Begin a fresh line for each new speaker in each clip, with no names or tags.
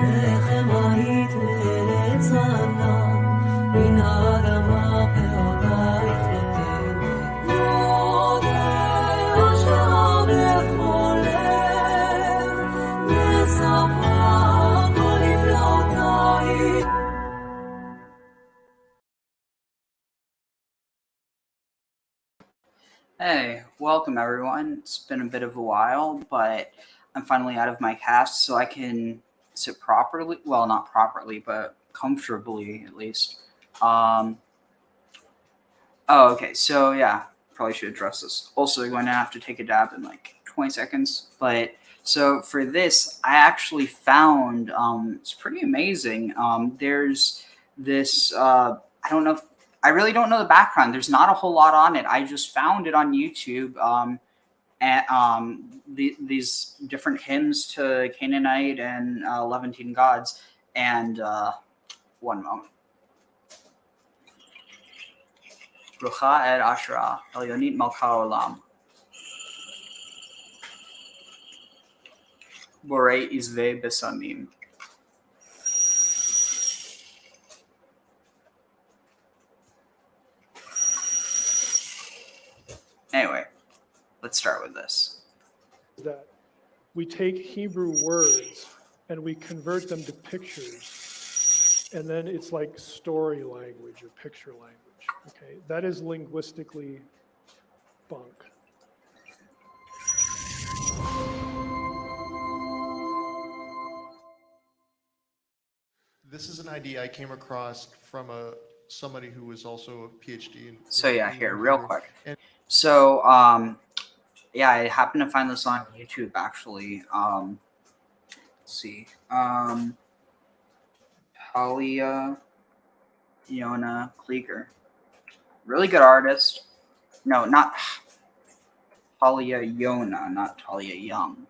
לחם היית לצנן, מן האדמה פאותייך נותן. יודע אשר בכל לב, מספרה כל נפלאותייך.
Hey, welcome everyone. It's been a bit of a while, but I'm finally out of my cast so I can sit properly. Well, not properly, but comfortably at least. Okay, so yeah, probably should address this. Also, going to have to take a dab in like 20 seconds. But so for this, I actually found, it's pretty amazing. There's this, I really don't know the background. There's not a whole lot on it. I just found it on YouTube. These different hymns to Canaanite and Levantine gods. And one moment. Rucha ed Asherah, Elionit Malka Olam. Borei Izve Besamim. Anyway, let's start with this.
That we take Hebrew words and we convert them to pictures, and then it's like story language or picture language. Okay, that is linguistically bunk.
This is an idea I came across from somebody who was also a PhD in.
So yeah, here, real quick.
And
So yeah, I happened to find this on YouTube actually. Let's see. Talia Yona Klieger. Really good artist. No, not Talia Yona, not Talia Young.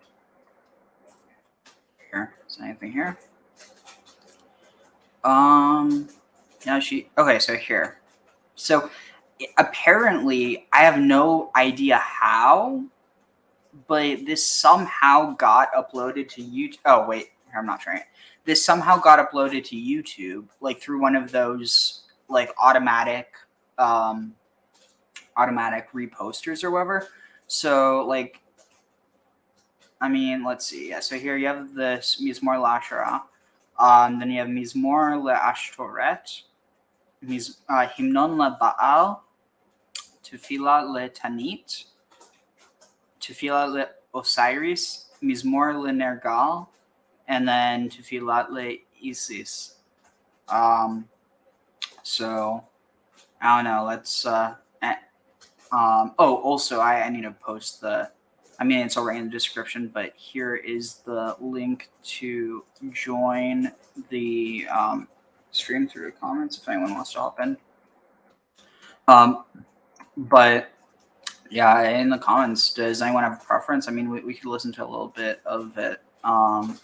Here, is there anything here? No, okay, so here. So apparently, I have no idea how, but this somehow got uploaded to YouTube. Oh, wait, here, I'm not trying it. This somehow got uploaded to YouTube, like through one of those, like, automatic reposters or whatever. So, like, I mean, let's see. Yeah, so here you have this Mizmor Lashara. Then you have Mizmor LeAshtoret, Himnon LeBaal, Tefillah LeTanit, Tefillah LeOsiris, Mizmor LeNergal, and then Tefillah LeIsis. So, I don't know, let's, also, I need to post it's already in the description, but here is the link to join the stream through the comments if anyone wants to hop in. But yeah, in the comments, does anyone have a preference? I mean, we could listen to a little bit of it. Let's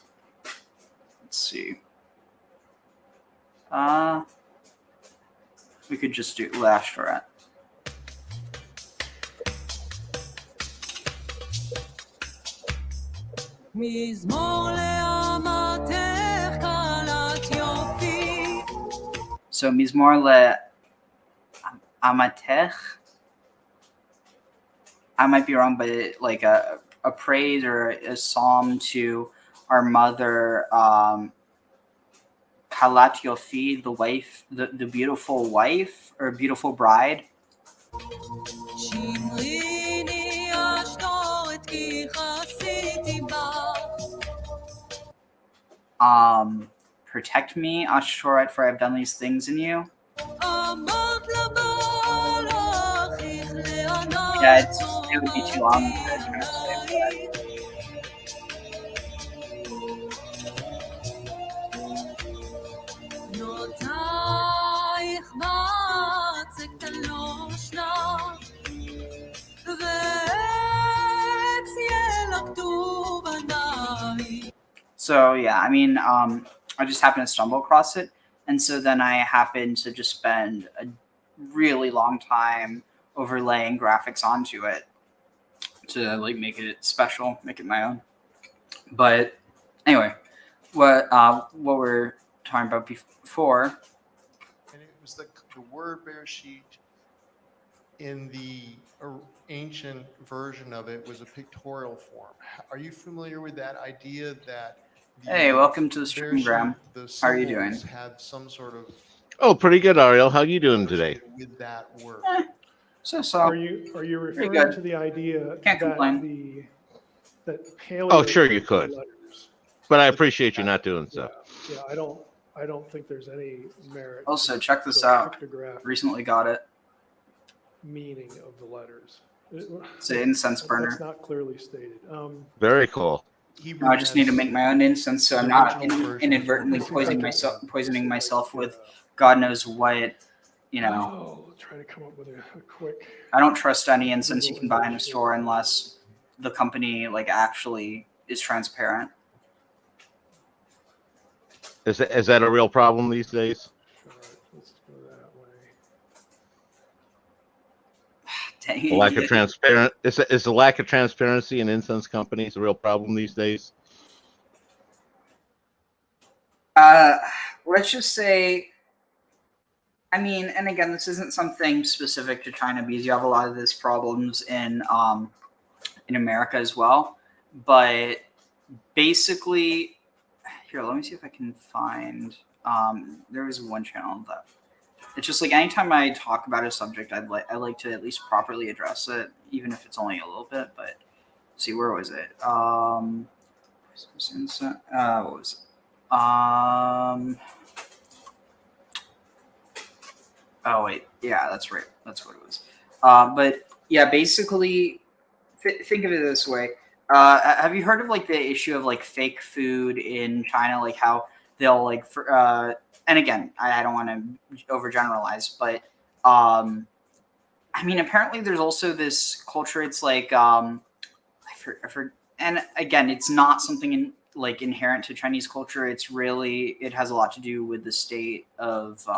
see. We could just do Lashtoret. So Mizmor LeAmatech, I might be wrong, but like a praise or a psalm to our mother, Kalat Yofi, the wife, the beautiful wife or beautiful bride. Protect me, Ashtoret, for I have done these things in you. Yeah, it would be too long to translate. So yeah, I mean, I just happened to stumble across it, and so then I happened to just spend a really long time overlaying graphics onto it to like make it special, make it my own. But anyway, what we're talking about before.
And it was the word Bereshit in the ancient version of it was a pictorial form. Are you familiar with that idea that the
Hey, welcome to the stream,
Bereshit,
Graham.
the
How are you doing?
symbols had some sort of
Oh, pretty good, Ariel. How you doing today?
associated with that word?
So
Are you
Pretty
referring
good.
to the idea
Can't
that
complain.
that paleo
Oh, sure you could.
letters?
But I appreciate you not doing so.
Yeah, I don't think there's any merit.
Also,
to
check this
the
out.
pictographic
Recently got it.
meaning of the letters.
It's an incense burner.
That's not clearly stated.
Very cool.
Hebrew
I just need to
has
make my own incense, so I'm
the
not
original version is
inadvertently
more
poisoning myself with
Yeah.
God knows what. You know,
Oh, try to come up with a quick.
I don't trust any incense you can buy in a store unless the company like actually is transparent.
Is that a real problem these days?
All right, let's go that way.
Dang
The lack of
it.
transparent is the lack of transparency in incense companies a real problem these days?
Let's just say, I mean, and again, this isn't something specific to China because you have a lot of these problems in America as well. But basically, here, let me see if I can find. There was one channel that it's just like anytime I talk about a subject, I like to at least properly address it, even if it's only a little bit. But see, where was it? What was it? Oh wait, yeah, that's right. That's what it was. But yeah, basically, think of it this way. Have you heard of like the issue of like fake food in China? Like how they'll like, and again, I don't want to overgeneralize, but I mean, apparently there's also this culture. It's like and again, it's not something like inherent to Chinese culture. It has a lot to do with the state of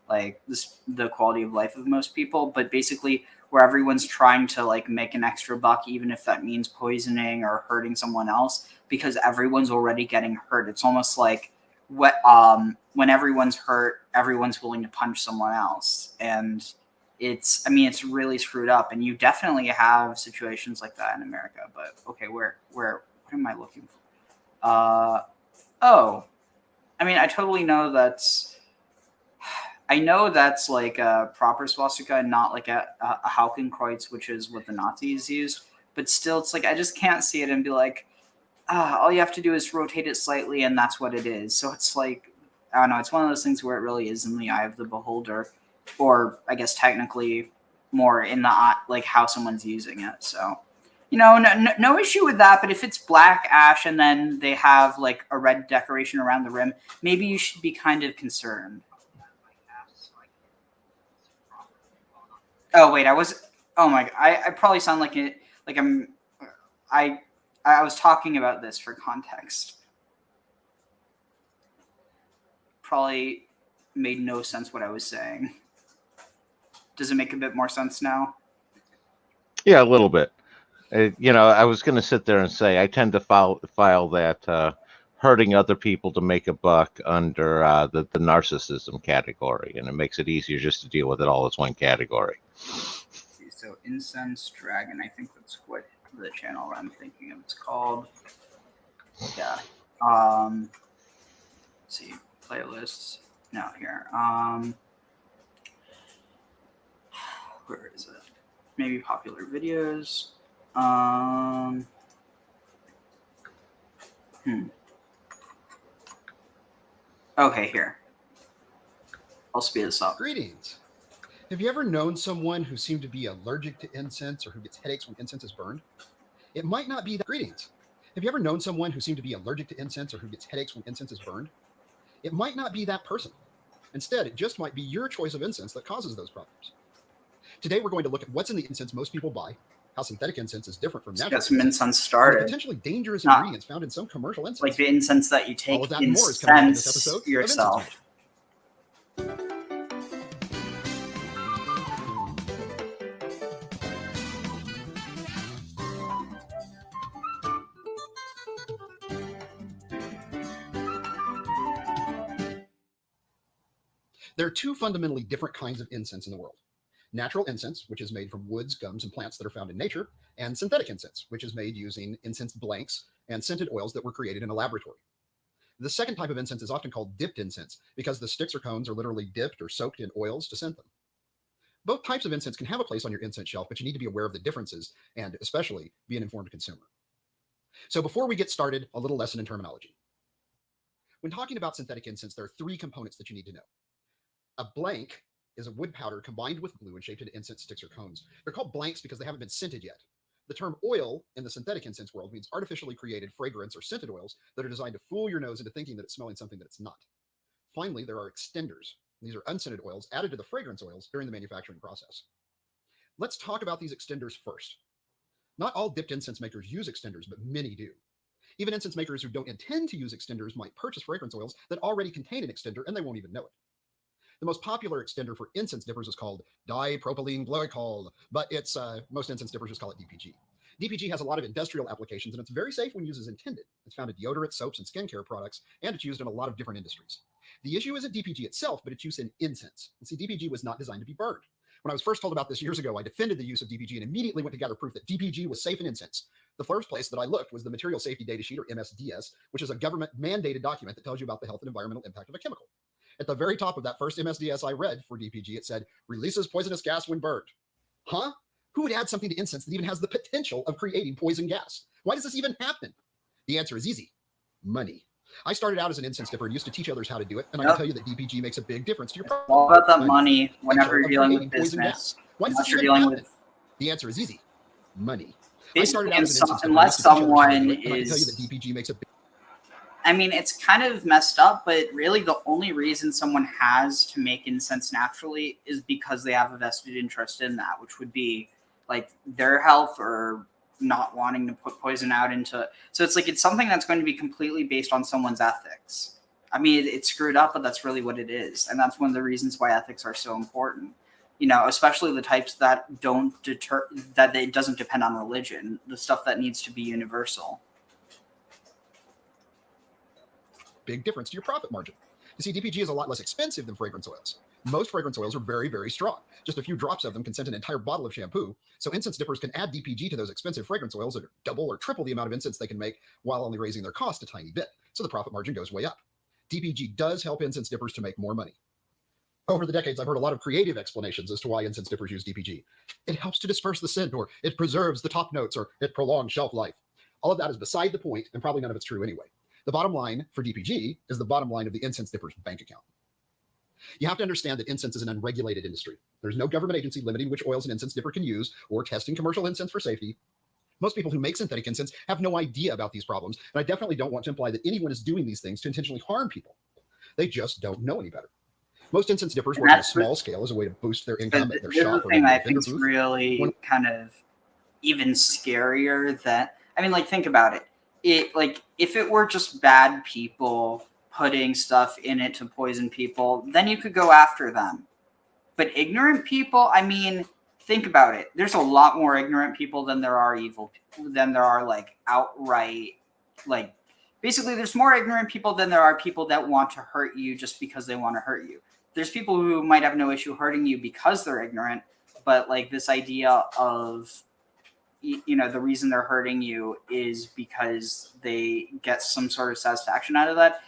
like the quality of life of most people. But basically, where everyone's trying to like make an extra buck, even if that means poisoning or hurting someone else, because everyone's already getting hurt. It's almost like when everyone's hurt, everyone's willing to punch someone else, and it's really screwed up. And you definitely have situations like that in America. But okay, where what am I looking for? Oh, I mean, I totally know that's like a proper swastika and not like a Hakenkreuz, which is what the Nazis used. But still, it's like I just can't see it and be like, all you have to do is rotate it slightly and that's what it is. So it's like, I don't know, it's one of those things where it really is in the eye of the beholder, or I guess technically more in the eye, like how someone's using it. So, no issue with that. But if it's black ash and then they have like a red decoration around the rim, maybe you should be kind of concerned. Oh wait, oh my god, I probably sound like it, like I was talking about this for context. Probably made no sense what I was saying. Does it make a bit more sense now?
Yeah, a little bit. I was going to sit there and say I tend to file that hurting other people to make a buck under the narcissism category, and it makes it easier just to deal with it all as one category.
So Incense Dragon, I think that's what the channel I'm thinking of it's called. Yeah. Let's see, playlists. No, here. Where is it? Maybe popular videos. Okay, here. I'll speed this up.
Greetings. Have you ever known someone who seemed to be allergic to incense or who gets headaches when incense is burned? It might not be that. Greetings. Have you ever known someone who seemed to be allergic to incense or who gets headaches when incense is burned? It might not be that person. Instead, it just might be your choice of incense that causes those problems. Today, we're going to look at what's in the incense most people buy, how synthetic incense is different from natural
Got some incense
and the
started.
potentially dangerous
Not
ingredients found in some commercial incense.
Like the incense that you take
All of that and more is coming up in this
incense
episode of
yourself.
Incense Magic. There are two fundamentally different kinds of incense in the world. Natural incense, which is made from woods, gums, and plants that are found in nature, and synthetic incense, which is made using incense blanks and scented oils that were created in a laboratory. The second type of incense is often called dipped incense because the sticks or cones are literally dipped or soaked in oils to scent them. Both types of incense can have a place on your incense shelf, but you need to be aware of the differences and especially be an informed consumer. So before we get started, a little lesson in terminology. When talking about synthetic incense, there are three components that you need to know. A blank is a wood powder combined with glue and shaped into incense sticks or cones. They're called blanks because they haven't been scented yet. The term oil in the synthetic incense world means artificially created fragrance or scented oils that are designed to fool your nose into thinking that it's smelling something that it's not. Finally, there are extenders. These are unscented oils added to the fragrance oils during the manufacturing process. Let's talk about these extenders first. Not all dipped incense makers use extenders, but many do. Even incense makers who don't intend to use extenders might purchase fragrance oils that already contain an extender and they won't even know it. The most popular extender for incense dippers is called dipropylene glycol, but most incense dippers just call it DPG. DPG has a lot of industrial applications and it's very safe when used as intended. It's found in deodorant, soaps, and skincare products, and it's used in a lot of different industries. The issue isn't DPG itself, but its use in incense. And see, DPG was not designed to be burned. When I was first told about this years ago, I defended the use of DPG and immediately went to gather proof that DPG was safe in incense. The first place that I looked was the Material Safety Data Sheet, or MSDS, which is a government-mandated document that tells you about the health and environmental impact of a chemical. At the very top of that first MSDS I read for DPG, it said, releases poisonous gas when burned. Huh? Who would add something to incense that even has the potential of creating poison gas? Why does this even happen? The answer is easy. Money. I started out as an incense dipper and used to teach others how to do it, and I can tell you that DPG makes a big difference to your product.
All about that money whenever you're dealing with business.
Why does
Unless
this
you're
even
dealing
happen?
with
The answer is easy. Money.
basically,
I started out as an incense dipper and
unless
used to teach others how to do
someone
it, and I can tell you that
is.
DPG makes a big
I mean, it's kind of messed up, but really the only reason someone has to make incense naturally is because they have a vested interest in that, which would be like their health or not wanting to put poison out into. So it's like it's something that's going to be completely based on someone's ethics. I mean, it's screwed up, but that's really what it is. And that's one of the reasons why ethics are so important. You know, especially the types that don't deter, that it doesn't depend on religion, the stuff that needs to be universal.
big difference to your profit margin. You see, DPG is a lot less expensive than fragrance oils. Most fragrance oils are very, very strong. Just a few drops of them can scent an entire bottle of shampoo. So incense dippers can add DPG to those expensive fragrance oils that are double or triple the amount of incense they can make while only raising their cost a tiny bit. So the profit margin goes way up. DPG does help incense dippers to make more money. Over the decades, I've heard a lot of creative explanations as to why incense dippers use DPG. It helps to disperse the scent, or it preserves the top notes, or it prolongs shelf life. All of that is beside the point, and probably none of it's true anyway. The bottom line for DPG is the bottom line of the incense dipper's bank account. You have to understand that incense is an unregulated industry. There's no government agency limiting which oils an incense dipper can use or testing commercial incense for safety. Most people who make synthetic incense have no idea about these problems, and I definitely don't want to imply that anyone is doing these things to intentionally harm people. They just don't know any better. Most incense dippers work on a small scale as a way to boost their income at their shop.
The thing I think is really kind of even scarier that, I mean, like, think about it. If it were just bad people putting stuff in it to poison people, then you could go after them. But ignorant people, I mean, think about it. There's a lot more ignorant people than there are like outright, like, basically there's more ignorant people than there are people that want to hurt you just because they want to hurt you. There's people who might have no issue hurting you because they're ignorant, but like this idea of, you know, the reason they're hurting you is because they get some sort of satisfaction out of that.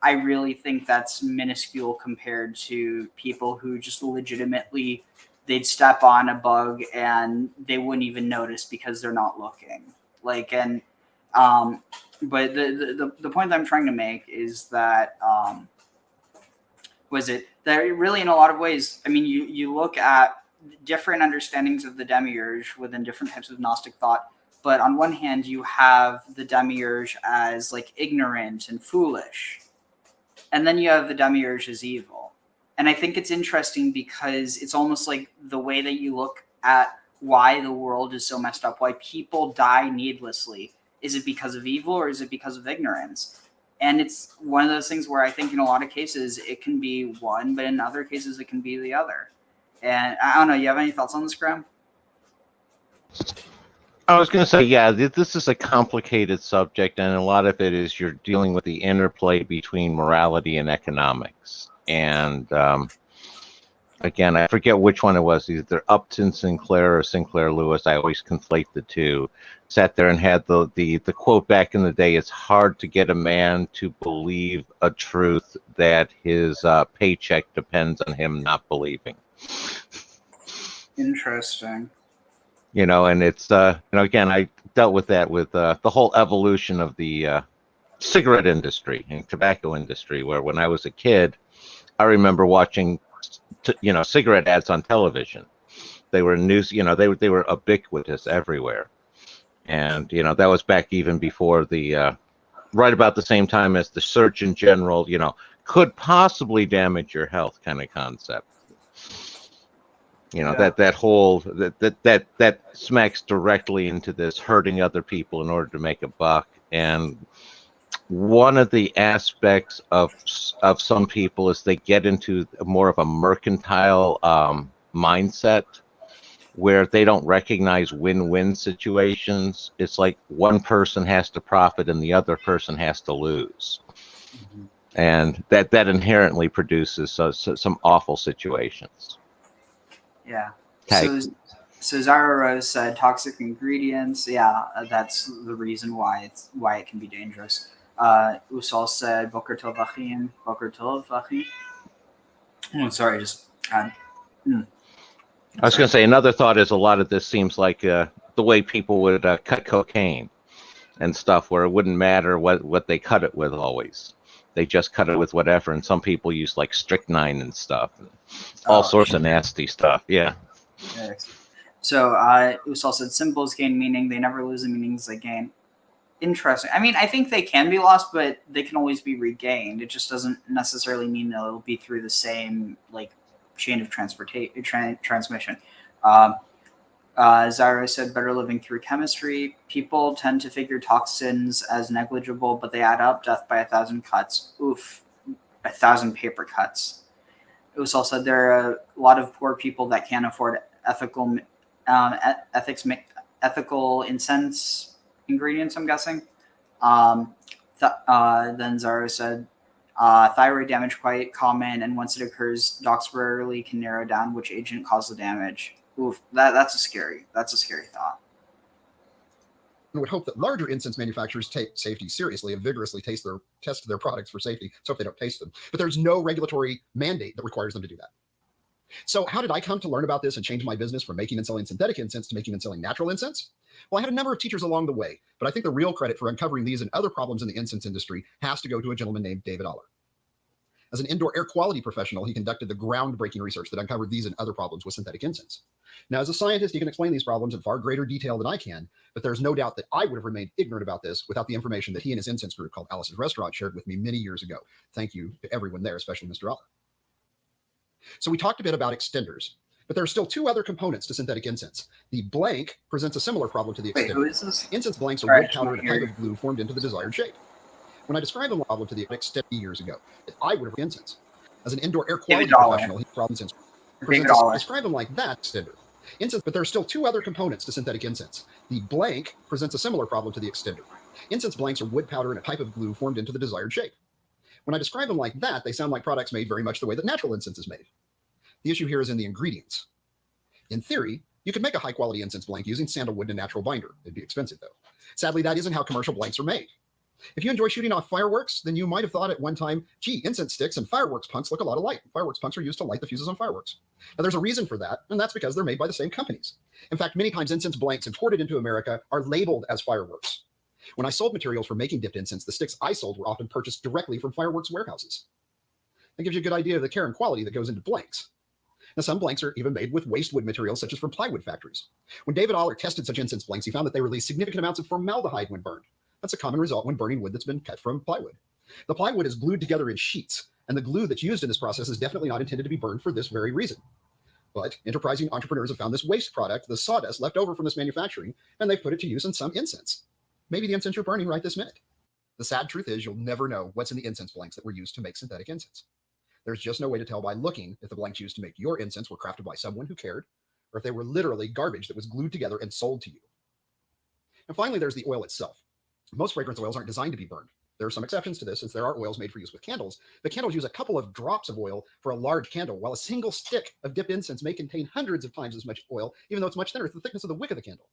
I really think that's minuscule compared to people who just legitimately, they'd step on a bug and they wouldn't even notice because they're not looking. Like, and, but the point that I'm trying to make is that, that really in a lot of ways, I mean, you look at different understandings of the demiurge within different types of Gnostic thought, but on one hand you have the demiurge as like ignorant and foolish, and then you have the demiurge as evil. And I think it's interesting because it's almost like the way that you look at why the world is so messed up, why people die needlessly. Is it because of evil or is it because of ignorance? And it's one of those things where I think in a lot of cases it can be one, but in other cases it can be the other. And I don't know, you have any thoughts on this, Graham?
I was going to say, yeah, this is a complicated subject, and a lot of it is you're dealing with the interplay between morality and economics. And again, I forget which one it was, either Upton Sinclair or Sinclair Lewis. I always conflate the two. Sat there and had the quote back in the day: "It's hard to get a man to believe a truth that his paycheck depends on him not believing."
Interesting.
You know, and it's again, I dealt with that with the whole evolution of the cigarette industry and tobacco industry, where when I was a kid, I remember watching cigarette ads on television. They were news, they were ubiquitous everywhere. And that was back even before the right about the same time as the Surgeon General, could possibly damage your health kind of concept.
Yeah.
that smacks directly into this hurting other people in order to make a buck. And one of the aspects of some people is they get into more of a mercantile mindset, where they don't recognize win-win situations. It's like one person has to profit and the other person has to lose.
Mm-hmm.
And that inherently produces some awful situations.
Yeah.
Okay.
So Zara Rose said toxic ingredients. Yeah, that's the reason why it can be dangerous. Usal said Boker Tov Achim. Boker Tov Achim. Oh, sorry, just
I was going to say, another thought is a lot of this seems like the way people would cut cocaine and stuff, where it wouldn't matter what they cut it with always. They just cut it with whatever. And some people use like strychnine and stuff. All sorts of nasty stuff. Yeah.
Yes. So Usal said symbols gain meaning. They never lose the meanings they gain. Interesting. I mean, I think they can be lost, but they can always be regained. It just doesn't necessarily mean that it'll be through the same chain of transmission. Zyra said better living through chemistry. People tend to figure toxins as negligible, but they add up. Death by 1,000 cuts. Oof, 1,000 paper cuts. Usal said there are a lot of poor people that can't afford ethical incense ingredients, I'm guessing. Then Zara said thyroid damage quite common, and once it occurs, docs rarely can narrow down which agent caused the damage. Oof, that's a scary thought.
I would hope that larger incense manufacturers take safety seriously and vigorously test their products for safety, so if they don't taste them. But there's no regulatory mandate that requires them to do that. So how did I come to learn about this and change my business from making and selling synthetic incense to making and selling natural incense? Well, I had a number of teachers along the way, but I think the real credit for uncovering these and other problems in the incense industry has to go to a gentleman named David Aller. As an indoor air quality professional, he conducted the groundbreaking research that uncovered these and other problems with synthetic incense. Now, as a scientist, he can explain these problems in far greater detail than I can, but there's no doubt that I would have remained ignorant about this without the information that he and his incense group called Alice's Restaurant shared with me many years ago. Thank you to everyone there, especially Mr. Aller. So we talked a bit about extenders, but there are still two other components to synthetic incense. The blank presents a similar problem to the extender.
Wait, who is this?
Incense blanks are wood powder and a pipe of glue formed into the desired shape. When I described the problem to the extender years ago, I would have incense. As an indoor air quality professional, he problem incense. Describe them like that extender. Incense, but there are still two other components to synthetic incense. The blank presents a similar problem to the extender. Incense blanks are wood powder and a pipe of glue formed into the desired shape. When I describe them like that, they sound like products made very much the way that natural incense is made. The issue here is in the ingredients. In theory, you could make a high-quality incense blank using sandalwood and a natural binder. It'd be expensive, though. Sadly, that isn't how commercial blanks are made. If you enjoy shooting off fireworks, then you might have thought at one time, gee, incense sticks and fireworks punks look a lot alike. Fireworks punks are used to light the fuses on fireworks. Now, there's a reason for that, and that's because they're made by the same companies. In fact, many times incense blanks imported into America are labeled as fireworks. When I sold materials for making dipped incense, the sticks I sold were often purchased directly from fireworks warehouses. That gives you a good idea of the care and quality that goes into blanks. Now, some blanks are even made with waste wood materials, such as from plywood factories. When David Aller tested such incense blanks, he found that they release significant amounts of formaldehyde when burned. That's a common result when burning wood that's been cut from plywood. The plywood is glued together in sheets, and the glue that's used in this process is definitely not intended to be burned for this very reason. But enterprising entrepreneurs have found this waste product, the sawdust left over from this manufacturing, and they've put it to use in some incense. Maybe the incense you're burning right this minute. The sad truth is you'll never know what's in the incense blanks that were used to make synthetic incense. There's just no way to tell by looking if the blanks used to make your incense were crafted by someone who cared, or if they were literally garbage that was glued together and sold to you. And finally, there's the oil itself. Most fragrance oils aren't designed to be burned. There are some exceptions to this, since there are oils made for use with candles, but candles use a couple of drops of oil for a large candle, while a single stick of dipped incense may contain hundreds of times as much oil, even though it's much thinner. It's the thickness of the wick of the candle.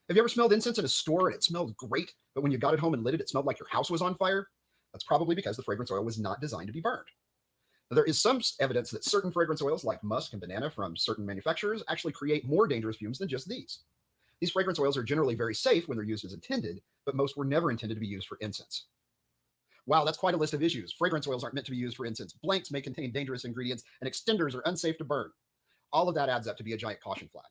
Have you ever smelled incense in a store and it smelled great, but when you got it home and lit it, it smelled like your house was on fire? That's probably because the fragrance oil was not designed to be burned. Now, there is some evidence that certain fragrance oils like musk and banana from certain manufacturers actually create more dangerous fumes than just these. These fragrance oils are generally very safe when they're used as intended, but most were never intended to be used for incense. Wow, that's quite a list of issues. Fragrance oils aren't meant to be used for incense. Blanks may contain dangerous ingredients, and extenders are unsafe to burn. All of that adds up to be a giant caution flag.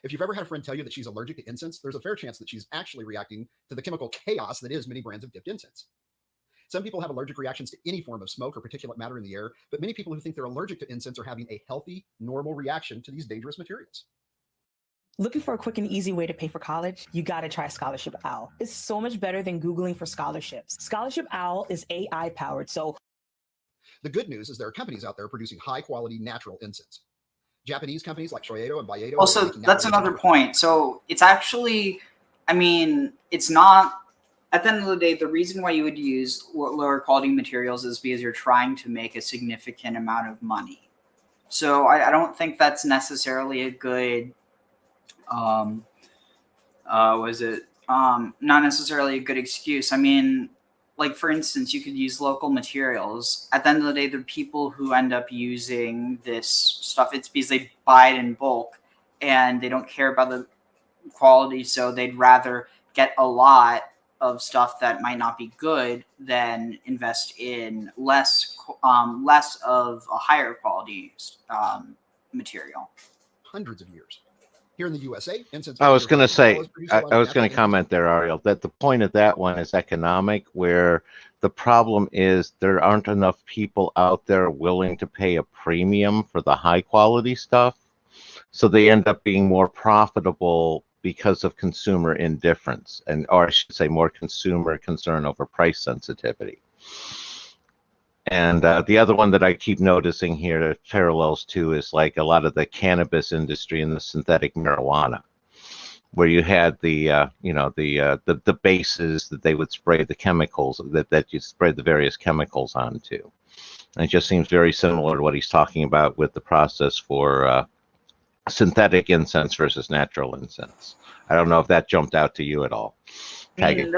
If you've ever had a friend tell you that she's allergic to incense, there's a fair chance that she's actually reacting to the chemical chaos that is many brands of dipped incense. Some people have allergic reactions to any form of smoke or particulate matter in the air, but many people who think they're allergic to incense are having a healthy, normal reaction to these dangerous materials.
Looking for a quick and easy way to pay for college? You gotta try Scholarship Owl. It's so much better than Googling for scholarships. Scholarship Owl is AI powered, so.
The good news is there are companies out there producing high quality natural incense. Japanese companies like Shoedo and Bayedo.
Also, that's another point. So it's actually, I mean, it's not, at the end of the day, the reason why you would use lower quality materials is because you're trying to make a significant amount of money. So I don't think that's necessarily a good, not necessarily a good excuse. I mean, like, for instance, you could use local materials. At the end of the day, the people who end up using this stuff, it's because they buy it in bulk and they don't care about the quality, so they'd rather get a lot of stuff that might not be good than invest in less of a higher quality material.
Hundreds of years. Here in the USA, incense.
I was going to say, I was going to comment there, Ariel, that the point of that one is economic, where the problem is there aren't enough people out there willing to pay a premium for the high quality stuff. So they end up being more profitable because of consumer indifference, or I should say more consumer concern over price sensitivity. And the other one that I keep noticing here that parallels to is like a lot of the cannabis industry and the synthetic marijuana, where you had the bases that they would spray the chemicals that you spray the various chemicals onto. And it just seems very similar to what he's talking about with the process for synthetic incense versus natural incense. I don't know if that jumped out to you at all.
I mean,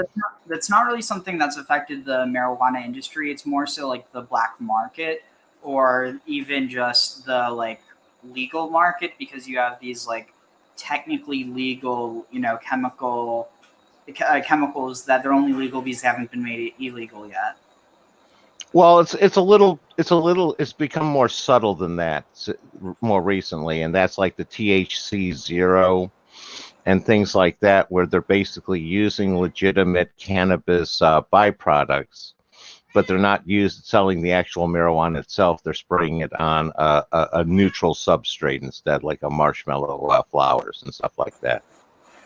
that's not really something that's affected the marijuana industry. It's more so like the black market, or even just the like legal market, because you have these like technically legal, chemicals that they're only legal because they haven't been made illegal yet.
Well, it's become more subtle than that more recently, and that's like the THC 0 and things like that, where they're basically using legitimate cannabis byproducts, but they're not selling the actual marijuana itself. They're spraying it on a neutral substrate instead, like a marshmallow flowers and stuff like that.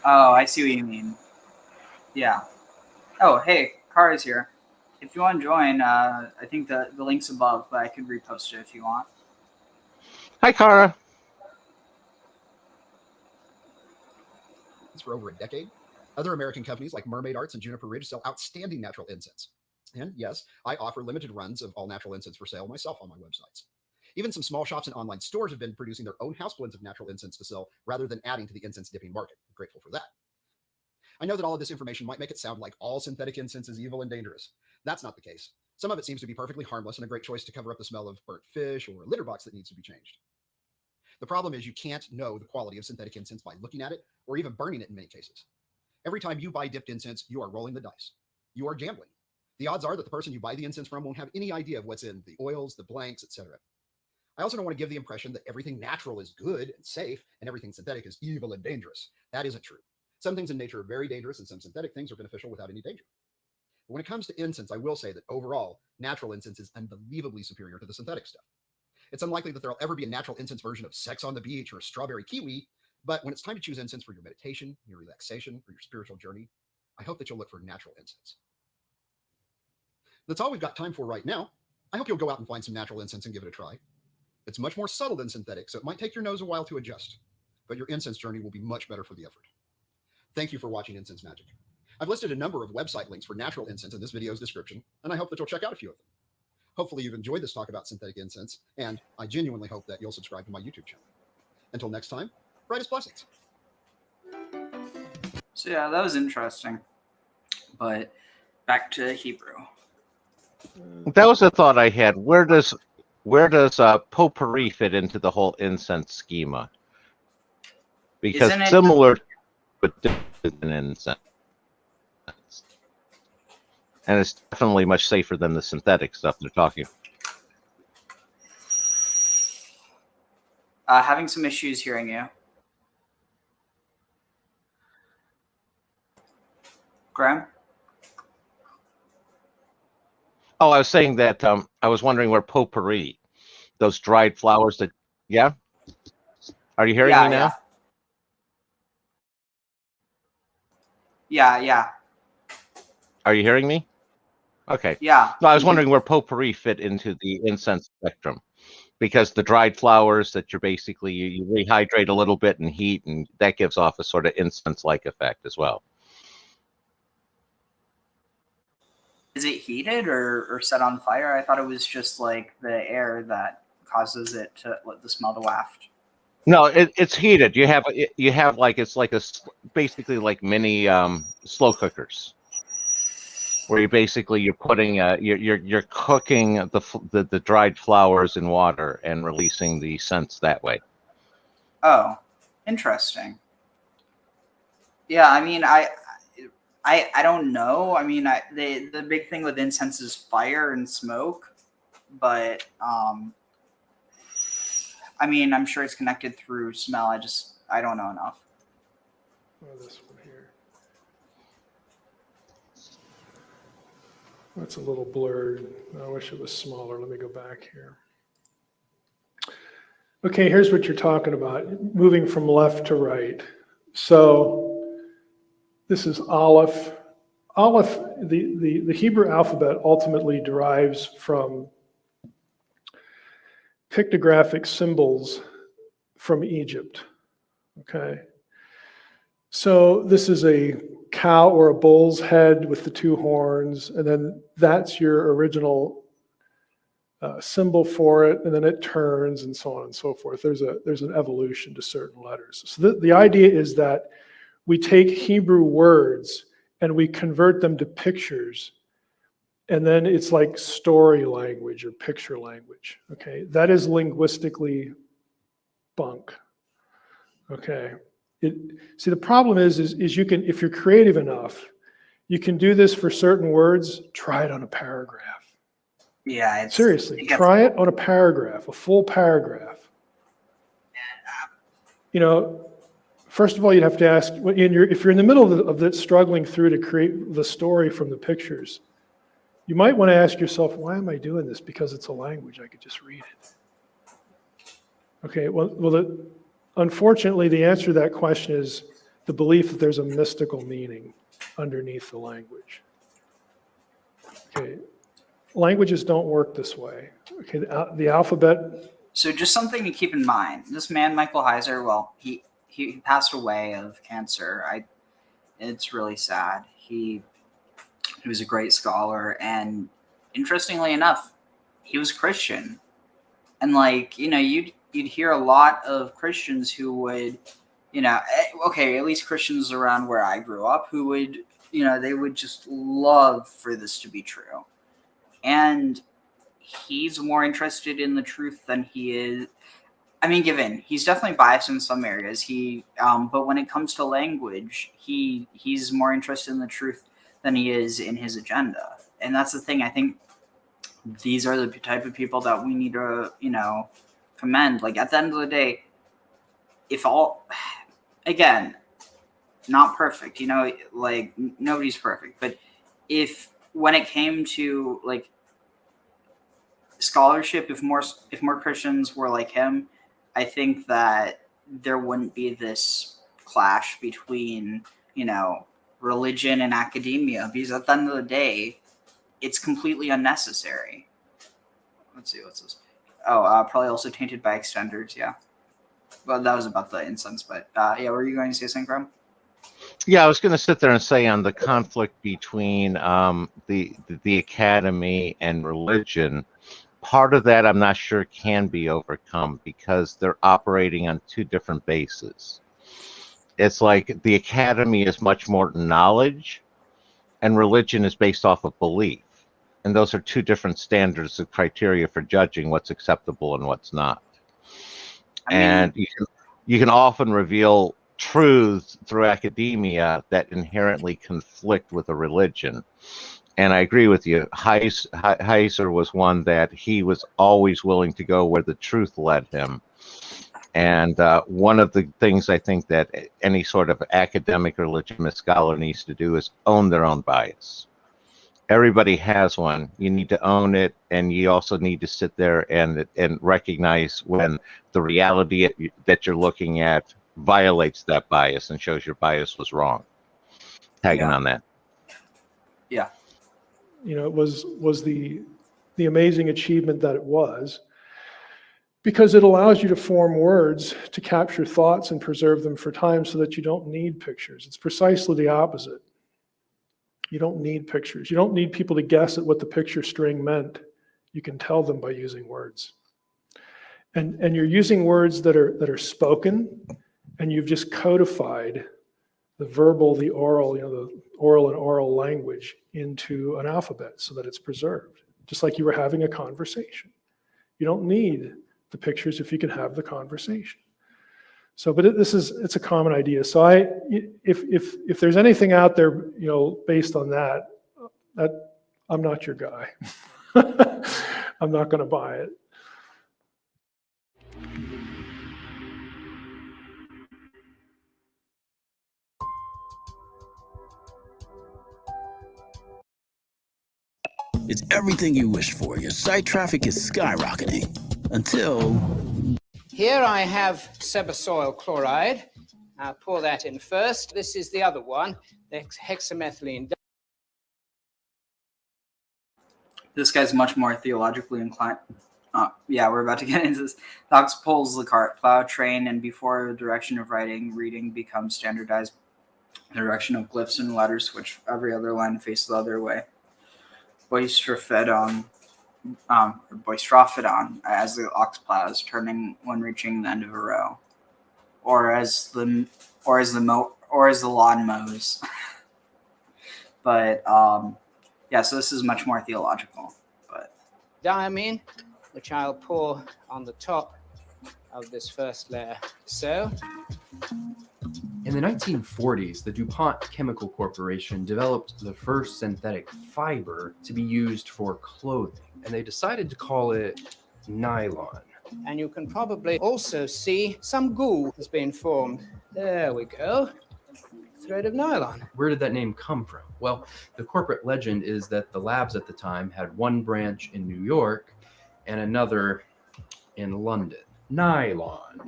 Oh, I see what you mean. Yeah. Oh, hey, Kara's here. If you want to join, I think the link's above, but I could repost it if you want.
Hi, Kara.
For over a decade. Other American companies like Mermaid Arts and Juniper Ridge sell outstanding natural incense. And yes, I offer limited runs of all natural incense for sale myself on my websites. Even some small shops and online stores have been producing their own house blends of natural incense to sell rather than adding to the incense dipping market. I'm grateful for that. I know that all of this information might make it sound like all synthetic incense is evil and dangerous. That's not the case. Some of it seems to be perfectly harmless and a great choice to cover up the smell of burnt fish or a litter box that needs to be changed. The problem is you can't know the quality of synthetic incense by looking at it or even burning it in many cases. Every time you buy dipped incense, you are rolling the dice. You are gambling. The odds are that the person you buy the incense from won't have any idea of what's in the oils, the blanks, etc. I also don't want to give the impression that everything natural is good and safe and everything synthetic is evil and dangerous. That isn't true. Some things in nature are very dangerous and some synthetic things are beneficial without any danger. But when it comes to incense, I will say that overall, natural incense is unbelievably superior to the synthetic stuff. It's unlikely that there'll ever be a natural incense version of Sex on the Beach or Strawberry Kiwi, but when it's time to choose incense for your meditation, your relaxation, or your spiritual journey, I hope that you'll look for natural incense. That's all we've got time for right now. I hope you'll go out and find some natural incense and give it a try. It's much more subtle than synthetic, so it might take your nose a while to adjust, but your incense journey will be much better for the effort. Thank you for watching Incense Magic. I've listed a number of website links for natural incense in this video's description, and I hope that you'll check out a few of them. Hopefully you've enjoyed this talk about synthetic incense, and I genuinely hope that you'll subscribe to my YouTube channel. Until next time, brightest blessings.
So yeah, that was interesting. But back to Hebrew.
That was a thought I had. Where does potpourri fit into the whole incense schema? Because
Isn't it
similar, but different than incense, and it's definitely much safer than the synthetic stuff they're talking about.
Having some issues hearing you. Graham?
Oh, I was saying that I was wondering where potpourri, those dried flowers that, yeah? Are you hearing me now?
Yeah.
Are you hearing me? Okay.
Yeah.
No, I was wondering where potpourri fit into the incense spectrum, because the dried flowers that you're basically, you rehydrate a little bit in heat, and that gives off a sort of incense-like effect as well.
Is it heated or set on fire? I thought it was just like the air that causes it to let the smell to waft.
No, it's heated. You have like, it's like basically like mini slow cookers, where you're putting you're cooking the dried flowers in water and releasing the scents that way.
Oh, interesting. Yeah, I mean, I don't know. I mean, the big thing with incense is fire and smoke, but I mean, I'm sure it's connected through smell. I don't know enough.
Oh, this one here. That's a little blurred. I wish it was smaller. Let me go back here. Okay, here's what you're talking about, moving from left to right. So this is Aleph. Aleph, the Hebrew alphabet ultimately derives from pictographic symbols from Egypt, okay? So this is a cow or a bull's head with the two horns, and then that's your original symbol for it, and then it turns and so on and so forth. There's an evolution to certain letters. So the idea is that we take Hebrew words and we convert them to pictures, and then it's like story language or picture language, okay? That is linguistically bunk, okay? See, the problem is you can, if you're creative enough, you can do this for certain words. Try it on a paragraph.
Yeah,
Seriously, try it on a paragraph, a full paragraph. You know, first of all, you'd have to ask, if you're in the middle of it, struggling through to create the story from the pictures, you might want to ask yourself, why am I doing this? Because it's a language, I could just read it. Okay, unfortunately, the answer to that question is the belief that there's a mystical meaning underneath the language. Okay, languages don't work this way. Okay, the alphabet.
So just something to keep in mind. This man, Michael Heiser, well, he passed away of cancer. It's really sad. He was a great scholar, and interestingly enough, he was Christian. And like, you know, you'd hear a lot of Christians who would, you know, okay, at least Christians around where I grew up, who would, you know, they would just love for this to be true. And he's more interested in the truth than he is. I mean, given he's definitely biased in some areas, but when it comes to language, he's more interested in the truth than he is in his agenda. And that's the thing. I think these are the type of people that we need to, you know, commend. Like, at the end of the day, again, not perfect, you know, like nobody's perfect, but when it came to like scholarship, if more Christians were like him, I think that there wouldn't be this clash between, you know, religion and academia, because at the end of the day, it's completely unnecessary. Let's see, what's this? Oh, probably also tainted by extenders, yeah. Well, that was about the incense, but yeah, were you going to say something, Graham?
Yeah, I was going to sit there and say on the conflict between the academy and religion. Part of that I'm not sure can be overcome because they're operating on two different bases. It's like the academy is much more knowledge, and religion is based off of belief. And those are two different standards of criteria for judging what's acceptable and what's not. And you can often reveal truths through academia that inherently conflict with a religion. And I agree with you. Heiser was one that he was always willing to go where the truth led him. And one of the things I think that any sort of academic or legitimate scholar needs to do is own their own bias. Everybody has one. You need to own it, and you also need to sit there and recognize when the reality that you're looking at violates that bias and shows your bias was wrong. Tagging on that.
Yeah.
You know, it was the amazing achievement that it was, because it allows you to form words to capture thoughts and preserve them for time so that you don't need pictures. It's precisely the opposite. You don't need pictures. You don't need people to guess at what the picture string meant. You can tell them by using words. And you're using words that are spoken, and you've just codified the verbal, the oral, the oral and oral language into an alphabet so that it's preserved, just like you were having a conversation. You don't need the pictures if you can have the conversation. So, but it's a common idea. So if there's anything out there, based on that I'm not your guy. I'm not going to buy it.
It's everything you wish for. Your site traffic is skyrocketing until...
Here I have sebasoil chloride. I'll pour that in first. This is the other one, the hexamethylene.
This guy's much more theologically inclined. Yeah, we're about to get into this. The ox pulls the cart, plow, train, and before the direction of reading becomes standardized, the direction of glyphs and letters switch every other line faces the other way. Boistrophodon, as the ox plows, turning when reaching the end of a row, or as the lawn mows. But yeah, so this is much more theological. But
Diamine, which I'll pour on the top of this first layer. So.
In the 1940s, the DuPont Chemical Corporation developed the first synthetic fiber to be used for clothing, and they decided to call it nylon.
And you can probably also see some goo has been formed. There we go. Thread of nylon.
Where did that name come from? Well, the corporate legend is that the labs at the time had one branch in New York and another in London. Nylon.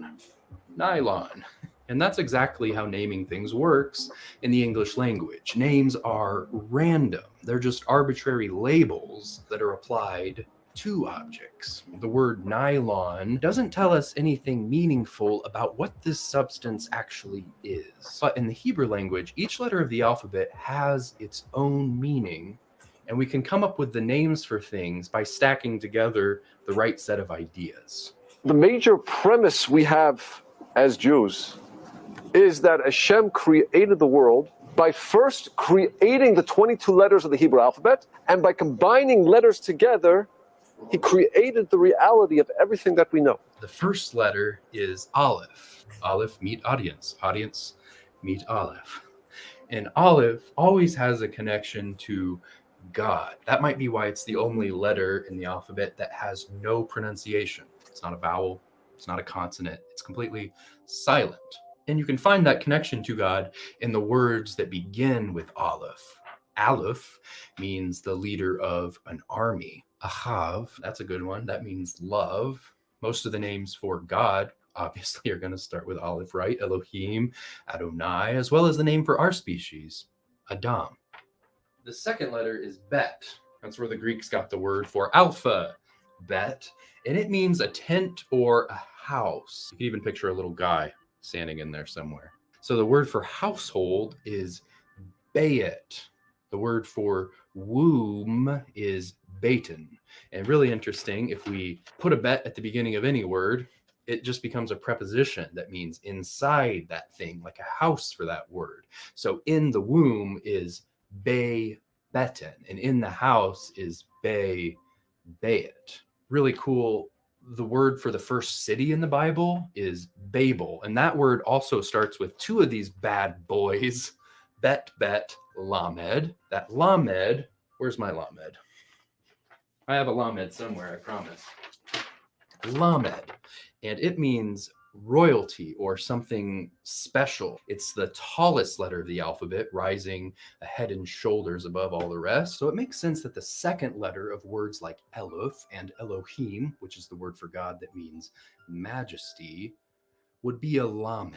And that's exactly how naming things works in the English language. Names are random. They're just arbitrary labels that are applied to objects. The word nylon doesn't tell us anything meaningful about what this substance actually is. But in the Hebrew language, each letter of the alphabet has its own meaning, and we can come up with the names for things by stacking together the right set of ideas.
The major premise we have as Jews is that Hashem created the world by first creating the 22 letters of the Hebrew alphabet, and by combining letters together, he created the reality of everything that we know.
The first letter is Aleph. Aleph, meet audience. Audience, meet Aleph. And Aleph always has a connection to God. That might be why it's the only letter in the alphabet that has no pronunciation. It's not a vowel. It's not a consonant. It's completely silent. And you can find that connection to God in the words that begin with Aleph. Aleph means the leader of an army. Ahav, that's a good one. That means love. Most of the names for God obviously are going to start with Aleph, right? Elohim, Adonai, as well as the name for our species, Adam. The second letter is Bet. That's where the Greeks got the word for alpha, Bet. And it means a tent or a house. You can even picture a little guy standing in there somewhere. So the word for household is bayet. The word for womb is baton. And really interesting, if we put a bet at the beginning of any word, it just becomes a preposition that means inside that thing, like a house for that word. So in the womb is bay beton, and in the house is bay bayet. Really cool. The word for the first city in the Bible is Babel, and that word also starts with two of these bad boys, Bet, Lamed. That Lamed, where's my Lamed? I have a Lamed somewhere, I promise. Lamed, and it means royalty or something special. It's the tallest letter of the alphabet, rising a head and shoulders above all the rest. So it makes sense that the second letter of words like Eluf and Elohim, which is the word for God that means majesty, would be a Lamed,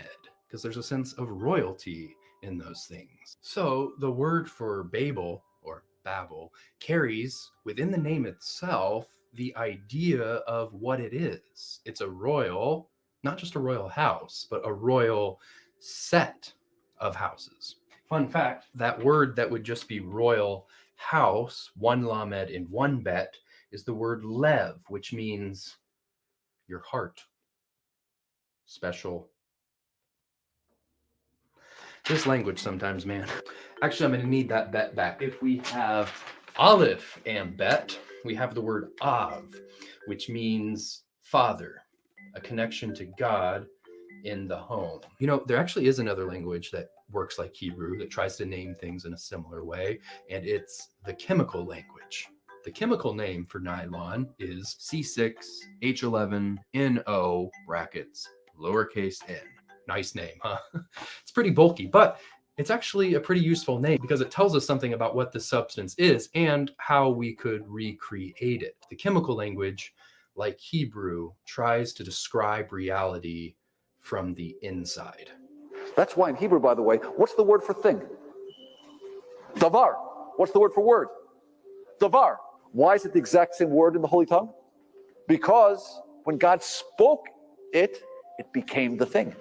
because there's a sense of royalty in those things. So the word for Babel, or Babel, carries within the name itself the idea of what it is. It's a royal, not just a royal house, but a royal set of houses. Fun fact, that word that would just be royal house, one lamed in one bet, is the word lev, which means your heart. Special. This language sometimes, man. Actually, I'm going to need that bet back. If we have Aleph and bet, we have the word Av, which means father, a connection to God in the home. You know, there actually is another language that works like Hebrew that tries to name things in a similar way, and it's the chemical language. The chemical name for nylon is C6H11NO brackets lowercase n. Nice name, huh? It's pretty bulky, but it's actually a pretty useful name because it tells us something about what the substance is and how we could recreate it. The chemical language, like Hebrew, tries to describe reality from the inside.
That's why in Hebrew, by the way, what's the word for thing? Davar. What's the word for word? Davar. Why is it the exact same word in the Holy Tongue? Because when God spoke it, it became the thing.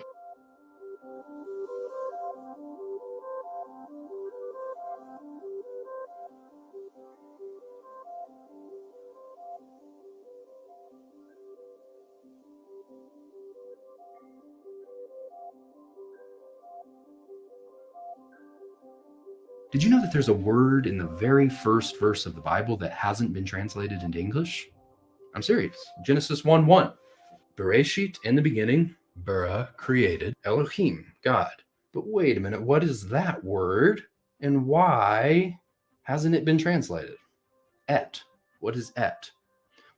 Did you know that there's a word in the very first verse of the Bible that hasn't been translated into English? I'm serious. Genesis 1:1. Bereshit, in the beginning, bara, created, Elohim, God. But wait a minute, what is that word? And why hasn't it been translated? Et. What is et?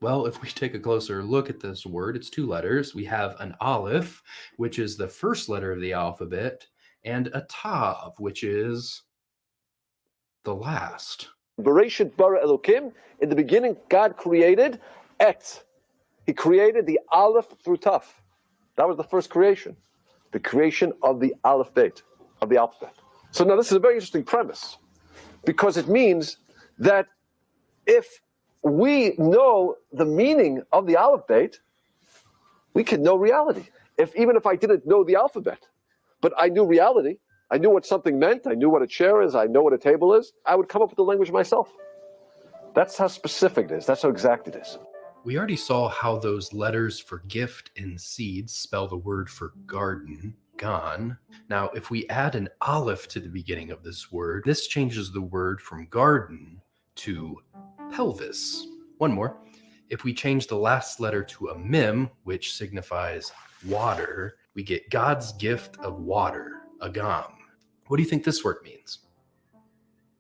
Well, if we take a closer look at this word, it's two letters. We have an aleph, which is the first letter of the alphabet, and a tav, which is the last.
Bereshit bara Elokim. In the beginning, God created et. He created the aleph through taf. That was the first creation. The creation of the aleph bet, of the alphabet. So now this is a very interesting premise, because it means that if we know the meaning of the aleph bet, we can know reality. Even if I didn't know the alphabet, but I knew reality, I knew what something meant, I knew what a chair is, I know what a table is, I would come up with the language myself. That's how specific it is. That's how exact it is.
We already saw how those letters for gift and seeds spell the word for garden, gan. Now, if we add an aleph to the beginning of this word, this changes the word from garden to pelvis. One more. If we change the last letter to a mem, which signifies water, we get God's gift of water, agam. What do you think this word means?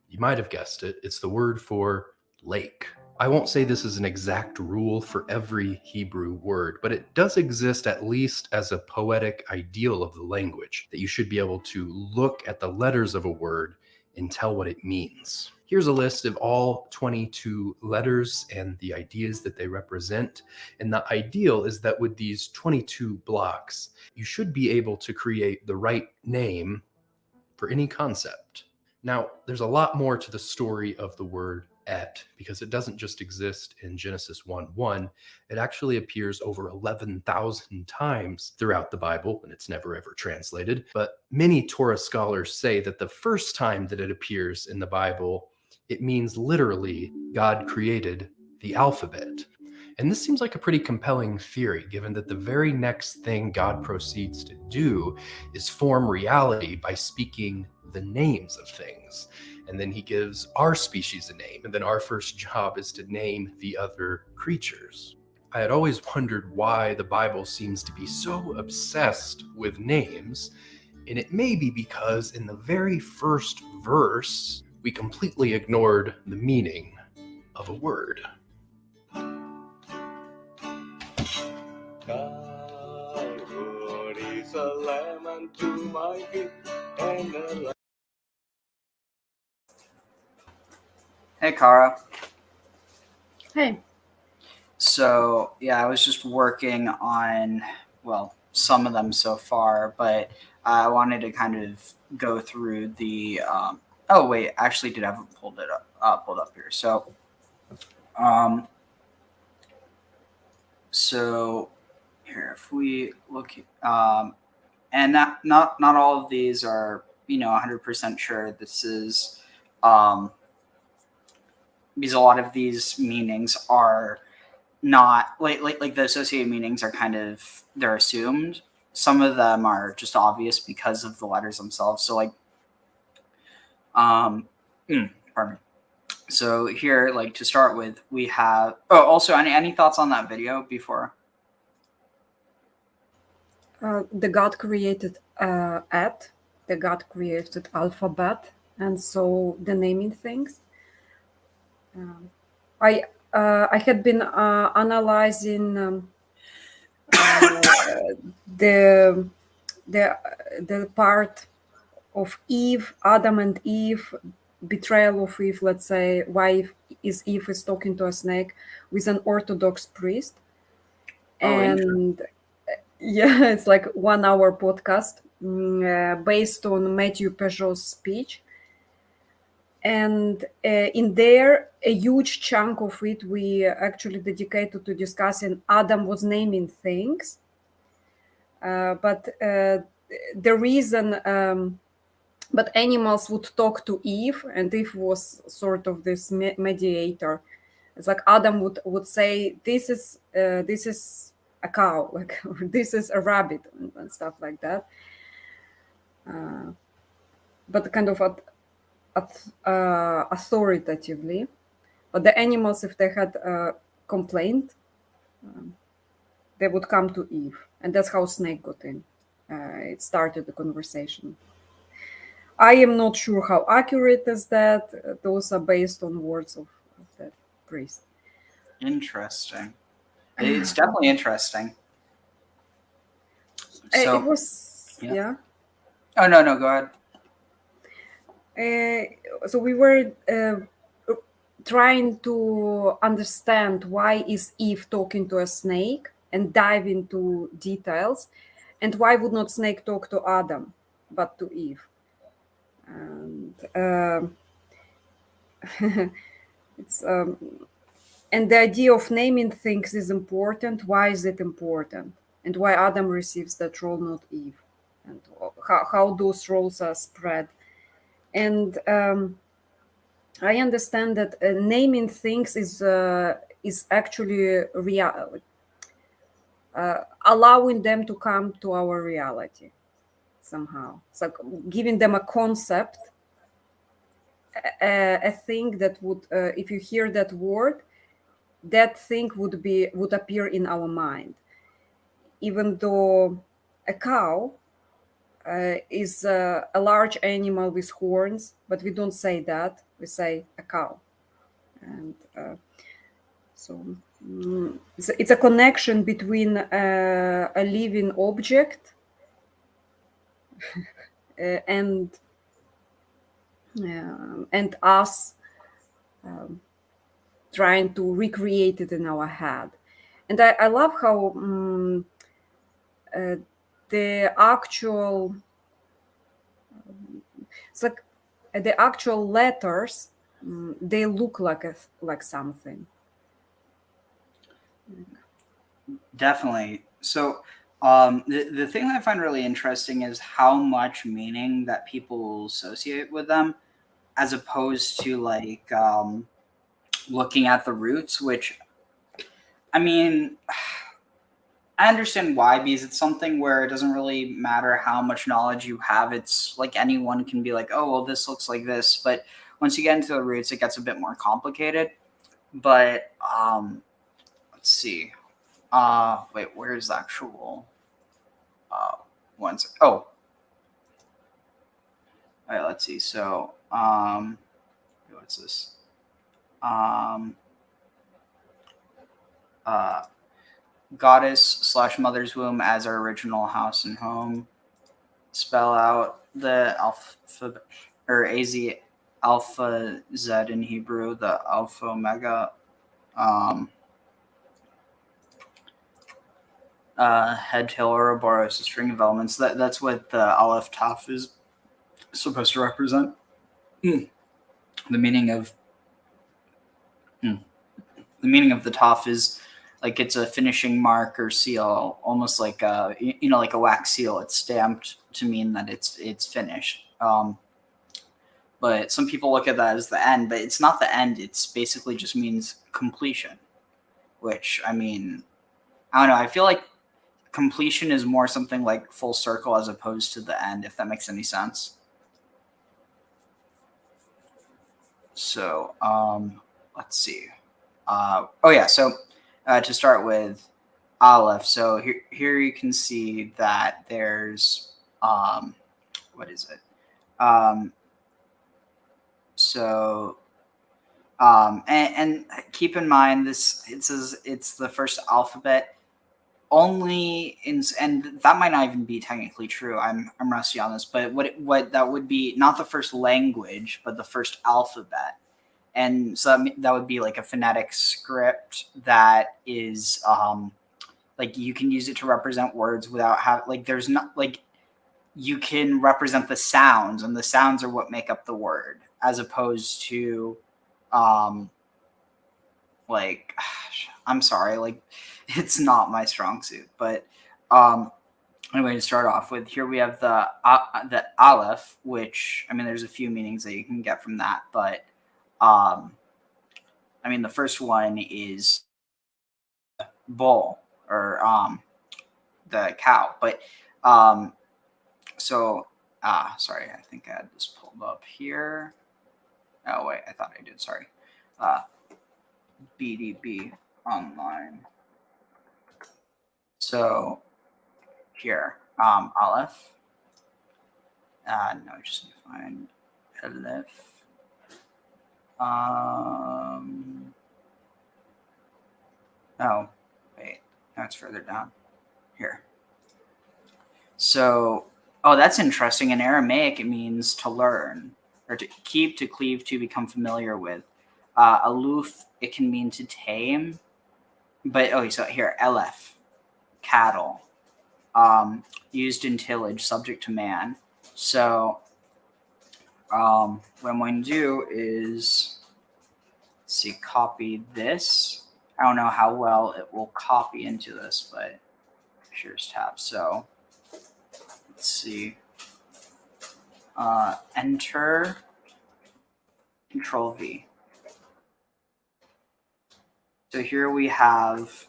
You might have guessed it. It's the word for lake. I won't say this is an exact rule for every Hebrew word, but it does exist at least as a poetic ideal of the language, that you should be able to look at the letters of a word and tell what it means. Here's a list of all 22 letters and the ideas that they represent. And the ideal is that with these 22 blocks, you should be able to create the right name for any concept. Now, there's a lot more to the story of the word et, because it doesn't just exist in Genesis 1:1. It actually appears over 11,000 times throughout the Bible, and it's never ever translated. But many Torah scholars say that the first time that it appears in the Bible, it means literally God created the alphabet. And this seems like a pretty compelling theory, given that the very next thing God proceeds to do is form reality by speaking the names of things. And then he gives our species a name, and then our first job is to name the other creatures. I had always wondered why the Bible seems to be so obsessed with names, and it may be because in the very first verse, we completely ignored the meaning of a word.
Calvary is a lamb unto my feet, and a lamb.
Hey, Kara.
Hey.
So, yeah, I was just working on, well, some of them so far, but I wanted to kind of go through the, oh, wait, actually did have it pulled up here. So, here, if we look, and not all of these are, 100% sure this is, because a lot of these meanings are not like the associated meanings are kind of, they're assumed. Some of them are just obvious because of the letters themselves. So like, pardon me. So here, like to start with, we have. Oh, also, any thoughts on that video before?
The God created the God created alphabet, and so the naming things. I had been analyzing the part of Eve, Adam and Eve, betrayal of Eve. Let's say why Eve is talking to a snake with an Orthodox priest, and yeah, it's like 1 hour podcast based on Matthew Peugeot's speech. And in there, a huge chunk of it we actually dedicated to discussing Adam was naming things. But the reason, but animals would talk to Eve, and Eve was sort of this mediator. It's like Adam would say, this is a cow, like this is a rabbit, and stuff like that. But kind of authoritatively. But the animals, if they had a complaint, they would come to Eve, and that's how snake got in. It started the conversation. I am not sure how accurate is that. Those are based on words of that priest.
Interesting. It's definitely interesting. So,
it was, yeah.
Oh, no, go ahead.
So we were trying to understand why is Eve talking to a snake and dive into details, and why would not snake talk to Adam but to Eve? And it's and the idea of naming things is important. Why is it important? And why Adam receives that role, not Eve? And how those roles are spread. And I understand that naming things is actually allowing them to come to our reality somehow. It's like giving them a concept, a thing that would, if you hear that word, that thing would appear in our mind. Even though a cow is a large animal with horns, but we don't say that. We say a cow. And so it's a connection between a living object and us trying to recreate it in our head. And I love how the actual, it's like the actual letters they look like something.
Definitely. So, the thing that I find really interesting is how much meaning that people associate with them, as opposed to like looking at the roots. Which, I mean, I understand why, because it's something where it doesn't really matter how much knowledge you have. It's like anyone can be like, oh, well, this looks like this. But once you get into the roots, it gets a bit more complicated. But let's see. Wait, where's the actual ones? Oh, all right, let's see. So, what's this? Goddess / mother's womb as our original house and home. Spell out the alphabet, or AZ, alpha Z in Hebrew, the alpha omega. Head, tail, Ouroboros, a string of elements. That's what the Aleph Taf is supposed to represent. The meaning of the Taf is like it's a finishing mark or seal, almost like like a wax seal. It's stamped to mean that it's finished. But some people look at that as the end, but it's not the end. It's basically just means completion, which, I mean, I don't know. I feel like completion is more something like full circle as opposed to the end, if that makes any sense. So, let's see. So to start with Aleph. So here you can see that there's, what is it? And keep in mind this, it says it's the first alphabet only and that might not even be technically true. I'm rusty on this, but what that would be, not the first language, but the first alphabet. And so that would be like a phonetic script that is like you can use it to represent words without there's not like you can represent the sounds, and the sounds are what make up the word, as opposed to I'm sorry, like it's not my strong suit. But anyway, to start off with, here we have the Aleph, which, I mean, there's a few meanings that you can get from that, but I mean, the first one is bull, or the cow. But sorry, I think I had this pulled up here. Oh wait, I thought I did. Sorry. BDB online. So here, Aleph. No, I just need to find Aleph. Oh, wait, no, it's further down here. So, that's interesting. In Aramaic, it means to learn, or to keep, to cleave, to become familiar with. Aluf, it can mean to tame. But, so here, Elef, cattle, used in tillage, subject to man. So, what I'm going to do is, let's see, copy this. I don't know how well it will copy into this, but here's tab. So, let's see. Enter, Control V. So here we have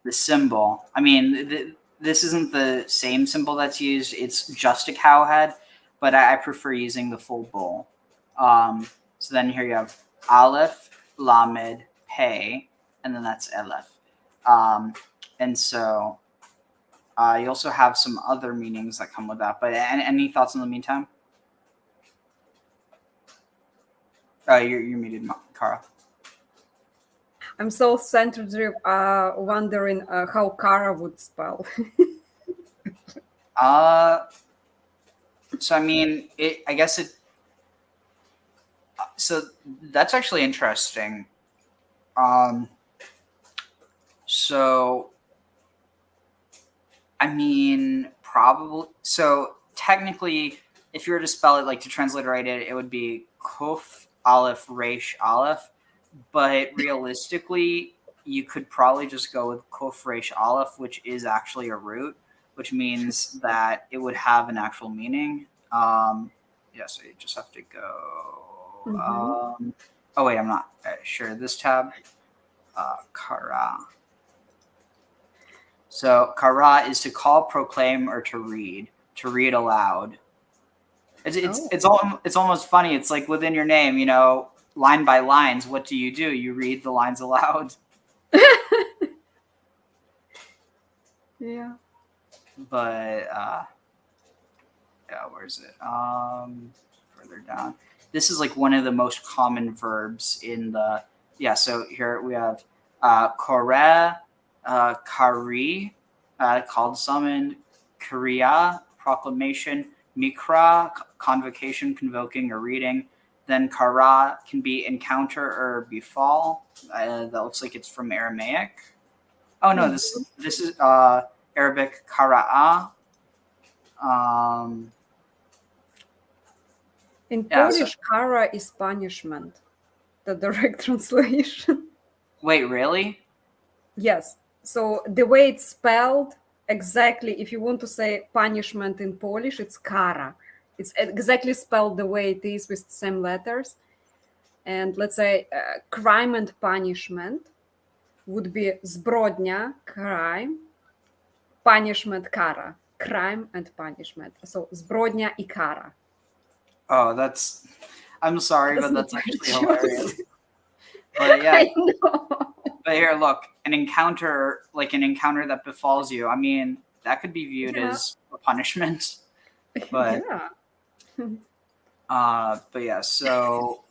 the symbol. I mean, this isn't the same symbol that's used. It's just a cow head, but I prefer using the full bull. So then here you have Aleph, Lamed, Pei, and then that's Elef. And so you also have some other meanings that come with that. But any thoughts in the meantime? You're muted, Kara.
I'm so centered, wondering how Kara would spell.
So I mean, I guess it. So that's actually interesting. So I mean, probably. So technically, if you were to spell it, like to transliterate it, it would be Kuf Aleph, Resh, Aleph, but realistically, you could probably just go with Kuf, Resh, Aleph, which is actually a root, which means that it would have an actual meaning. Yeah, so you just have to go. Oh wait, I'm not sure. This tab, Kara. So Kara is to call, proclaim, or to read aloud. It's almost funny. It's like within your name, you know, line by lines. What do? You read the lines aloud.
Yeah.
But yeah, where is it? Further down. This is like one of the most common verbs in the So here we have kore, kari, called, summoned, kriya, proclamation, mikra, convocation, convoking, or reading. Then kara can be encounter or befall. That looks like it's from Aramaic. Oh no, this is Arabic kara'a.
In Polish, kara is punishment. The direct translation.
Wait, really?
Yes. So the way it's spelled, exactly, if you want to say punishment in Polish, it's kara. It's exactly spelled the way it is with the same letters. And let's say crime and punishment would be zbrodnia, crime, punishment, kara. Crime and punishment. So zbrodnia I kara.
Oh, I'm sorry, but that's actually hilarious.
But yeah. I know.
But here, look, an encounter that befalls you. I mean, that could be viewed as a punishment. But but yeah, so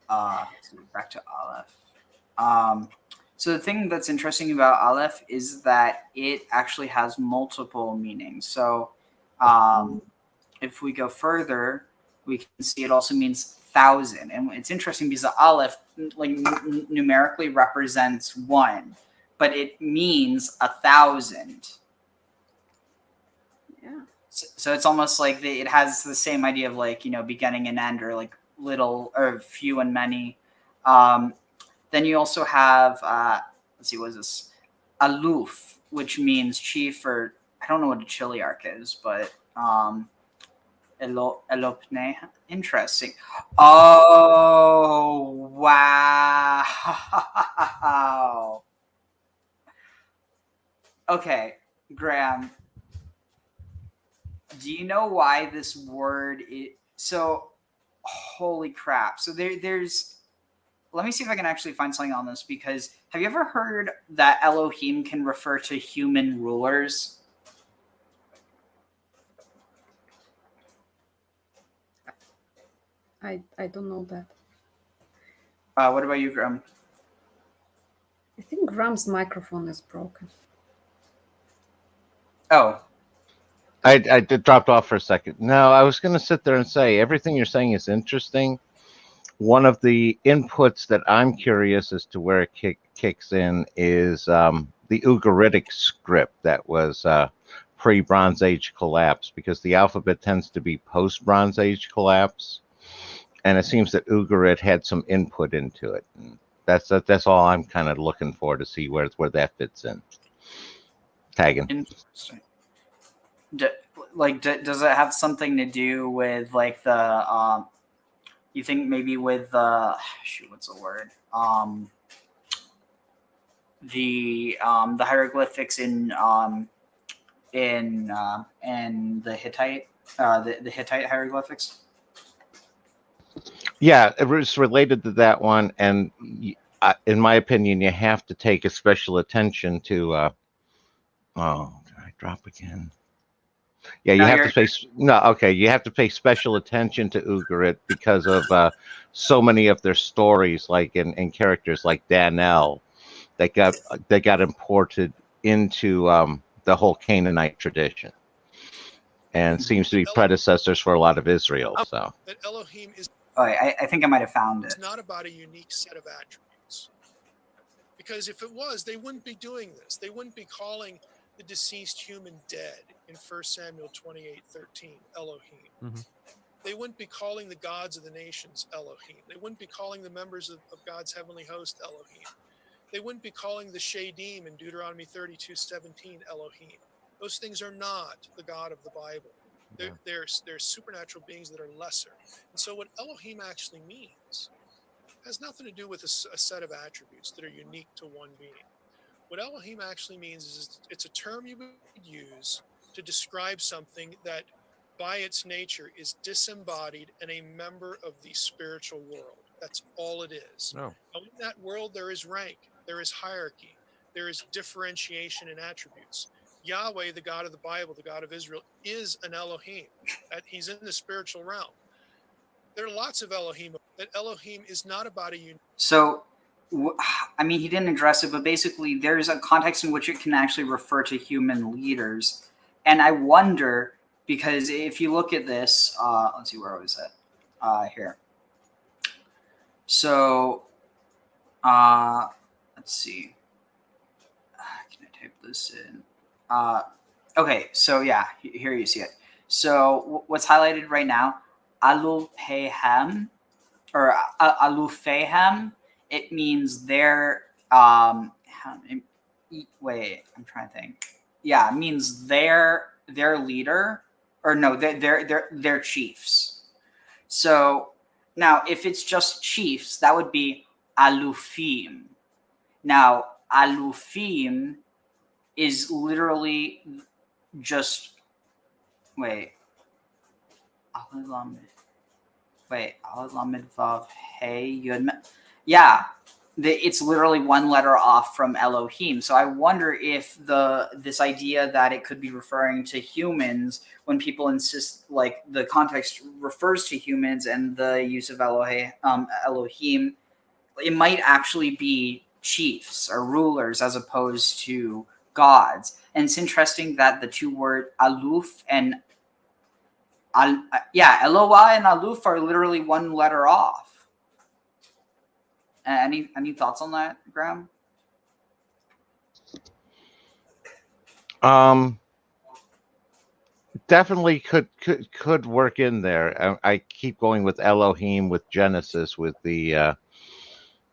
back to Aleph. So the thing that's interesting about Aleph is that it actually has multiple meanings. So if we go further, we can see it also means 1,000. And it's interesting because the Aleph numerically represents 1, but it means 1,000.
Yeah.
So it's almost like it has the same idea of beginning and end, or like little or few and many. Then you also have, let's see, what is this? Aluf, which means chief, or I don't know what a chiliarch is, but elopne. Interesting. Oh, wow. Okay, Graham. Do you know why this word is so? Holy crap! So there's. Let me see if I can actually find something on this, because have you ever heard that Elohim can refer to human rulers?
I don't know that.
What about you, Graham?
I think Graham's microphone is broken.
Oh.
I dropped off for a second. No, I was going to sit there and say everything you're saying is interesting. One of the inputs that I'm curious as to where it kicks in is the Ugaritic script that was pre-Bronze Age collapse, because the alphabet tends to be post-Bronze Age collapse, and it seems that Ugarit had some input into it. And that's all I'm kind of looking for to see where that fits in. Tagging.
Interesting. Does it have something to do with like the you think maybe with what's the word? The hieroglyphics in the Hittite the Hittite hieroglyphics?
Yeah, it was related to that one, and in my opinion, you have to take a special attention to. Did I drop again? Yeah, you have to pay. No, okay, you have to pay special attention to Ugarit because of so many of their stories, like in characters like Danel, that got imported into the whole Canaanite tradition, and seems to be predecessors for a lot of Israel. So
that Elohim is.
Oh, I think I might have found it.
It's not about a unique set of attributes, because if it was, they wouldn't be doing this. They wouldn't be calling the deceased human dead in 1 Samuel 28:13 Elohim. They wouldn't be calling the gods of the nations Elohim. They wouldn't be calling the members of God's heavenly host Elohim. They wouldn't be calling the Shadim in Deuteronomy 32:17 Elohim. Those things are not the God of the Bible. They're supernatural beings that are lesser. And so what Elohim actually means has nothing to do with a set of attributes that are unique to one being. What Elohim actually means is it's a term you would use to describe something that by its nature is disembodied and a member of the spiritual world. That's all it is.
No.
Now, in that world, there is rank, there is hierarchy, there is differentiation in attributes. Yahweh, the God of the Bible, the God of Israel, is an Elohim. He's in the spiritual realm. There are lots of Elohim. That Elohim is not about a unique.
So, I mean, he didn't address it, but basically there's a context in which it can actually refer to human leaders. And I wonder, because if you look at this, let's see, where was it? Here. So, let's see. Can I type this in? Okay, so yeah, here you see it. So what's highlighted right now, Alufehem, or Alufehem, it means they're, wait, I'm trying to think. Yeah, it means their leader, or no, they're chiefs. So now if it's just chiefs, that would be Alufim. Now, Alufim is literally just, wait, Alamid Vav Hey Yud. Yeah, it's literally one letter off from Elohim. So I wonder if this idea that it could be referring to humans, when people insist, like the context refers to humans and the use of Elohim, it might actually be chiefs or rulers as opposed to gods. And it's interesting that the two words aluf and Eloah and aluf are literally one letter off. Any thoughts on that, Graham?
Definitely could work in there. I keep going with Elohim, with Genesis, with the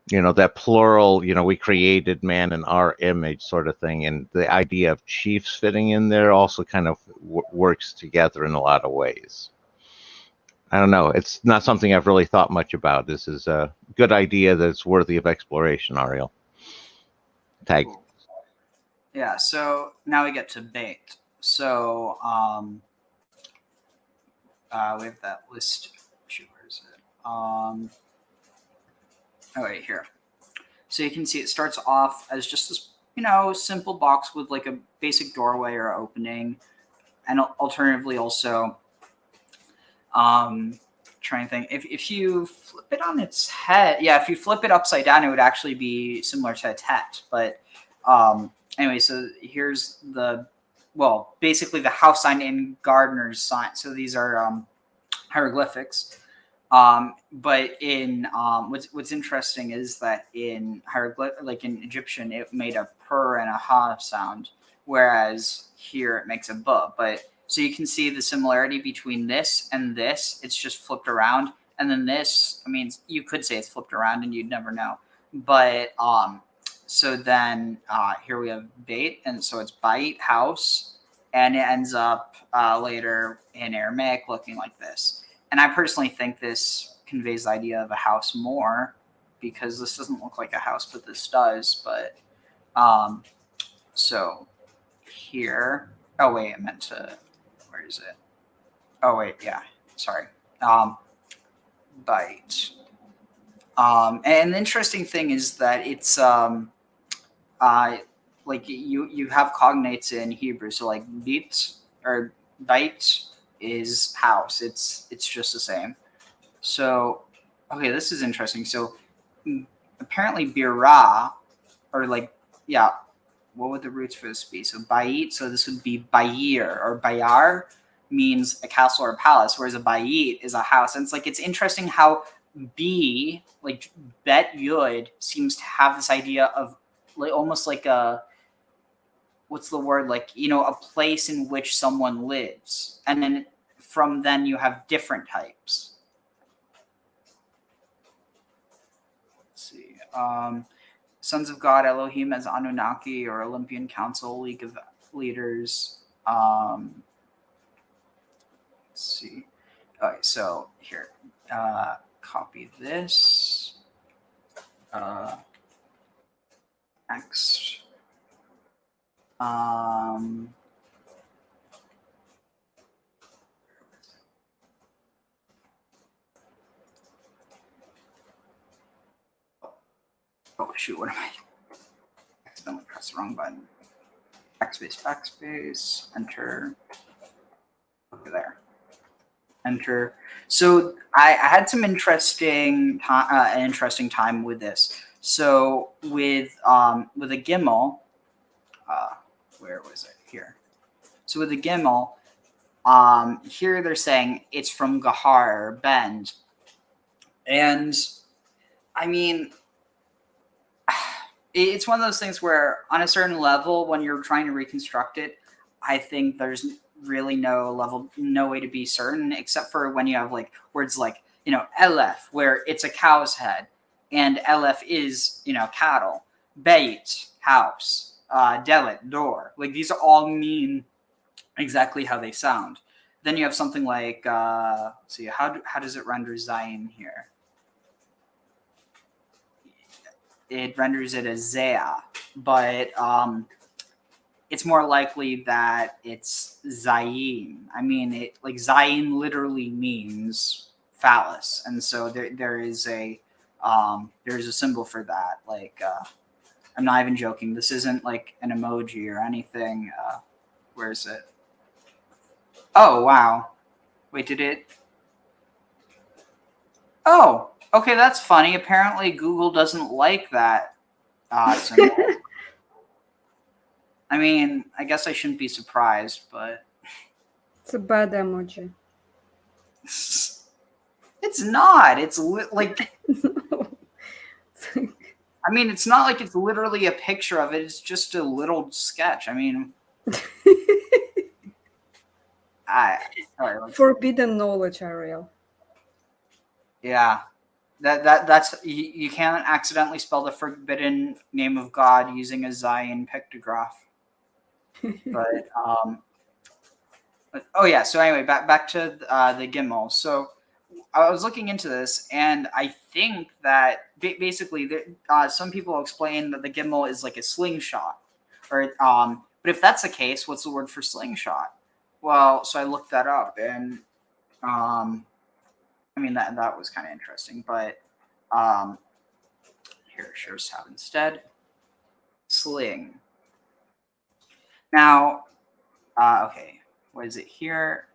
that plural, we created man in our image sort of thing. And the idea of chiefs fitting in there also kind of works together in a lot of ways. I don't know. It's not something I've really thought much about. This is a good idea that's worthy of exploration, Ariel. Tag.
Cool. Yeah, so now we get to bait. So we have that list. Shoot, where is it? Oh, wait, here. So you can see it starts off as just this, simple box with like a basic doorway or opening. And alternatively also, trying to think, if you flip it on its head, if you flip it upside down, it would actually be similar to a tet. But anyway, so here's basically the house sign and gardener's sign. So these are hieroglyphics. But in what's interesting is that in in Egyptian, it made a purr and a ha sound, whereas here it makes a buh. But so you can see the similarity between this and this. It's just flipped around, and then this. I mean, you could say it's flipped around, and you'd never know. But so then here we have bait, and so it's bait, house, and it ends up later in Aramaic looking like this. And I personally think this conveys the idea of a house more, because this doesn't look like a house, but this does. But so here, oh wait, I meant to, where is it? Oh wait, yeah, sorry. Bite. And the interesting thing is that it's like you have cognates in Hebrew, so like bit or bite is house. It's just the same. So okay, this is interesting. So apparently birah, or what would the roots for this be? So bait, so this would be bayir, or bayar means a castle or a palace, whereas a bayit is a house. And it's interesting how B, like bet yud, seems to have this idea of almost like a, what's the word, a place in which someone lives. And then from then you have different types. Let's see. Sons of God, Elohim as Anunnaki or Olympian Council, League of Leaders. Let's see. Okay, so here, copy this. Next. Oh shoot, what am I? Accidentally pressed the wrong button. Backspace, enter. Okay, there. Enter. So I had some interesting time with this. So with a Gimel, where was it? Here. So with a Gimel, here they're saying it's from Gahar, bend. And I mean, it's one of those things where on a certain level, when you're trying to reconstruct it, I think there's really no way to be certain, except for when you have like words like, Elef, where it's a cow's head, and Elef is, cattle. Beit, house. Delet, door. Like these all mean exactly how they sound. Then you have something like, let's see, how does it render Zion here? It renders it as Zea, but it's more likely that it's Zayin. I mean, Zayin literally means phallus, and so there's a symbol for that. Like, I'm not even joking. This isn't like an emoji or anything. Where is it? Oh wow! Wait, did it? Oh. Okay, that's funny. Apparently, Google doesn't like that symbol. I mean, I guess I shouldn't be surprised, but...
It's a bad emoji.
It's not. It's like... I mean, it's not like it's literally a picture of it. It's just a little sketch. I mean...
Forbidden knowledge, Ariel.
Yeah. That's you can't accidentally spell the forbidden name of God using a Zion pictograph. But oh yeah. So anyway, back to the Gimel. So I was looking into this, and I think that basically some people explain that the Gimel is like a slingshot, or but if that's the case, what's the word for slingshot? Well, so I looked that up, and I mean, that was kind of interesting, but here, shows how instead. Sling. Now, okay, what is it here?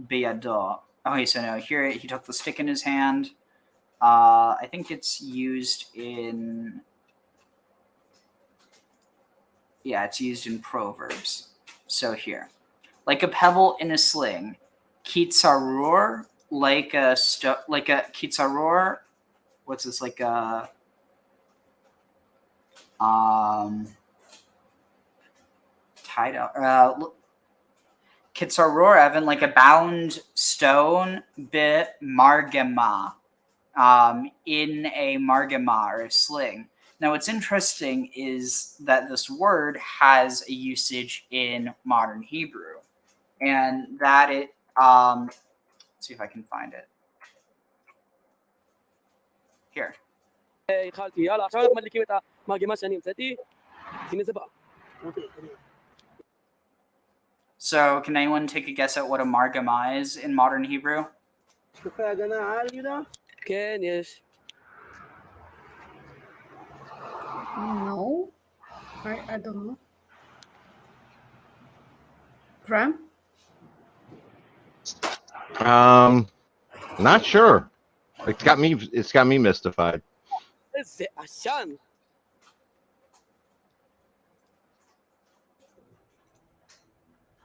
Beyado. Okay, so no, here he took the stick in his hand. I think it's used in... Yeah, it's used in Proverbs. So here. Like a pebble in a sling. Kitzarur. Like a kitzaror, what's this, like a tied up kitzaror, Evan, like a bound stone bit margema, in a margema or a sling. Now what's interesting is that this word has a usage in modern Hebrew, and that it see if I can find it. Here. So, can anyone take a guess at what a margama is in modern Hebrew?
No, I don't know. Pram?
Not sure. It's got me mystified.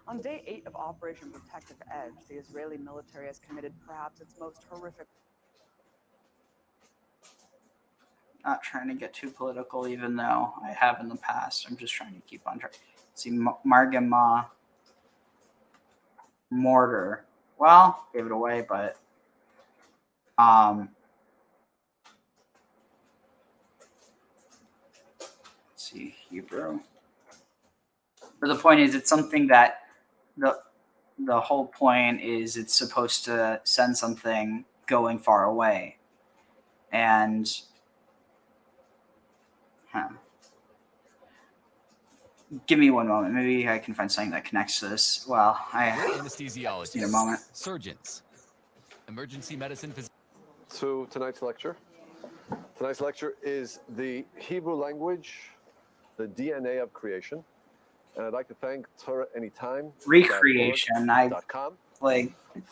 On day 8 of Operation Protective Edge, the Israeli military has committed perhaps its most horrific...
Not trying to get too political, even though I have in the past. I'm just trying to keep on track. See, margama, mortar. well, gave it away, but let's see, Hebrew. But the point is, it's something that the whole point is it's supposed to send something going far away, and give me one moment. Maybe I can find something that connects to this. Well,
Anesthesiologists,
need a moment.
surgeons, emergency medicine physicians.
To tonight's lecture. Tonight's lecture is the Hebrew language, the DNA of creation. And I'd like to thank Torah Anytime.
Recreation.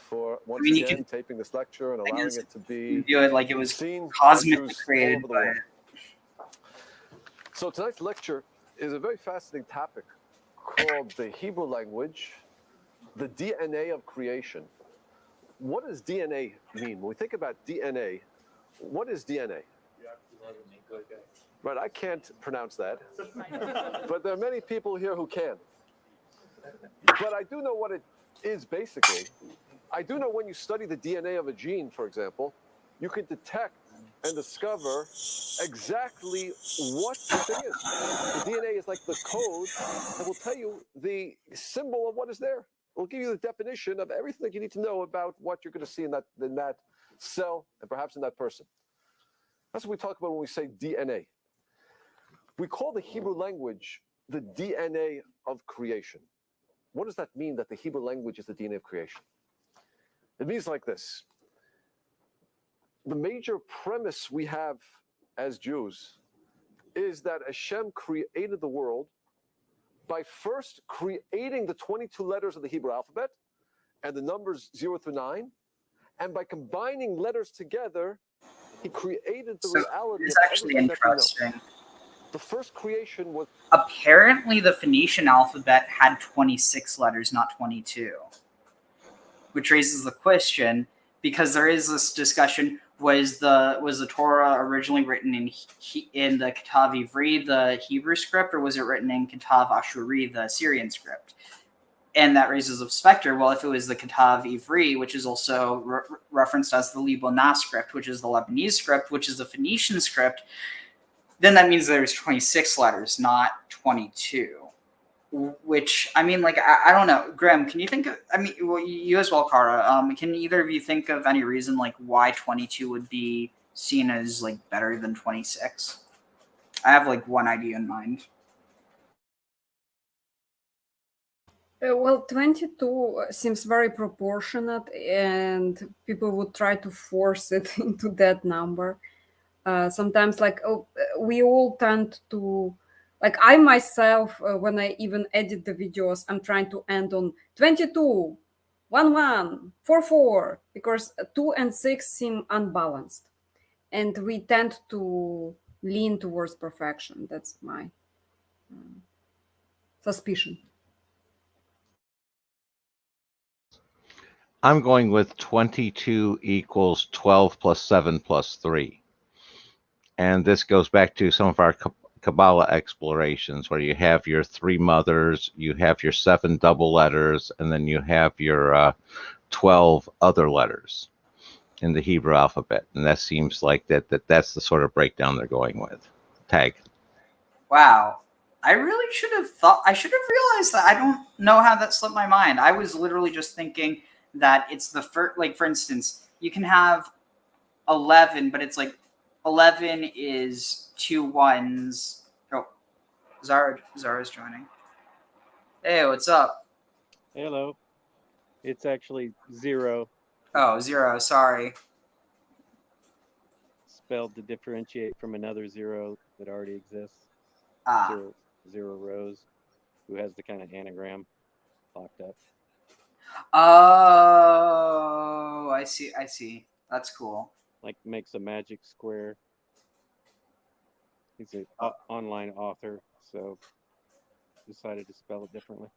For once
you
again
can,
taping this lecture and allowing it to be
do it like it was
seen
cosmically
Jews
created.
all over the world. So tonight's lecture is a very fascinating topic called the Hebrew language, the DNA of creation. What does DNA mean? When we think about DNA, what is DNA? Right, I can't pronounce that, but there are many people here who can. But I do know what it is basically. I do know when you study the DNA of a gene, for example, you can detect and discover exactly what the thing is. The DNA is like the code that will tell you the symbol of what is there. It will give you the definition of everything that you need to know about what you're going to see in that cell and perhaps in that person. That's what we talk about when we say DNA. We call the Hebrew language the DNA of creation. What does that mean, that the Hebrew language is the DNA of creation? It means like this. The major premise we have as Jews is that Hashem created the world by first creating the 22 letters of the Hebrew alphabet and the numbers 0 through 9, and by combining letters together, he created the reality
it's
of
actually
everything that we know.
interesting.
The first creation was...
Apparently, the Phoenician alphabet had 26 letters, not 22. Which raises the question, because there is this discussion, was the Torah originally written in the Katav Ivri, the Hebrew script, or was it written in Katav Ashuri, the Syrian script? And that raises a specter. Well, if it was the Katav Ivri, which is also referenced as the Libana script, which is the Lebanese script, which is the Phoenician script, then that means there's 26 letters, not 22. Which, I mean, like, I don't know. Graham, can you think of, I mean, well, you as well, Kara, can either of you think of any reason, like, why 22 would be seen as, like, better than 26? I have, like, one idea in mind.
Well, 22 seems very proportionate, and people would try to force it into that number. Sometimes, like, we all tend to, like, I myself, when I even edit the videos, I'm trying to end on 22, 11, 44, because 2 and 6 seem unbalanced. And we tend to lean towards perfection. That's my suspicion.
I'm going with 22 equals 12 plus 7 plus 3. And this goes back to some of our Kabbalah explorations, where you have your 3 mothers, you have your 7 double letters, and then you have your 12 other letters in the Hebrew alphabet. And that seems like that's the sort of breakdown they're going with. Tag.
Wow. I really should have realized that. I don't know how that slipped my mind. I was literally just thinking that it's the first, like, for instance, you can have 11, but it's like 11 is 2 ones. Oh, Zara's joining. Hey, what's up?
Hello. It's actually 0.
Oh, 0. Sorry.
Spelled to differentiate from another 0 that already exists.
Ah.
Zero Rose, who has the kind of anagram locked up.
Oh, I see. That's cool.
Like, makes a magic square. He's an online author, so decided to spell it differently.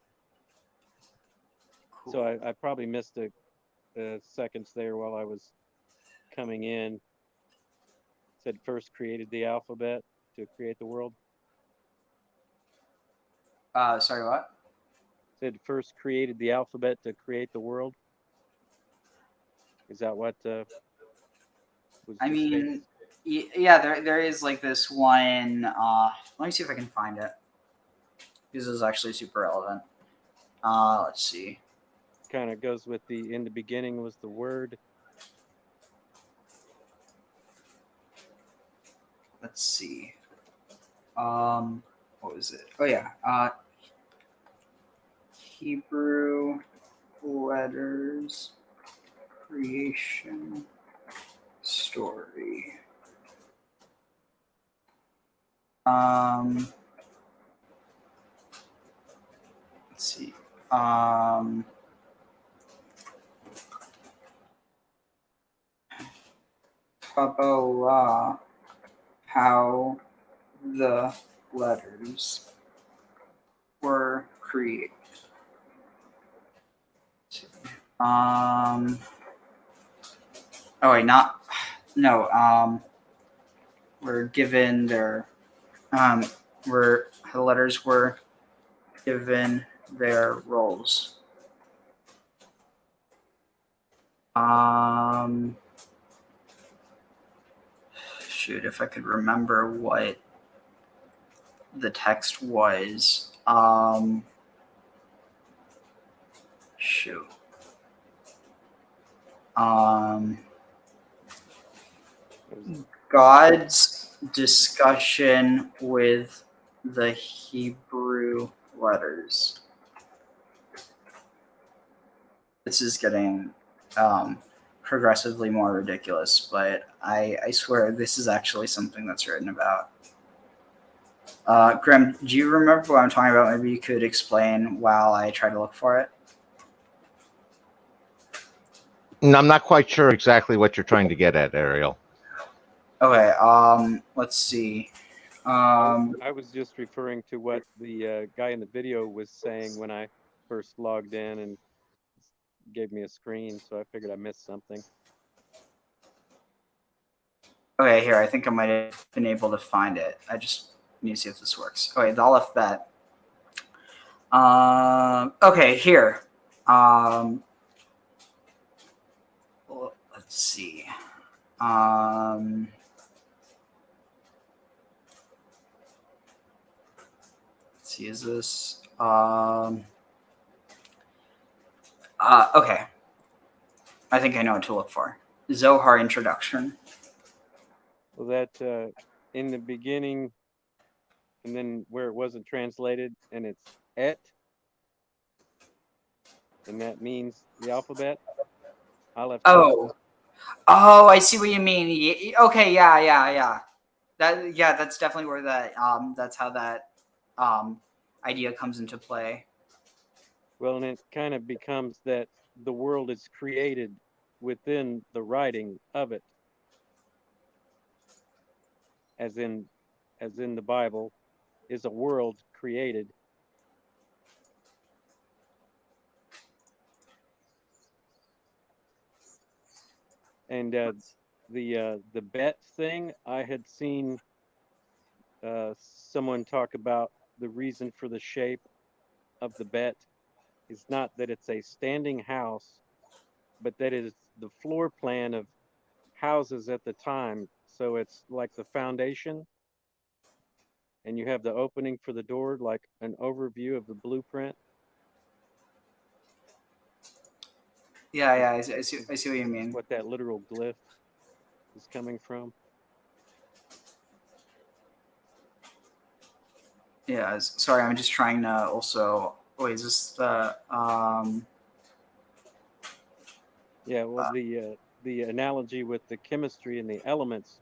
Cool.
So I probably missed a seconds there while I was coming in. It said first created the alphabet to create the world.
Sorry, what?
It said first created the alphabet to create the world. Is that what was
I
just stated?
mean, yeah, there is like this one. Let me see if I can find it. This is actually super relevant. Let's see.
Kind of goes with the in the beginning was the word.
Let's see. What was it? Oh yeah. Hebrew letters creation story. Let's see. Kabbalah, how the letters were created. Oh wait, not no. Were given their were the letters were given their roles. Shoot, if I could remember what the text was. Shoot. God's discussion with the Hebrew letters. This is getting progressively more ridiculous, but I swear this is actually something that's written about. Graham, do you remember what I'm talking about? Maybe you could explain while I try to look for it.
No, I'm not quite sure exactly what you're trying to get at, Ariel.
Okay, let's see.
I was just referring to what the guy in the video was saying when I first logged in and gave me a screen, so I figured I missed something.
Okay, here, I think I might have been able to find it. I just need to see if this works. Okay, the Aleph Bet. Okay, here. Let's see. Let's see, is this okay. I think I know what to look for. Zohar introduction.
Well, that in the beginning, and then where it wasn't translated, and it's et, and that means the alphabet. Aleph.
Oh, I see what you mean. Okay, yeah. That's definitely where that that's how that idea comes into play.
Well, and it kind of becomes that the world is created within the writing of it, as in the Bible, is a world created. And the bet thing, I had seen someone talk about the reason for the shape of the bet is not that it's a standing house, but that is the floor plan of houses at the time. So it's like the foundation, and you have the opening for the door, like an overview of the blueprint.
Yeah, I see what you mean.
What that literal glyph is coming from.
Yeah, sorry, I'm just trying to also. Wait, is this the
Yeah, well, the analogy with the chemistry and the elements,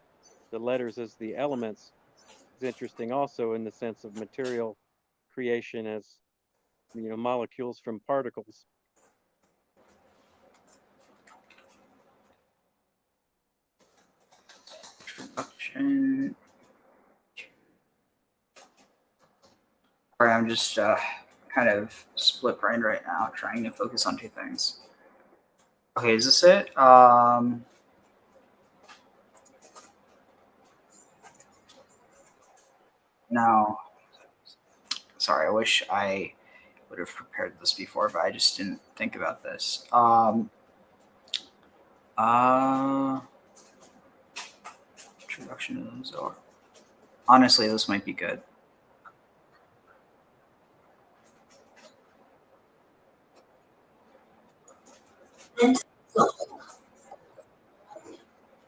the letters as the elements, is interesting also in the sense of material creation as, you know, molecules from particles.
introduction? Sorry, I'm just kind of split brained right now, trying to focus on two things. Okay, is this it? No. Sorry, I wish I would have prepared this before, but I just didn't think about this. Introduction to the Zohar. Honestly, this might be good.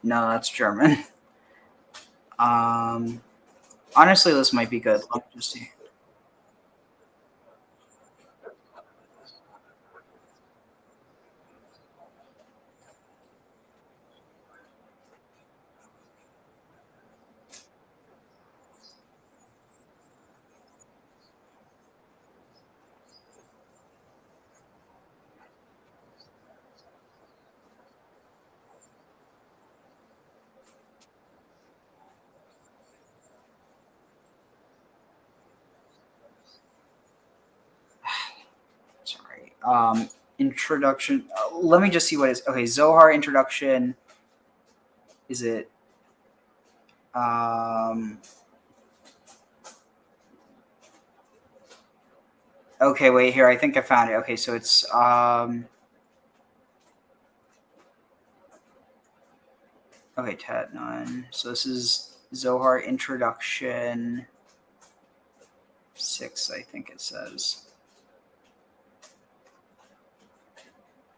No, that's German. Honestly, this might be good. Let me just see. Sorry. Introduction. Let me just see what it is. Okay, Zohar introduction. Is it? Okay, wait here. I think I found it. Okay, so it's okay, tab 9. So this is Zohar introduction 6, I think it says.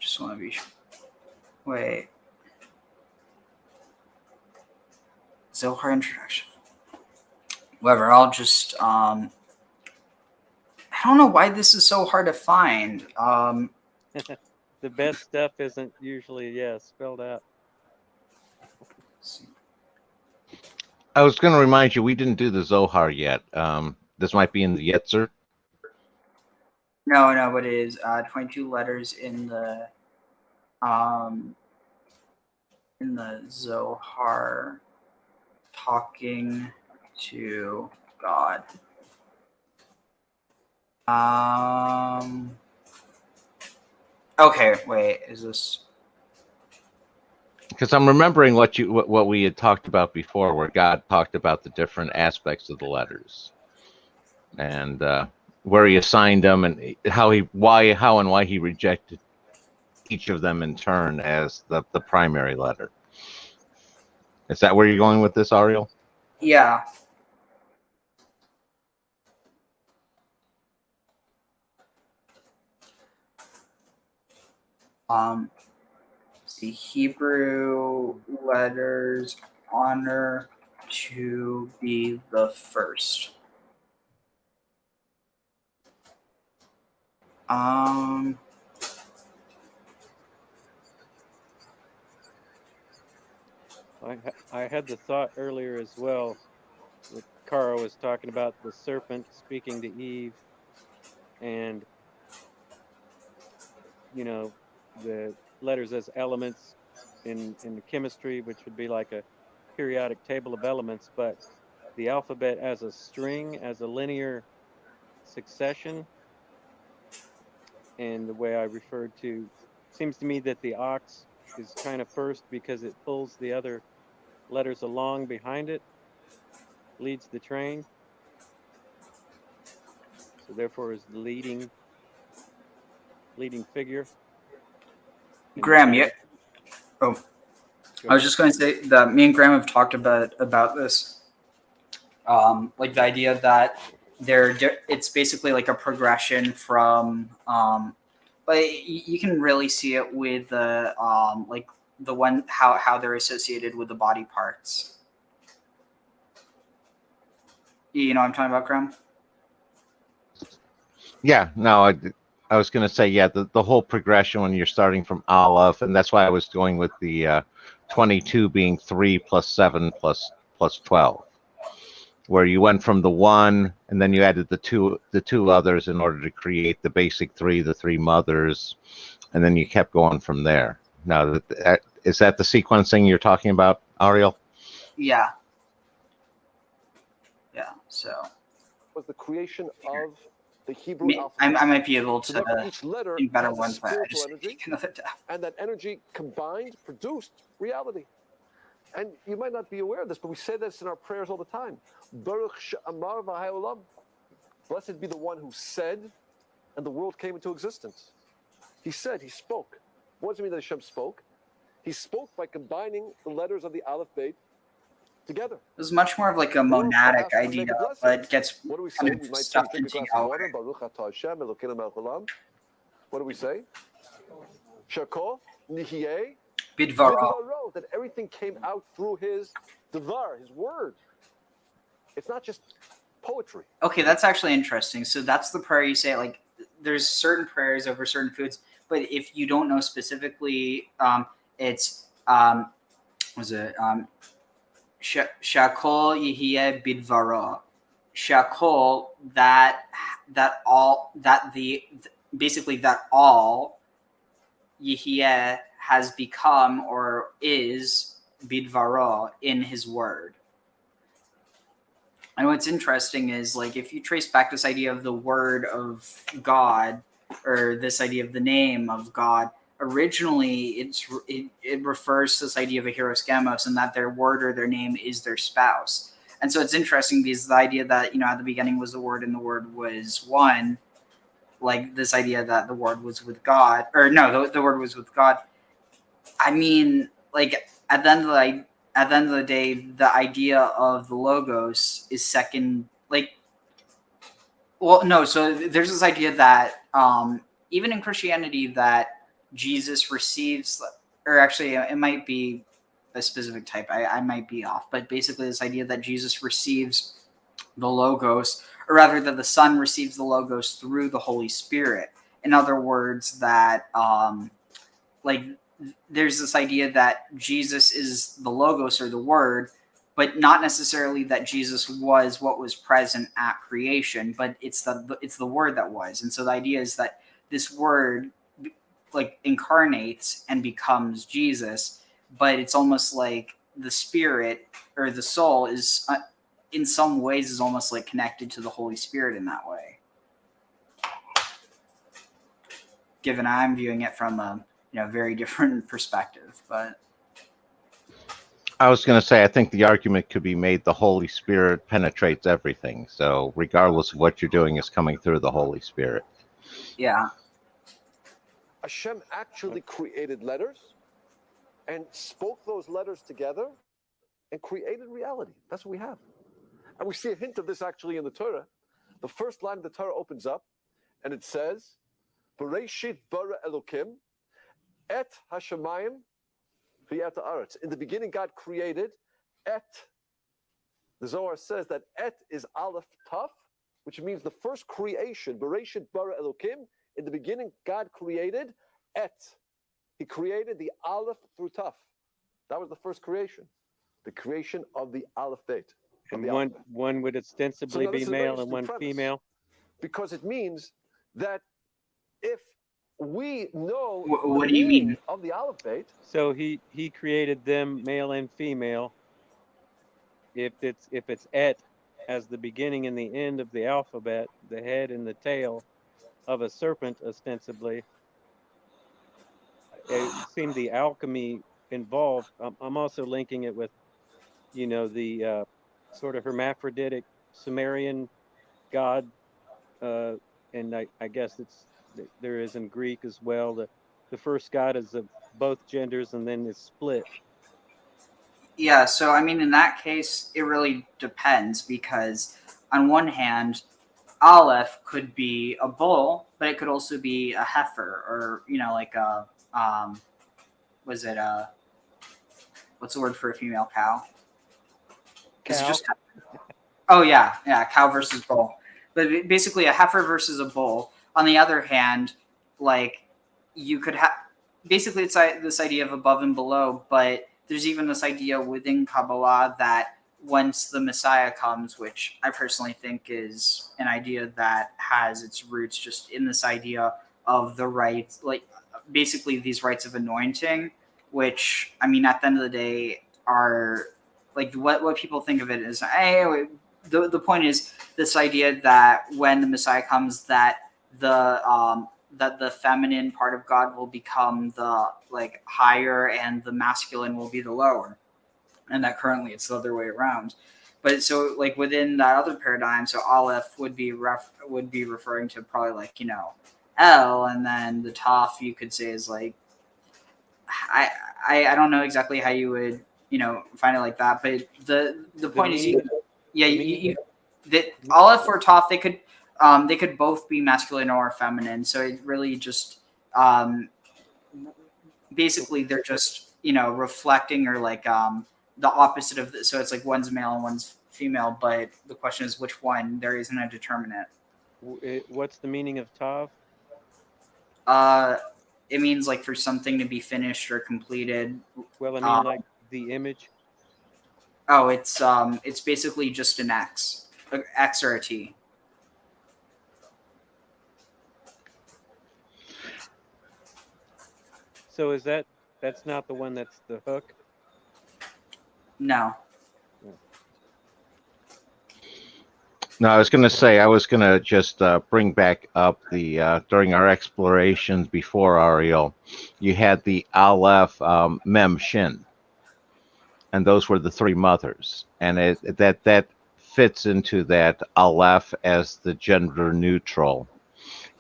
Just want to be sure. Wait. Zohar introduction. Whatever, I'll just I don't know why this is so hard to find.
The best stuff isn't usually spelled out.
I was going to remind you, we didn't do the Zohar yet. This might be in the Yetzer.
No, but it is 22 letters in the Zohar talking to God. Okay, wait, is this?
Because I'm remembering what we had talked about before, where God talked about the different aspects of the letters, and where he assigned them, and how and why he rejected each of them in turn as the primary letter. Is that where you're going with this, Ariel?
Yeah. The Hebrew letters honor to be the first.
I had the thought earlier as well. That Kara was talking about the serpent speaking to Eve, and the letters as elements in the chemistry, which would be like a periodic table of elements, but the alphabet as a string, as a linear succession. And the way I referred to, seems to me that the ox is kind of first because it pulls the other letters along behind it, leads the train. So therefore is the leading figure.
Graham, yeah. Oh, I was just going to say that me and Graham have talked about this. Like the idea that it's basically like a progression from but you can really see it with the like the one how they're associated with the body parts. You know what I'm talking about, Graham?
Yeah, no, I was going to say, the whole progression when you're starting from Aleph, and that's why I was going with the 22 being 3 plus 7 plus 12, where you went from the 1 and then you added the two others in order to create the basic 3, the 3 mothers, and then you kept going from there. Now, is that the sequencing you're talking about, Ariel?
Yeah. So
was the creation of the Hebrew
I
alphabet.
might be able to
Therefore, each letter
think better
has a
ones, but I
spiritual
just
energy,
take another tab.
and that energy combined produced reality. And you might not be aware of this, but we say this in our prayers all the time. Baruch she'amar v'ha'olam. Blessed be the one who said, and the world came into existence. He said, he spoke. What does it mean that Hashem spoke? He spoke by combining the letters of the Aleph Beit together.
It was much more of like a
Or
monadic
perhaps we
idea,
make a blessing.
but gets
What do we say?
kind
We
of
might say,
stuffed
drink a
into
glass of
Yahweh.
water. Baruch atah Hashem Elokeinu melech haolam. What do we say? Shakol nihiyeh
Bidvaro.
bidvaro. That everything came out through his devar, his word. It's not just poetry.
Okay, that's actually interesting. So that's the prayer you say, like, there's certain prayers over certain foods, but if you don't know specifically, it's, was it, Shakol Yihye Bidvara. Shakol, basically that all Yihye has become or is Bidvara in his word. And what's interesting is, like, if you trace back this idea of the word of God, or this idea of the name of God, originally it refers to this idea of a hieroskamos, and that their word or their name is their spouse. And so it's interesting because the idea that, at the beginning was the word and the word was one, like this idea that the word was with God, or no, the word was with God. I mean, like, at the end of the day, the idea of the logos is second. Like, well, no. So there's this idea that even in Christianity, that Jesus receives, or actually, it might be a specific type. I might be off, but basically, this idea that Jesus receives the logos, or rather, that the Son receives the logos through the Holy Spirit. In other words, that like, there's this idea that Jesus is the logos or the word, but not necessarily that Jesus was what was present at creation, but it's the word that was. And so the idea is that this word, like, incarnates and becomes Jesus, but it's almost like the spirit or the soul is in some ways is almost like connected to the Holy Spirit in that way. Given I'm viewing it from a very different perspective, but
I was going to say, I think the argument could be made the Holy Spirit penetrates everything. So regardless of what you're doing, is coming through the Holy Spirit.
Yeah.
Hashem actually created letters and spoke those letters together and created reality. That's what we have. And we see a hint of this actually in the Torah. The first line of the Torah opens up and it says, Bereshit bara Elokim et hashamayim v'et haaretz. In the beginning, God created et. The Zohar says that et is aleph taf, which means the first creation. Bereshit bara Elokim. In the beginning, God created et. He created the aleph through taf. That was the first creation, the creation of the aleph beit.
And one would ostensibly be male and one female.
Because it means that if we know
what do you mean
of the aleph beit,
so he created them male and female. If it's et as the beginning and the end of the alphabet, the head and the tail of a serpent, ostensibly, it seemed the alchemy involved. I'm also linking it with, the sort of hermaphroditic Sumerian god, and I guess there is in Greek as well. The first god is of both genders and then is split.
Yeah, so I mean, in that case, it really depends, because on one hand, Aleph could be a bull, but it could also be a heifer, or like a what's the word for a female cow? Is it just oh yeah, cow versus bull. But basically, a heifer versus a bull. On the other hand, like, you could have, basically, it's this idea of above and below, but there's even this idea within Kabbalah that once the Messiah comes, which I personally think is an idea that has its roots just in this idea of the rites, like, basically these rites of anointing, which, I mean, at the end of the day, are like what people think of it as. The point is this idea that when the Messiah comes, that the feminine part of God will become the, like, higher, and the masculine will be the lower, and that currently it's the other way around. But so, like, within that other paradigm, so Aleph would be referring to probably, like, El, and then the Taf, you could say, is like I don't know exactly how you would find it like that, but the point is
meaning,
that Aleph or Toph, they could both be masculine or feminine, so it really just basically they're just reflecting or like the opposite of so it's like one's male and one's female, but the question is which one. There isn't a determinant.
what's the meaning of Tav?
It means like for something to be finished or completed.
Well, I mean like the image.
Oh, it's basically just an X or a T.
So that's not the one that's the hook?
No.
No, I was going to say, I was going to just bring back up the during our explorations before Ariel, you had the Aleph, Mem, Shin, and those were the three mothers, and that fits into that Aleph as the gender neutral,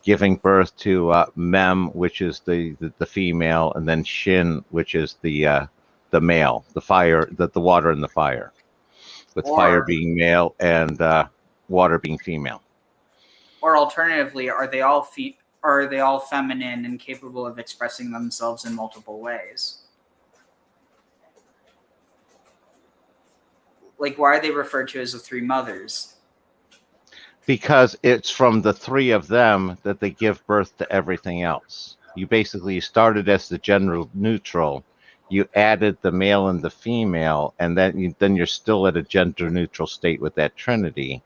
giving birth to Mem, which is the female, and then Shin, which is the male, the fire, the water and the fire, with fire being male and water being female.
Or alternatively, are they all feminine and capable of expressing themselves in multiple ways? Like, why are they referred to as the three mothers?
Because it's from the three of them that they give birth to everything else. You basically started as the gender neutral, you added the male and the female, and then you're still at a gender neutral state with that trinity.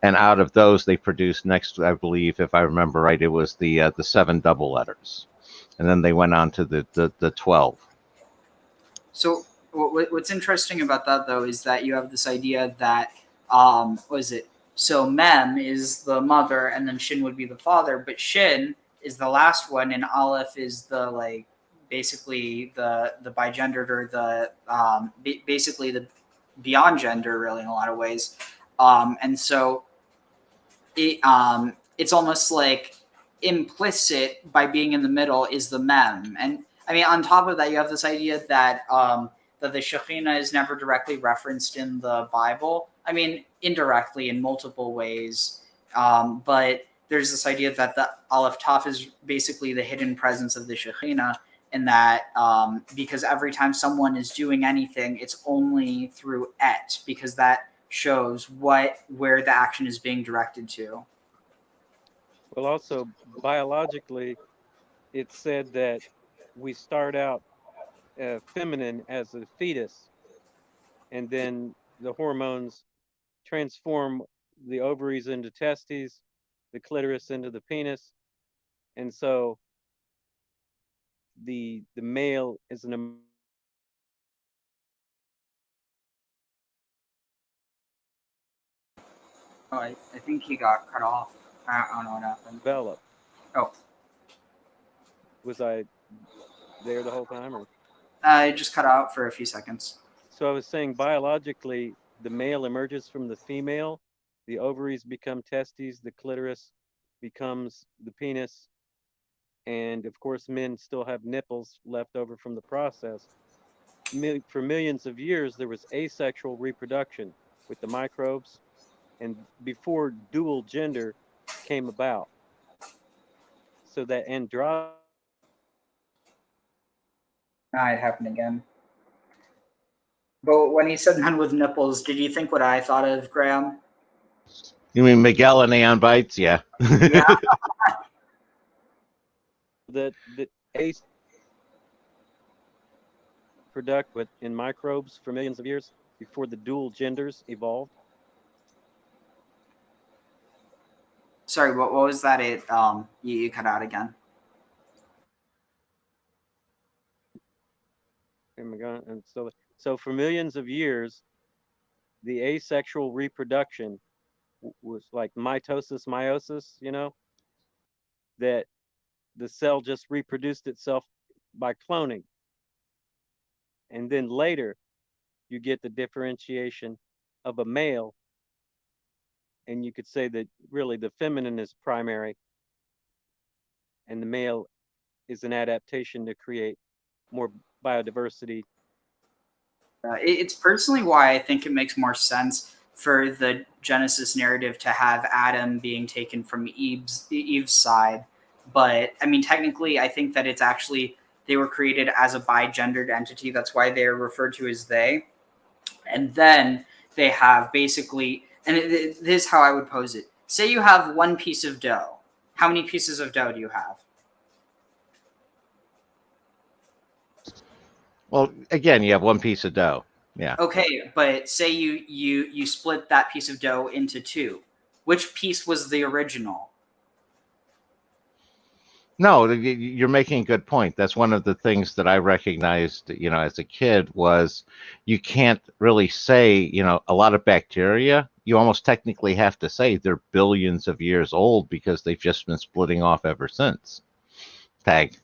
And out of those, they produced next, I believe, if I remember right, it was the 7 double letters, and then they went on to the 12.
So what's interesting about that, though, is that you have this idea that what is it? So Mem is the mother, and then Shin would be the father, but Shin is the last one, and Aleph is the basically the bigendered or the basically the beyond gender, really, in a lot of ways. And so it's almost like implicit by being in the middle is the Mem. And I mean, on top of that, you have this idea that that the Shekhinah is never directly referenced in the Bible. I mean, indirectly in multiple ways, but there's this idea that the Aleph Taf is basically the hidden presence of the Shekhinah, and that because every time someone is doing anything, it's only through et, because that shows where the action is being directed to.
Well, also biologically, it's said that we start out feminine as a fetus, and then the hormones transform the ovaries into testes, the clitoris into the penis, and so the male is an
Oh, I think he got cut off. I don't know what happened.
develop.
Oh.
Was I there the whole time, or?
It just cut out for a few seconds.
So I was saying biologically, the male emerges from the female, the ovaries become testes, the clitoris becomes the penis, and of course men still have nipples left over from the process. For millions of years, there was asexual reproduction with the microbes, and before dual gender came about. So that androgyny.
It happened again. But when he said men with nipples, did you think what I thought of, Graham?
You mean Miguel and Aeon Bites? Yeah.
Yeah.
the ace product in microbes for millions of years before the dual genders evolved.
Sorry, what was that? You cut out again.
And so for millions of years, the asexual reproduction was like mitosis, meiosis, that the cell just reproduced itself by cloning. And then later, you get the differentiation of a male. And you could say that really the feminine is primary and the male is an adaptation to create more biodiversity.
It's personally why I think it makes more sense for the Genesis narrative to have Adam being taken from Eve's side. But I mean, technically, I think that it's actually they were created as a bigendered entity. That's why they're referred to as they. And then they have basically, and this is how I would pose it. Say you have one piece of dough. How many pieces of dough do you have?
Well, again, you have one piece of dough. Yeah.
Okay, but say you split that piece of dough into two. Which piece was the original?
No, you're making a good point. That's one of the things that I recognized, as a kid was you can't really say, a lot of bacteria, you almost technically have to say they're billions of years old because they've just been splitting off ever since. Tag.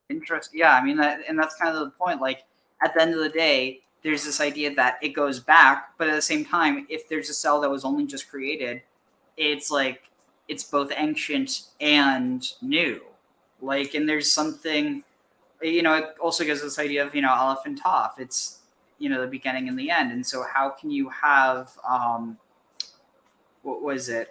Interesting. Yeah, I mean, and that's kind of the point. Like, at the end of the day, there's this idea that it goes back, but at the same time, if there's a cell that was only just created, it's like it's both ancient and new. Like, and there's something, it also gives this idea of, Aleph and Toph. It's, the beginning and the end. And so how can you have, what was it?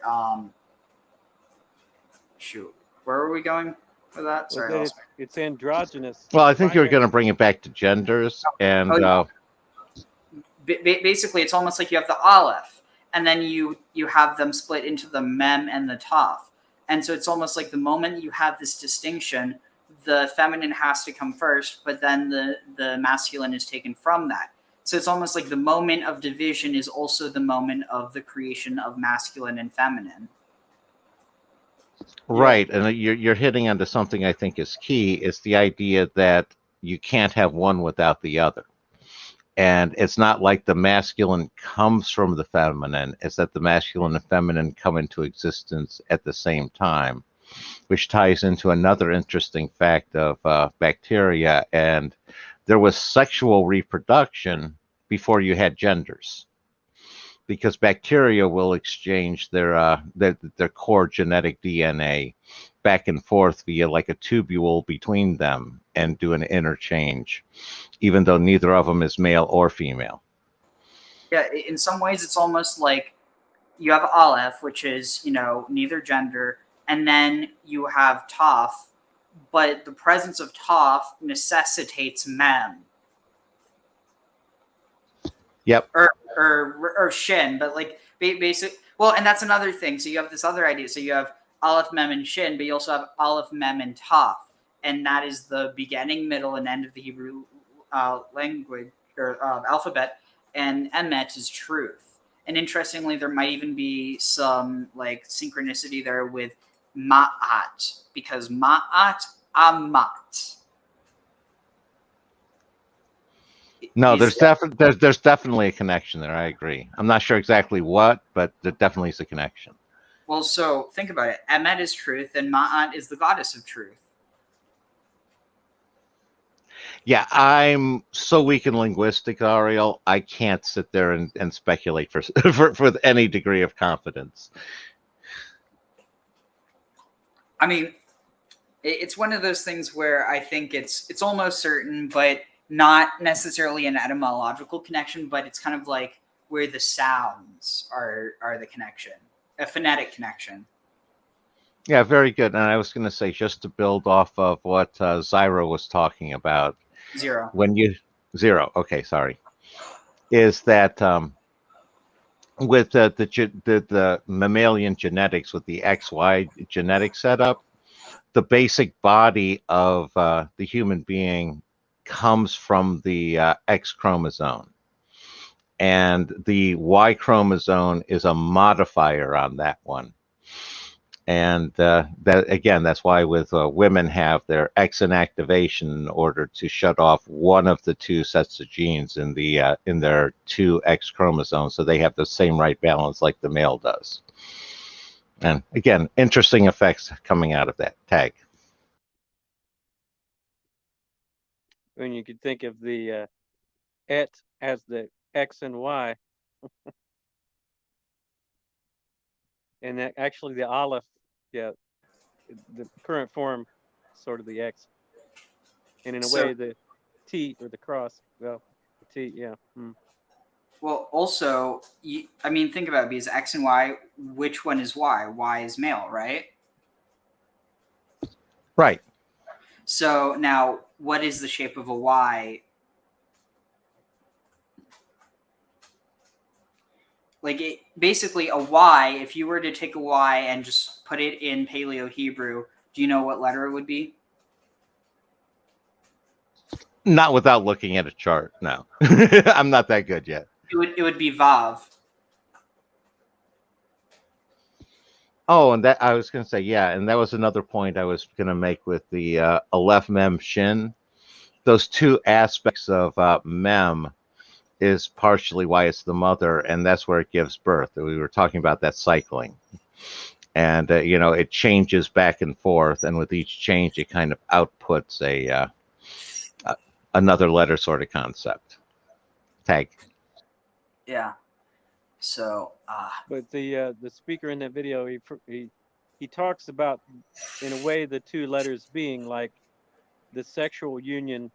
Shoot, where are we going with that? Sorry.
Well, it's androgynous.
Well, I think you're going to bring it back to genders. And
basically, it's almost like you have the Aleph, and then you have them split into the Mem and the Toph. And so it's almost like the moment you have this distinction, the feminine has to come first, but then the masculine is taken from that. So it's almost like the moment of division is also the moment of the creation of masculine and feminine.
Right, and you're hitting onto something I think is key. It's the idea that you can't have one without the other. And it's not like the masculine comes from the feminine. It's that the masculine and feminine come into existence at the same time, which ties into another interesting fact of bacteria. And there was sexual reproduction before you had genders, because bacteria will exchange their core genetic DNA back and forth via like a tubule between them and do an interchange, even though neither of them is male or female.
Yeah, in some ways, it's almost like you have Aleph, which is, neither gender, and then you have Toph, but the presence of Toph necessitates Mem.
Yep.
Or Shin, but like basic. Well, and that's another thing. So you have this other idea. So you have Aleph, Mem, and Shin, but you also have Aleph, Mem, and Toph, and that is the beginning, middle, and end of the Hebrew language or alphabet. And Emet is truth. And interestingly, there might even be some like synchronicity there with Ma'at, because Ma'at Amat.
No, there's definitely a connection there. I agree. I'm not sure exactly what, but there definitely is a connection.
Well, so think about it. Emet is truth, and Ma'at is the goddess of truth.
Yeah, I'm so weak in linguistics, Ariel. I can't sit there and speculate for with any degree of confidence.
I mean, it's one of those things where I think it's almost certain, but not necessarily an etymological connection, but it's kind of like where the sounds are the connection, a phonetic connection.
Yeah, very good. And I was going to say, just to build off of what Zyra was talking about.
Zero.
Okay, sorry. Is that with the mammalian genetics, with the XY genetic setup, the basic body of the human being comes from the X chromosome. And the Y chromosome is a modifier on that one. And that again, that's why with women have their X inactivation in order to shut off one of the two sets of genes in their two X chromosomes, so they have the same right balance like the male does. And again, interesting effects coming out of that tag.
When you could think of the et as the X and Y, and that actually the Aleph, yeah, the current form, sort of the X. And in a
So-
way, the T or the cross, well, the T, yeah.
Well, also, I mean, think about it, because X and Y, which one is Y? Y is male, right?
Right.
So now, what is the shape of a Y? Like, basically, a Y, if you were to take a Y and just put it in Paleo Hebrew, do you know what letter it would be?
Not without looking at a chart. No, I'm not that good yet.
It would be Vav.
Oh, and that I was going to say, yeah, and that was another point I was going to make with the Aleph Mem Shin. Those two aspects of Mem is partially why it's the mother, and that's where it gives birth. We were talking about that cycling, and it changes back and forth, and with each change, it kind of outputs another letter sort of concept. Tag.
Yeah. So,
But the speaker in that video, he talks about, in a way, the two letters being like the sexual union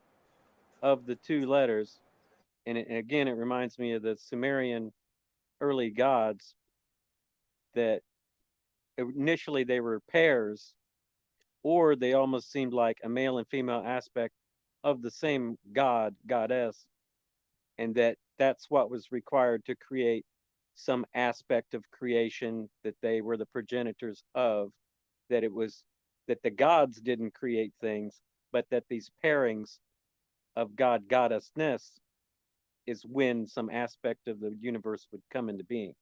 of the two letters. And again, it reminds me of the Sumerian early gods, that initially they were pairs, or they almost seemed like a male and female aspect of the same god, goddess, and that's what was required to create some aspect of creation that they were the progenitors of, that it was that the gods didn't create things, but that these pairings of god goddessness is when some aspect of the universe would come into being.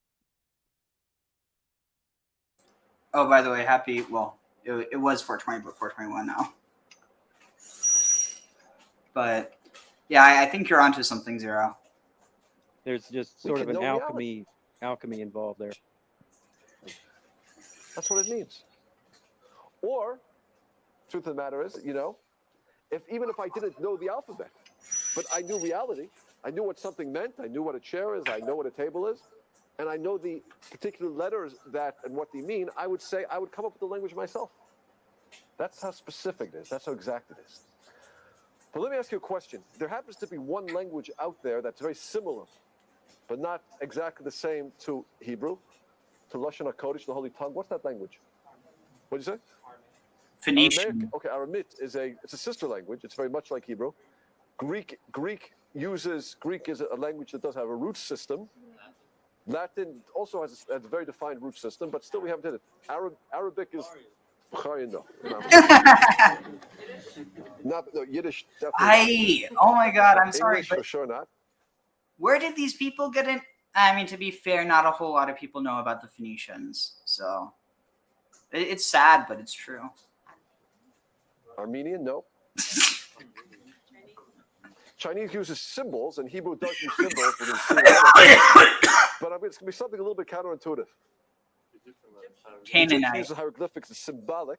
oh, by the way, it was 420, but 421 now. But yeah, I think you're onto something, Zero.
There's just sort of an alchemy involved there.
That's what it means. Or, truth of the matter is, even if I didn't know the alphabet, but I knew reality, I knew what something meant, I knew what a chair is, I know what a table is, and I know the particular letters and what they mean, I would come up with the language myself. That's how specific it is. That's how exact it is. But let me ask you a question. There happens to be one language out there that's very similar, but not exactly the same to Hebrew, to Lashon HaKodesh, the Holy Tongue. What's that language? What did you say?
Phoenician.
Aramaic. Okay, Aramaic it's a sister language. It's very much like Hebrew. Greek is a language that does have a root system. Latin also has a very defined root system, but still we haven't did it. Arabic is no. Yiddish definitely.
Oh my God, I'm sorry.
English for sure not.
Where did these people get in? I mean, to be fair, not a whole lot of people know about the Phoenicians, so it's sad, but it's true.
Armenian, no. Chinese uses symbols, and Hebrew does use symbols within but I mean, it's going to be something a little bit counterintuitive.
Canaanite.
Uses hieroglyphics is symbolic,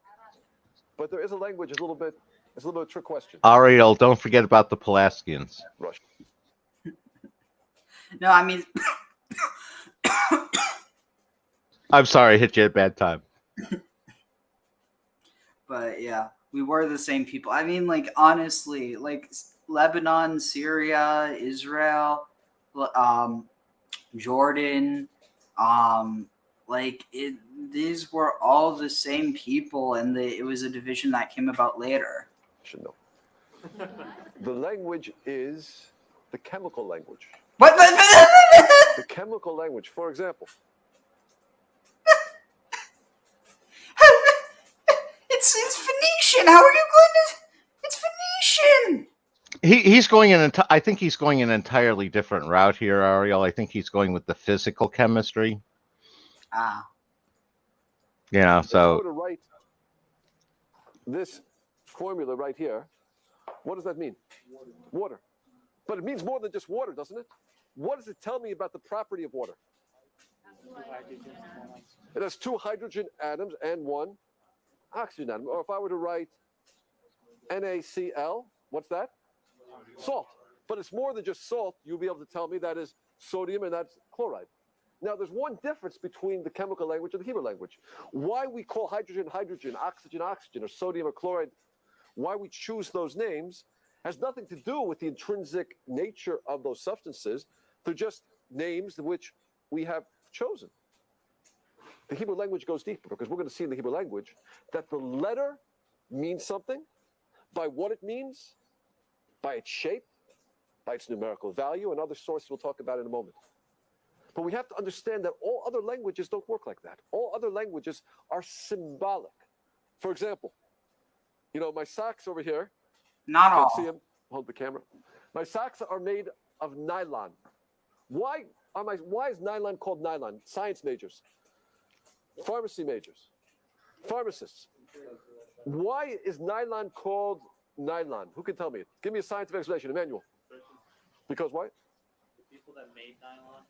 but there is a language. It's a little bit of a trick question.
Ariel, don't forget about the Pulaskians.
Rush.
No, I mean,
I'm sorry, I hit you at a bad time.
but yeah, we were the same people. I mean, like, honestly, like Lebanon, Syria, Israel, Jordan, these were all the same people, and it was a division that came about later.
Should know. The language is the chemical language.
What?
The chemical language, for example.
It's Phoenician. How are you going to? It's Phoenician.
He's going I think he's going an entirely different route here, Ariel. I think he's going with the physical chemistry. Yeah, so.
If I were to write this formula right here, what does that mean? Water. But it means more than just water, doesn't it? What does it tell me about the property of water? It has 2 hydrogen atoms and 1 oxygen atom. Or if I were to write NaCl, what's that? Salt. But it's more than just salt. You'll be able to tell me that is sodium and that's chloride. Now, there's one difference between the chemical language and the Hebrew language. Why we call hydrogen, hydrogen, oxygen, oxygen, or sodium or chloride, why we choose those names Has nothing to do with the intrinsic nature of those substances. They're just names which we have chosen. The Hebrew language goes deeper because we're going to see in the Hebrew language that the letter means something by what it means, by its shape, by its numerical value, and other sources we'll talk about in a moment. But we have to understand that all other languages don't work like that. All other languages are symbolic. For example, my socks over here.
Not all.
Can't see them. Hold the camera. My socks are made of nylon. Why is nylon called nylon? Science majors, pharmacy majors, pharmacists. Why is nylon called nylon? Who can tell me it? Give me a scientific explanation, Emmanuel. Because why?
The people that made nylon,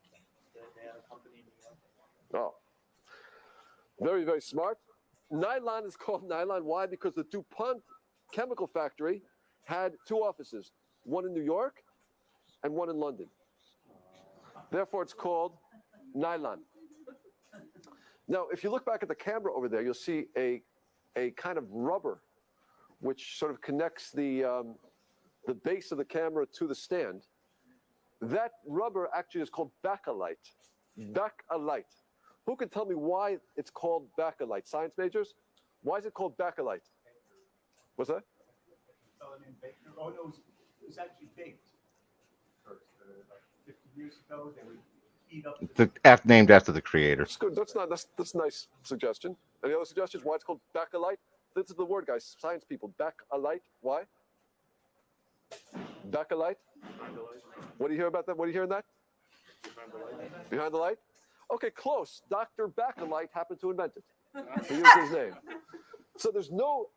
they had a company in New York.
Oh, very, very smart. Nylon is called nylon. Why? Because the DuPont chemical factory had two offices, one in New York and one in London. Therefore, it's called nylon. Now, if you look back at the camera over there, you'll see a kind of rubber which sort of connects the base of the camera to the stand. That rubber actually is called bakelite. Bakelite. Who can tell me why it's called bakelite? Science majors? Why is it called bakelite? What's that?
Oh, no, it was actually baked first. Like 50 years ago, they would heat up.
Named after the creator.
That's good. That's a nice suggestion. Any other suggestions? Why it's called bakelite? This is the word, guys. Science people. Bakelite. Why? Bakelite. What do you hear about that? What are you hearing that? Behind the light. Okay, close. Dr. Bakelite happened to invent it. He used his name. So there's no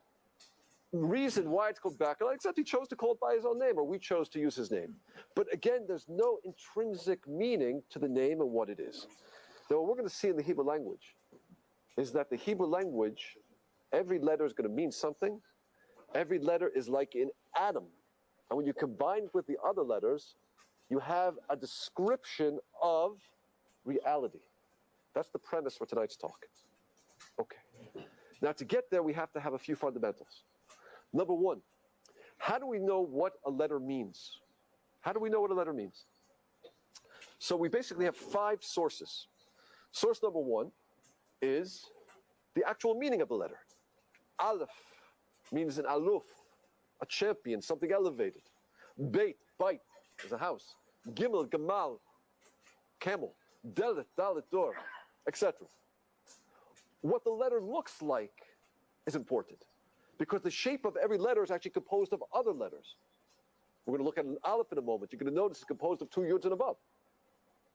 reason why it's called bakelite, except he chose to call it by his own name, or we chose to use his name. But again, there's no intrinsic meaning to the name and what it is. Now, what we're going to see in the Hebrew language is that the Hebrew language, every letter is going to mean something. Every letter is like an atom. And when you combine it with the other letters, you have a description of reality. That's the premise for tonight's talk. Okay. Now, to get there, we have to have a few fundamentals. Number one, how do we know what a letter means? How do we know what a letter means? So we basically have 5 sources. Source number 1 is the actual meaning of the letter. Aleph means an aluf, a champion, something elevated. Beit, bait, is a house. Gimel, gamal, camel. Dalet, dalet, door, etc. What the letter looks like is important, because the shape of every letter is actually composed of other letters. We're going to look at an aleph in a moment. You're going to notice it's composed of 2 yuds and above.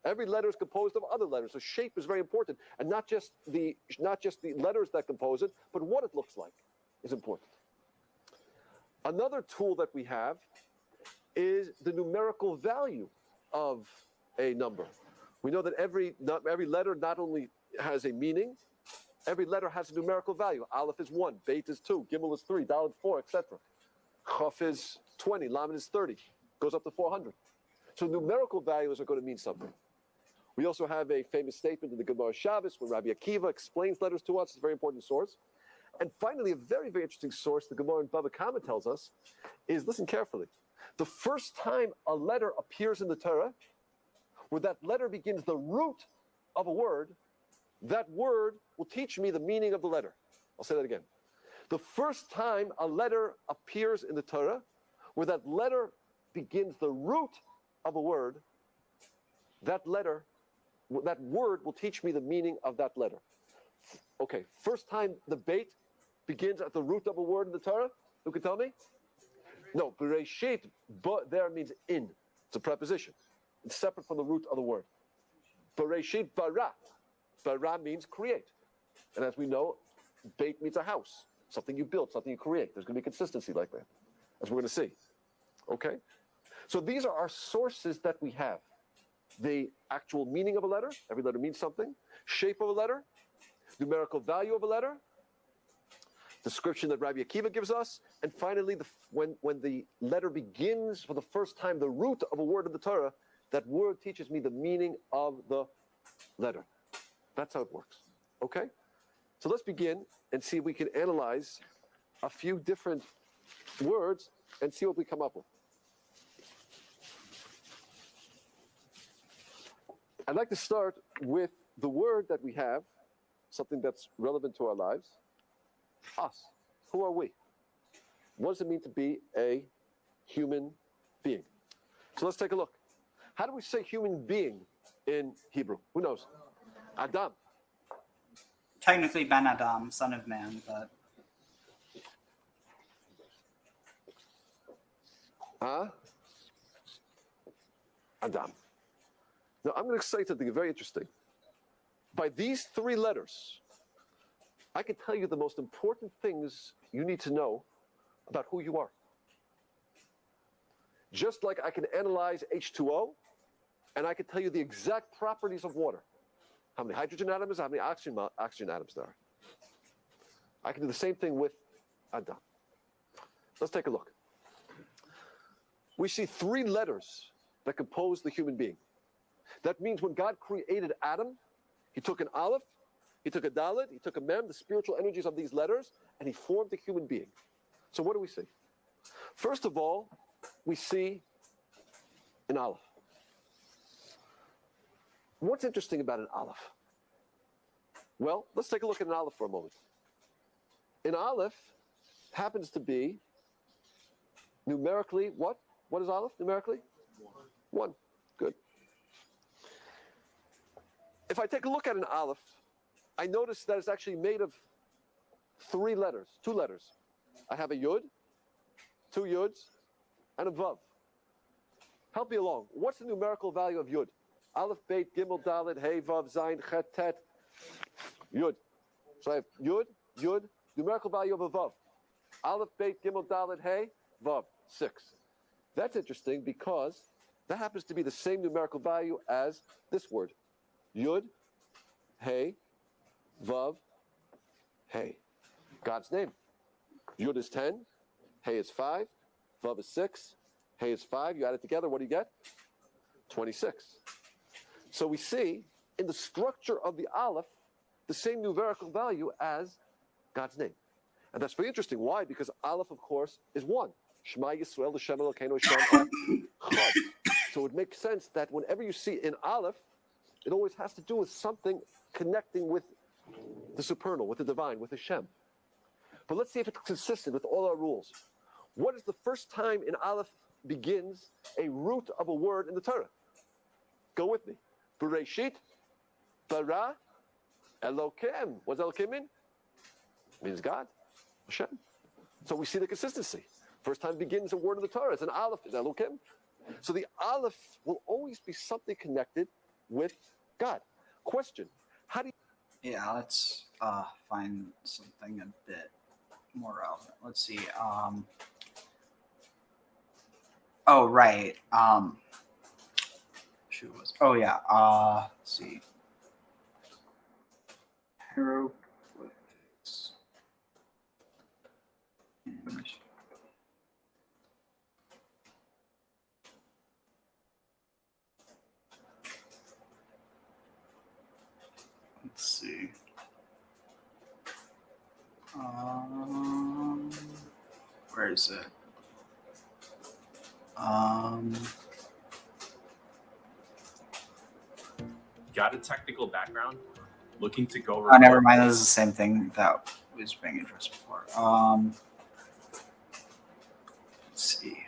Every letter is composed of other letters, so shape is very important, and not just the letters that compose it, but what it looks like is important. Another tool that we have is the numerical value of a number. We know that every letter not only has a meaning, every letter has a numerical value. Aleph is 1, Beit is 2, Gimel is 3, Dalet 4, etc. Chaf is 20, Lamed is 30, goes up to 400. So numerical values are going to mean something. We also have a famous statement in the Gemara Shabbos when Rabbi Akiva explains letters to us. It's a very important source. And finally, a very, very interesting source the Gemara in Bava Kama tells us is, listen carefully, the first time a letter appears in the Torah, where that letter begins the root of a word, that word will teach me the meaning of the letter. I'll say that again. The first time a letter appears in the Torah, where that letter begins the root of a word, that word will teach me the meaning of that letter. Okay, first time the beit begins at the root of a word in the Torah, who can tell me? No, Bereshit, but there means in. It's a preposition. It's separate from the root of the word. Bereshit bara. Bara means create. And as we know, beit means a house. Something you build, something you create. There's going to be consistency like that, as we're going to see. Okay? So these are our sources that we have. The actual meaning of a letter. Every letter means something. Shape of a letter. Numerical value of a letter. Description that Rabbi Akiva gives us. And finally, when the letter begins for the first time, the root of a word in the Torah, that word teaches me the meaning of the letter. That's how it works. Okay? So let's begin and see if we can analyze a few different words and see what we come up with. I'd like to start with the word that we have, something that's relevant to our lives. Us. Who are we? What does it mean to be a human being? So let's take a look. How do we say human being in Hebrew? Who knows? Adam.
Technically Ben Adam, son of man, but
Adam. Now I'm going to say something very interesting. By these three letters, I can tell you the most important things you need to know about who you are. Just like I can analyze H2O, and I can tell you the exact properties of water. How many hydrogen atoms, how many oxygen atoms there are. I can do the same thing with Adam. Let's take a look. We see three letters that compose the human being. That means when God created Adam, he took an aleph, he took a dalet, he took a mem, the spiritual energies of these letters, and he formed a human being. So what do we see? First of all, we see an aleph. What's interesting about an aleph? Well, let's take a look at an aleph for a moment. An aleph happens to be numerically what? What is aleph numerically? 1. Good. If I take a look at an aleph, I notice that it's actually made of 3 letters, 2 letters. I have a yud, 2 yuds, and a vav. Help me along. What's the numerical value of yud? Aleph, Beit, Gimel, Dalet, Hey, Vav, Zayin, Chet, Tet, Yud. So I have Yud, numerical value of a Vav. Aleph, Beit, Gimel, Dalet, Hey, Vav, 6. That's interesting because that happens to be the same numerical value as this word. Yud, Hey, Vav, Hey. God's name. Yud is 10, Hey is 5, Vav is 6, Hey is 5. You add it together, what do you get? 26. So we see in the structure of the aleph the same numerical value as God's name. And that's very interesting. Why? Because aleph, of course, is 1. Shema Yisrael, Hashem Elokeinu, Hashem Echad. So it makes sense that whenever you see in aleph, it always has to do with something connecting with the supernal, with the divine, with Hashem. But let's see if it's consistent with all our rules. What is the first time in aleph begins a root of a word in the Torah? Go with me. Bereshit, bara, Elokim. What's Elokim mean? Means God, Hashem. So we see the consistency. First time begins a word in the Torah. It's an aleph, it's Elokim. So the aleph will always be something connected with God. Question, how do you...
Yeah, let's find something a bit more relevant. Let's see. Oh, right. Oh, yeah. Let's see. Hieroglyphics. Let's see. Where is it?
Got a technical background? Looking to go...
Oh, never mind. This is the same thing that was being addressed before. Let's see.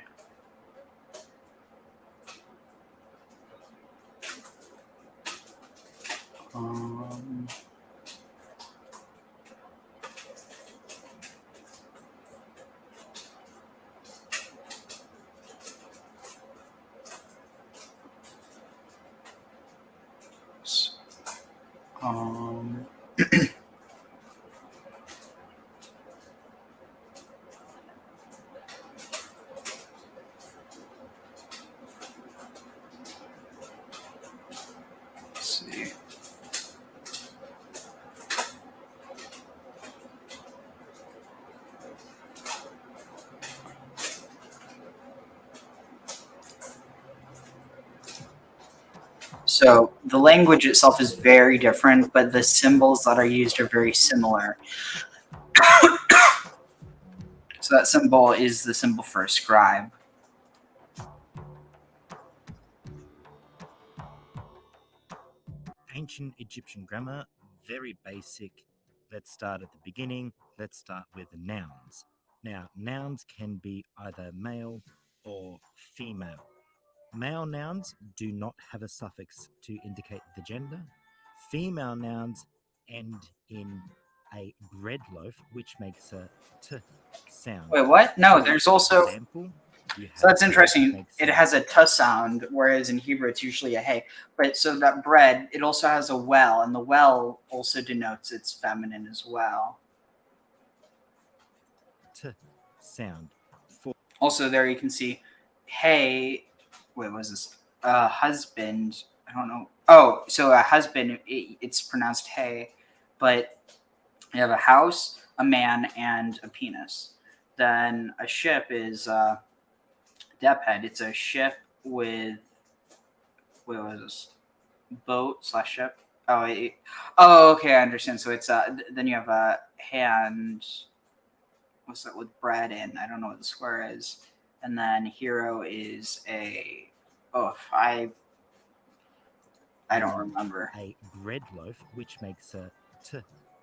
Let's see. So the language itself is very different, but the symbols that are used are very similar. So that symbol is the symbol for a scribe.
ancient Egyptian grammar, very basic. Let's start at the beginning. Let's start with nouns. Now, nouns can be either male or female. Male nouns do not have a suffix to indicate the gender. Female nouns end in a bread loaf, which makes a t sound.
Wait, what? No,
For
there's also.
example, you
So
have
that's
a
interesting.
makes
It
a
has a t sound, whereas in Hebrew it's usually a hey. But so that bread, it also has a well, and the well also denotes it's feminine as well.
t sound. For
Also, there you can see, hey, wait, what was this? Husband. I don't know. Oh, so a husband, it's pronounced hey, but you have a house, a man, and a penis. Then a ship is Dephead. It's a ship with, what was this? Boat / ship. Oh, okay, I understand. So it's then you have a hand. What's that with bread in? I don't know what the square is. And then hero is a. Oh, I don't remember.
a bread loaf, which makes a t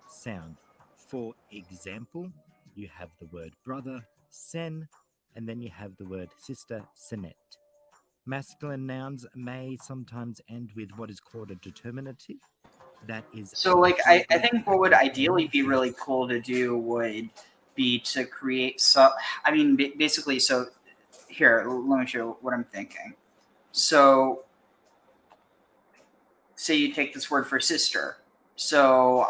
sound. For example, you have the word brother, sen, and then you have the word sister, senet. Masculine nouns may sometimes end with what is called a determinative. That is
So,
a
like, I
hieroglyph
think what
at
would
the
ideally
end
be
with
really cool to do would be to create so. I mean, basically, so here, let me show you what I'm thinking. So, say you take this word for sister. So,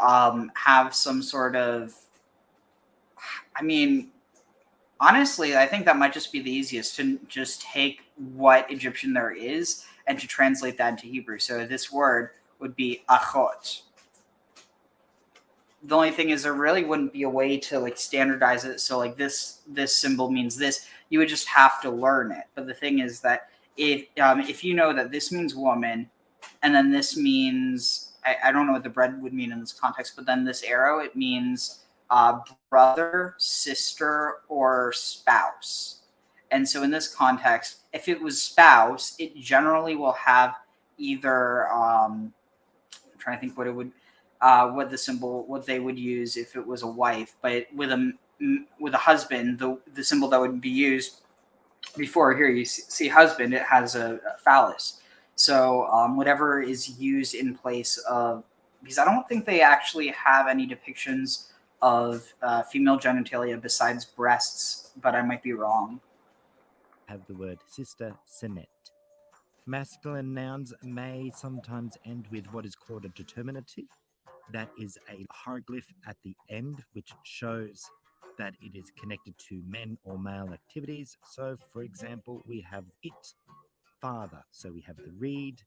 have some sort of. I mean, honestly, I think that might just be the easiest to just take what Egyptian there is and to translate that into Hebrew. So this word would be achot. The only thing is there really wouldn't be a way to like standardize it. So like this symbol means this. You would just have to learn it. But the thing is that if you know that this means woman, and then this means I don't know what the bread would mean in this context, but then this arrow, it means brother, sister, or spouse. And so in this context, if it was spouse, it generally will have either I'm trying to think what it would what they would use if it was a wife, but with a husband, the symbol that would be used before here you see husband, it has a phallus. So whatever is used in place of, because I don't think they actually have any depictions of female genitalia besides breasts, but I might be wrong.
have the word sister, senet. Masculine nouns may sometimes end with what is called a determinative. That is a hieroglyph at the end, which shows that it is connected to men or male activities. So, for example, we have it, father. So we have the reed,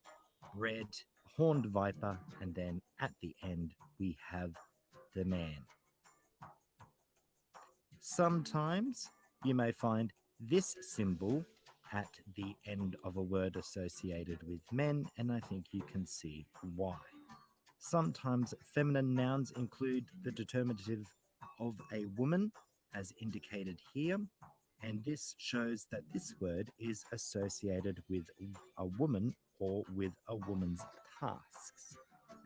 bread, horned viper, and then at the end we have the man. Sometimes you may find this symbol at the end of a word associated with men, and I think you can see why. Sometimes feminine nouns include the determinative of a woman, as indicated here, and this shows that this word is associated with a woman or with a woman's tasks.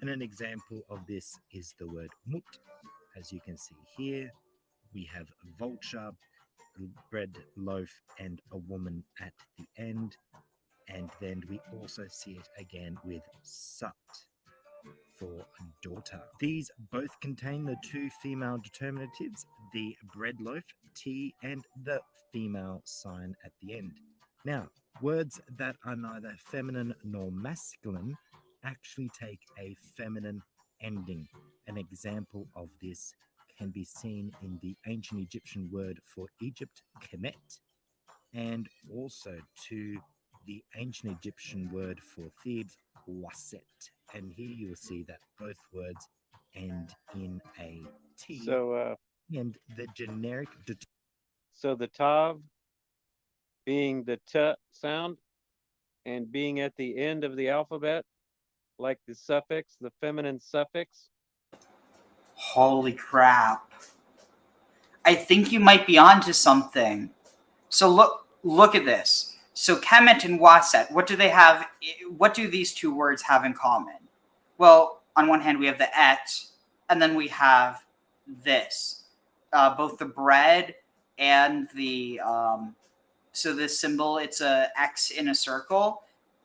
And an example of this is the word mut. As you can see here, we have vulture, bread loaf, and a woman at the end. And then we also see it again with sut for daughter. These both contain the two female determinatives, the bread loaf, T, and the female sign at the end. Now, words that are neither feminine nor masculine actually take a feminine ending. An example of this can be seen in the ancient Egyptian word for Egypt, Kemet, and also to the ancient Egyptian word for Thebes, Waset. And here you'll see that both words end in a T.
So,
and the generic.
So the tav being the t sound and being at the end of the alphabet, like the suffix, the feminine suffix.
Holy crap. I think you might be onto something. So look at this. So Kemet and Waset, what do they have? What do these two words have in common? well, on one hand we have the et, and then we have this, both the bread and the so this symbol, it's a X in a circle.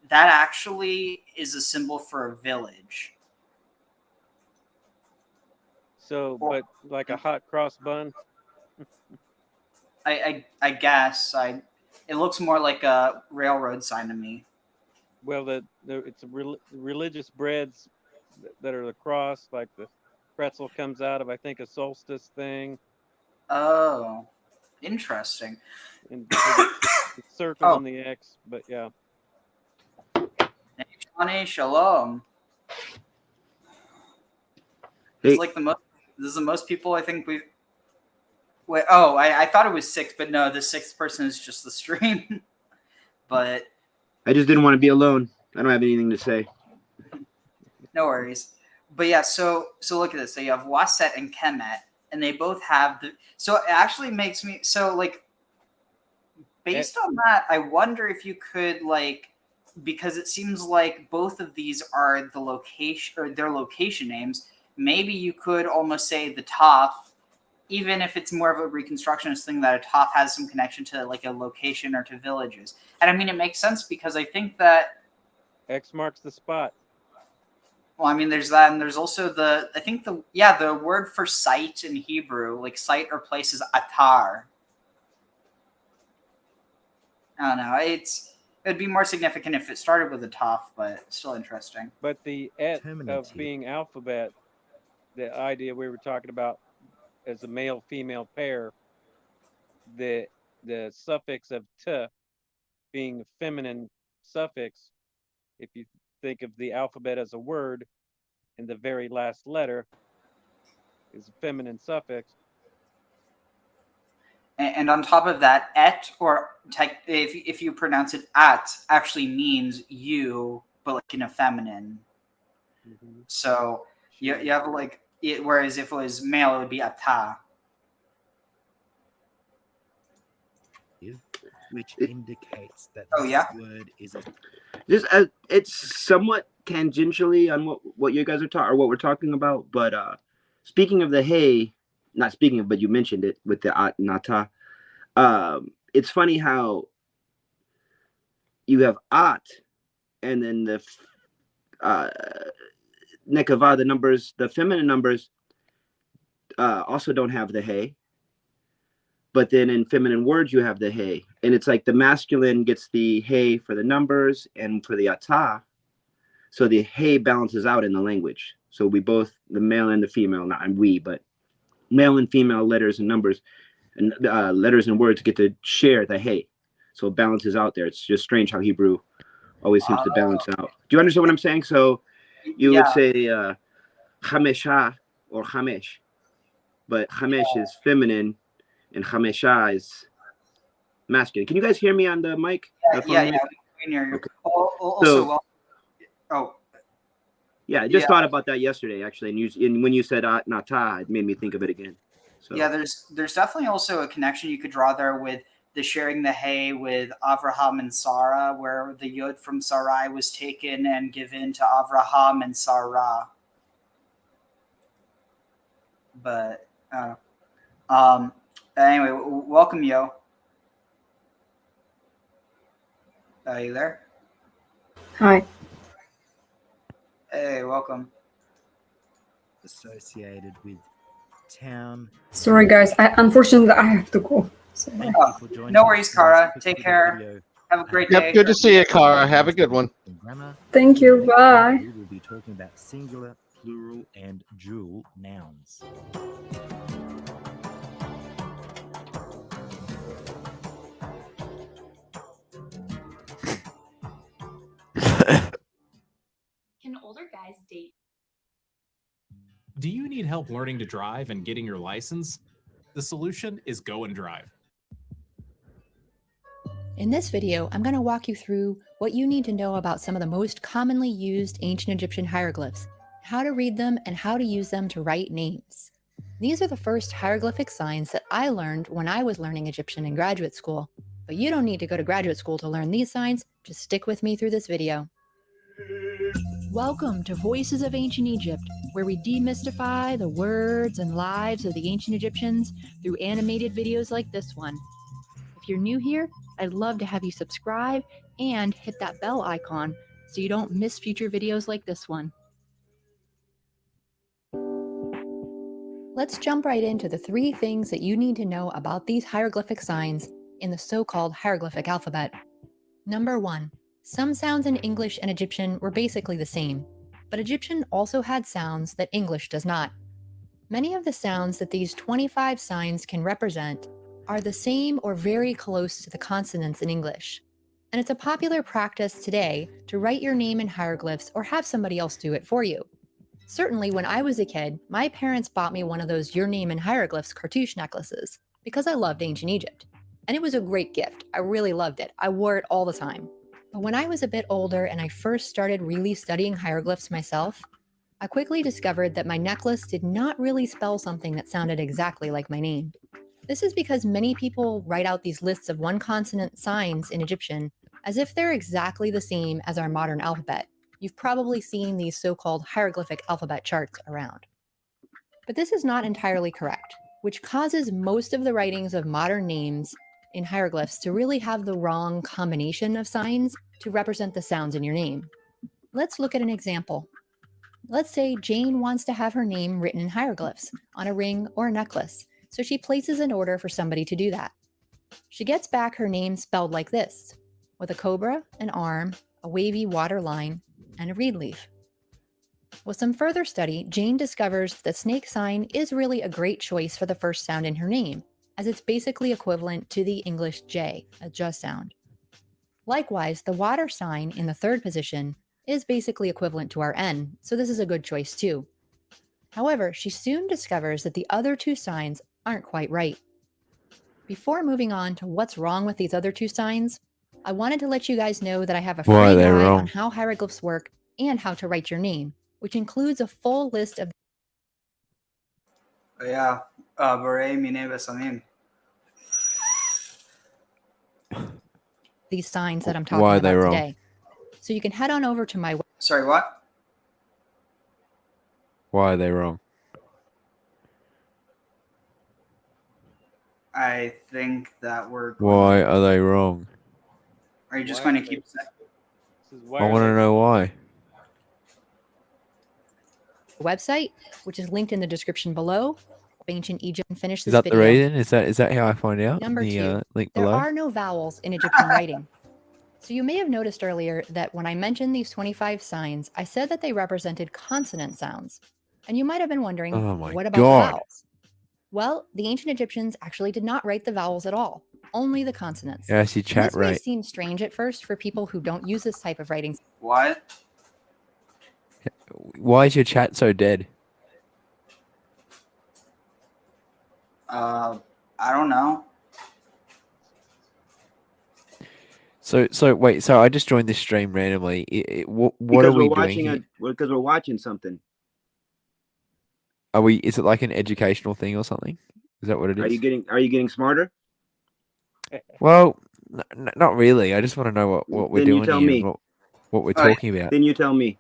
That actually is a symbol for a village.
So, but like a hot cross bun.
I guess it looks more like a railroad sign to me.
Well, it's religious breads that are the cross, like the pretzel comes out of, I think, a solstice thing.
Oh, interesting.
And the circle and the X, but yeah.
Hey, Johnny, shalom.
Hey.
It's like this is the most people I think we've. Wait, oh, I thought it was 6, but no, the 6th person is just the stream. But
I just didn't want to be alone. I don't have anything to say.
no worries. But yeah, so look at this. So you have Waset and Kemet, and they both have the. So it actually makes me like. Based on that, I wonder if you could because it seems like both of these are the location or their location names. Maybe you could almost say the Toph, even if it's more of a reconstructionist thing, that a Toph has some connection to like a location or to villages. And I mean, it makes sense because I think that
X marks the spot.
Well, I mean, there's that, and there's also the word for site in Hebrew, like site or place, is atar. I don't know. It'd be more significant if it started with a Toph, but it's still interesting.
But the et of being alphabet, the idea we were talking about as a male-female pair, the suffix of t being a feminine suffix, if you think of the alphabet as a word, and the very last letter is a feminine suffix.
And on top of that, et, or if you pronounce it at, actually means you, but like in a feminine.
Mm-hmm.
So you have whereas if it was male, it would be ata.
Which indicates that
this
word is
it's somewhat tangentially on what you guys are talking or what we're talking about. But speaking of the hey, not speaking of, but you mentioned it with the at nata. It's funny how you have at, and then the nekava, the numbers, the feminine numbers, also don't have the hey. But then in feminine words, you have the hey. And it's like the masculine gets the hey for the numbers and for the ata. So the hey balances out in the language. So we both, the male and the female, not we, but male and female letters and numbers and letters and words get to share the hey. So it balances out there. It's just strange how Hebrew always seems to balance out. Do you understand what I'm saying? So you would say chamesha or chamesh. But chamesh is feminine and chamesha is masculine. Can you guys hear me on the mic?
Yeah, we can hear you.
Okay.
Yeah,
I just thought about that yesterday, actually, and when you said nata, it made me think of it again. So.
Yeah, there's definitely also a connection you could draw there with the sharing the hay with Avraham and Sarah, where the yod from Sarai was taken and given to Avraham and Sarah. But anyway, welcome, Yo. Are you there?
Hi.
Hey, welcome.
Associated with town.
Sorry, guys. Unfortunately, I have to go. Sorry.
No worries, Kara. Take care. Have a great day.
Yep, good to see you, Kara. Have a good one.
Thank you. Bye.
We will be talking about singular, plural, and dual nouns.
Can older guys date?
Do you need help learning to drive and getting your license? The solution is Go and Drive.
In this video, I'm going to walk you through what you need to know about some of the most commonly used ancient Egyptian hieroglyphs, how to read them, and how to use them to write names. These are the first hieroglyphic signs that I learned when I was learning Egyptian in graduate school. But you don't need to go to graduate school to learn these signs. Just stick with me through this video. Welcome to Voices of Ancient Egypt, where we demystify the words and lives of the ancient Egyptians through animated videos like this one. If you're new here, I'd love to have you subscribe and hit that bell icon so you don't miss future videos like this one. Let's jump right into the 3 things that you need to know about these hieroglyphic signs in the so-called hieroglyphic alphabet. Number 1. Some sounds in English and Egyptian were basically the same, but Egyptian also had sounds that English does not. Many of the sounds that these 25 signs can represent are the same or very close to the consonants in English. And it's a popular practice today to write your name in hieroglyphs or have somebody else do it for you. Certainly, when I was a kid, my parents bought me one of those Your Name in Hieroglyphs cartouche necklaces because I loved ancient Egypt. And it was a great gift. I really loved it. I wore it all the time. But when I was a bit older and I first started really studying hieroglyphs myself, I quickly discovered that my necklace did not really spell something that sounded exactly like my name. This is because many people write out these lists of one-consonant signs in Egyptian as if they're exactly the same as our modern alphabet. You've probably seen these so-called hieroglyphic alphabet charts around. But this is not entirely correct, which causes most of the writings of modern names in hieroglyphs to really have the wrong combination of signs to represent the sounds in your name. Let's look at an example. Let's say Jane wants to have her name written in hieroglyphs on a ring or a necklace, so she places an order for somebody to do that. She gets back her name spelled like this, with a cobra, an arm, a wavy water line, and a reed leaf. With some further study, Jane discovers the snake sign is really a great choice for the first sound in her name, as it's basically equivalent to the English J, a J sound. Likewise, the water sign in the third position is basically equivalent to our N, so this is a good choice too. However, she soon discovers that the other 2 signs aren't quite right. Before moving on to what's wrong with these other 2 signs, I wanted to let you guys know that I have a free
Why are they
guide
wrong?
on how hieroglyphs work and how to write your name, which includes a full list of
Yeah, Beret Mine Besamim.
these signs that I'm
Why
talking
are they
about
wrong?
today. So you can head on over to my
Sorry, what?
Why are they wrong?
I think that we're
Why are they wrong?
Are you just going to keep saying?
I want to know why.
website, which is linked in the description below. Ancient Egypt and finish
Is
this
that the
video.
reason? Is that how I find out?
Number
In the
2,
link
there
below.
are no vowels in Egyptian writing. So you may have noticed earlier that when I mentioned these 25 signs, I said that they represented consonant sounds. And you might have been wondering,
Oh my
what about the
God.
vowels? Well, the ancient Egyptians actually did not write the vowels at all, only the consonants.
Yeah, I see
And
chat
this may
right.
seem strange at first for people who don't use this type of writing.
What?
Why is your chat so dead?
I don't know.
So wait. So I just joined this stream randomly. What
Because
are we
we're
doing?
watching
Here?
because we're watching something.
Are we? Is it like an educational thing or something? Is that what it is?
Are you getting smarter?
Well, not really. I just want to know what we're
Then you
doing
tell
here,
me.
and what we're
Okay.
talking about.
Then you tell me.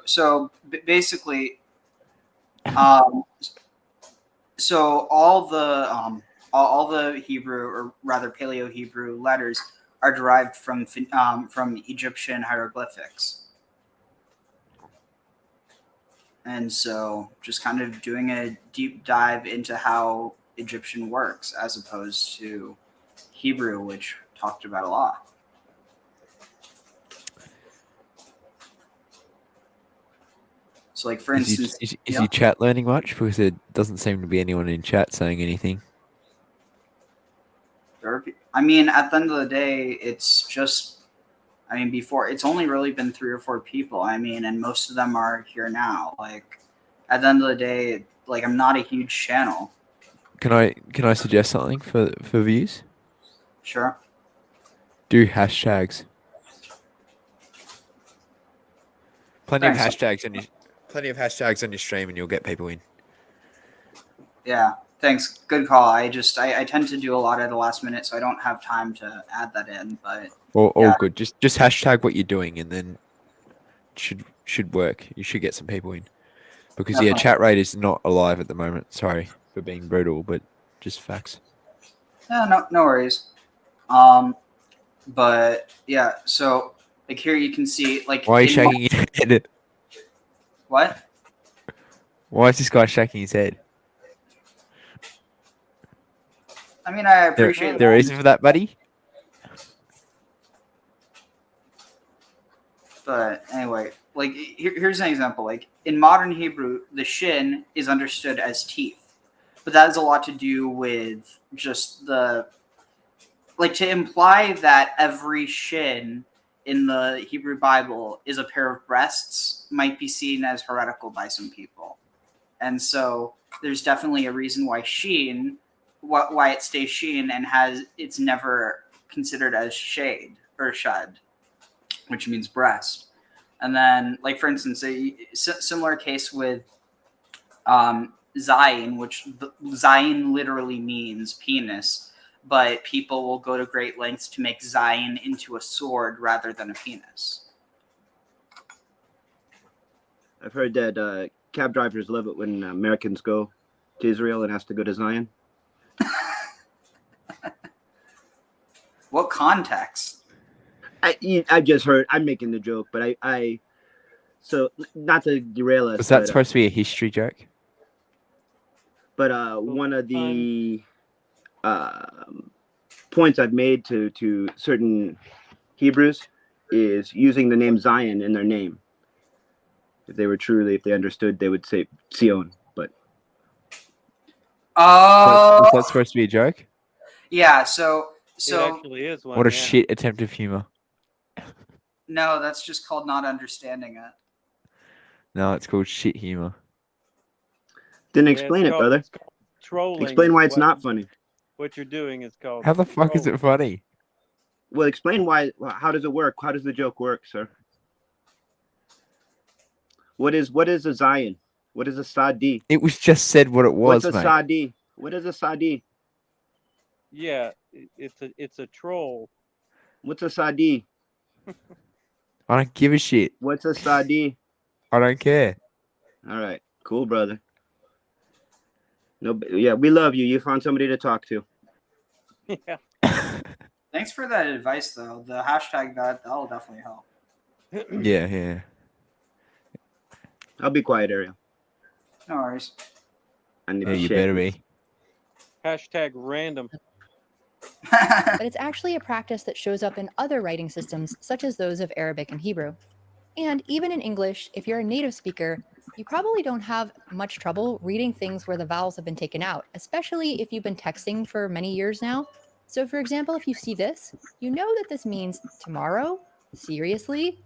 So basically, so all the Hebrew, or rather Paleo-Hebrew letters are derived from Egyptian hieroglyphics, and so just kind of doing a deep dive into how Egyptian works as opposed to Hebrew, which talked about a lot. So, like for instance,
Is your chat learning much? Because there doesn't seem to be anyone in chat saying anything.
I mean, at the end of the day, it's just, I mean, before, it's only really been 3 or 4 people. I mean, and most of them are here now. Like, at the end of the day, like, I'm not a huge channel.
Can I suggest something for views?
Sure.
Do hashtags. Plenty of
Thanks.
hashtags on your stream, and you'll get people in.
Yeah, thanks. Good call. I tend to do a lot at the last minute, so I don't have time to add that in. But
All
yeah.
good. Just hashtag what you're doing, and then should work. You should get some people in because
Definitely.
chat rate is not alive at the moment. Sorry for being brutal, but just facts.
Yeah, no worries. But yeah, so like here you can see like.
Why are you shaking your head?
What?
Why is this guy shaking his head?
I mean, I appreciate
there reason for that, buddy.
But anyway, like here's an example. Like in modern Hebrew, the shin is understood as teeth, but that has a lot to do with just the like to imply that every shin in the Hebrew Bible is a pair of breasts might be seen as heretical by some people, and so there's definitely a reason why sheen, why it stays sheen and it's never considered as shade or shad, which means breast. And then, like for instance, a similar case with Zion, which Zion literally means penis, but people will go to great lengths to make Zion into a sword rather than a penis.
I've heard that cab drivers love it when Americans go to Israel and has to go to Zion.
What context?
I just heard. I'm making the joke, but I so not to derail us.
Was that supposed to be a history joke?
But one of the points I've made to certain Hebrews is using the name Zion in their name. If they understood, they would say Zion. But
was that supposed to be a joke?
Yeah. So
it actually is one.
What a shit attempt of humor.
No, that's just called not understanding it.
No, it's called shit humor.
Then explain it, brother.
Trolling.
Explain why it's not funny.
What you're doing is called.
How the fuck is it funny?
Well, explain why. How does it work? How does the joke work, sir? What is a Zion? What is a Sadi?
It was just said what it was,
What's a
mate.
Sadi? What is a Sadi?
Yeah, it's a troll.
What's a Sadi?
I don't give a shit.
What's a Sadi?
I don't care.
All right, cool, brother. No, yeah, we love you. You found somebody to talk to.
Yeah.
Thanks for that advice, though. The hashtag that'll definitely help.
Yeah.
I'll be quiet, Ariel.
No worries.
I need
Yeah,
to
you
shake
better
this.
be.
Hashtag random.
But it's actually a practice that shows up in other writing systems, such as those of Arabic and Hebrew. And even in English, if you're a native speaker, you probably don't have much trouble reading things where the vowels have been taken out, especially if you've been texting for many years now. So for example, if you see this, you know that this means tomorrow, seriously.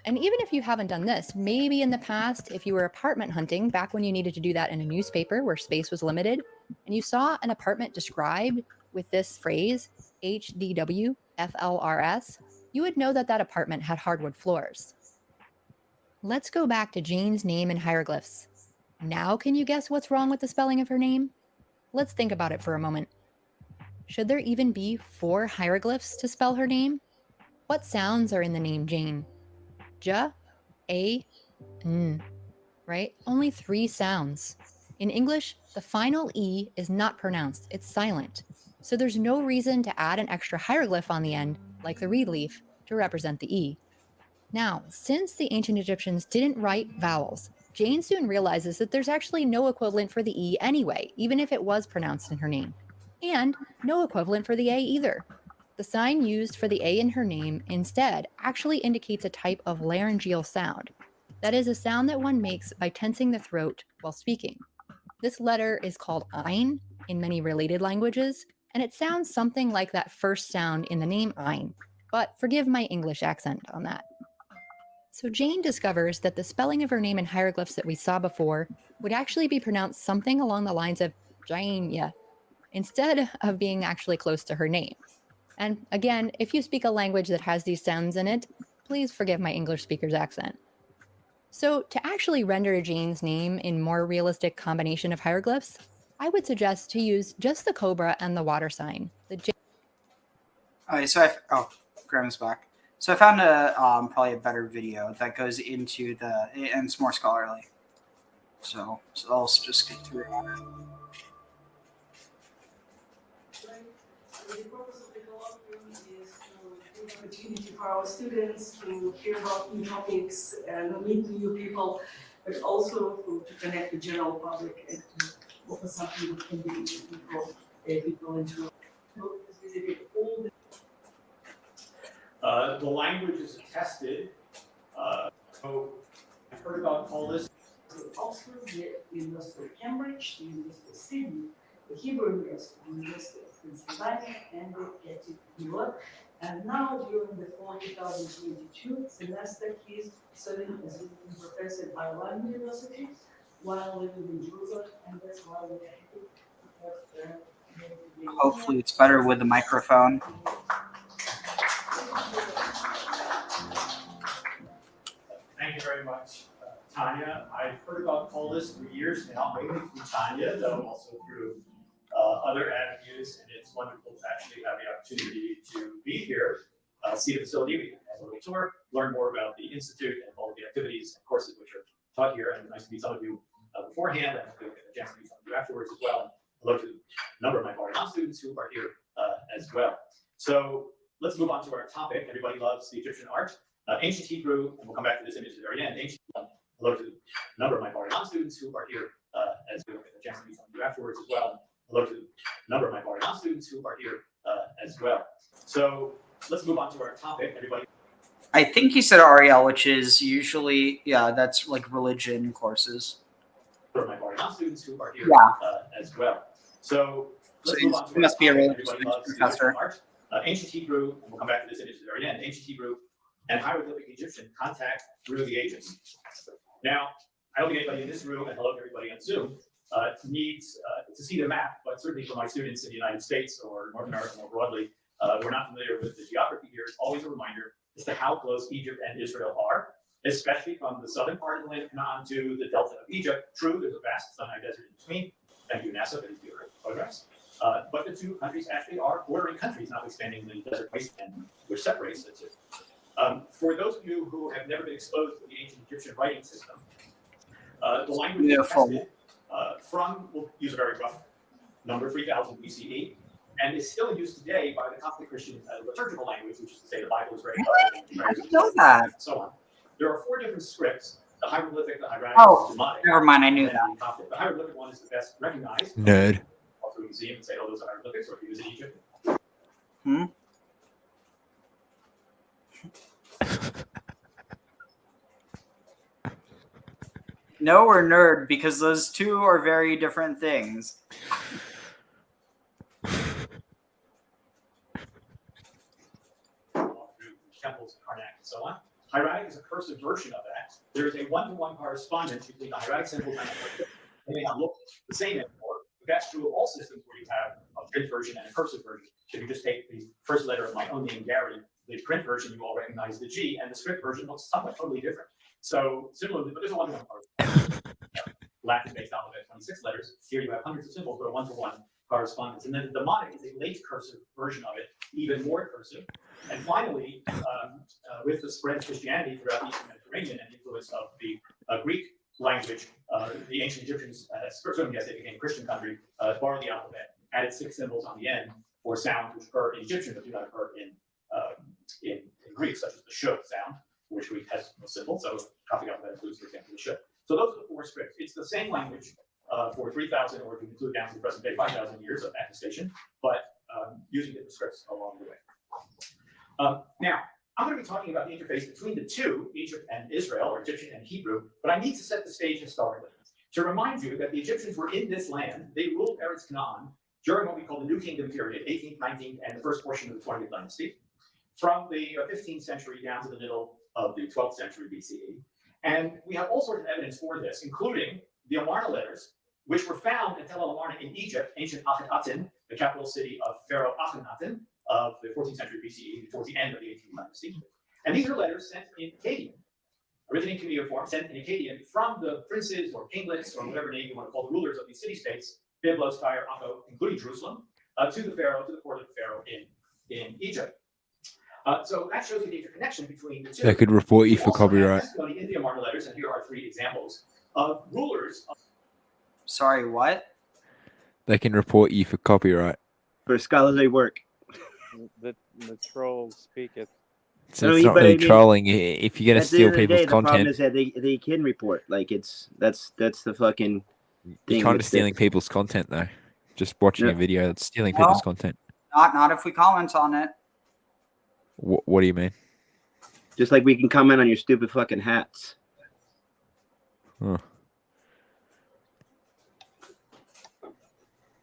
And even if you haven't done this, maybe in the past, if you were apartment hunting, back when you needed to do that in a newspaper where space was limited, and you saw an apartment described with this phrase, HDWFLRS, you would know that that apartment had hardwood floors. Let's go back to Jane's name in hieroglyphs. Now can you guess what's wrong with the spelling of her name? Let's think about it for a moment. Should there even be 4 hieroglyphs to spell her name? What sounds are in the name Jane? J, A, N, right? Only 3 sounds. In English, the final E is not pronounced, it's silent. So there's no reason to add an extra hieroglyph on the end, like the reed leaf, to represent the E. Now, since the ancient Egyptians didn't write vowels, Jane soon realizes that there's actually no equivalent for the E anyway, even if it was pronounced in her name. And no equivalent for the A either. The sign used for the A in her name instead actually indicates a type of laryngeal sound. That is a sound that one makes by tensing the throat while speaking. This letter is called Ein in many related languages, and it sounds something like that first sound in the name Ein, but forgive my English accent on that. So Jane discovers that the spelling of her name in hieroglyphs that we saw before would actually be pronounced something along the lines of Jane, instead of being actually close to her name. And again, if you speak a language that has these sounds in it, please forgive my English speaker's accent. So to actually render Jane's name in more realistic combination of hieroglyphs, I would suggest to use just the cobra and the water sign.
Okay, so Graham's back. So I found a probably a better video that goes into and it's more scholarly. So I'll just get through it.
The purpose of the colloquium is to give opportunity for our students to hear about new topics and meet new people, but also to connect the general public and to offer something that can be people into.
The language is attested. So I've heard about all this.
Oxford, the University of Cambridge, the University of Sydney, the Hebrew University, the University of Pennsylvania, and the Creative Europe. And now, during the fall 2022 semester, he's serving as visiting professor at Babylonian University while living in Jerusalem, and that's why we're happy to have
Hopefully, it's better with the microphone.
Thank you very much, Tanya. I've heard about Polis for years now, mainly through Tanya, though also through other avenues, and it's wonderful to actually have the opportunity to be here, see the facility, we can have a little tour, learn more about the Institute and all of the activities and courses which are taught here, and nice to meet some of you beforehand, and we'll get a chance to meet some of you afterwards as well. Hello to a number of my Babylonian students who are here as well. So let's move on to our topic. Everybody loves the Egyptian art. Ancient Hebrew, and we'll come back to this image at the very end. Hello to a number of my Babylonian students who are here as we get a chance to meet some of you afterwards as well. Hello to a number of my Babylonian students who are here as well. So let's move on to our topic. Everybody.
I think he said Ariel, which is usually, yeah, that's like religion courses.
For my Babylonian students who are here as well. So let's
So
move on to
he must be a religion professor.
Ancient Hebrew, and we'll come back to this image at the very end. Ancient Hebrew and hieroglyphic Egyptian contact through the ages. Now, I don't think anybody in this room, and hello to everybody on Zoom, needs to see the map, but certainly for my students in the United States or North America more broadly, we're not familiar with the geography here. It's always a reminder as to how close Egypt and Israel are, especially from the southern part of the land of Canaan to the delta of Egypt. True, there's a vast Sinai desert in between. Thank you, NASA, for these beautiful photographs. But the two countries actually are bordering countries, notwithstanding the desert wasteland which separates the two. For those of you who have never been exposed to the ancient Egyptian writing system, the language is tested from, we'll use a very rough number, 3000 BCE, and is still used today by the Coptic Christian liturgical language, which is to say the Bible is read by
I didn't know that.
and so on. There are 4 different scripts: the hieroglyphic, the hieratic,
Oh,
the Demotic.
never mind, I knew
and
that.
the Coptic. The hieroglyphic one is the best recognized.
Nerd.
Walk through a museum and say, oh, those are hieroglyphics, or if you visit Egypt.
Hmm? No, we're nerd because those two are very different things.
Temples in Karnak and so on. Hieratic is a cursive version of that. There is a one-to-one correspondence between the hieratic symbols and they may not look the same anymore, but that's true of all systems where you have a print version and a cursive version. If you just take the first letter of my own name, Gary, the print version, you all recognize the G, and the script version looks somewhat totally different. So similarly, but there's a one-to-one correspondence. Latin-based alphabet, 26 letters. Here you have hundreds of symbols, but a one-to-one correspondence. And then the Demotic is a late cursive version of it, even more cursive. And finally, with the spread of Christianity throughout the Eastern Mediterranean and the influence of the Greek language, the ancient Egyptians, certainly as they became a Christian country, borrowed the alphabet, added 6 symbols on the end for sounds which occur in Egyptian but do not occur in Greek, such as the sh sound, which has no symbol. So Coptic alphabet includes, for example, the sh. So those are the 4 scripts. It's the same language for 3,000, or if you include down to the present day, 5,000 years of attestation, but using different scripts along the way. Now, I'm going to be talking about the interface between the two, Egypt and Israel, or Egyptian and Hebrew, but I need to set the stage historically. To remind you that the Egyptians were in this land, they ruled Eretz Canaan during what we call the New Kingdom period, 18th, 19th, and the first portion of the 20th dynasty, from the 15th century down to the middle of the 12th century BCE. And we have all sorts of evidence for this, including the Amarna letters, which were found at Tel El Amarna in Egypt, ancient Akhenaten, the capital city of Pharaoh Akhenaten of the 14th century BCE, towards the end of the 18th dynasty. And these are letters sent in Akkadian, originating cuneiform, sent in Akkadian from the princes or kinglets or whatever name you want to call the rulers of these city-states, Byblos, Tyre, Akko, including Jerusalem, to the Pharaoh, to the court of the Pharaoh in Egypt. So that shows you the interconnection between the two.
They could report you
We
for
also have
copyright.
testimony in the Amarna letters, and here are 3 examples of rulers.
Sorry, what?
They can report you for copyright.
For scholarly work.
The troll speaketh.
So it's not really trolling. If you're going to
at the
steal
end of the
people's
day, the problem
content,
is that they can report. Like that's the fucking
you're
thing.
kind of
with
stealing people's content, though. Just watching
Yeah.
a video that's stealing
No.
people's content.
Not if we comment on it.
What do you mean?
Just like we can comment on your stupid fucking hats.
Huh.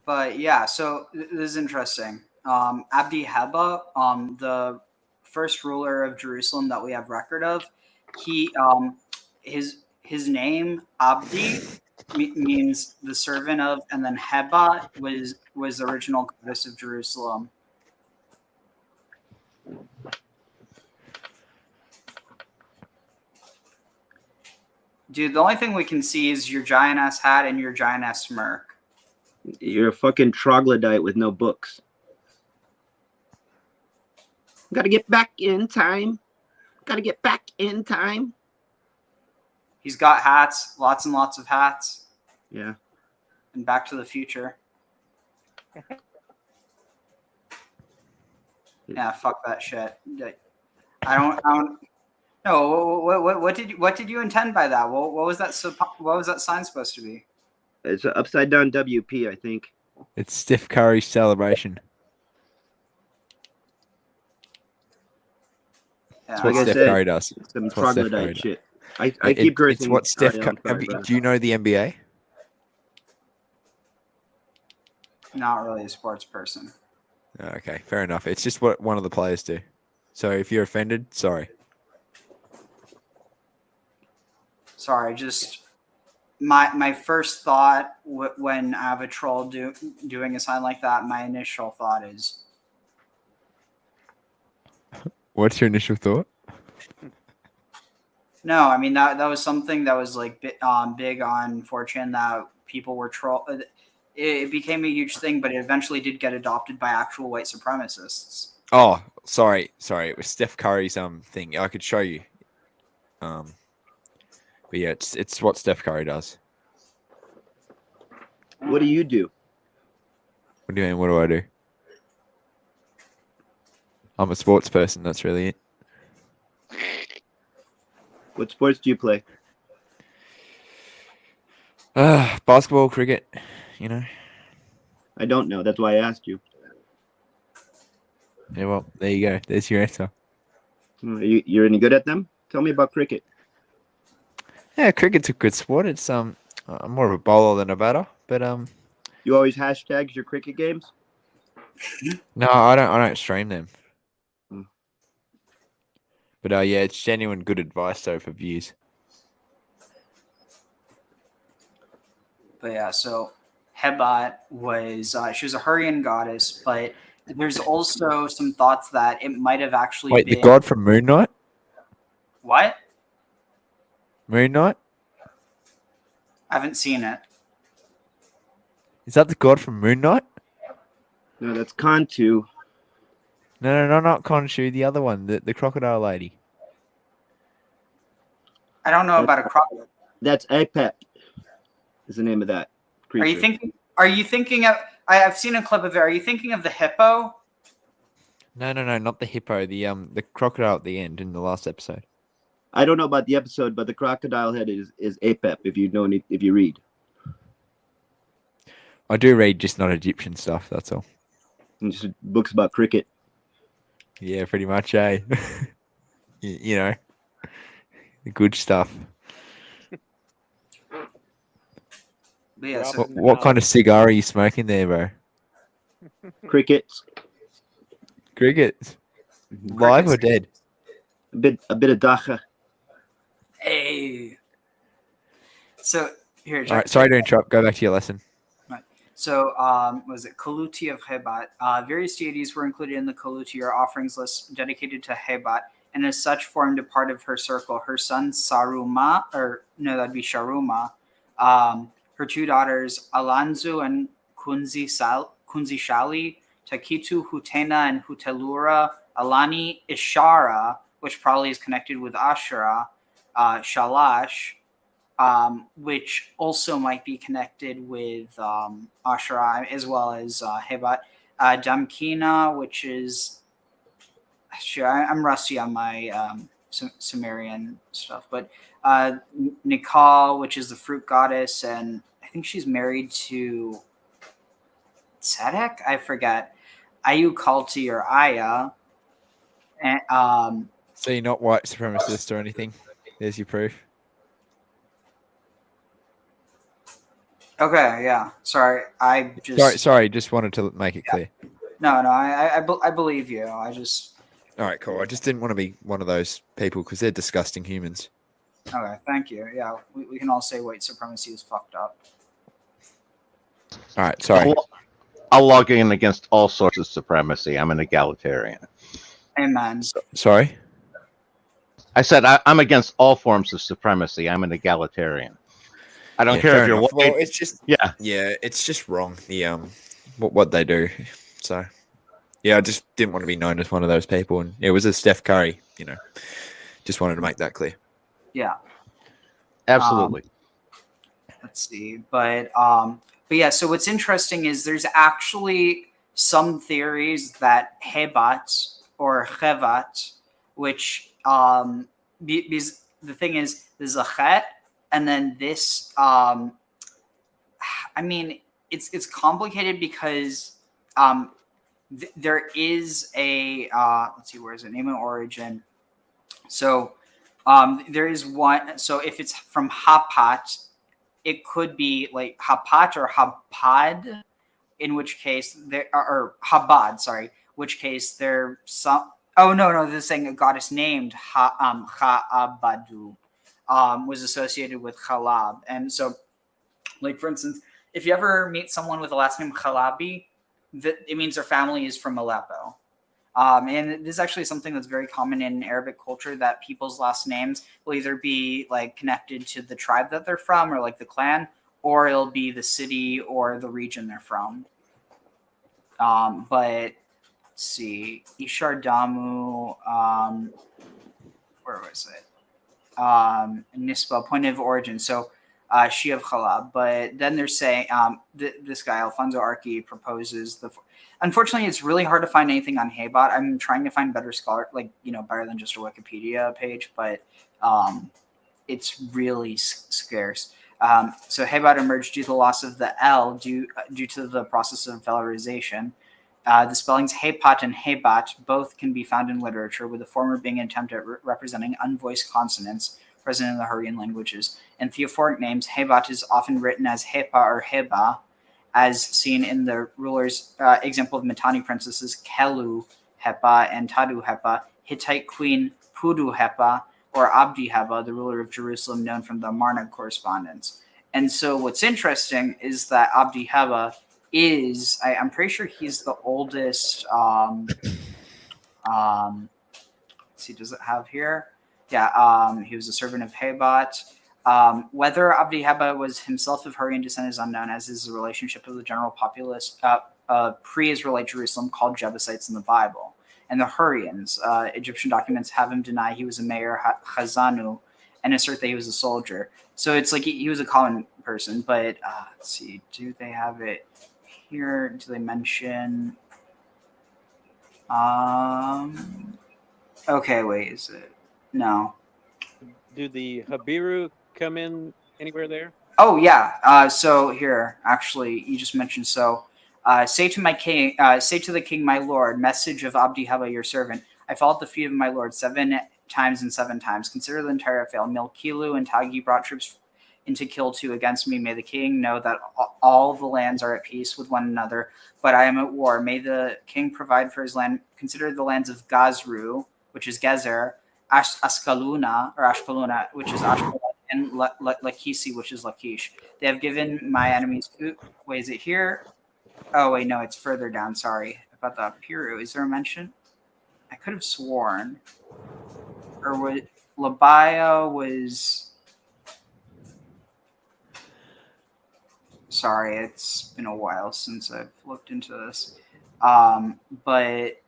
But yeah, so this is interesting. Abdi Heba, the first ruler of Jerusalem that we have record of, he his name Abdi means the servant of, and then Heba was the original goddess of Jerusalem. Dude, the only thing we can see is your giant ass hat and your giant ass smirk.
You're a fucking troglodyte with no books. Gotta get back in time. Gotta get back in time.
He's got hats, lots and lots of hats.
Yeah.
And Back to the Future. Yeah, fuck that shit. I don't. No, what did you intend by that? What was that? What was that sign supposed to be?
It's an upside down WP, I think.
It's Steph Curry's celebration. That's what Steph Curry does.
Some
That's what Steph Curry
troglodyte
does.
shit. I keep cursing.
It's what Steph
Curry.
Curry. Do you know the NBA?
Not really a sports person.
Okay, fair enough. It's just what one of the players do. So if you're offended, sorry.
Sorry, just my first thought when I have a troll doing a sign like that, my initial thought is,
What's your initial thought?
no, I mean that was something that was like big on 4chan that people were troll. It became a huge thing, but it eventually did get adopted by actual white supremacists.
Oh, sorry. It was Steph Curry's thing. I could show you. But yeah, it's what Steph Curry does.
What do you do?
What do you mean? What do I do? I'm a sports person. That's really it.
What sports do you play?
Basketball, cricket. You know.
I don't know. That's why I asked you.
Yeah, well, there you go. There's your answer.
You're any good at them? Tell me about cricket.
Yeah, cricket's a good sport. It's I'm more of a bowler than a batter, but
You always hashtags your cricket games?
no, I don't stream them. But yeah, it's genuine good advice though for views.
But yeah, so Hebat was she was a Hurrian goddess, but there's also some thoughts that it might have actually
Wait,
been
the god from Moon Knight?
What?
Moon Knight?
I haven't seen it.
Is that the god from Moon Knight?
No, that's Kantu.
No, not Khonshu. The other one, the crocodile lady.
I don't know about a crocodile.
That's Apep. Is the name of that creature.
Are you thinking of I've seen a clip of it. Are you thinking of the hippo?
No, not the hippo. The crocodile at the end in the last episode.
I don't know about the episode, but the crocodile head is Apep. If you read.
I do read, just not Egyptian stuff. That's all.
And just books about cricket.
Yeah, pretty much, eh? you know, the good stuff.
But yeah,
What kind of cigar are you smoking there, bro?
Crickets.
Crickets. Live or dead?
A bit of dacha.
Hey. So here.
All right, sorry to interrupt. Go back to your lesson.
So, was it Kaluti of Hebat? Various deities were included in the Kaluti, or offerings list dedicated to Hebat, and as such formed a part of her circle. Her son Saruma, that'd be Sharuma. Her two daughters Alanzu and Kunzi Shali, Takitu, Hutena, and Hutelura, Alani Ishara, which probably is connected with Ashura, Shalash, which also might be connected with Ashura, as well as Hebat, Damkina, which is, sure, I'm rusty on my Sumerian stuff, but Nikal, which is the fruit goddess, and I think she's married to Tzedek? I forget. Ayukalti or Aya. And,
So you're not white supremacist or anything? There's your proof.
Okay, yeah. Sorry, I just
Sorry. Just wanted to make it clear.
No, I believe you. I just
All right, cool. I just didn't want to be one of those people because they're disgusting humans.
okay. Thank you. Yeah, we can all say white supremacy is fucked up.
All right, sorry.
I'll log in against all sorts of supremacy. I'm an egalitarian.
Amen.
Sorry?
I said I'm against all forms of supremacy. I'm an egalitarian. I don't care
fair
if you're
enough.
white.
Well, it's just
yeah,
it's just wrong. The what they do. So yeah, I just didn't want to be known as one of those people, and it was a Steph Curry. Just wanted to make that clear.
Yeah.
absolutely.
Let's see, but yeah. So what's interesting is there's actually some theories that Hebat or Hevat, which because the thing is there's a chet, and then this I mean it's complicated because there is a let's see, where is it, name and origin. So there is one. So if it's from Hapat, it could be like Hapat or Habad, in which case there or Habad, sorry, which case there some. Oh no, they're saying a goddess named Ha'abadu was associated with Khalab, and so, like for instance, if you ever meet someone with the last name Khalabi, it means their family is from Aleppo. And this is actually something that's very common in Arabic culture, that people's last names will either be like connected to the tribe that they're from or like the clan, or it'll be the city or the region they're from. But let's see, Ishar Damu, where was it? Nisba, point of origin. So she of Khalab. But then they're saying this guy, Alfonso Archi, proposes unfortunately, it's really hard to find anything on Hebat. I'm trying to find better better than just a Wikipedia page, but it's really scarce. So Hebat emerged due to the loss of the L due to the process of velarization. The spellings Hepat and Hebat both can be found in literature, with the former being an attempt at representing unvoiced consonants present in the Hurrian languages. In theophoric names, Hebat is often written as Hepa or Heba, as seen in the ruler's example of Mitanni princesses Kelu Hepa and Tadu Hepa, Hittite queen Pudu Hepa, or Abdi Heba, the ruler of Jerusalem, known from the Amarna correspondence. And so what's interesting is that Abdi Heba is, I'm pretty sure he's the oldest, let's see, does it have here? Yeah, he was a servant of Hebat. Whether Abdi Heba was himself of Hurrian descent is unknown, as is the relationship of the general populace pre-Israelite Jerusalem called Jebusites in the Bible. And the Hurrians, Egyptian documents have him deny he was a mayor, Chazanu, and assert that he was a soldier. So it's like he was a common person. But let's see, do they have it here? Do they mention? Okay, wait, is it? No.
Do the Habiru come in anywhere there?
Oh yeah. So here, actually, you just mentioned. So, say to my king, say to the king, my lord, message of Abdi Heba, your servant. I fall at the feet of my lord 7 times and 7 times. Consider the entire affair. Milkilu and Tagi brought troops into Kiltu against me. May the king know that all the lands are at peace with one another, but I am at war. May the king provide for his land. Consider the lands of Gazru, which is Gezer, Ashkeluna, which is Ashkelon, and Lachish, which is Lachish. They have given my enemies food. Wait, is it here? Oh, wait, no, it's further down. Sorry about the Piru. Is there a mention? I could have sworn. Or what? Labaya was. Sorry, it's been a while since I've looked into this. But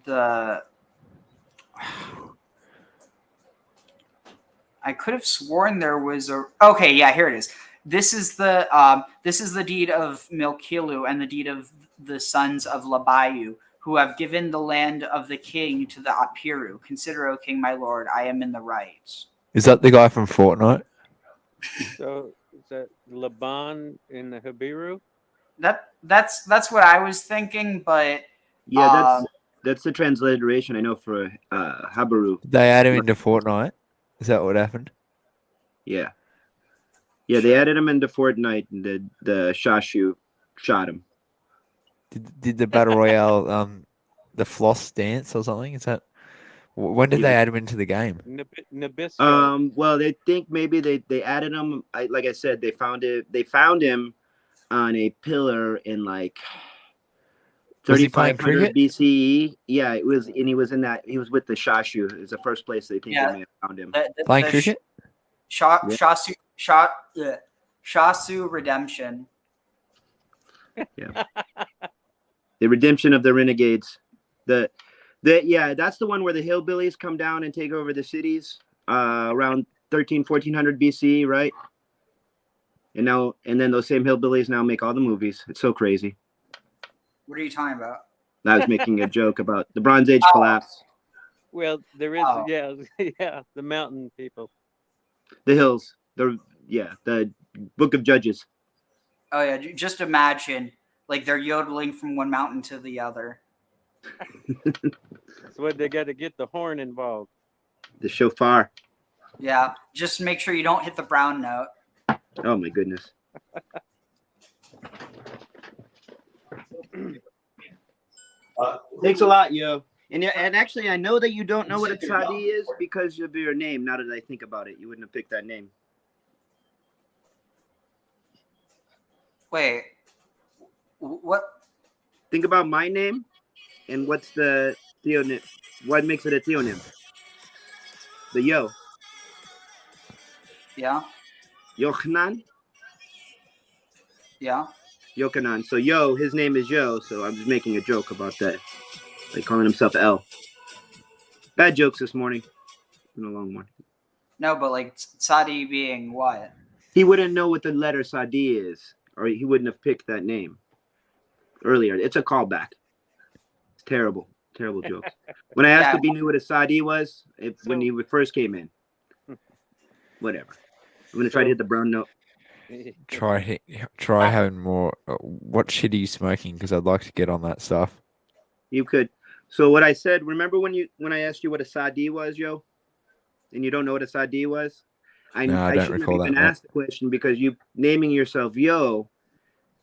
the. I could have sworn there was a. Okay, yeah, here it is. This is the deed of Milkilu and the deed of the sons of Labayu, who have given the land of the king to the Apiru. Consider, O king, my lord, I am in the right.
Is that the guy from Fortnite?
So is that Laban in the Habiru?
That's what I was thinking, but
Yeah, that's the transliteration I know for Habaru.
They add him into Fortnite. Is that what happened?
Yeah. Yeah, they added him into Fortnite, and the Shashu shot him.
Did the battle royale the floss dance or something? Is that when did they add him into the game?
Nabisco.
Well, they think maybe they added him. Like I said, they found it. They found him on a pillar in like
Was he playing
3500
cricket?
BCE. Yeah, it was, and he was in that. He was with the Shashu. It's the first place they think they may have found him.
Playing cricket?
Shasu Redemption.
Yeah. The redemption of the renegades. Yeah, that's the one where the hillbillies come down and take over the cities around 1400 BCE, right? And then those same hillbillies now make all the movies. It's so crazy.
What are you talking about?
I was making a joke about the Bronze Age collapse.
Well, there is,
Oh.
yeah, the mountain people.
The hills. The Book of Judges.
Oh yeah, just imagine like they're yodeling from one mountain to the other.
That's what they got to get the horn involved.
The shofar.
Yeah, just make sure you don't hit the brown note.
Oh my goodness. Thanks a lot, yo. And actually, I know that you don't know what a tzadi is because of your name. Now that I think about it, you wouldn't have picked that name.
Wait, what?
Think about my name, and what's the theonym? What makes it a theonym? The yo.
Yeah.
Yochanan.
Yeah.
Yochanan. So yo, his name is Yo. So I'm just making a joke about that, like calling himself L. Bad jokes this morning. Been a long morning.
No, but like Sadi being what?
He wouldn't know what the letter Sadi is, or he wouldn't have picked that name earlier. It's a callback. It's terrible, terrible jokes. When I asked if he knew what a Sadi was, when he first came in, whatever. I'm gonna try to hit the brown note.
Try having more. What shit are you smoking? Because I'd like to get on that stuff.
You could. So what I said. Remember when I asked you what a Sadi was, yo? And you don't know what a Sadi was?
No, I don't
shouldn't
recall
have even
that, mate.
asked the question because you naming yourself Yo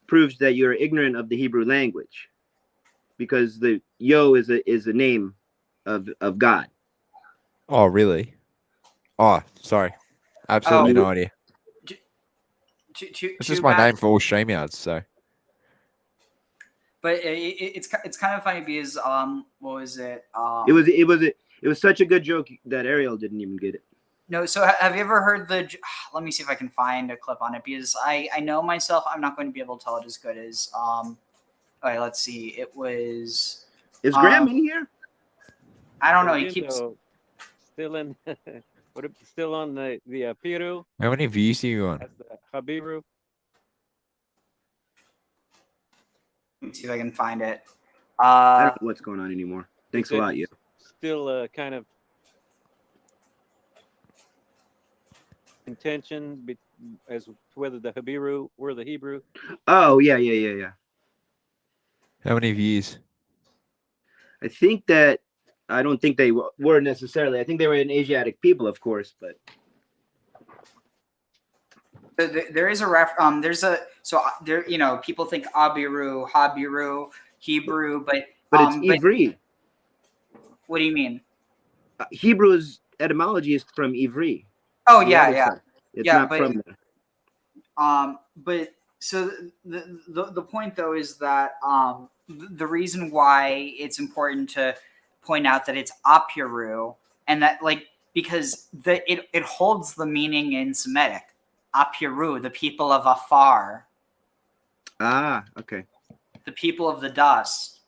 proves that you're ignorant of the Hebrew language, because the Yo is a name of God.
Oh, really? Oh, sorry. Absolutely no idea. It's just my name for all StreamYards, so.
But it's kind of funny because what was it?
It was such a good joke that Ariel didn't even get it.
No, so have you ever heard the? Let me see if I can find a clip on it because I know myself I'm not going to be able to tell it as good as All right, let's see. It was.
Is Graham in here?
I don't know. He keeps
still in. Still on the Piru?
How many views are you on?
That's the Habiru.
Let me see if I can find it.
I don't know what's going on anymore. Thanks a lot, you.
Still kind of contention as to whether the Habiru were the Hebrew.
Oh yeah.
How many views?
I don't think they were necessarily. I think they were an Asiatic people, of course, but
there is a there people think Abiru, Habiru, Hebrew, but
it's Ivri.
What do you mean?
Hebrew's etymology is from Ivri.
Oh yeah.
It's not from there.
But so the point though is that the reason why it's important to point out that it's Apiru and that because it holds the meaning in Semitic. Apiru, the people of afar.
Ah, okay.
The people of the dust.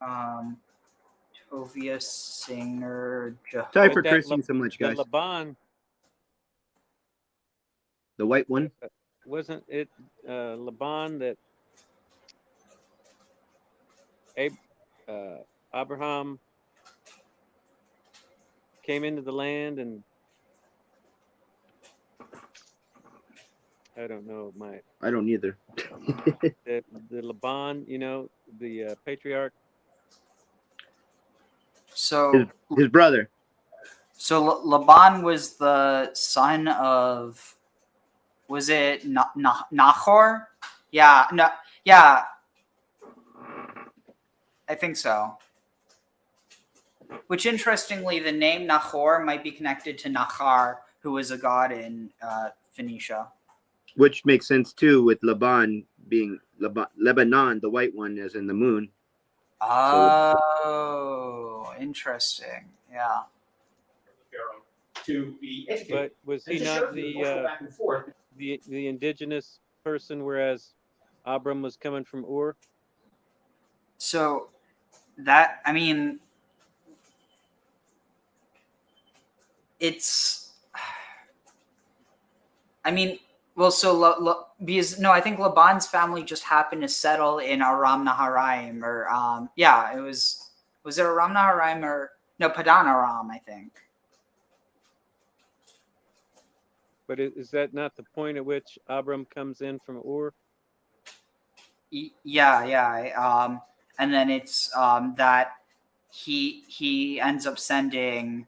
Tovia Singer.
Sorry for
But that
cursing so much,
the
guys.
Laban,
The white one.
wasn't it Laban that Abraham came into the land, and I don't know
I don't either.
the Laban, the patriarch.
So
his brother.
So Laban was the son of, was it Nahor? Yeah, no, yeah, I think so. Which, interestingly, the name Nahor might be connected to Nahar, who was a god in Phoenicia.
Which makes sense too, with Laban being Lebanon, the white one, as in the moon.
Oh, interesting. Yeah.
Pharaoh to be educated.
But was he not
back and forth.
the indigenous person, whereas Abram was coming from Ur?
So that, I mean, it's, I mean, well, so because no, I think Laban's family just happened to settle in Aram Naharaim, or yeah, was it Aram Naharaim or no, Padan Aram, I think.
But is that not the point at which Abram comes in from Ur?
Yeah. And then it's that he ends up sending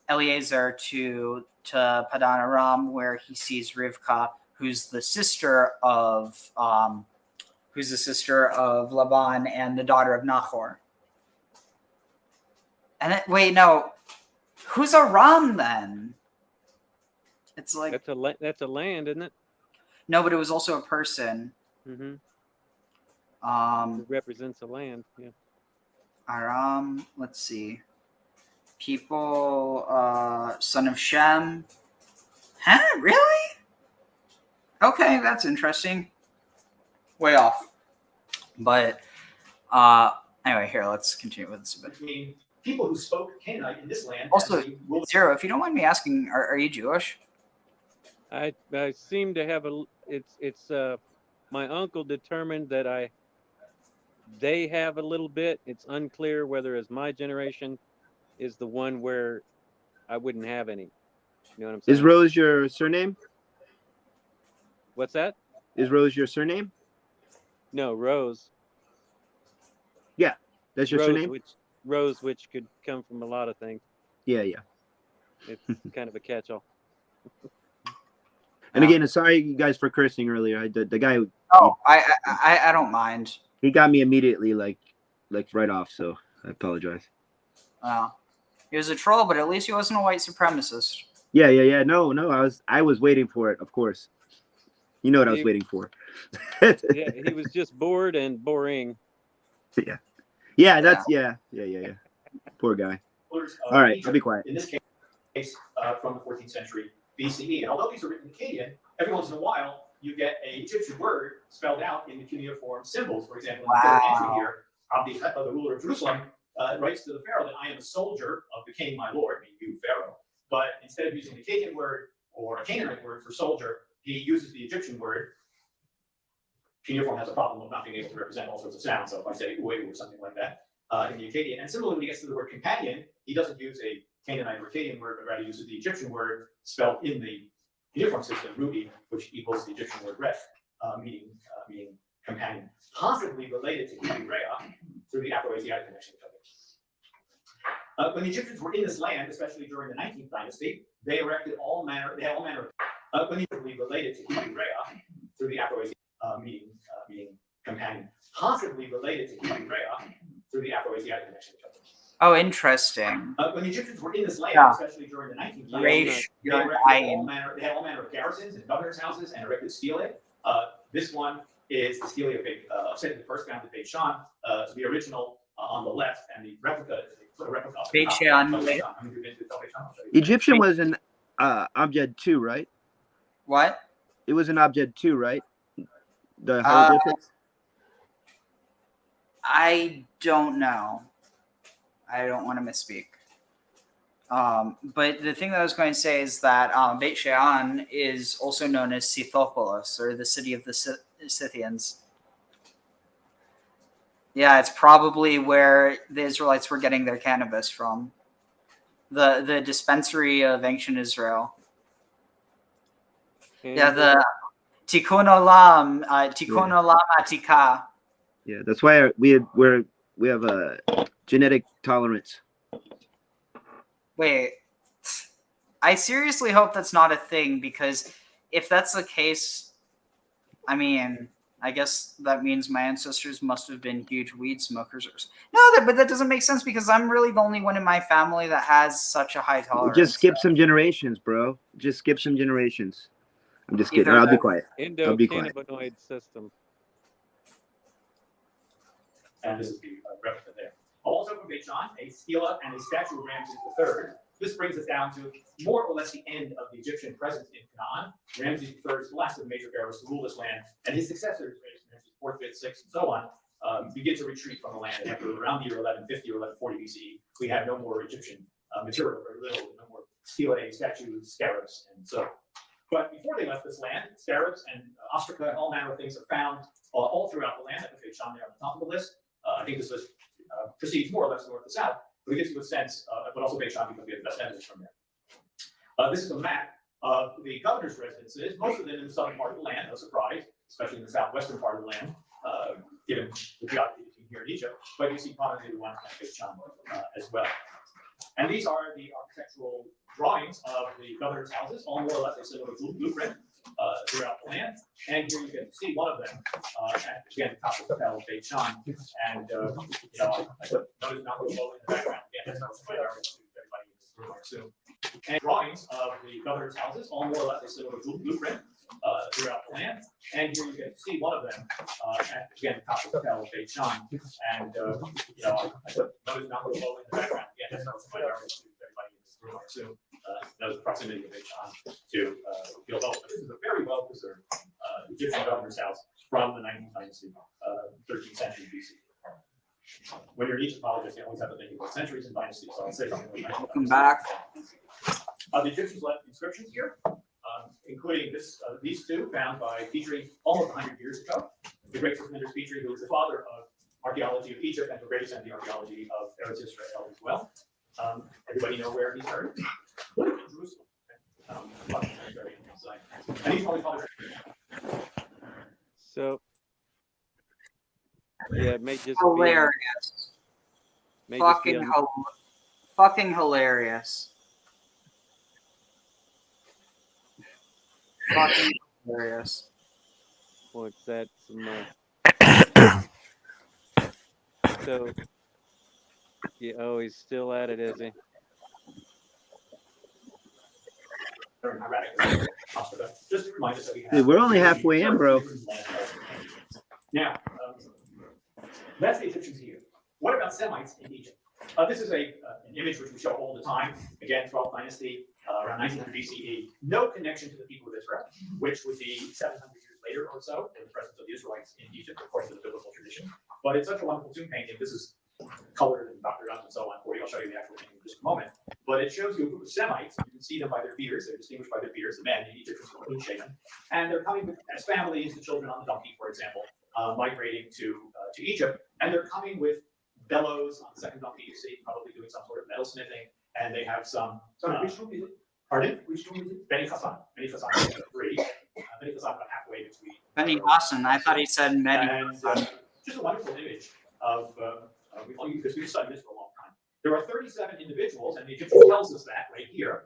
Eliezer to Padan Aram, where he sees Rivka, who's the sister of Laban and the daughter of Nahor. And then, wait, no, who's Aram then? It's like
that's a land, isn't it?
No, but it was also a person.
Mm-hmm.
It
represents a land. Yeah.
Aram. Let's see. People. Son of Shem. Huh? Really? Okay, that's interesting. Way off. But anyway, here, let's continue with this a bit.
Between people who spoke Canaanite in this land.
Also, Zero, if you don't mind me asking, are you Jewish?
I seem to have it's my uncle determined that they have a little bit. It's unclear whether as my generation is the one where I wouldn't have any. You know what I'm saying?
Is Rose your surname?
What's that?
Is Rose your surname?
No, Rose.
Yeah, that's your surname.
Rose, which could come from a lot of things.
Yeah.
It's kind of a catch-all.
And again, sorry you guys for cursing earlier. The guy.
Oh, I don't mind.
He got me immediately, like right off. So I apologize.
He was a troll, but at least he wasn't a white supremacist.
Yeah. No. I was waiting for it, of course. You know what I was waiting for.
Yeah, he was just bored and boring.
Yeah. That's yeah. Poor guy. All right, I'll be quiet.
In this case, from the 14th century BCE, and although these are written in Akkadian, every once in a while you get an Egyptian word spelled out in the cuneiform symbols. For example, in the third entry here, the ruler of Jerusalem writes to the Pharaoh that I am a soldier of the king, my lord, meaning you, Pharaoh. But instead of using the Akkadian word or a Canaanite word for soldier, he uses the Egyptian word. Cuneiform has a problem of not being able to represent all sorts of sounds. So if I say uehu or something like that in the Akkadian, and similarly when he gets to the word companion, he doesn't use a Canaanite or Akkadian word, but rather uses the Egyptian word spelled in the cuneiform system, ru'i, which equals the Egyptian word ref, meaning companion, possibly related to Hebrew Reah through the Afro-Asiatic connection. When the Egyptians were in this land, especially during the 19th dynasty, they erected all manner of when related to Hebrew Reah through the Afro-Asiatic meaning companion, possibly related to Hebrew Reah through the Afro-Asiatic connection.
Oh, interesting.
When the Egyptians were in this land, especially during the 19th
dynasty,
they had all manner of garrisons and governors' houses and erected stelae. This one is the stele of Seti I found at Beit Shan, the original on the left, and the replica.
Beit Shan.
Egyptian was an Abjad 2, right?
What?
It was an Abjad 2, right? The hieroglyphics.
I don't know. I don't want to misspeak. But the thing that I was going to say is that Beit Shean is also known as Scythopolis, or the city of the Scythians. Yeah, it's probably where the Israelites were getting their cannabis from. The dispensary of ancient Israel. Yeah, the Tikkun Olam, Tikkun Olam Atikah.
Yeah, that's why we have a genetic tolerance.
Wait, I seriously hope that's not a thing, because if that's the case, I mean, I guess that means my ancestors must have been huge weed smokers. But that doesn't make sense, because I'm really the only one in my family that has such a high tolerance.
Just skip some generations, bro. Just skip some generations. I'm just kidding. I'll be quiet. I'll be quiet.
Endocannabinoid system.
And this is the replica there. Also from Beit Shean, a stela and a statue of Ramses III. This brings us down to more or less the end of the Egyptian presence in Canaan. Ramses III is the last of the major pharaohs to rule this land, and his successors, Ramses IV, V, VI, and so on, begin to retreat from the land. After around the year 1150 or 1140 BCE, we have no more Egyptian material, very little, no more stelae, statues, scarabs, and so on. But before they left this land, scarabs and ostraca and all manner of things are found all throughout the land. I put Beit Shean there on the top of the list. I think this list proceeds more or less north to south, but it gives you a sense, but also Beit Shean because we have the best evidence from there. This is a map of the governor's residences, most of them in the southern part of the land, no surprise, especially in the southwestern part of the land, given the geography between here and Egypt, but you see prominently the one at Beit Shean as well. And these are the architectural drawings of the governor's houses, all more or less a similar blueprint throughout the land. And here you can see one of them, again, top of the Bell, Beit Shean. And, notice not really low in the background. Again, that's not quite our everybody in this room, I assume. And drawings of the governor's houses, all more or less a similar blueprint throughout the land. And here you can see one of them, again, top of the Bell, Beit Shean. And, notice not really low in the background. Again, that's not quite our everybody in this room, I assume. Knows the proximity of Beit Shean to Gilboa. But this is a very well preserved Egyptian governor's house from the 19th dynasty, 13th century BC. When you're an Egyptologist, you always have to think about centuries and dynasties, so I'll say something like
Welcome back.
The Egyptians left inscriptions here, including these two found by Petrie almost 100 years ago. The great Sismundus Petrie, who was the father of archaeology of Egypt and the greatest in the archaeology of Eretz Israel as well. Everybody know where he's buried? Jerusalem. And he's probably called.
So, yeah, it may just
hilarious. Fucking hilarious. Fucking hilarious.
What's that? So, yeah, oh, he's still at it, is he?
Just to remind us that we have.
Dude, we're only halfway in, bro.
Now, that's the Egyptians here. What about Semites in Egypt? This is an image which we show all the time. Again, 12th dynasty, around 1900 BCE. No connection to the people of Israel, which would be 700 years later or so, in the presence of the Israelites in Egypt, according to the biblical tradition. But it's such a wonderful tomb painting. This is colored and doctored up and so on for you. I'll show you the actual thing in just a moment. But it shows you a group of Semites. You can see them by their beards. They're distinguished by their beards. The men in Egypt are clean shaven. And they're coming as families, the children on the donkey, for example, migrating to Egypt. And they're coming with bellows on the second donkey. You see, probably doing some sort of metal smithing. And they have some. Which room is it? Pardon? Which room is it? Beni Hassan. Beni Hassan is 3. Beni Hassan about halfway between.
Beni Hassan. I thought he said Medi.
Just a wonderful image of. Because we've studied this for a long time. There are 37 individuals, and the Egyptian tells us that right here.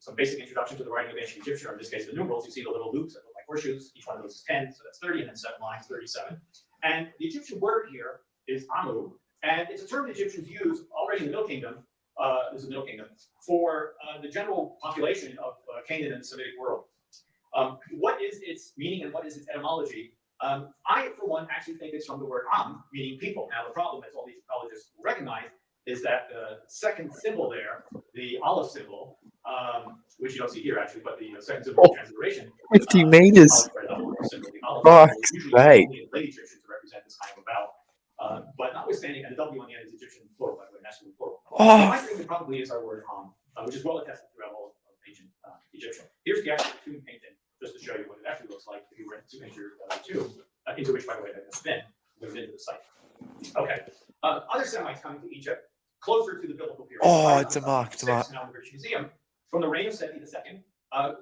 Some basic introduction to the writing of ancient Egyptian, or in this case, the numerals. You see the little loops that look like horseshoes. Each one of those is 10, so that's 30, and then 7 lines, 37. And the Egyptian word here is Amu, and it's a term the Egyptians use already in the Middle Kingdom. This is the Middle Kingdom for the general population of Canaan and the Semitic world. What is its meaning and what is its etymology? I, for one, actually think it's from the word Am, meaning people. Now, the problem, as all these Egyptologists will recognize, is that the second symbol there, the Aleph symbol, which you don't see here actually, but the second symbol of transliteration.
50 meters. Fuck's sake.
Late Egyptians to represent this kind of a vowel. But notwithstanding, and the W on the end is Egyptian plural, by the way, masculine plural.
Oh.
So my thinking probably is our word which is well attested throughout all of ancient Egyptian. Here's the actual tomb painting, just to show you what it actually looks like if you were to enter the tomb, into which, by the way, that has been moved into the site. Okay. Other Semites coming to Egypt, closer to the biblical period.
Oh, it's a mark. It's a mark.
Now in the British Museum, from the reign of Seti II,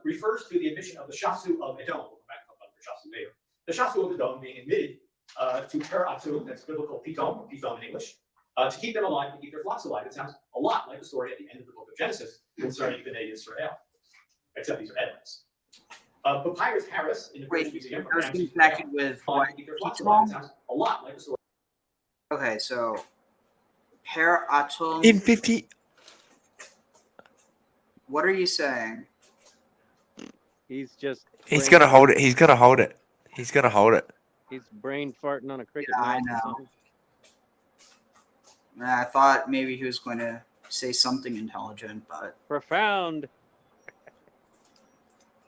refers to the admission of the Shasu of Edom. We'll come back and talk about the Shasu later. The Shasu of Edom being admitted to Per Atum, that's biblical Pithom in English, to keep them alive, to keep their flocks alive. It sounds a lot like the story at the end of the book of Genesis concerning Bnei Israel, except these are Edomites. Papyrus Harris in the British Museum.
I was connected with what?
Sounds a lot like the story.
Okay, so Per Atum.
In 50.
What are you saying?
He's just.
He's gonna hold it. He's gonna hold it. He's gonna hold it.
He's brain farting on a cricket.
Yeah, I know. I thought maybe he was going to say something intelligent, but
profound.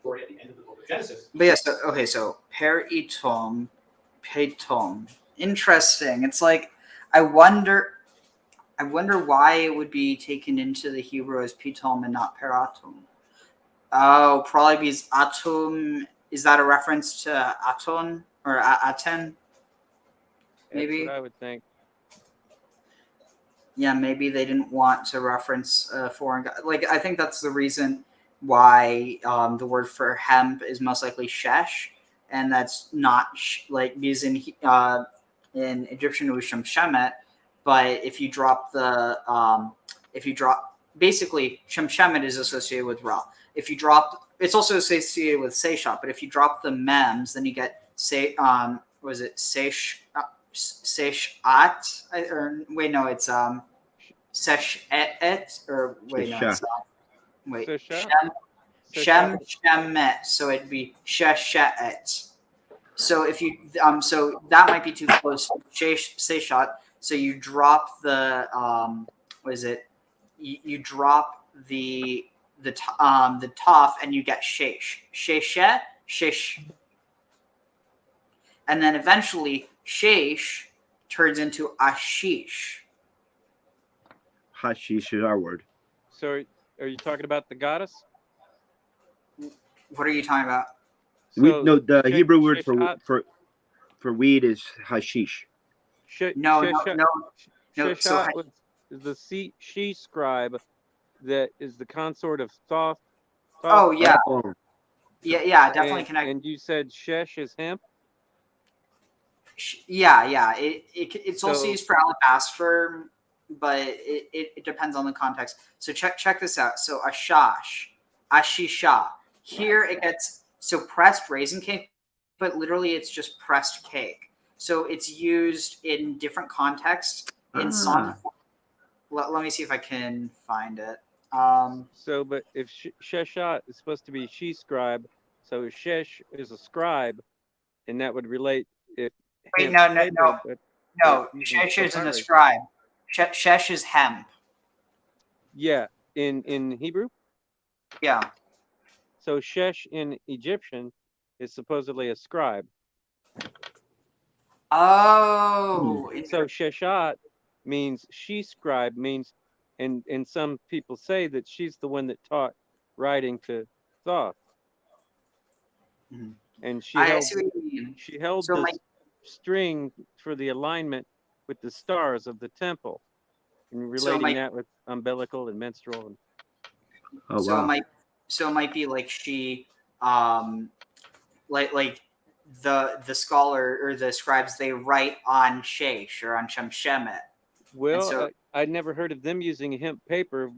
Story at the end of the book of Genesis.
But yes, yeah, so, okay, so Per Itom, Petom. Interesting. It's like I wonder why it would be taken into the Hebrew as Pitom and not Per Atum. Oh, probably because Atum, is that a reference to Aton or Aten? Maybe.
That's what I would think.
Yeah, maybe they didn't want to reference foreign god. Like, I think that's the reason why the word for hemp is most likely shesh, and that's not like because in Egyptian it was shemshemet, but if you drop the basically shemshemet is associated with ra. If you drop, it's also associated with seishat, but if you drop the mems, then you get was it seshat? Or wait, no, it's seshet, or wait, no, it's wait, shemet. So it'd be sheshet. So if you so that might be too close to seishat. So you drop the what is it? You drop the taf and you get sheshet, and then eventually shesh turns into ashish.
Hashish is our word.
So are you talking about the goddess?
What are you talking about?
The Hebrew word for weed is hashish.
No.
So is the she scribe that is the consort of Thoth.
Oh yeah. Yeah, definitely connected.
And you said shesh is hemp?
Yeah. It's also used for alabaster, but it depends on the context. So check this out. So ashisha. Here it gets pressed raisin cake, but literally it's just pressed cake. So it's used in different contexts. In some, let me see if I can find it.
But if sheshat is supposed to be she scribe, so shesh is a scribe, and that would relate if.
Wait, no. Shesh isn't a scribe. Shesh is hemp.
Yeah, in Hebrew.
Yeah.
So shesh in Egyptian is supposedly a scribe.
Oh.
So sheshat means she scribe means, and some people say that she's the one that taught writing to Thoth.
Mm-hmm.
And she held
so
this string for the alignment with the stars of the temple, and relating that with umbilical and menstrual. And,
So it might be like she, like the scholar or the scribes, they write on shesh or on shemshemet.
Well, I'd never heard of them using hemp paper,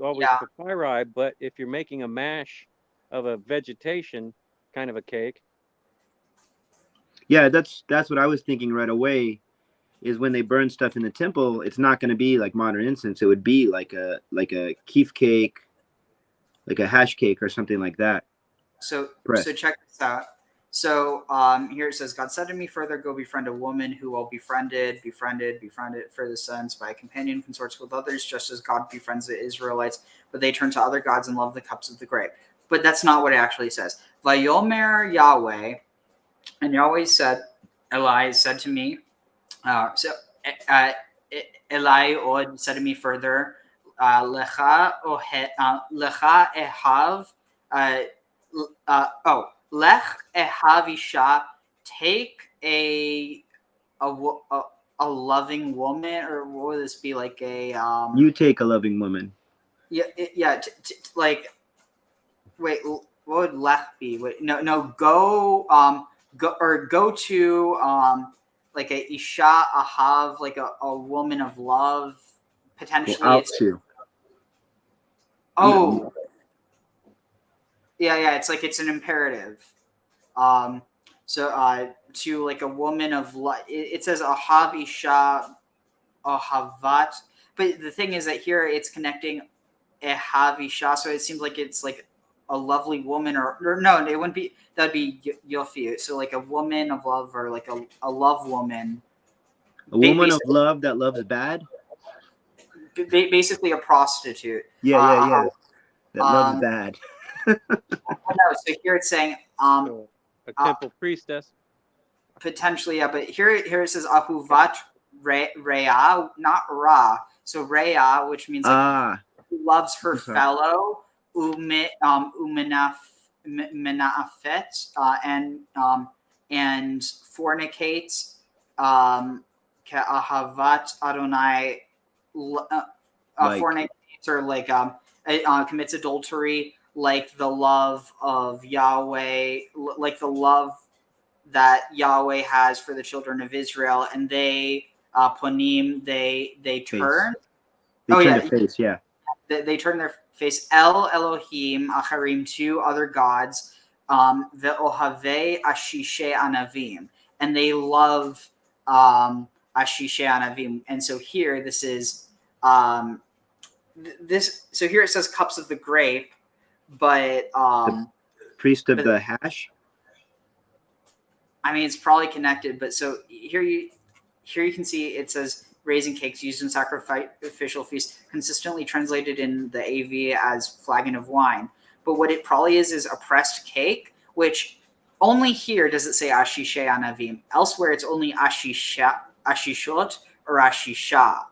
always papyri, but if you're making a mash of a vegetation, kind of a cake.
Yeah, that's what I was thinking right away. Is when they burn stuff in the temple, it's not going to be like modern incense. It would be like a keef cake, like a hash cake or something like that.
So check this out. So here it says, God said to me, further, go befriend a woman who will befriended for the sons by a companion consorts with others, just as God befriends the Israelites, but they turn to other gods and love the cups of the grape. But that's not what it actually says. Vayomer Yahweh, and Yahweh said, Eli said to me, Eli od said to me further, Lecha ehav, Lech ehav isha, take a loving woman, or what would this be, like a
You take a loving woman.
like, wait, what would Lech be? Wait, no, go to like a isha ahav, like a woman of love.
Go
Potentially,
out
it's
to.
oh yeah, it's like it's an imperative. So to like a woman of love, it says ahav isha ahavat, but the thing is that here it's connecting ehav isha, so it seems like it's like a lovely woman, or no, it wouldn't be. That'd be yofi. So like a woman of love, or like a love woman.
A woman of love that loves bad.
Basically, a prostitute.
Yeah. That loves bad.
No, so here it's saying
a temple priestess.
Potentially, yeah, but here it says ahuvat rea, not ra. So rea, which means like who loves her fellow, umenafet, and fornicates, ahavat Adonai, fornicates, or like commits adultery, like the love of Yahweh, like the love that Yahweh has for the children of Israel, and they ponim, they turn.
Their face, yeah.
They turn their face El Elohim Acharim, to other gods, ve'ohavei ashishe anavim, and they love ashishe anavim. And so here this is this. So here it says cups of the grape, but
the priest of the hash.
I mean, it's probably connected, but so here you can see it says raising cakes used in sacrificial feasts, consistently translated in the AV as flagon of wine. But what it probably is a pressed cake, which only here does it say ashishe anavim. Elsewhere, it's only ashishot or ashisha.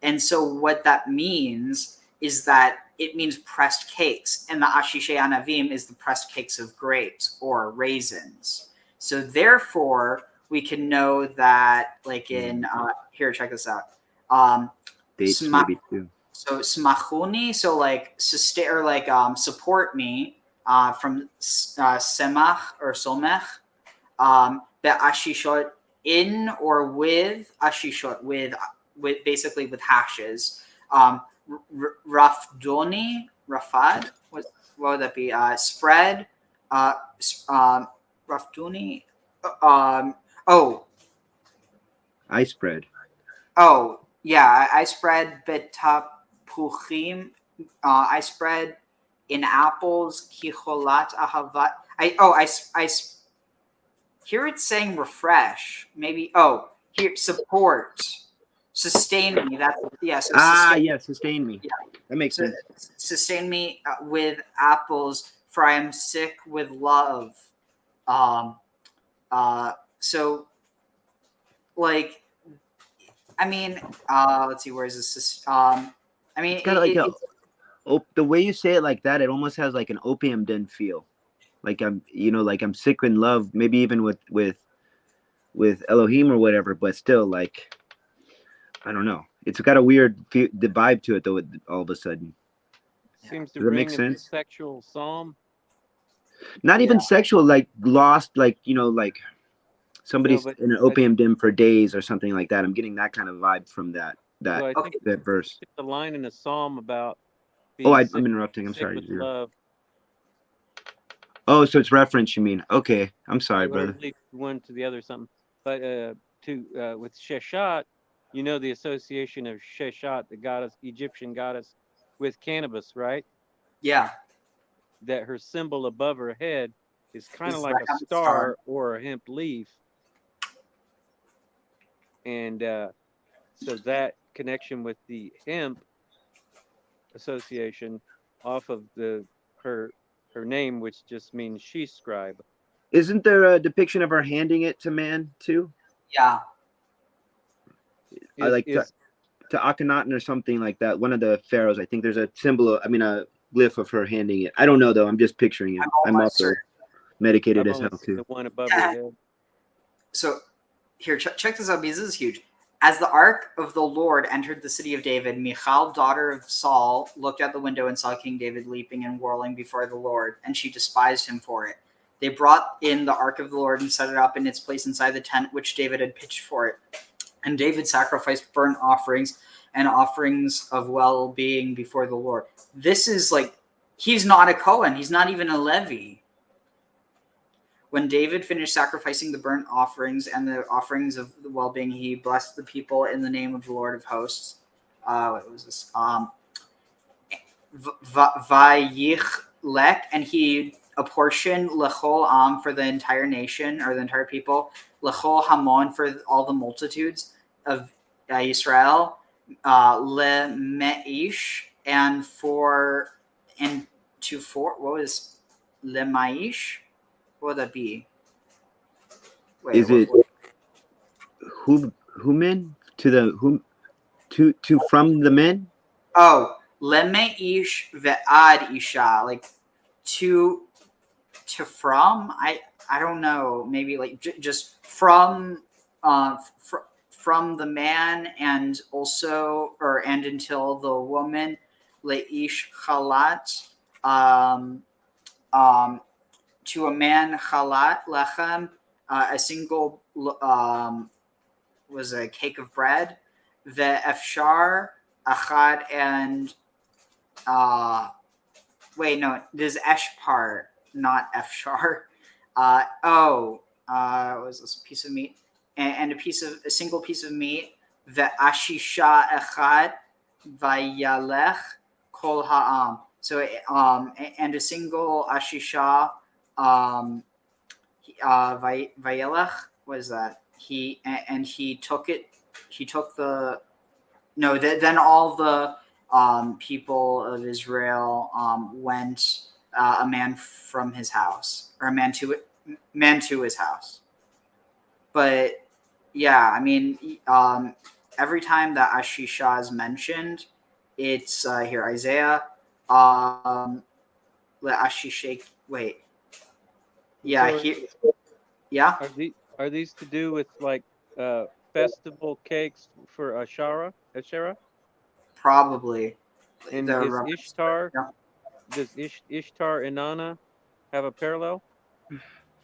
And so what that means is that it means pressed cakes, and the ashishe anavim is the pressed cakes of grapes or raisins. So therefore, we can know that, like in here, check this out.
Dates maybe too.
So smachuni, so like sustain, or like support me, from semach or somech, the ashishot, in or with ashishot, with basically with hashes. Rafdoni, rafad, what would that be? Spread, Rafduni.
I spread.
Oh, yeah. I spread betapuchim. I spread in apples. Kicholat ahavat. Here it's saying refresh. Maybe. Oh, here support. Sustain me. That's yes.
Yeah, sustain me.
Yeah.
That makes sense.
Sustain me with apples, for I am sick with love. So like, I mean, let's see, where is this? I mean,
it's kind of like the way you say it like that, it almost has like an opium den feel. Like I'm sick in love, maybe even with Elohim or whatever, but still, like, I don't know. It's got a weird the vibe to it though. All of a sudden,
seems to
does that
ring
make
of
sense?
a sexual psalm.
Not even sexual, like lost, like like somebody's in an opium den for days or something like that. I'm getting that kind of vibe from that verse.
The line in a psalm about.
I'm interrupting. I'm sorry.
Love.
Oh, so it's reference, you mean? Okay, I'm sorry, brother.
One to the other, something. But with Sheshat, the association of Sheshat, the goddess, Egyptian goddess, with cannabis, right?
Yeah.
That her symbol above her head is kind of like a star or a hemp leaf. And so that connection with the hemp association off of her name, which just means she scribe.
Isn't there a depiction of her handing it to man too?
Yeah.
like to Akhenaten or something like that. One of the pharaohs, I think there's a symbol. A glyph of her handing it. I don't know though. I'm just picturing it. I'm also medicated
I've
as
only
hell
seen
too.
the one above her head.
So here, check this out because this is huge. As the ark of the Lord entered the city of David, Michal, daughter of Saul, looked out the window and saw King David leaping and whirling before the Lord, and she despised him for it. They brought in the ark of the Lord and set it up in its place inside the tent which David had pitched for it. And David sacrificed burnt offerings and offerings of well-being before the Lord. This is like, he's not a Cohen. He's not even a Levi. When David finished sacrificing the burnt offerings and the offerings of the well-being, he blessed the people in the name of the Lord of hosts. What was this? Vayichlek, and he apportioned lechol am for the entire nation or the entire people, lechol hamon for all the multitudes of Israel, lemeish, and what was lemaish? What would that be? Wait,
Is it human to the whom to from the men?
Oh, lemeish ve'ad isha, like to from. I don't know. Maybe like just from from the man and also and until the woman, leish chalat, to a man chalat lechem, a single was a cake of bread, ve'efshar achad, and wait, no, this is eshpar, not efshar. Was this a piece of meat and a single piece of meat, ve'ashisha echad vayalech kol ha'am. So and a single ashisha vayelech, what is that? He took it. He took the no. Then all the people of Israel went a man from his house, or a man to his house. But yeah, I mean, every time that Ashisha is mentioned, it's here Isaiah. Ashishake. Wait. Yeah.
So
Here. Yeah.
Are these to do with like festival cakes for Asherah?
Probably.
And is Ishtar?
Yeah.
Does Ishtar Inanna have a parallel?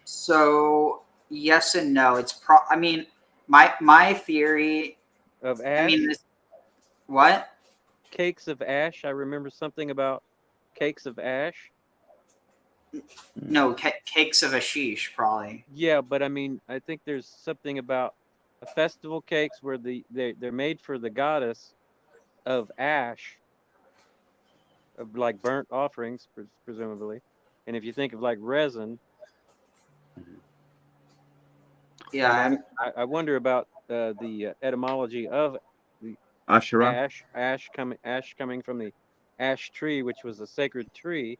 So yes and no. It's I mean, my theory
of ash.
I mean, what?
Cakes of ash. I remember something about cakes of ash.
No, cakes of Ashish, probably.
Yeah, but I mean, I think there's something about a festival cakes where they're made for the goddess of ash, of like burnt offerings, presumably. And if you think of like resin,
yeah,
I wonder about the etymology of the
Asherah.
ash coming from the ash tree, which was a sacred tree.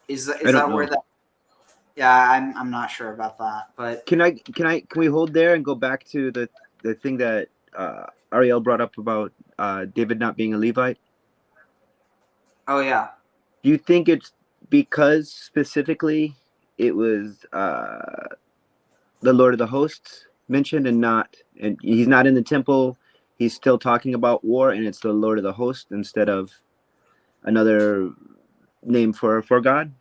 Is that where that? Yeah, I'm not sure about that, but
Can we hold there and go back to the thing that Ariel brought up about David not being a Levite?
Oh yeah.
Do you think it's because specifically it was the Lord of the Hosts mentioned and he's not in the temple, he's still talking about war, and it's the Lord of the Hosts instead of another name for God?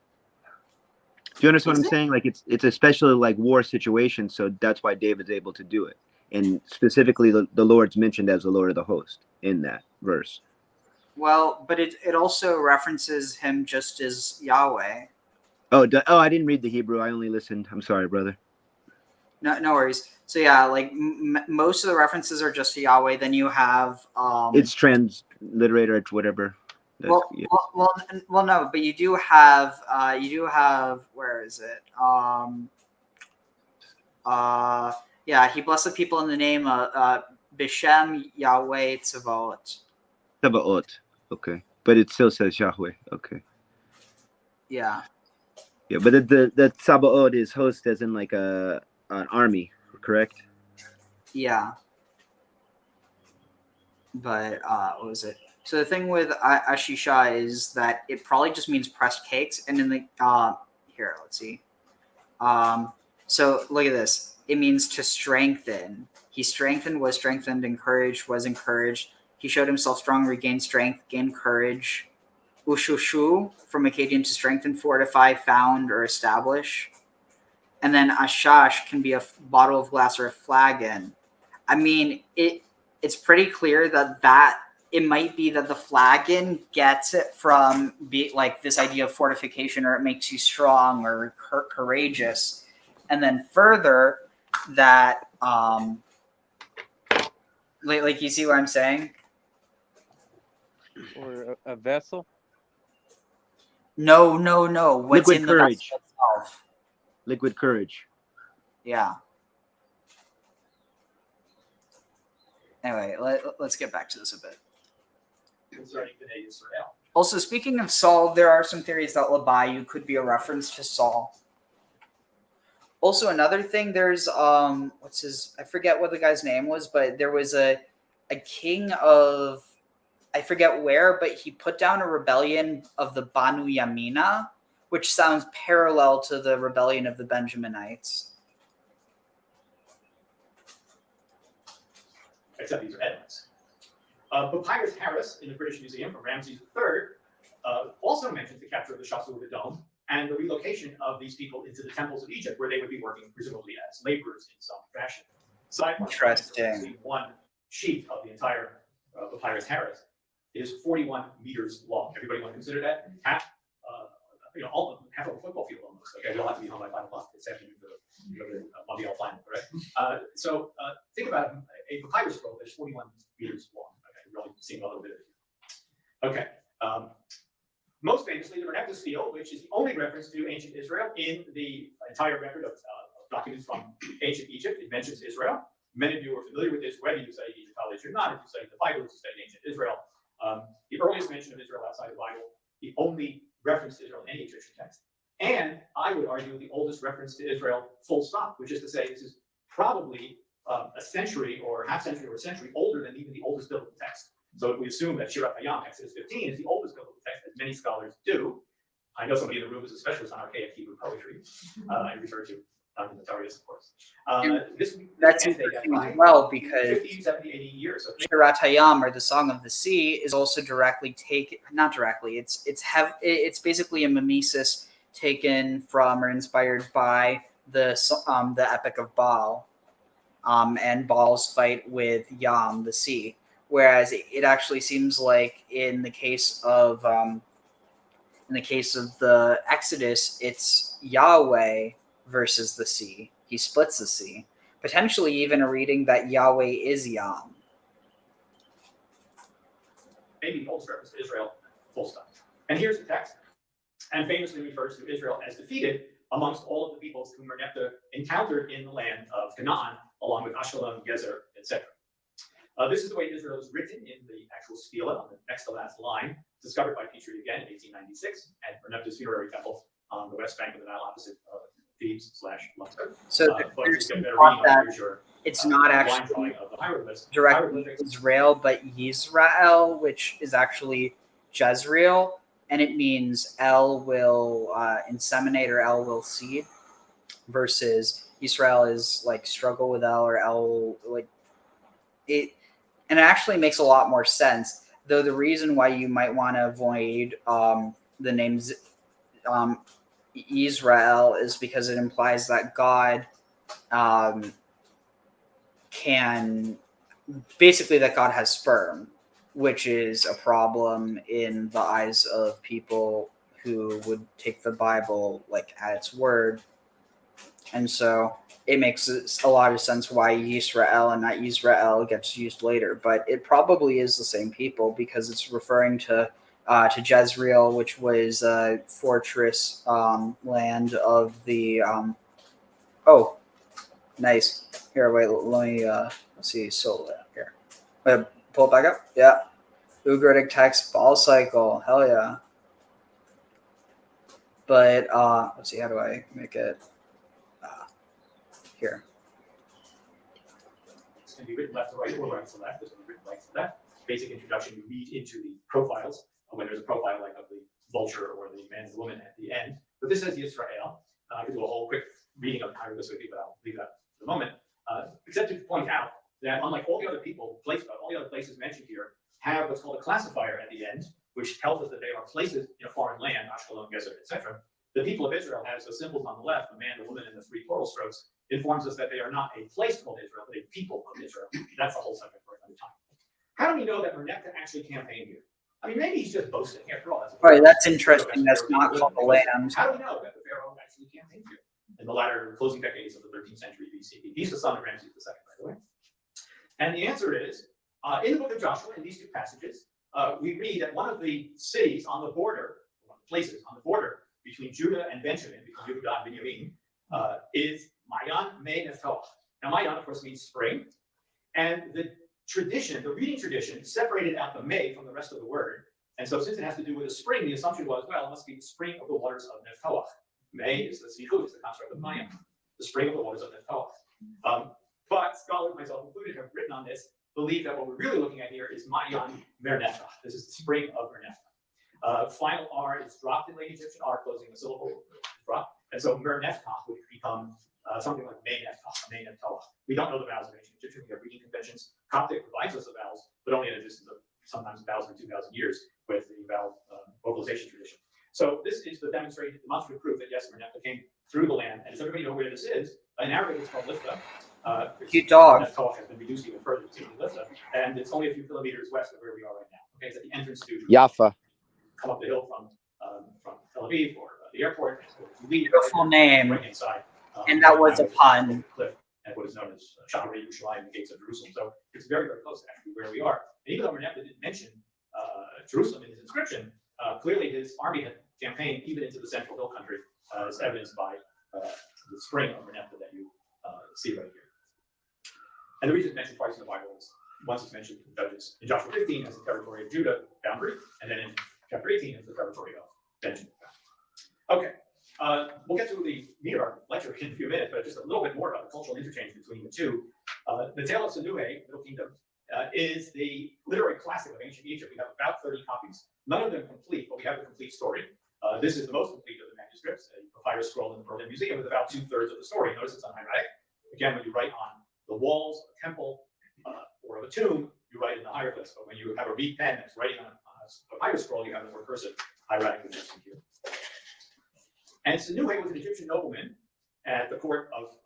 Do you understand what I'm saying? Like it's especially like war situation, so that's why David's able to do it. And specifically the Lord's mentioned as the Lord of the Host in that verse.
Well, but it also references him just as Yahweh.
Oh, I didn't read the Hebrew. I only listened. I'm sorry, brother.
No worries. So yeah, like most of the references are just to Yahweh. Then you have
it's transliterated or whatever.
Well, no, but you do have where is it? Yeah, he blessed the people in the name of Bishem Yahweh Tzavaot.
Tzavaot. Okay, but it still says Yahweh. Okay.
Yeah.
Yeah, but the Tzavaot is host as in like an army, correct?
Yeah. But what was it? So the thing with Ashisha is that it probably just means pressed cakes, and in the here, let's see. So look at this. It means to strengthen. He strengthened, was strengthened, encouraged, was encouraged. He showed himself strong, regained strength, gained courage. Ushushu, from Akkadian to strengthen, fortify, found, or establish. And then Ashash can be a bottle of glass or a flagon. I mean, it's pretty clear that it might be that the flagon gets it from like this idea of fortification, or it makes you strong or courageous, and then further that like you see what I'm saying?
Or a vessel.
No. What's
Liquid
in
courage.
the vessel itself?
Liquid courage.
Yeah. Anyway, let's get back to this a bit.
Concerning Bnei Israel.
Also, speaking of Saul, there are some theories that Labayu could be a reference to Saul. Also, another thing, there's I forget what the guy's name was, but there was a king of, I forget where, but he put down a rebellion of the Banu Yamina, which sounds parallel to the rebellion of the Benjaminites.
Except these are headlines. Papyrus Harris in the British Museum from Ramses III also mentions the capture of the Shasu of the Dome and the relocation of these people into the temples of Egypt, where they would be working presumably as laborers in some fashion.
Interesting.
One sheet of the entire Papyrus Harris is 41 meters long. Everybody want to consider that? Half of a football field almost. Okay, you'll have to be home by 5 o'clock this afternoon for the Mondial final, right? So think about a papyrus scroll that's 41 meters long. Okay, we're really seeing a little bit of it. Okay. Most famously, the Renepta seal, which is the only reference to ancient Israel in the entire record of documents from ancient Egypt. It mentions Israel. Many of you are familiar with this, whether you study Egyptology or not. If you study the Bible, if you study ancient Israel. The earliest mention of Israel outside the Bible, the only reference to Israel in any Egyptian text, and I would argue the oldest reference to Israel, full stop, which is to say this is probably a century or half century or a century older than even the oldest biblical text. So if we assume that Shirat Hayam, Exodus 15, is the oldest biblical text, as many scholars do, I know somebody in the room is a specialist on archaic Hebrew poetry. I refer to the Notarius, of course.
That's interesting as well, because
50, 70, 80 years.
Shirat Hayam, or the Song of the Sea, is also directly taken, not directly, it's basically a mimesis taken from or inspired by the Epic of Baal, and Baal's fight with Yam, the sea. Whereas it actually seems like in the case of the Exodus, it's Yahweh versus the sea. He splits the sea. Potentially even a reading that Yahweh is Yam.
Maybe the oldest reference to Israel, full stop. And here's the text. And famously refers to Israel as defeated amongst all of the peoples whom Renepta encountered in the land of Canaan, along with Ashkelon, Gezer, etc. This is the way Israel is written in the actual stela on the next to last line, discovered by Petrie again in 1896 at Renepta's funerary temple on the west bank of the Nile opposite Thebes/Luxor.
So there's some thought that it's not actually directly Israel, but Yisrael, which is actually Jezreel, and it means El will inseminate or El will seed, versus Israel is like struggle with El, or El like it. And it actually makes a lot more sense, though the reason why you might want to avoid the names Israel is because it implies that God can, basically that God has sperm, which is a problem in the eyes of people who would take the Bible like at its word. And so it makes a lot of sense why Yisrael and not Israel gets used later, but it probably is the same people because it's referring to Jezreel, which was a fortress land of the oh, nice. Here, wait, let me let's see. So here, wait, pull it back up. Yeah, Ugaritic text, ball cycle. Hell yeah. But let's see. How do I make it? Here.
can be written left to right or right to left. This can be written right to left. Basic introduction, you read into the profiles when there's a profile like of the vulture or the man and the woman at the end. But this says Yisrael. I could do a whole quick reading of hieroglyphs with you, but I'll leave that for the moment. Except to point out that unlike all the other all the other places mentioned here, have what's called a classifier at the end, which tells us that they are places in a foreign land, Ashkelon, Gezer, etc. The people of Israel have the symbols on the left, the man, the woman, and the three plural strokes, informs us that they are not a place called Israel, but a people of Israel. That's the whole subject for another time. How do we know that Merneptah actually campaigned here? I mean, maybe he's just boasting. After all,
Right, that's interesting. That's not called the land.
How do we know that the Pharaoh actually campaigned here in the latter closing decades of the 13th century BCE? He's the son of Ramses II, by the way. And the answer is, in the book of Joshua, in these two passages, we read that one of the cities on the border, one of the places on the border between Judah and Benjamin, between Judah and Benjamin, is Mayan Me Nephtoah. Now, Mayan, of course, means spring. And the tradition, the reading tradition, separated out the Me from the rest of the word. And so since it has to do with a spring, the assumption was, well, it must be the spring of the waters of Nephtoah. Me is the Sichud, is the construct of Mayan, the spring of the waters of Nephtoah. But scholars, myself included, have written on this, believe that what we're really looking at here is Mayan Merneptah. This is the spring of Merneptah. Final R is dropped in late Egyptian R, closing the syllable drop. And so Merneptah would become something like Me Nephtoah. We don't know the vowels of ancient Egyptian. We have reading conventions. Coptic provides us the vowels, but only at a distance of sometimes 1,000 or 2,000 years with the vowel vocalization tradition. So this is the demonstrative proof that yes, Merneptah came through the land. And does everybody know where this is? In Arabic, it's called Lifta.
Cute dog.
Nephtoah has been reduced even further to Lifta, and it's only a few kilometers west of where we are right now. Okay, it's at the entrance to
Jaffa.
Come up the hill from Tel Aviv or the airport.
Beautiful name.
Right inside.
And that was a pun.
Cliff and what is known as Shaarei Yerushalayim, the gates of Jerusalem. So it's very, very close to actually where we are. And even though Merneptah didn't mention Jerusalem in his inscription, clearly his army had campaigned even into the central hill country, as evidenced by the spring of Merneptah that you see right here. And the reason it's mentioned twice in the Bible is once it's mentioned in Judges in Joshua 15 as the territory of Judah boundary, and then in chapter 18 as the territory of Benjamin. Okay, we'll get to the meat of our lecture in a few minutes, but just a little bit more about the cultural interchange between the two. The Tale of Sinuhe, Middle Kingdom, is the literary classic of ancient Egypt. We have about 30 copies, none of them complete, but we have the complete story. This is the most complete of the manuscripts, a papyrus scroll in the Berlin Museum with about 2/3 of the story. Notice it's on hieratic. Again, when you write on the walls of a temple or of a tomb, you write in the hieroglyphs. But when you have a reed pen that's writing on a papyrus scroll, you have the more cursive hieratic in here. And Sinuhe was an Egyptian nobleman at the court of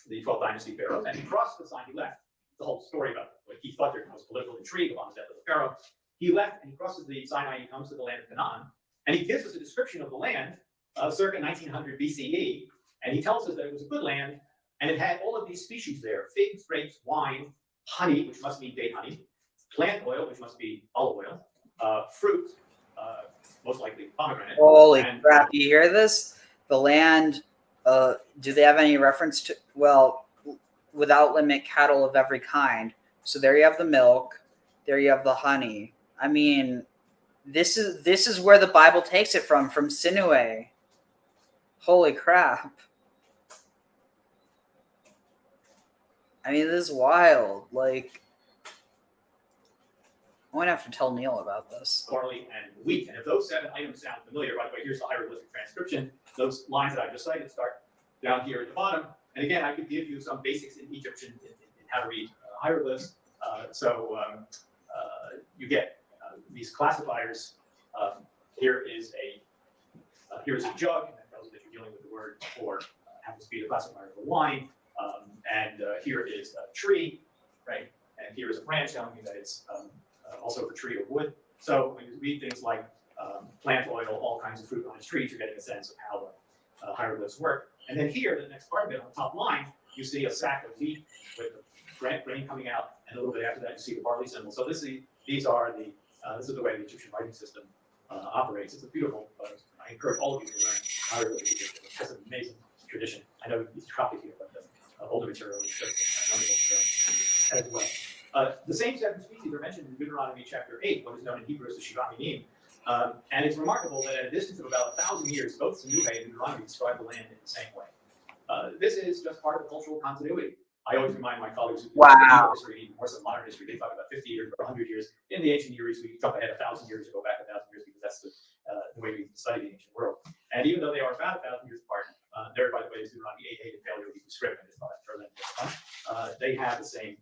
the 12th dynasty pharaohs, and he crossed the Sinai. He left. The whole story about what he thought there was political intrigue upon the death of the pharaoh. He left and he crosses the Sinai and he comes to the land of Canaan, and he gives us a description of the land circa 1900 BCE, and he tells us that it was a good land. And it had all of these species there: figs, grapes, wine, honey, which must be date honey, plant oil, which must be olive oil, fruit, most likely pomegranate.
Holy crap, you hear this? The land, do they have any reference to, well, without limit cattle of every kind. So there you have the milk, there you have the honey. I mean, this is where the Bible takes it from Sinuhe. Holy crap. I mean, this is wild. Like, I'm going to have to tell Neil about this.
Barley and wheat. And if those 7 items sound familiar, by the way, here's the hieroglyphic transcription. Those lines that I just cited start down here at the bottom. And again, I could give you some basics in Egyptian in how to read hieroglyphs. You get these classifiers. Here's a jug, and that tells you that you're dealing with the word for happens to be the classifier for wine. Here is a tree, right? And here is a branch telling you that it's also for tree or wood. So when you read things like plant oil, all kinds of fruit on its trees, you're getting a sense of how the hieroglyphs work. And then here, the next part of it, on the top line, you see a sack of wheat with the grain coming out, and a little bit after that, you see the barley symbol. So this is the way the Egyptian writing system operates. It's a beautiful. I encourage all of you to learn hieroglyphic Egyptian. It's an amazing tradition. I know it's copied here, but the older material is just wonderful to learn as well. The same 7 species are mentioned in Deuteronomy chapter 8, what is known in Hebrew as the Shiva Minim. And it's remarkable that at a distance of about 1,000 years, both Sinuhe and Deuteronomy describe the land in the same way. This is just part of the cultural continuity. I always remind my colleagues who
Wow.
medieval history, even more so modern history, they talk about 50 years or 100 years. In the ancient Near East, we jump ahead 1,000 years or go back 1,000 years because that's the way we study the ancient world. And even though they are about 1,000 years apart, there, by the way, is Deuteronomy 8 hated failure of Hebrew script. I just thought I'd throw that in. They have the same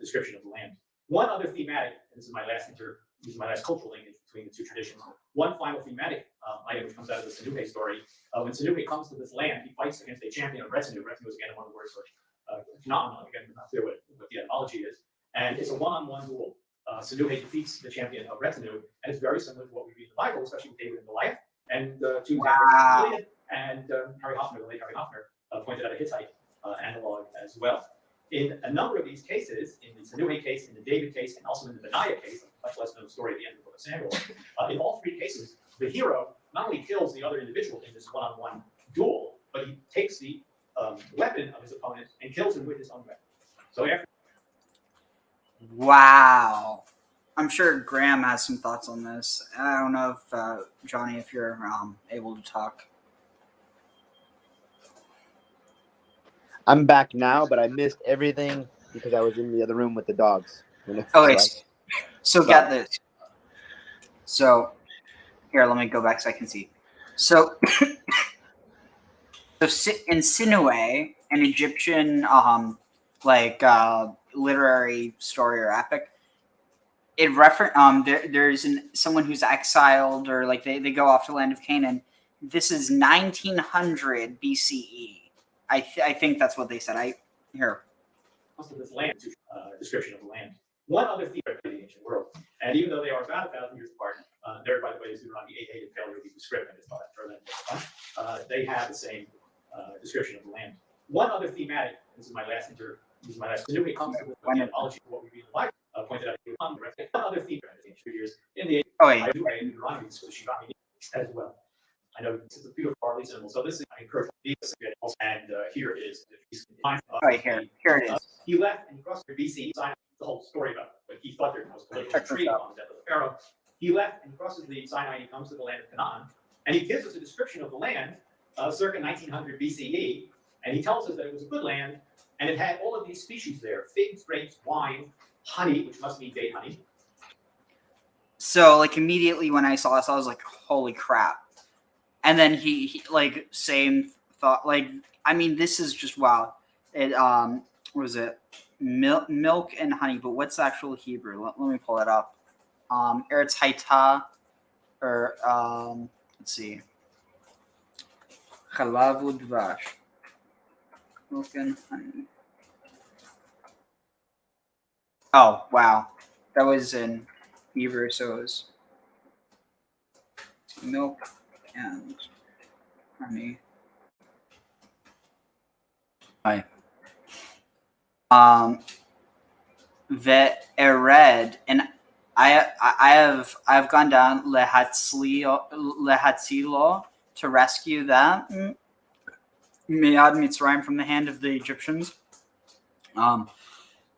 description of the land. One other thematic, and this is my last cultural linkage between the two traditions. One final thematic item which comes out of the Senuhe story. When Senuhe comes to this land, he fights against a champion of Retinue. Retinue is again one of the words for phenomenon. Again, not clear what the etymology is. And it's a one-on-one duel. Senuhe defeats the champion of Retinue, and it's very similar to what we read in the Bible, especially with David and Goliath. And two examples and Harry Hoffner, the late Harry Hoffner, pointed out a Hittite analog as well. In a number of these cases, in the Senuhe case, in the David case, and also in the Benaiah case, a much less known story at the end of the book of Samuel, in all three cases, the hero not only kills the other individual in this one-on-one duel, but he takes the weapon of his opponent and kills him with his own weapon. So after.
Wow. I'm sure Graham has some thoughts on this. I don't know if, Johnny, if you're able to talk.
I'm back now, but I missed everything because I was in the other room with the dogs.
Okay, so get this. So, here, let me go back so I can see. So, in Sinuhe, an Egyptian literary story or epic, it there's someone who's exiled, or like they go off to the land of Canaan. This is 1900 BCE. I think that's what they said. Here.
Most of this land, description of the land. One other theme of the ancient world, and even though they are about 1,000 years apart, there, by the way, is Deuteronomy 8 hated failure of Hebrew script. I just thought I'd throw that in. They have the same description of the land. One other thematic. This is my last. Senuhe comes to the etymology of what we read in the Bible. Pointed out one other theme in the Deuteronomy as well. I know this is a beautiful barley symbol, so this is I encourage these and here is
right here it is.
He left and he crossed the BC. The whole story about what he thought there was political intrigue on the death of the Pharaoh. He left and he crosses the Sinai and he comes to the land of Canaan, and he gives us a description of the land circa 1900 BCE, and he tells us that it was a good land and it had all of these species there: figs, grapes, wine, honey, which must mean date honey.
So like immediately when I saw this, I was like, holy crap. And then he like same thought, like, I mean, this is just wow. It what was it? Milk and honey, but what's the actual Hebrew? Let me pull it up. Eretz Haita, or let's see. Chalav udvash. Milk and honey. Oh wow, that was in Hebrew, so it was milk and honey. Hi. Ve'ered, and I've gone down lehatzilo to rescue them. Miyad Mitzrayim from the hand of the Egyptians.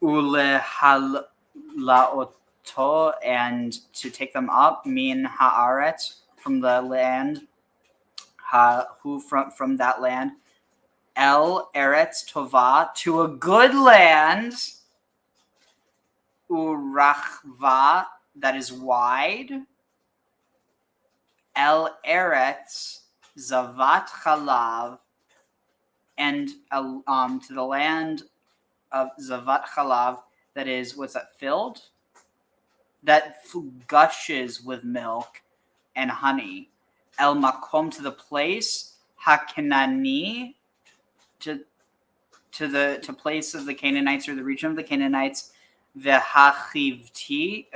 Ulehalaoto, and to take them up. Min haaretz, from the land. Who from that land. El Eretz Tova, to a good land. Urachva, that is wide. El Eretz Zavat Chalav, and to the land of Zavat Chalav, that is, what's that, filled? That gushes with milk and honey. El Makom, to the place. Hakanani, to place of the Canaanites, or the region of the Canaanites. Chiviti,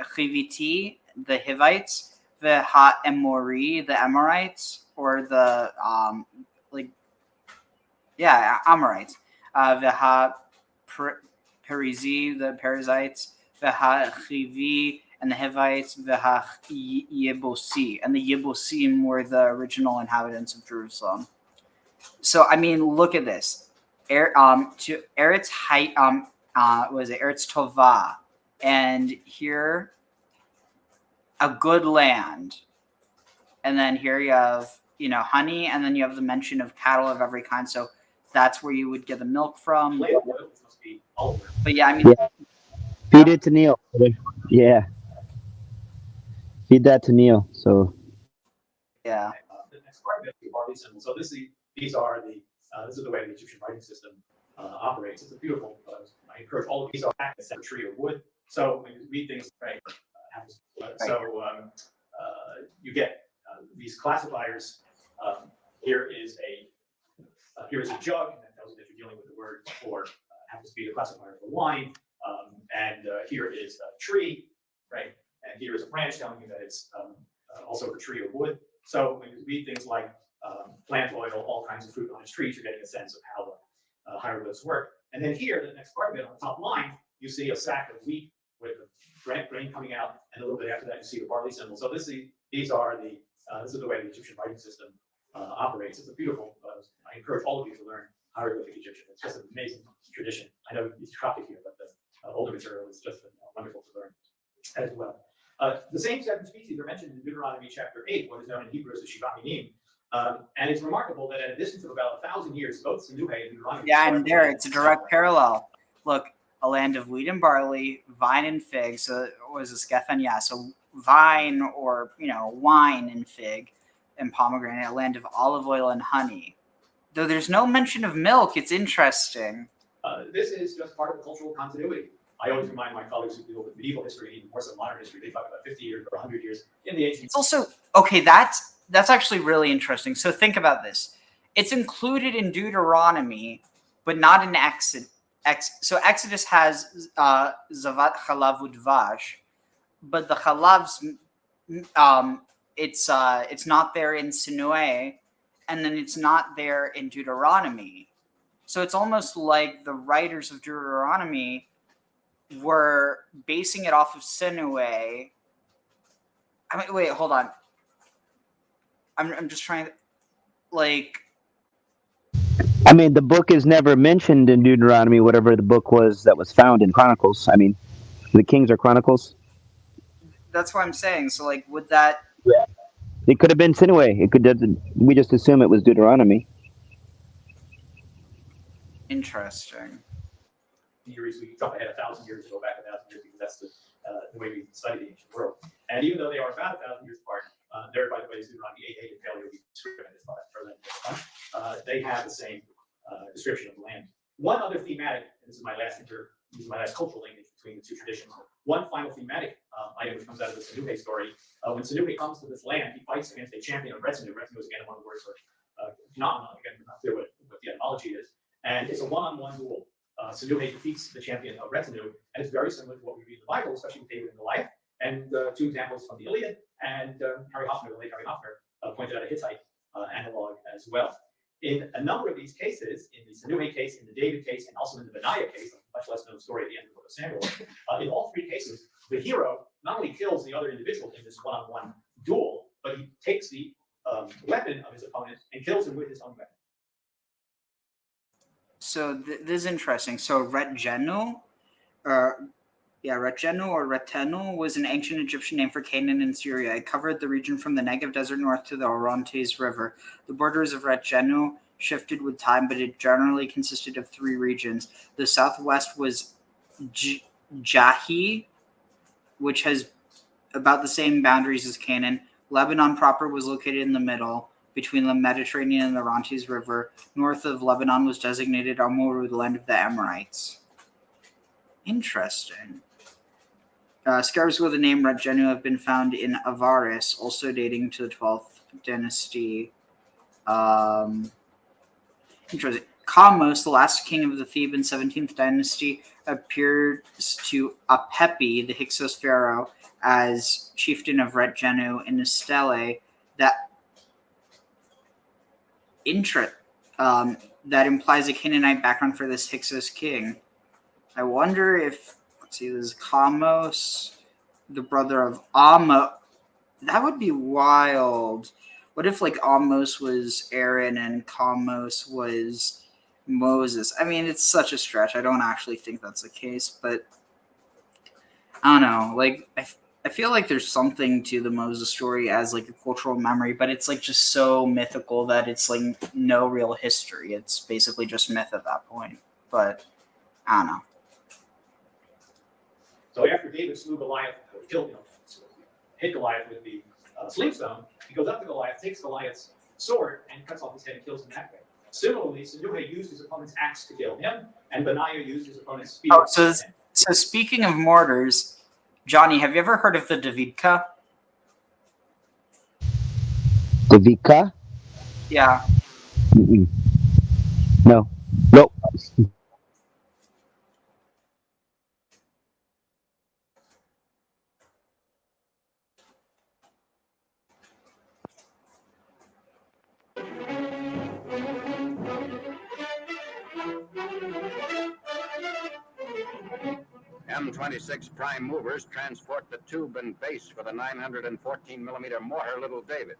the Hivites. Emori, the Amorites, or the Amorites. Perizi, the Perizzites. Chivi, and the Hivites. Yebusi, and the Yebusim were the original inhabitants of Jerusalem. So I mean, look at this. To Eretz was it Eretz Tova, and here a good land, and then here you have honey, and then you have the mention of cattle of every kind. So that's where you would get the milk from.
Plant oil must be all over.
But yeah, I mean,
Yeah. Feed it to Neil. Yeah. Feed that to Neil. So
yeah.
The next part of it, the barley symbol. So these are the this is the way the Egyptian writing system operates. It's a beautiful. I encourage all of these are a separate tree or wood. So when you read things, right? You get these classifiers. Here is a jug, and that tells you that you're dealing with the word for happens to be the classifier for wine. And here is a tree, right? And here is a branch telling you that it's also for tree or wood. So when you read things like plant oil, all kinds of fruit on its trees, you're getting a sense of how the hieroglyphs work. And then here, the next part of it, on the top line, you see a sack of wheat with the grain coming out, and a little bit after that, you see the barley symbol. So this is the way the Egyptian writing system operates. It's a beautiful. I encourage all of you to learn hieroglyphic Egyptian. It's just an amazing tradition. I know it's copied here, but the older material is just wonderful to learn as well. The same 7 species are mentioned in Deuteronomy chapter 8, what is known in Hebrew as the Shivaminim. And it's remarkable that at a distance of about 1,000 years, both Sinuhe and Deuteronomy.
Yeah, and there it's a direct parallel. Look, a land of wheat and barley, vine and fig. So what is this, Geffen? Yeah, so vine or wine and fig and pomegranate, a land of olive oil and honey. Though there's no mention of milk, it's interesting.
This is just part of the cultural continuity. I always remind my colleagues who deal with medieval history, even more so modern history, they talk about 50 years or 100 years in the ancient.
It's also, okay, that's actually really interesting. So think about this. It's included in Deuteronomy, but not in Exodus. So Exodus has Zavat Chalav Udvash, but the Chalavs, it's not there in Sinue, and then it's not there in Deuteronomy. So it's almost like the writers of Deuteronomy were basing it off of Sinue. I mean, wait, hold on. I'm just trying to, like.
I mean, the book is never mentioned in Deuteronomy, whatever the book was that was found in Chronicles. I mean, the Kings are Chronicles.
That's what I'm saying. So, like, would that?
Yeah. It could have been Sinue. It could. We just assume it was Deuteronomy.
Interesting.
Years, we jump ahead 1,000 years, go back 1,000 years, because that's the way we study the ancient world. And even though they are about 1,000 years apart, there, by the way, is Deuteronomy 8 and failure. They have the same description of the land. One other thematic, and this is my last cultural linkage between the two traditions. One final thematic item which comes out of the Sinuhe story. When Sinuhe comes to this land, he fights against a champion of Retzinu. Retzinu is again one of the words for phenomenon. Again, I'm not clear what the etymology is. And it's a one-on-one duel. Sinuhe defeats the champion of Retzinu, and it's very similar to what we read in the Bible, especially with David and Goliath. And 2 examples from the Iliad, and Harry Hoffner, the late Harry Hoffner, pointed out a Hittite analog as well. In a number of these cases, in the Sinuhe case, in the David case, and also in the Benaiah case, a much less known story at the end of the book of Samuel, in all 3 cases, the hero not only kills the other individual in this one-on-one duel, but he takes the weapon of his opponent and kills him with his own weapon.
So this is interesting. So Retgenu, Retgenu or Retenu was an ancient Egyptian name for Canaan in Syria. It covered the region from the Negev Desert north to the Orontes River. The borders of Retgenu shifted with time, but it generally consisted of 3 regions. The southwest was Jahi, which has about the same boundaries as Canaan. Lebanon proper was located in the middle, between the Mediterranean and the Orontes River. North of Lebanon was designated Amuru, the land of the Amorites. Interesting. Scars with the name Retgenu have been found in Avaris, also dating to the 12th dynasty. Interesting. Kamos, the last king of the Theban 17th dynasty, appears to Apepi, the Hyksos pharaoh, as chieftain of Retgenu in a stele that that implies a Canaanite background for this Hyksos king. I wonder if, let's see, this is Kamos, the brother of Amos. That would be wild. What if, like, Amos was Aaron and Kamos was Moses? I mean, it's such a stretch. I don't actually think that's the case, but I don't know. Like, I feel like there's something to the Moses story as like a cultural memory, but it's like just so mythical that it's like no real history. It's basically just myth at that point. But I don't know.
So after David slew Goliath, killed him, hit Goliath with the sling stone, he goes up to Goliath, takes Goliath's sword, and cuts off his head and kills him that way. Similarly, Senuhe used his opponent's axe to kill him, and Benaiah used his opponent's spear.
Oh, so speaking of mortars, Johnny, have you ever heard of the Davidka?
Davidka?
Yeah.
Mm-mm. No. Nope.
M26 prime movers transport the tube and base for the 914mm mortar Little David.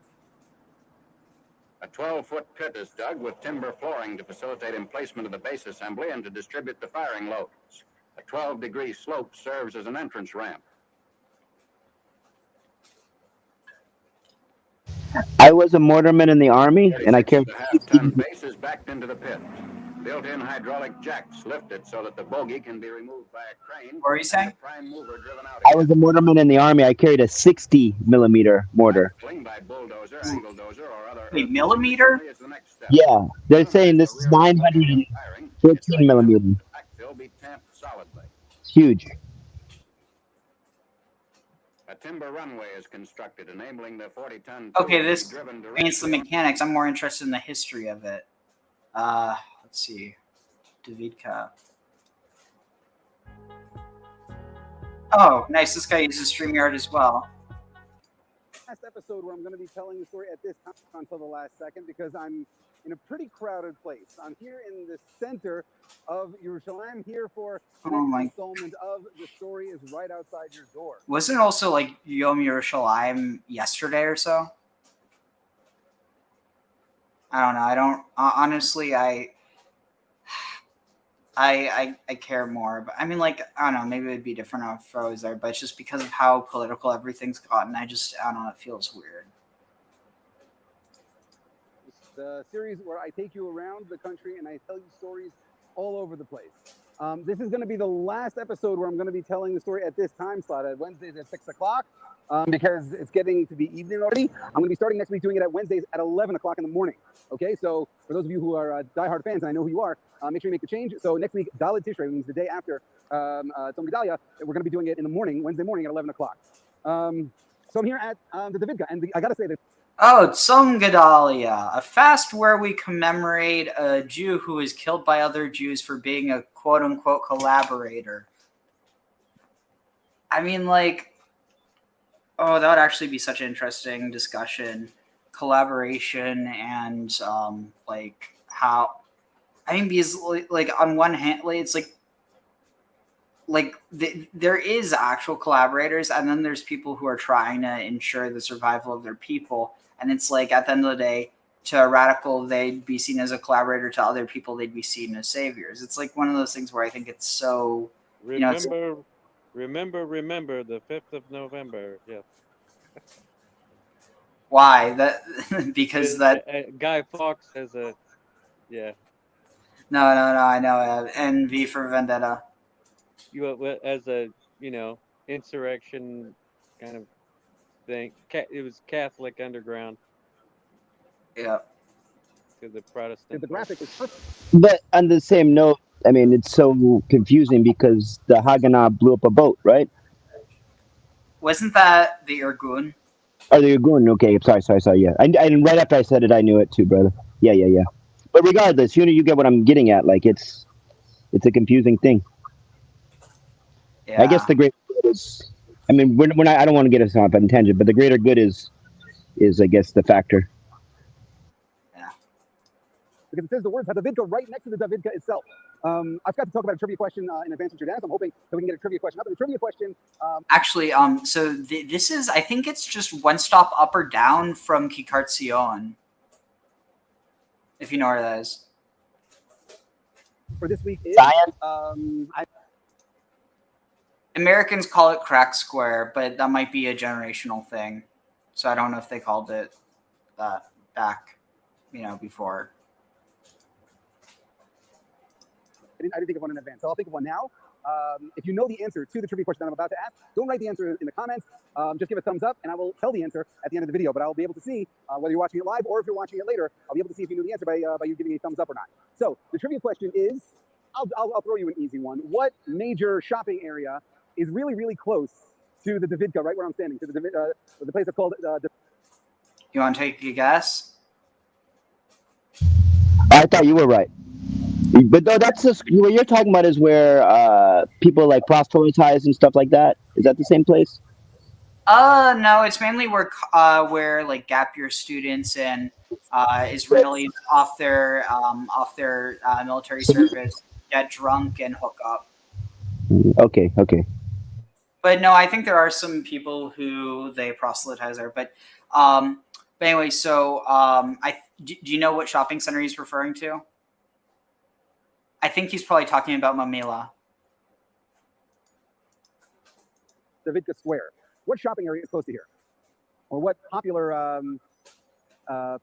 A 12-foot pit is dug with timber flooring to facilitate emplacement of the base assembly and to distribute the firing loads. A 12-degree slope serves as an entrance ramp.
I was a mortarman in the army, and I carried.
The half-ton base is backed into the pit. Built-in hydraulic jacks lift it so that the bogey can be removed by a crane.
What are you saying?
Prime mover driven out
I was a mortarman in the army. I carried a 60mm mortar.
by bulldozer, angle dozer, or other.
Wait, millimeter?
Yeah, they're saying this is 914mm.
Backfill be tamped solidly.
It's huge.
A timber runway is constructed, enabling the 40-ton.
Okay, this paints the mechanics. I'm more interested in the history of it. Let's see. Davidka. Oh, nice. This guy uses StreamYard as well.
Last episode where I'm going to be telling the story at this time until the last second because I'm in a pretty crowded place. I'm here in the center of Jerusalem, here for the next installment of The Story is Right Outside Your Door.
Wasn't it also like Yom Yerushalayim yesterday or so? I don't know. I don't honestly. I care more, but I mean, like, I don't know. Maybe it'd be different if I was there, but it's just because of how political everything's gotten. I don't know. It feels weird.
It's the series where I take you around the country and I tell you stories all over the place. This is going to be the last episode where I'm going to be telling the story at this time slot at Wednesdays at 6 o'clock. Because it's getting to be evening already. I'm going to be starting next week doing it at Wednesdays at 11 o'clock in the morning. Okay, so for those of you who are diehard fans, and I know who you are, make sure you make the change. So next week, Dalet Tishrei, means the day after Tzom Gedalia, we're going to be doing it in the morning, Wednesday morning at 11 o'clock. So I'm here at the Davidka, and I got to say that.
Oh, Tzom Gedalia, a fast where we commemorate a Jew who was killed by other Jews for being a quote-unquote collaborator. I mean, like, oh, that would actually be such an interesting discussion. Collaboration and, like, how... I mean, because, like, on one hand, like, it's like there is actual collaborators, and then there's people who are trying to ensure the survival of their people. And it's like, at the end of the day, to a radical, they'd be seen as a collaborator. To other people, they'd be seen as saviors. It's like one of those things where I think it's so...
Remember the 5th of November. Yes.
Why? That because that
Guy Fawkes has a
No, I know. And V for Vendetta.
You as a insurrection kind of thing. It was Catholic underground.
Yeah.
To the Protestant.
The graphic is perfect.
But on the same note, I mean, it's so confusing because the Haganah blew up a boat, right?
Wasn't that the Irgun?
Oh, the Irgun. Okay, sorry. Yeah, and right after I said it, I knew it too, brother. Yeah. But regardless, you get what I'm getting at. Like, it's a confusing thing.
Yeah.
I guess the greater good is. I mean, we're not. I don't want to get us off on a tangent, but the greater good is I guess the factor.
Because it says the words Davidka right next to the Davidka itself. I've got to talk about a trivia question in advance with Jordan, so I'm hoping that we can get a trivia question up. And the trivia question...
Actually, so this is, I think it's just one stop up or down from Kikart Sion. If you know where that is.
For this week is...
Americans call it crack square, but that might be a generational thing. So I don't know if they called it that back, before.
I didn't think of one in advance, so I'll think of one now. If you know the answer to the trivia question that I'm about to ask, don't write the answer in the comments. Just give a thumbs up, and I will tell the answer at the end of the video. But I'll be able to see whether you're watching it live or if you're watching it later. I'll be able to see if you knew the answer by you giving a thumbs up or not. So the trivia question is, I'll throw you an easy one. What major shopping area is really, really close to the Davidka, right where I'm standing, to the place that's called
You want to take a guess?
I thought you were right. But no, that's just what you're talking about is where people like proselytize and stuff like that. Is that the same place?
No, it's mainly where like gap year students and Israelis off their military service get drunk and hook up.
Okay.
But no, I think there are some people who they proselytize there. But anyway, so do you know what shopping center he's referring to? I think he's probably talking about Mamila.
Davidka Square. What shopping area is close to here? Or what popular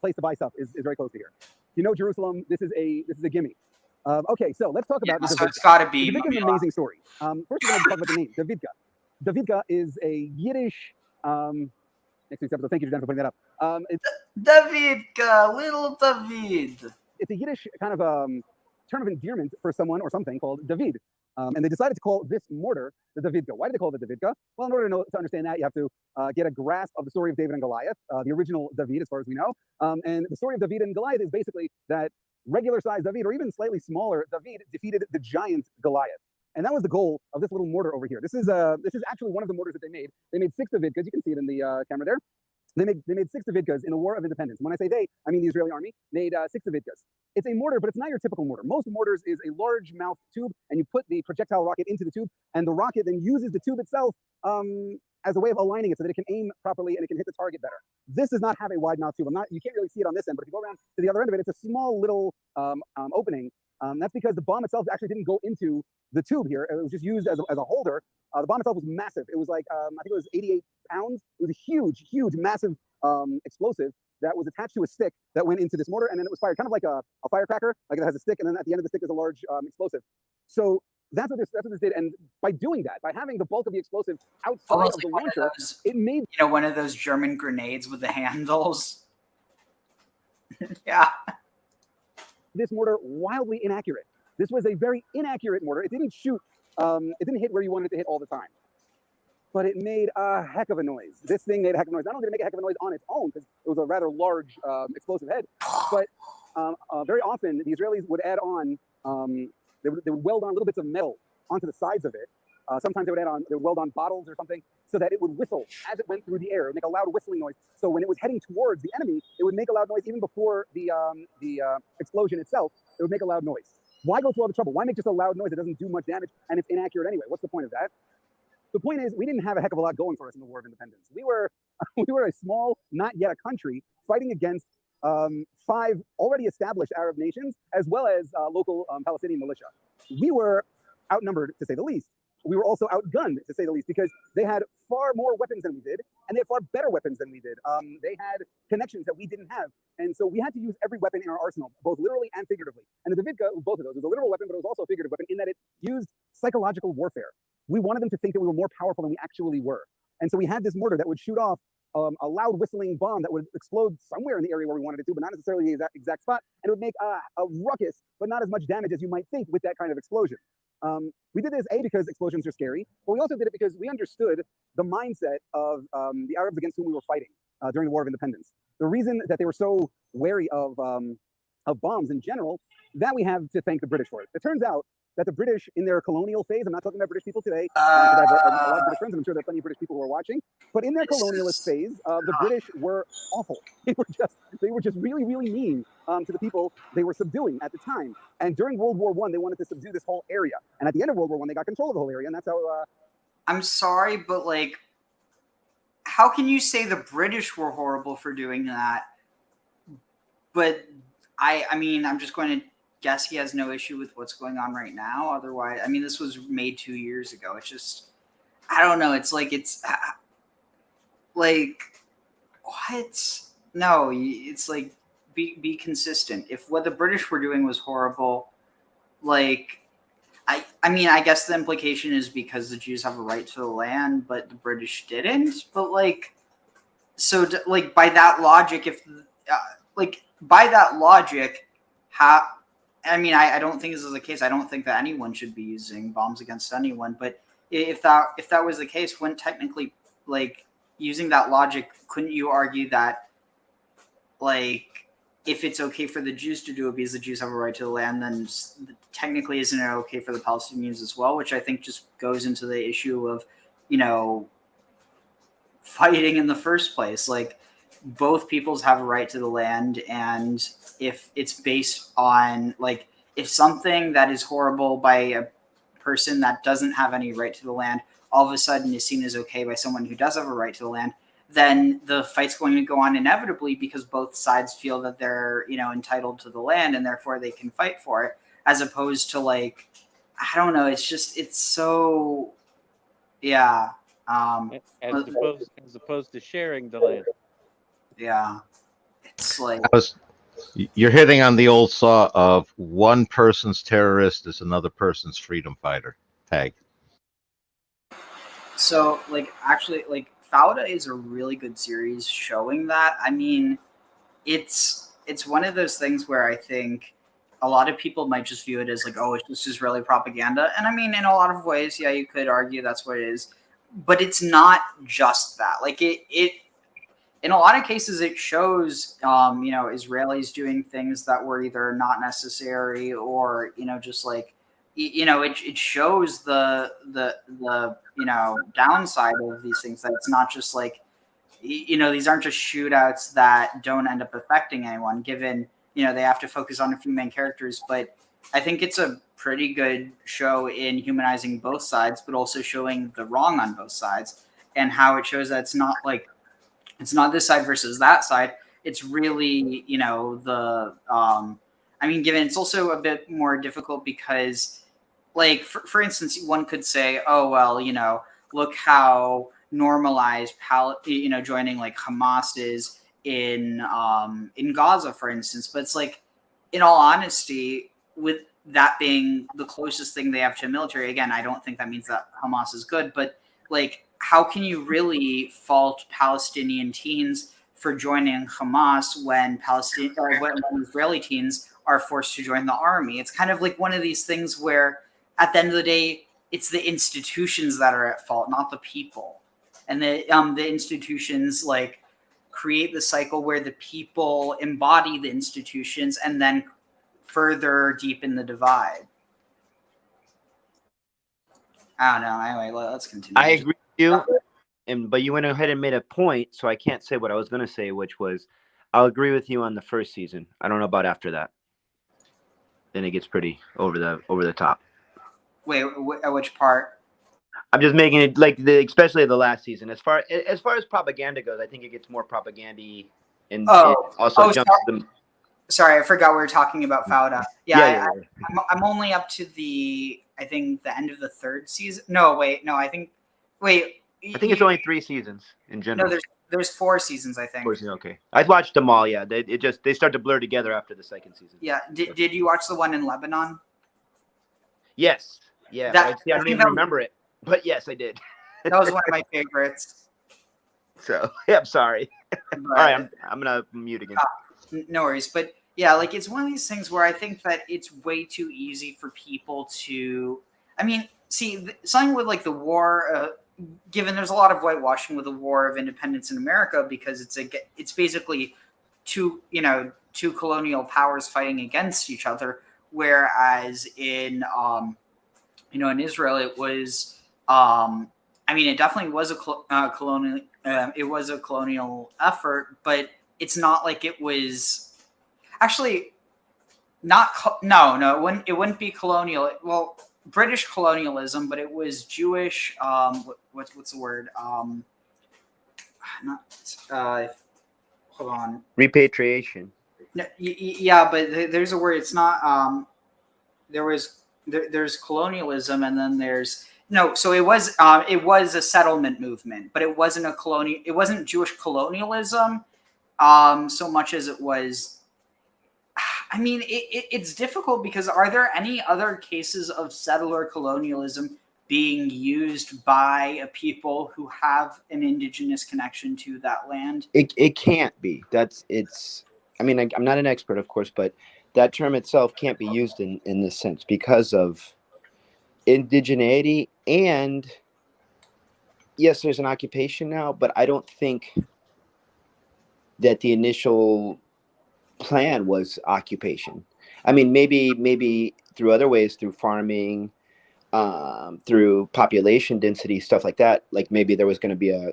place to buy stuff is very close to here? You know Jerusalem, this is a gimme. Okay, so let's talk about
so it's got to be
Davidka is an amazing story. First, we're going to talk about the name, Davidka. Davidka is a Yiddish, next week's episode, thank you, Jen, for putting that up.
Davidka, little David.
It's a Yiddish kind of term of endearment for someone or something called David. And they decided to call this mortar the Davidka. Why did they call it the Davidka? Well, in order to understand that, you have to get a grasp of the story of David and Goliath, the original David, as far as we know. And the story of David and Goliath is basically that regular-sized David, or even slightly smaller David, defeated the giant Goliath. And that was the goal of this little mortar over here. This is actually one of the mortars that they made. They made 6 Davidkas. You can see it in the camera there. They made 6 Davidkas in the War of Independence. When I say they, I mean the Israeli army made 6 Davidkas. It's a mortar, but it's not your typical mortar. Most mortars is a large mouth tube, and you put the projectile rocket into the tube, and the rocket then uses the tube itself as a way of aligning it so that it can aim properly and it can hit the target better. This does not have a wide mouth tube. You can't really see it on this end, but if you go around to the other end of it, it's a small little opening. That's because the bomb itself actually didn't go into the tube here. It was just used as a holder. The bomb itself was massive. It was like, I think it was 88 pounds. It was a huge, massive explosive that was attached to a stick that went into this mortar, and then it was fired, kind of like a firecracker. Like it has a stick, and then at the end of the stick is a large explosive. So that's what this did. And by doing that, by having the bulk of the explosive outside of the launcher, it made
one of those German grenades with the handles. Yeah.
This mortar wildly inaccurate. This was a very inaccurate mortar. It didn't shoot. It didn't hit where you wanted it to hit all the time. But it made a heck of a noise. This thing made a heck of a noise. Not only did it make a heck of a noise on its own, because it was a rather large explosive head, but very often the Israelis would add on, they would weld on little bits of metal onto the sides of it. Sometimes they would weld on bottles or something so that it would whistle as it went through the air. It would make a loud whistling noise. So when it was heading towards the enemy, it would make a loud noise even before the explosion itself. It would make a loud noise. Why go through all the trouble? Why make just a loud noise that doesn't do much damage and it's inaccurate anyway? What's the point of that? The point is, we didn't have a heck of a lot going for us in the War of Independence. We were a small, not yet a country, fighting against 5 already established Arab nations, as well as local Palestinian militia. We were outnumbered, to say the least. We were also outgunned, to say the least, because they had far more weapons than we did, and they had far better weapons than we did. They had connections that we didn't have. And so we had to use every weapon in our arsenal, both literally and figuratively. And the Davidka was both of those. It was a literal weapon, but it was also a figurative weapon in that it used psychological warfare. We wanted them to think that we were more powerful than we actually were. And so we had this mortar that would shoot off a loud whistling bomb that would explode somewhere in the area where we wanted it to, but not necessarily the exact spot. And it would make a ruckus, but not as much damage as you might think with that kind of explosion. We did this, A, because explosions are scary, but we also did it because we understood the mindset of the Arabs against whom we were fighting during the War of Independence. The reason that they were so wary of bombs in general, that we have to thank the British for it. It turns out that the British, in their colonial phase, I'm not talking about British people today, because I have a lot of British friends, and I'm sure there are plenty of British people who are watching, but in their colonialist phase, the British were awful. They were just really, really mean to the people they were subduing at the time. And during World War I, they wanted to subdue this whole area. And at the end of World War I, they got control of the whole area, and that's how...
I'm sorry, but like, how can you say the British were horrible for doing that? But I mean, I'm just going to guess he has no issue with what's going on right now. Otherwise, I mean, this was made 2 years ago. It's just, I don't know. It's like like what? No, it's like be consistent. If what the British were doing was horrible, like I mean, I guess the implication is because the Jews have a right to the land, but the British didn't. But like, so like by that logic, if like by that logic, how? I mean, I don't think this is the case. I don't think that anyone should be using bombs against anyone. But if that was the case, wouldn't technically, like, using that logic, couldn't you argue that, like, if it's okay for the Jews to do it because the Jews have a right to the land, then technically isn't it okay for the Palestinians as well? Which I think just goes into the issue of, you know, fighting in the first place. Like, both peoples have a right to the land, and if it's based on, like, if something that is horrible by a person that doesn't have any right to the land all of a sudden is seen as okay by someone who does have a right to the land, then the fight's going to go on inevitably because both sides feel that they're, you know, entitled to the land and therefore they can fight for it, as opposed to, like, I don't know, it's just, it's so, yeah.
As opposed to sharing the land.
Yeah. It's like,
You're hitting on the old saw of one person's terrorist is another person's freedom fighter tag.
so, like, actually, like, Fauda is a really good series showing that. I mean, it's one of those things where I think a lot of people might just view it as like, oh, it's just Israeli propaganda. And I mean, in a lot of ways, yeah, you could argue that's what it is. But it's not just that. Like, it in a lot of cases, it shows, you know, Israelis doing things that were either not necessary or, you know, just like, you know, it shows the you know, downside of these things, that it's not just like, you know, these aren't just shootouts that don't end up affecting anyone, given, you know, they have to focus on a few main characters. But I think it's a pretty good show in humanizing both sides, but also showing the wrong on both sides, and how it shows that it's not like, it's not this side versus that side. It's really, you know, the, I mean, given it's also a bit more difficult because, like, for instance, one could say, oh, well, you know, look how normalized, you know, joining like Hamas is in Gaza, for instance. But it's like, in all honesty, with that being the closest thing they have to a military, again, I don't think that means that Hamas is good, but like, how can you really fault Palestinian teens for joining Hamas when when Israeli teens are forced to join the army? It's kind of like one of these things where, at the end of the day, it's the institutions that are at fault, not the people. And the institutions, like, create the cycle where the people embody the institutions and then further deepen the divide. I don't know. Anyway, let's continue.
I agree with you, but you went ahead and made a point, so I can't say what I was going to say, which was, I'll agree with you on the first season. I don't know about after that. Then it gets pretty over the top.
Wait, which part?
I'm just making it like especially the last season. As far as propaganda goes, I think it gets more propaganda-y, and it also jumps them.
Sorry, I forgot we were talking about Fauda.
Yeah.
I'm only up to I think the end of the third season. No, I think
it's only 3 seasons in general.
No, there's 4 seasons, I think.
4 seasons, okay. I watched them all. Yeah, they start to blur together after the second season.
Yeah. Did you watch the one in Lebanon?
Yes. Yeah. I don't even remember it, but yes, I did.
That was one of my favorites.
So yeah, I'm sorry. All right, I'm gonna mute again.
No worries, but yeah, like, it's one of these things where I think that it's way too easy for people to, I mean, see, something with like the war, given there's a lot of whitewashing with the War of Independence in America, because it's basically two colonial powers fighting against each other, whereas in in Israel it was, I mean, it definitely was a colonial it was a colonial effort, but it's not like it was actually not it wouldn't be colonial. Well, British colonialism, but it was Jewish. What's the word? Hold on.
Repatriation.
No, yeah, but there's a word. It's not. There's colonialism, and then there's No, so it was a settlement movement, but it wasn't a colonial. It wasn't Jewish colonialism, so much as it was. I mean, it's difficult because are there any other cases of settler colonialism being used by a people who have an indigenous connection to that land?
It can't be. I mean, I'm not an expert, of course, but that term itself can't be used in this sense because of indigeneity. And yes, there's an occupation now, but I don't think that the initial plan was occupation. I mean, maybe through other ways, through farming, through population density, stuff like that. Like maybe there was going to be a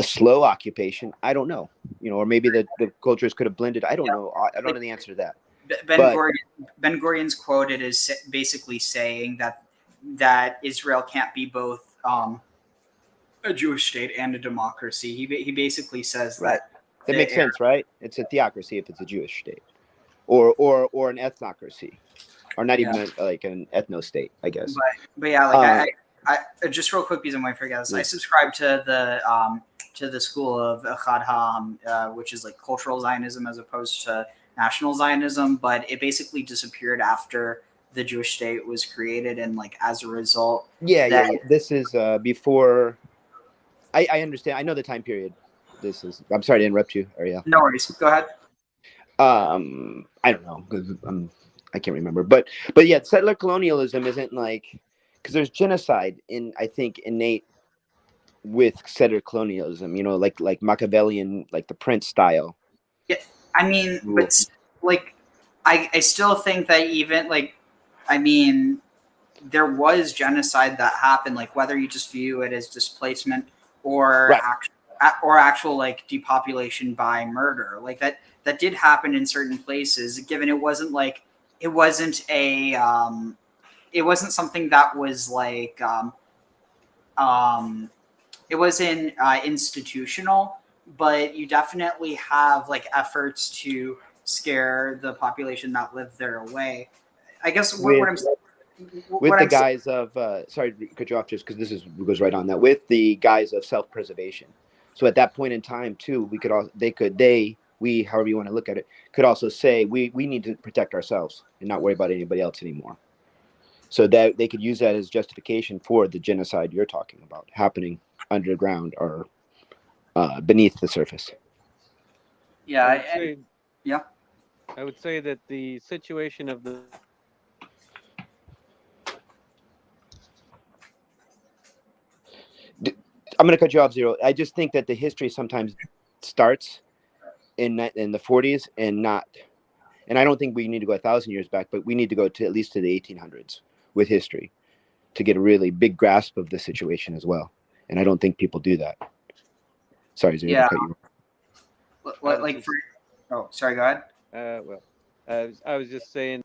slow occupation. I don't know, or maybe the cultures could have blended. I don't know. I don't know the answer to that.
Ben Gurion's quoted as basically saying that Israel can't be both a Jewish state and a democracy. He basically says that.
It makes sense, right? It's a theocracy if it's a Jewish state, or an ethnocracy, or not even like an ethno state, I guess.
But yeah, like I just real quick because I might forget this. I subscribe to the school of Echad Ha'am, which is like cultural Zionism as opposed to national Zionism, but it basically disappeared after the Jewish state was created, and like as a result.
Yeah. This is before. I understand. I know the time period. I'm sorry to interrupt you, Ariel.
No worries. Go ahead.
I don't know because I can't remember, but yeah, settler colonialism isn't like, because there's genocide I think innate with settler colonialism. Like Machiavellian, like the Prince style.
Yeah, I mean, but like, I still think that even like, I mean, there was genocide that happened. Like whether you just view it as displacement or actual like depopulation by murder, like that did happen in certain places. Given it wasn't something that was like it wasn't institutional, but you definitely have like efforts to scare the population that lived there away. I guess what I'm saying.
With the guise of sorry to cut you off, just because goes right on that, with the guise of self-preservation. So at that point in time too, we however you want to look at it, could also say we need to protect ourselves and not worry about anybody else anymore. So that they could use that as justification for the genocide you're talking about happening underground or beneath the surface.
Yeah,
I would say that the situation of the
I'm going to cut you off, Zero. I just think that the history sometimes starts in the 40s and I don't think we need to go 1,000 years back, but we need to go to at least to the 1800s with history to get a really big grasp of the situation as well. And I don't think people do that. Sorry, Zero.
Yeah.
To cut you.
Sorry, go ahead.
I was just saying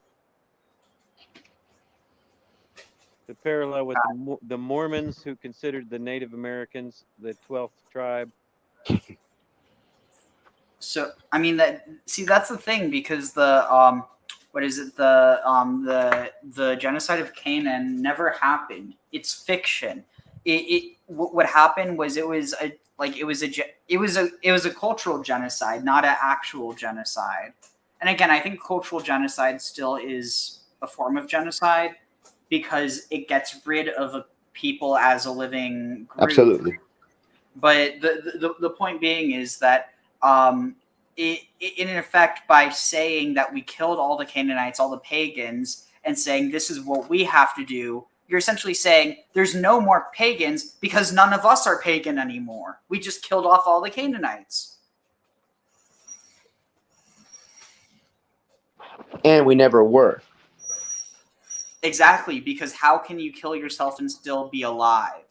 the parallel with the Mormons, who considered the Native Americans the 12th tribe.
So I mean that's the thing, because the the genocide of Canaan never happened. It's fiction. What happened was it was a cultural genocide, not an actual genocide. And again, I think cultural genocide still is a form of genocide because it gets rid of a people as a living group.
Absolutely.
But the point being is that in effect, by saying that we killed all the Canaanites, all the pagans, and saying this is what we have to do, you're essentially saying there's no more pagans because none of us are pagan anymore. We just killed off all the Canaanites.
And we never were.
Exactly, because how can you kill yourself and still be alive?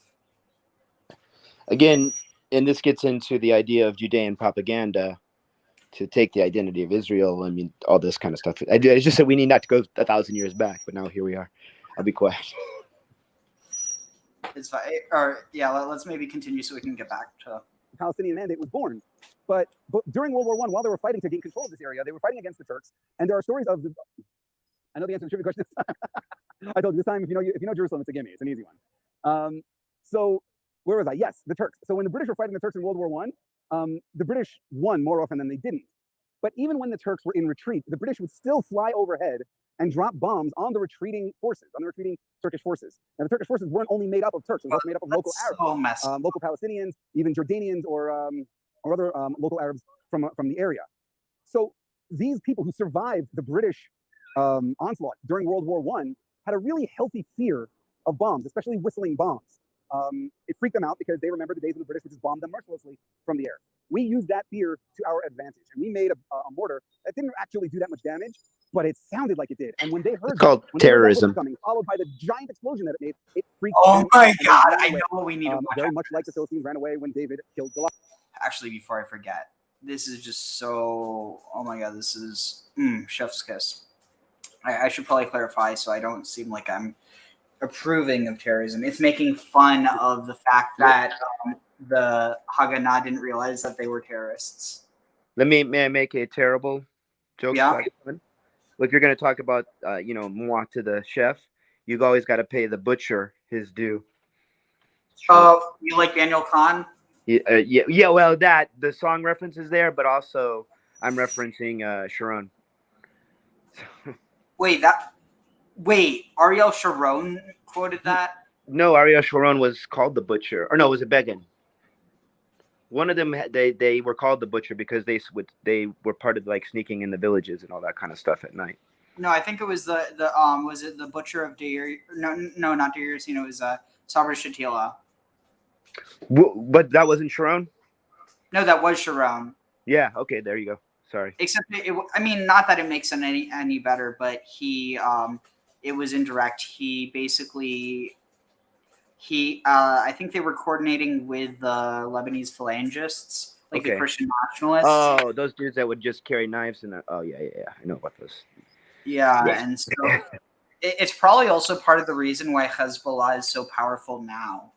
Again, and this gets into the idea of Judean propaganda to take the identity of Israel. I mean, all this kind of stuff. I just said we need not to go 1,000 years back, but now here we are. I'll be quiet.
It's fine. Or yeah, let's maybe continue so we can get back to
Palestinian Mandate was born. But during World War I, while they were fighting to gain control of this area, they were fighting against the Turks. And there are stories of I know the answer to the trivia question. I told you this time, if you know Jerusalem, it's a gimme. It's an easy one. So where was I? Yes, the Turks. So when the British were fighting the Turks in World War I, the British won more often than they didn't. But even when the Turks were in retreat, the British would still fly overhead and drop bombs on the retreating forces, on the retreating Turkish forces. Now, the Turkish forces weren't only made up of Turks; it was also made up of local Arabs, local Palestinians, even Jordanians or other local Arabs from the area. So these people who survived the British onslaught during World War I had a really healthy fear of bombs, especially whistling bombs. It freaked them out because they remember the days when the British would just bomb them mercilessly from the air. We used that fear to our advantage, and we made a mortar that didn't actually do that much damage, but it sounded like it did. And when they heard
It's called
when
terrorism.
They heard that coming, followed by the giant explosion that it made, it freaked
Oh
them
my
out, and they
God,
ran
I
away.
know what we need to watch.
Very much like the Philistines ran away when David killed Goliath.
Actually, before I forget, this is just so. Oh my God, this is chef's kiss. I should probably clarify so I don't seem like I'm approving of terrorism. It's making fun of the fact that the Haganah didn't realize that they were terrorists.
May I make a terrible joke?
Yeah.
Well, if you're going to talk about, moi to the chef, you've always got to pay the butcher his due.
Oh, you like Daniel Kahn?
Yeah. Well, the song reference is there, but also I'm referencing Sharon.
Wait, Ariel Sharon quoted that?
No, Ariel Sharon was called the butcher, or no, it was a Begin. One of them, they were called the butcher because they were part of like sneaking in the villages and all that kind of stuff at night.
No, I think it was the was it the butcher of Deir? No, not Deir. It was Sabra Shatila.
But that wasn't Sharon?
No, that was Sharon.
Yeah. Okay. There you go. Sorry.
Except I mean, not that it makes it any better, but it was indirect. He basically I think they were coordinating with the Lebanese phalangists, like the Christian nationalists.
Oh, those dudes that would just carry knives and oh yeah, I know about those.
Yeah, and so it's probably also part of the reason why Hezbollah is so powerful now.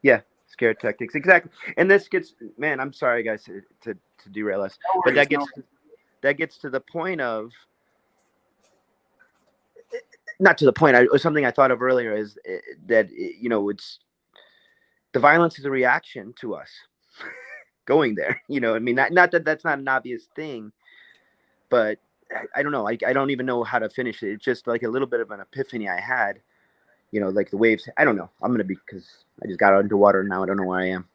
Yeah, scare tactics, exactly. And this gets, man, I'm sorry guys to derail us, but that gets to the point of, not to the point. Something I thought of earlier is that it's the violence is a reaction to us going there. I mean, not that that's not an obvious thing, but I don't know. I don't even know how to finish it. It's just like a little bit of an epiphany I had. Like the waves. I don't know. I'm gonna because I just got underwater and now I don't know where I am.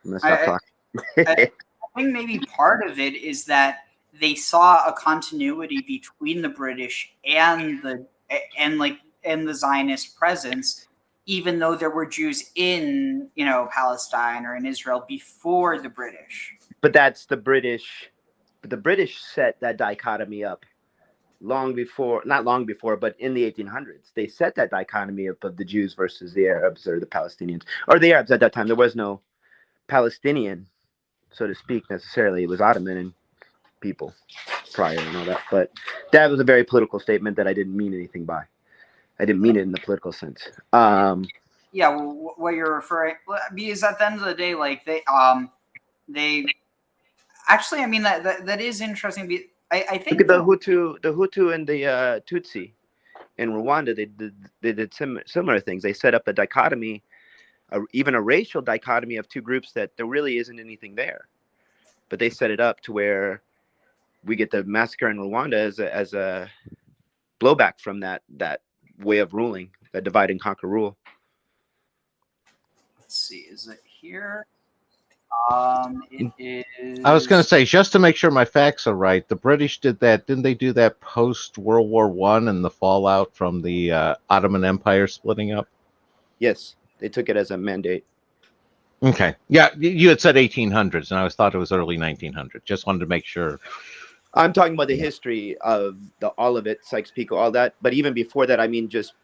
I'm gonna stop talking.
I think maybe part of it is that they saw a continuity between the British and the Zionist presence, even though there were Jews in Palestine or in Israel before the British.
But that's the British. But the British set that dichotomy up not long before, but in the 1800s. They set that dichotomy up of the Jews versus the Arabs or the Palestinians. Or the Arabs at that time. There was no Palestinian, so to speak, necessarily. It was Ottoman people prior and all that. But that was a very political statement that I didn't mean anything by. I didn't mean it in the political sense.
Yeah, well, what you're referring, because at the end of the day, like they actually, I mean that is interesting. I think
look at the Hutu and the Tutsi in Rwanda. They did similar things. They set up a dichotomy, even a racial dichotomy of two groups that there really isn't anything there, but they set it up to where we get the massacre in Rwanda as a blowback from that way of ruling, that divide and conquer rule.
Let's see, is it here? It is.
I was going to say, just to make sure my facts are right, the British did that. Didn't they do that post World War I and the fallout from the Ottoman Empire splitting up?
Yes, they took it as a mandate.
Okay. Yeah, you had said 1800s, and I thought it was early 1900s. Just wanted to make sure.
I'm talking about the history of all of it, Sykes-Picot, all that. But even before that, I mean, just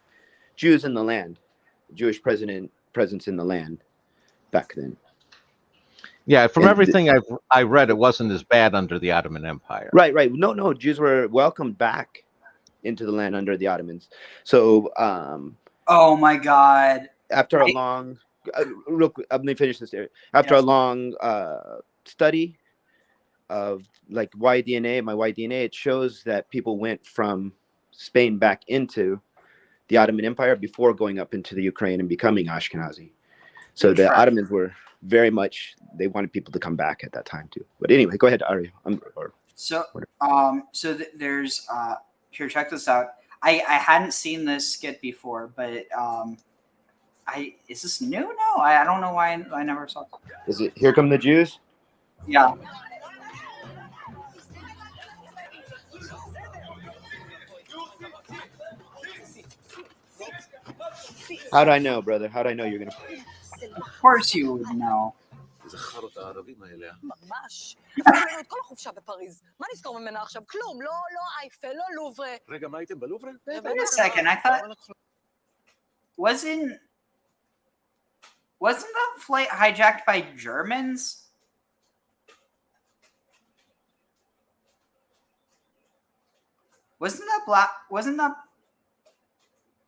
Jews in the land, Jewish presence in the land back then.
Yeah, from everything I read, it wasn't as bad under the Ottoman Empire.
Right. No, Jews were welcomed back into the land under the Ottomans. So,
oh my God!
After a long, real quick, let me finish this area. After a long study of like my Y DNA, it shows that people went from Spain back into the Ottoman Empire before going up into the Ukraine and becoming Ashkenazi. So the Ottomans were very much, they wanted people to come back at that time too. But anyway, go ahead, Ari.
There's here, check this out. I hadn't seen this skit before, but is this new? No, I don't know why I never saw it.
Is it Here Come the Jews?
Yeah.
How do I know, brother? How do I know you're gonna?
Of course you would know.
ממש. עשינו את כל החופשה בפריז. מה נזכור ממנה עכשיו? כלום. לא אייפל, לא לוברה.
רגע, מה הייתם בלוברה?
Wait a second, I thought... Wasn't that flight hijacked by Germans? Wasn't that...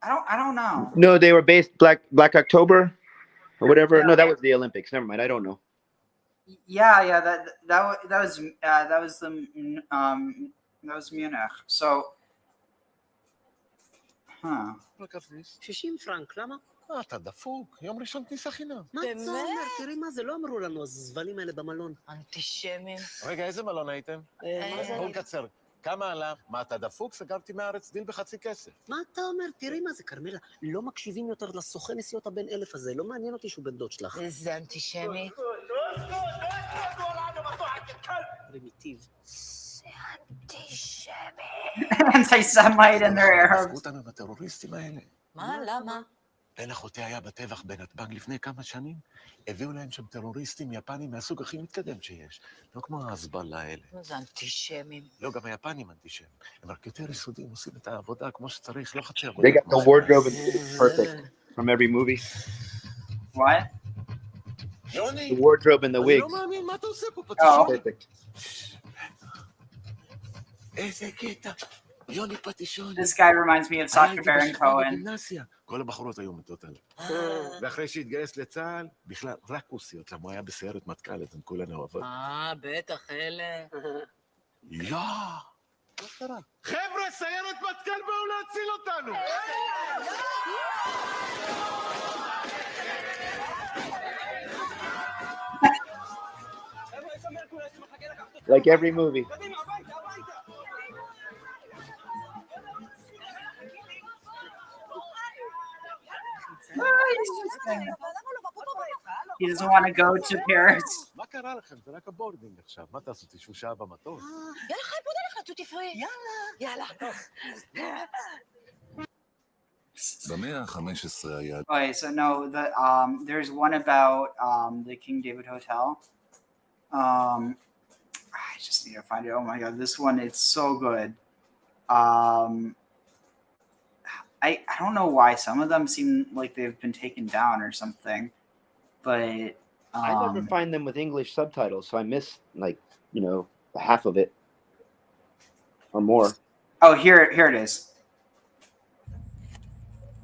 I don't know.
No, they were based Black October or whatever. No, that was the Olympics. Never mind. I don't know.
Yeah, that was Munich. So,
60 פרנק, למה?
אתה דפוק, יום ראשון כניסה חינם.
מה אתה אומר? תראי מה זה, לא אמרו לנו הזבלים האלה במלון.
אנטישמים.
רגע, איזה מלון הייתם? בואו נקצר. כמה עלה? מה, אתה דפוק? סגרתי מהארץ דיל בחצי כסף.
מה אתה אומר? תראי מה זה, כרמלה. לא מקשיבים יותר לסוכן נסיעות הבן 1000 הזה. לא מעניין אותי שהוא בן דוד שלך.
איזה אנטישמי.
פרימיטיב.
זה אנטישמי.
Anti-Semite in their Arabs.
עזבו אותנו עם הטרוריסטים האלה.
מה? למה?
בן אחותי היה בטבח בנתב"ג לפני כמה שנים. הביאו להם שם טרוריסטים יפנים מהסוג הכי מתקדם שיש. לא כמו ההסבלה האלה.
זה אנטישמים.
לא, גם היפנים אנטישמים. הם רק יותר יסודיים, עושים את העבודה כמו שצריך, לא חצי עבודה.
They got the wardrobe perfect from every movie.
What?
יוני!
The wardrobe and the wigs.
אני לא מאמין, מה אתה עושה פה?
Oh, perfect.
איזה קטע. יוני פטישון.
This guy reminds me of Sacha Baron Cohen.
כל הבחורות היו מתות עליו. ואחרי שהתגייס לצה"ל, בכלל רק כוסיות, למה הוא היה בסיירת מטכ"ל, אז הם כולנו אוהבות.
בטח, אלה.
לא! מה קרה? חבר'ה, סיירת מטכ"ל באו להציל אותנו!
Like every movie.
He doesn't want to go to Paris.
מה קרה לכם? זה רק הבורדינג עכשיו. מה תעשו? תשבו שעה במטוס?
יאללה, חי, בוא נלך לטוטי פרי. יאללה.
במאה ה-15 היה...
Okay, so no, there's one about the King David Hotel. I just need to find it. Oh my god, this one, it's so good. I don't know why some of them seem like they've been taken down or something, but
I never find them with English subtitles, so I miss half of it or more.
Oh, here it is.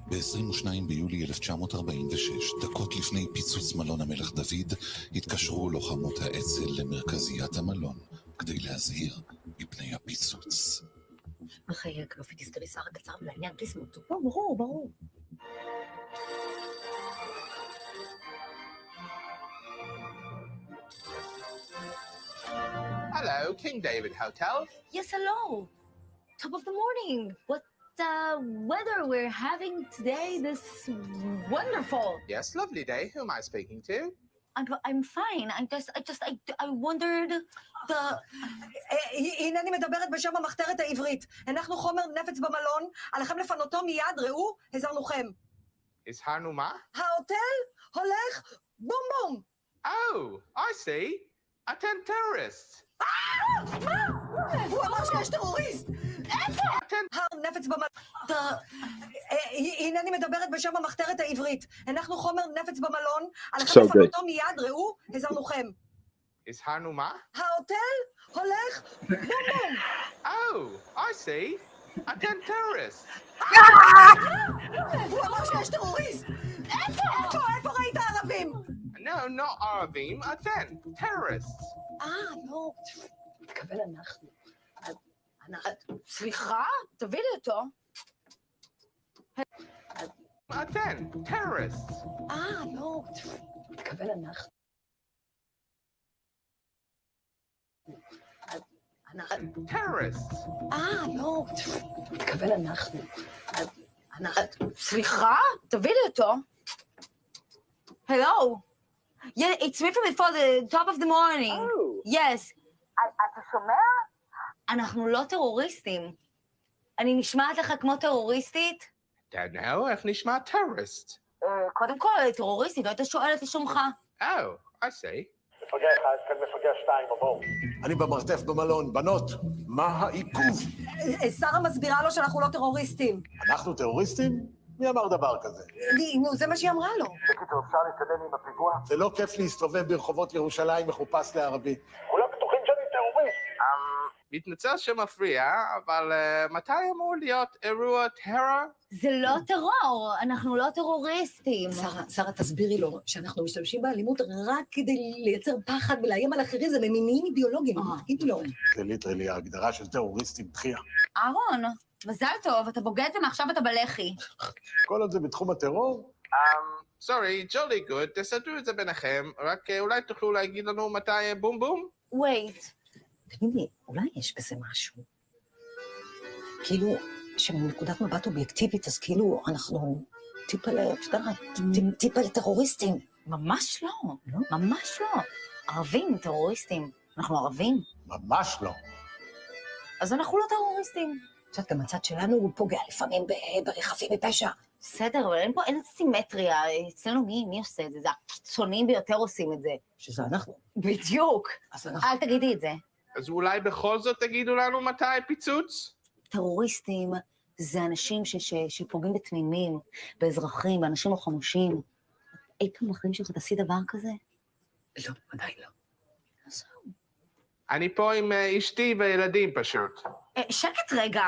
ב-22 ביולי 1946, דקות לפני פיצוץ מלון המלך דוד, התקשרו לוחמות האצ"ל למרכזיית המלון, כדי להזהיר מפני הפיצוץ.
אחרי הגרפיטיסט הריסה רק קצר ולעניין בלי סמוטו. ברור.
Hello, King David Hotel.
Yes, hello. Top of the morning. What weather we're having today? This wonderful.
Yes, lovely day. Who am I speaking to?
I'm fine. I wondered the...
הנה אני מדברת בשם המחתרת העברית. הנחנו חומר נפץ במלון, עליכם לפנותו מיד, ראו, הזהרנוכם.
הזהרנו מה?
ההוטל הולך בום בום.
Oh, I see. Atten terrorists.
מה? הוא אמר שיש טרוריסט. איפה? נפץ במלון. הנה אני מדברת בשם המחתרת העברית. הנחנו חומר נפץ במלון, עליכם לפנותו מיד, ראו, הזהרנוכם.
הזהרנו מה?
ההוטל הולך בום בום.
Oh, I see. Atten terrorists.
הוא אמר שיש טרוריסט. איפה ראית ערבים?
No, not ערבים. Atten terrorists.
לא. מתכוון אנחנו.
סליחה? תביא לי אותו.
Aten, terrorists.
לא, מתכוון אנחנו.
Terrorists.
לא, מתכוון אנחנו. סליחה? תביא לי אותו. Hello. Yeah, it's me from before the top of the morning.
Oh.
Yes. אתה שומע? אנחנו לא טרוריסטים. אני נשמעת לך כמו טרוריסטית?
Don't know, איך נשמע terrorist?
קודם כל, טרוריסטית, לא היית שואלת לשומך.
Oh, I see.
מפגע אחד, כאן מפגע 2, בואו. אני במרתף במלון. בנות, מה העיכוב?
שרה מסבירה לו שאנחנו לא טרוריסטים.
אנחנו טרוריסטים? מי אמר דבר כזה?
נו, זה מה שהיא אמרה לו.
בקיצור, אפשר להתקדם עם הפיגוע? זה לא כיף להסתובב ברחובות ירושלים מחופש לערבי. כולם בטוחים שאני טרוריסט.
מתנצל שמפריע, אבל מתי אמור להיות אירוע טרור?
זה לא טרור, אנחנו לא טרוריסטים.
שרה, תסבירי לו שאנחנו משתמשים באלימות רק כדי לייצר פחד ולאיים על אחרים, זה ממניעים אידיאולוגיים, תגידי לו.
זה ליטרלי ההגדרה של טרוריסטים דחייה.
אהרון, מזל טוב, אתה בוגד ומעכשיו אתה בלח"י.
כל עוד זה בתחום הטרור?
סורי, ג'ולי גוד, תסדרו את זה ביניכם, רק אולי תוכלו להגיד לנו מתי בום בום?
wait.
תגידי, אולי יש בזה משהו? כאילו, שמנקודת מבט אובייקטיבית, אז כאילו אנחנו טיפה לטרוריסטים.
ממש לא, ממש לא. ערבים, טרוריסטים. אנחנו ערבים.
ממש לא.
אז אנחנו לא טרוריסטים.
את יודעת, גם הצד שלנו הוא פוגע לפעמים ברכבים בפשע.
בסדר, אבל אין סימטריה. אצלנו מי עושה את זה? זה הקיצונים ביותר עושים את זה.
שזה אנחנו.
בדיוק. אל תגידי את זה.
אז אולי בכל זאת תגידו לנו מתי פיצוץ?
טרוריסטים זה אנשים שפוגעים בתמימים, באזרחים, באנשים לא חמושים. אי פעם בחיים שלך תעשי דבר כזה?
לא, עדיין לא.
אני פה עם אשתי וילדים פשוט.
שקט רגע.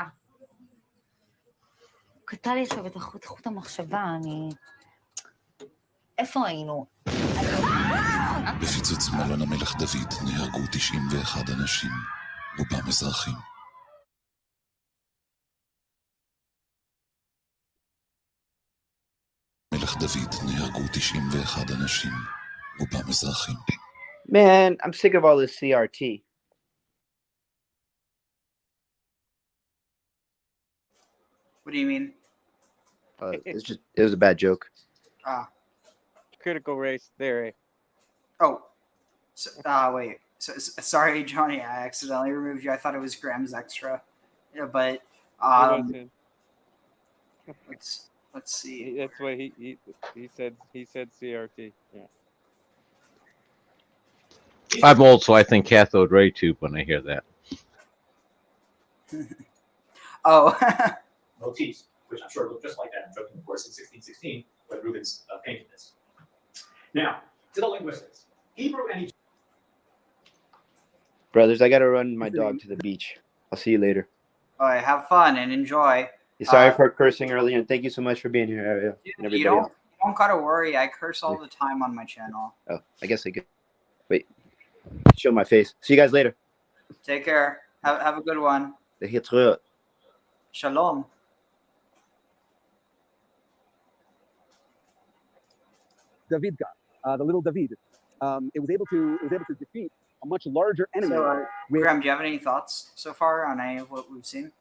קטע לי עכשיו את חוט המחשבה, איפה היינו?
בפיצוץ מלון המלך דוד נהרגו 91 אנשים, רובם אזרחים. מלך דוד נהרגו 91 אנשים, רובם אזרחים.
Man, I'm sick of all this CRT.
What do you mean?
It was a bad joke.
Critical race theory.
Oh, wait. Sorry, Johnny. I accidentally removed you. I thought it was Graham's extra. Yeah, but let's see.
That's what he said. He said CRT. Yeah.
I'm old, so I think cathode ray tube when I hear that.
Oh.
Motifs, which I'm sure look just like that in joking, of course, in 1616, when Rubens painted this. Now, to the linguistics. Hebrew and
Brothers, I gotta run my dog to the beach. I'll see you later.
All right, have fun and enjoy.
Sorry for cursing earlier, and thank you so much for being here, Ariel. And everybody
You don't
else.
gotta worry. I curse all the time on my channel.
Oh, I guess I could. Wait. Show my face. See you guys later.
Take care. Have a good one. Shalom.
David got the little David. It was able to defeat a much larger enemy.
So, Graham, do you have any thoughts so far on any of what we've seen?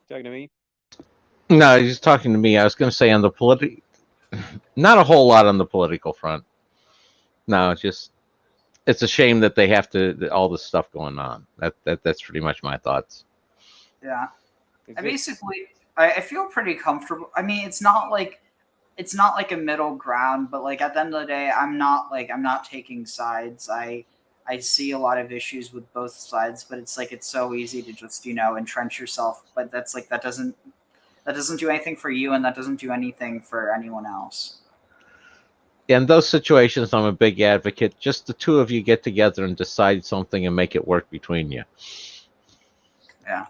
Talking to me?
No, he's talking to me. I was going to say on the not a whole lot on the political front. No, it's a shame that they have all this stuff going on. That's pretty much my thoughts.
Yeah. I feel pretty comfortable. I mean, it's not like a middle ground, but like at the end of the day, I'm not taking sides. I see a lot of issues with both sides, but it's so easy to just, entrench yourself. But that doesn't do anything for you, and that doesn't do anything for anyone else.
In those situations, I'm a big advocate. Just the two of you get together and decide something and make it work between you.
Yeah.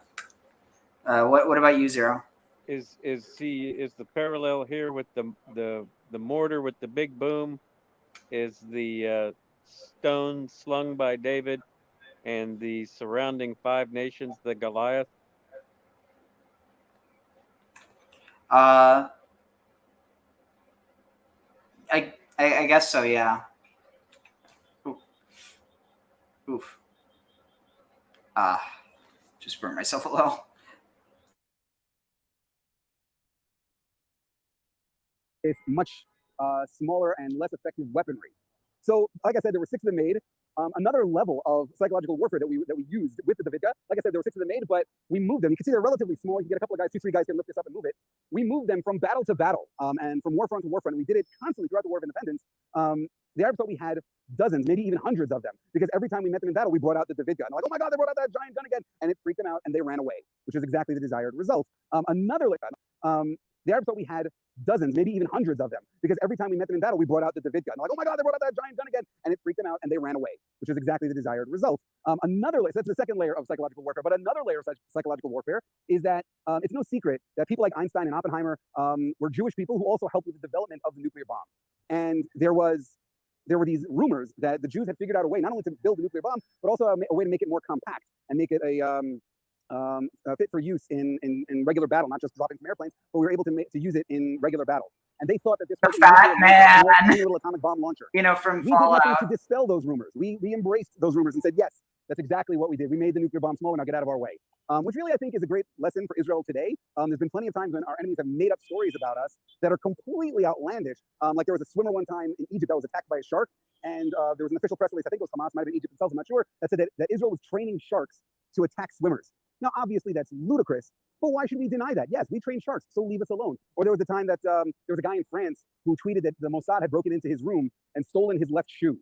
What about you, Zero?
Is the parallel here with the mortar with the big boom? Is the stone slung by David and the surrounding 5 nations, the Goliath?
I guess so. Yeah. Oof. Just burned myself a little.
It's much smaller and less effective weaponry. So, like I said, there were 6 of them made. Another level of psychological warfare that we used with the Davidka. Like I said, there were 6 of them made, but we moved them. You can see they're relatively small. You can get a couple of guys, 2, 3 guys can lift this up and move it. We moved them from battle to battle, and from warfront to warfront. We did it constantly throughout the War of Independence. The Arabs thought we had dozens, maybe even hundreds of them, because every time we met them in battle, we brought out the Davidka. And like, oh my God, they brought out that giant gun again, and it freaked them out, and they ran away, which is exactly the desired result. The Arabs thought we had dozens, maybe even hundreds of them, because every time we met them in battle, we brought out the Davidka. And like, oh my God, they brought out that giant gun again, and it freaked them out, and they ran away, which is exactly the desired result. Another layer, so that's the second layer of psychological warfare, but another layer of psychological warfare is that it's no secret that people like Einstein and Oppenheimer were Jewish people who also helped with the development of the nuclear bomb. And there were these rumors that the Jews had figured out a way not only to build a nuclear bomb, but also a way to make it more compact and make it fit for use in regular battle, not just dropping from airplanes, but we were able to use it in regular battle. And they thought that this was a little atomic bomb launcher.
You know, from
we
Fallout.
did nothing to dispel those rumors. We embraced those rumors and said, yes, that's exactly what we did. We made the nuclear bomb smaller, now get out of our way. Which really I think is a great lesson for Israel today. There's been plenty of times when our enemies have made up stories about us that are completely outlandish. Like there was a swimmer one time in Egypt that was attacked by a shark, and there was an official press release, I think it was Hamas, might have been Egypt themselves, I'm not sure, that said that Israel was training sharks to attack swimmers. Now, obviously, that's ludicrous, but why should we deny that? Yes, we train sharks, so leave us alone. Or there was a time that there was a guy in France who tweeted that the Mossad had broken into his room and stolen his left shoe.